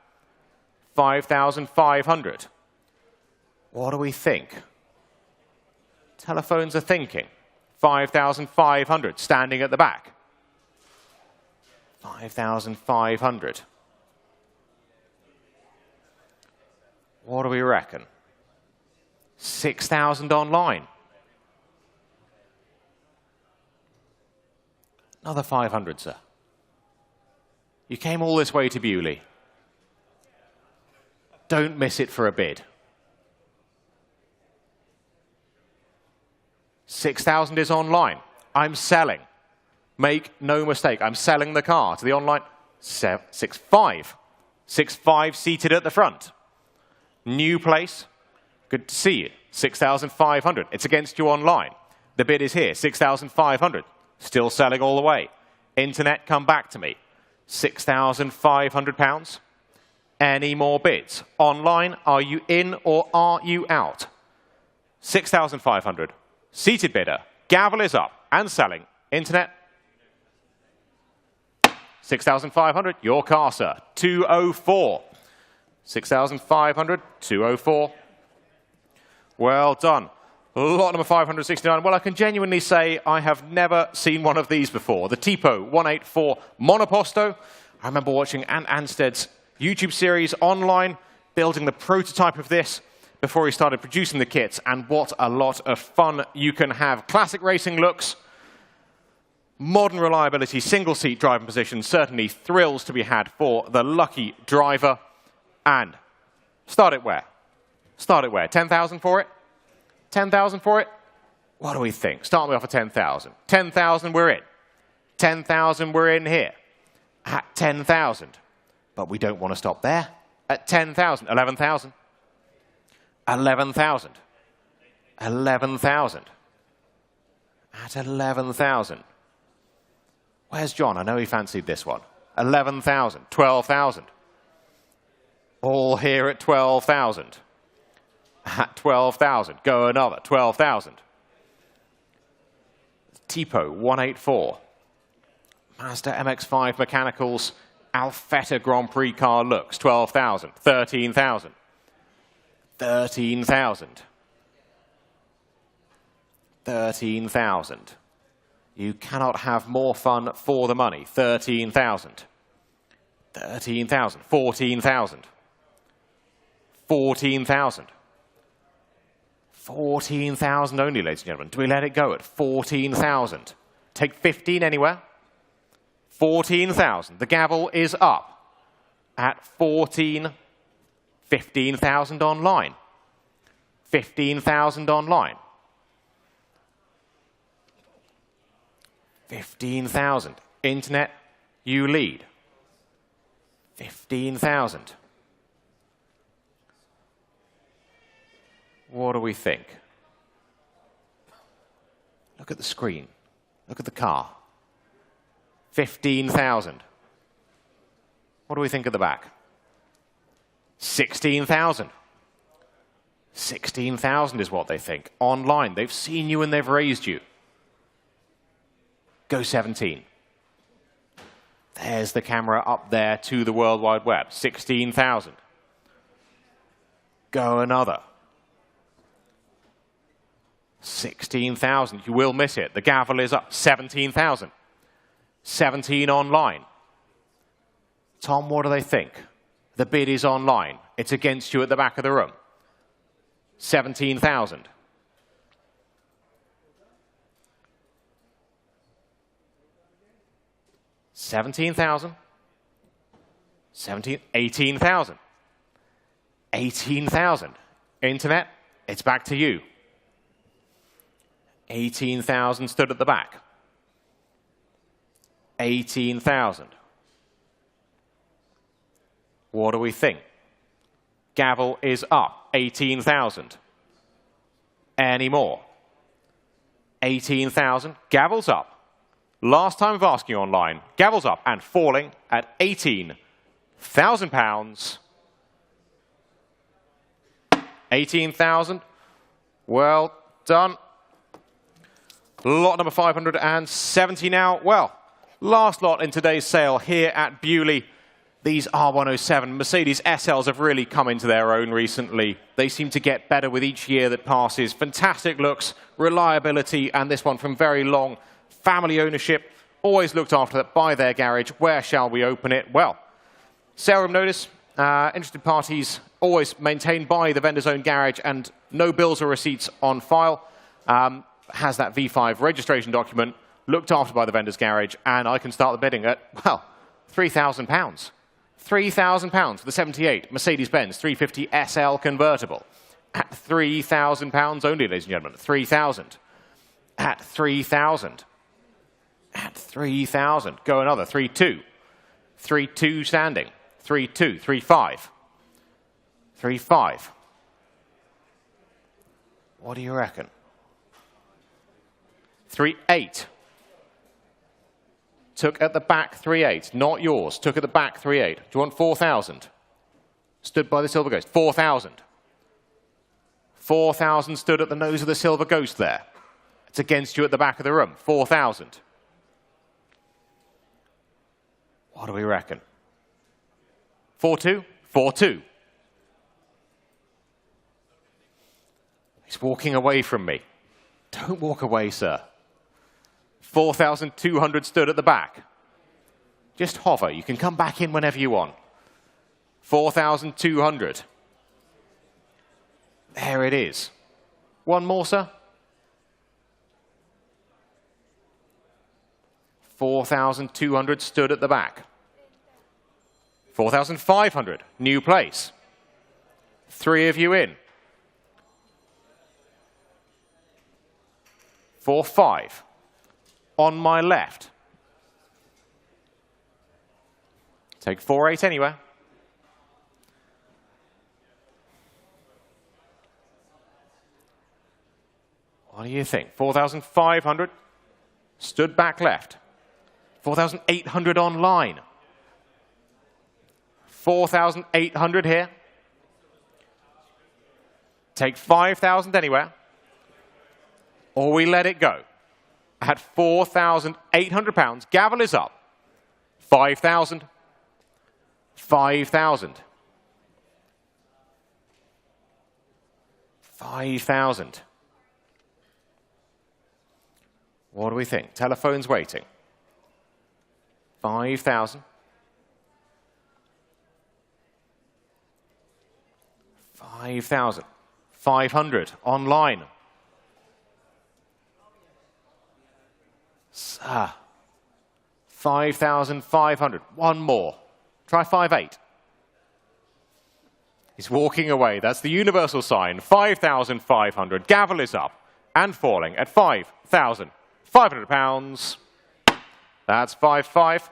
5,500. What do we think? Telephones are thinking. 5,500 standing at the back. 5,500. What do we reckon? 6,000 online. Another 500, sir. You came all this way to Beaulieu. Don't miss it for a bid. 6,000 is online. I'm selling. Make no mistake, I'm selling the car to the online. 6.5. 6.5 seated at the front. New place. Good to see you. 6,500. It's against you online. The bid is here. 6,500. Still selling all the way. Internet, come back to me. £6,500. Any more bids? Online, are you in or are you out? 6,500. Seated bidder. Gavel is up and selling. Internet. 6,500. Your car, sir. 204. 6,500. 204. Well done. Lot number 569. Well, I can genuinely say I have never seen one of these before. The Tipo 184 Monoposto. I remember watching Ant Ansted's YouTube series online, building the prototype of this before he started producing the kits, and what a lot of fun you can have. Classic racing looks, modern reliability, single-seat driving position, certainly thrills to be had for the lucky driver. And start it where? Start it where? 10,000 for it? 10,000 for it? What do we think? Start me off at 10,000. 10,000, we're in. 10,000, we're in here. At 10,000. But we don't want to stop there. At 10,000, 11,000. 11,000. 11,000. At 11,000. Where's John? I know he fancied this one. 11,000. 12,000. All here at 12,000. At 12,000. Go another. 12,000. Tipo 184. Mazda MX-5 Mechanicals Alfetta Grand Prix car looks. 12,000. 13,000. 13,000. 13,000. You cannot have more fun for the money. 13,000. 13,000. 14,000. 14,000. 14,000 only, ladies and gentlemen. Do we let it go at 14,000? Take 15 anywhere. 14,000. The gavel is up at 14. 15,000 online. 15,000 online. 15,000. Internet, you lead. 15,000. What do we think? Look at the screen. Look at the car. 15,000. What do we think at the back? 16,000. 16,000 is what they think. Online, they've seen you and they've raised you. Go 17. There's the camera up there to the World Wide Web. 16,000. Go another. 16,000. You will miss it. The gavel is up. 17,000. 17 online. Tom, what do they think? The bid is online. It's against you at the back of the room. 17,000. 17,000. 18,000. 18,000. Internet, it's back to you. 18,000 stood at the back. 18,000. What do we think? Gavel is up. 18,000. Any more? 18,000. Gavel's up. Last time of asking online. Gavel's up and falling at £18,000. 18,000. Well done. Lot number 570 now. Well, last lot in today's sale here at Beaulieu. These R107 Mercedes SLs have really come into their own recently. They seem to get better with each year that passes. Fantastic looks, reliability, and this one from very long family ownership. Always looked after by their garage. Where shall we open it? Well, sale room notice. Interested parties always maintained by the vendor's own garage and no bills or receipts on file. Has that V5 registration document looked after by the vendor's garage, and I can start the bidding at, well, £3,000. £3,000 for the 78 Mercedes-Benz 350 SL convertible. At £3,000 only, ladies and gentlemen. 3,000. At 3,000. At 3,000. Go another. 3,2. 3,2 standing. 3,2. 3,5. 3,5. What do you reckon? 3,8. Took at the back 3,8. Not yours. Took at the back 3,8. Do you want 4,000? Stood by the Silver Ghost. 4,000. 4,000 stood at the nose of the Silver Ghost there. It's against you at the back of the room. 4,000. What do we reckon? 4,2? 4,2. He's walking away from me. Don't walk away, sir. 4,200 stood at the back. Just hover. You can come back in whenever you want. 4,200. There it is. One more, sir. 4,200 stood at the back. 4,500. New place. 3 of you in. 4,500. On my left. Take 4.8 anywhere. What do you think? 4,500. Stood back left. 4,800 online. 4,800 here. Take 5,000 anywhere. Or we let it go. At £4,800, gavel is up. 5,000. 5,000. 5,000. What do we think? Telephone's waiting. 5,000. 5,000. 500 online. 5,500. One more. Try 5.8. He's walking away. That's the universal sign. 5,500. Gavel is up and falling at £5,500. That's 5.5.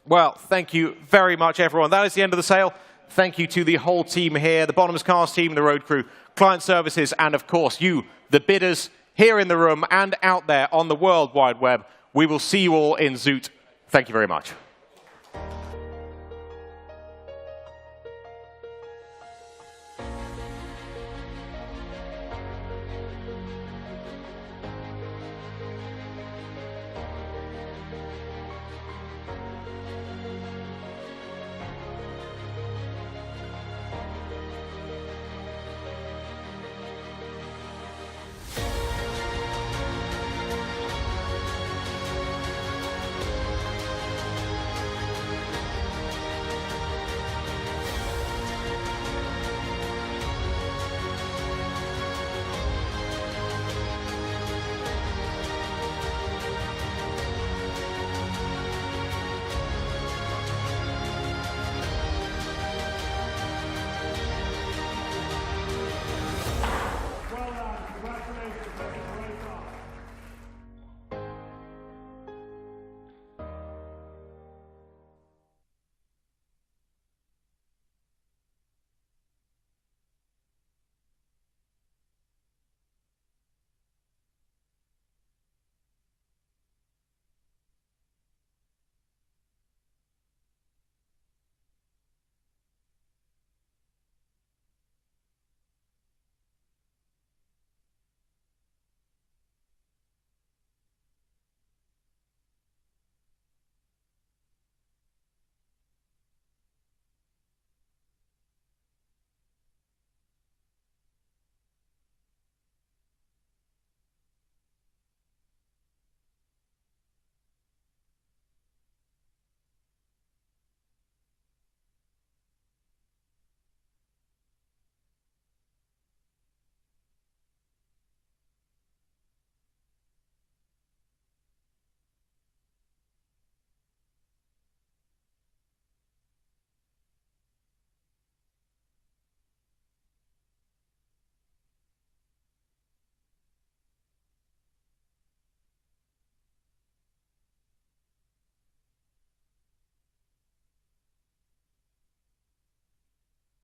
Well, thank you very much, everyone. That is the end of the sale. Thank you to the whole team here, the Bonhams Cars team, the road crew, client services, and of course you, the bidders, here in the room and out there on the World Wide Web. We will see you all in Zoot. Thank you very much.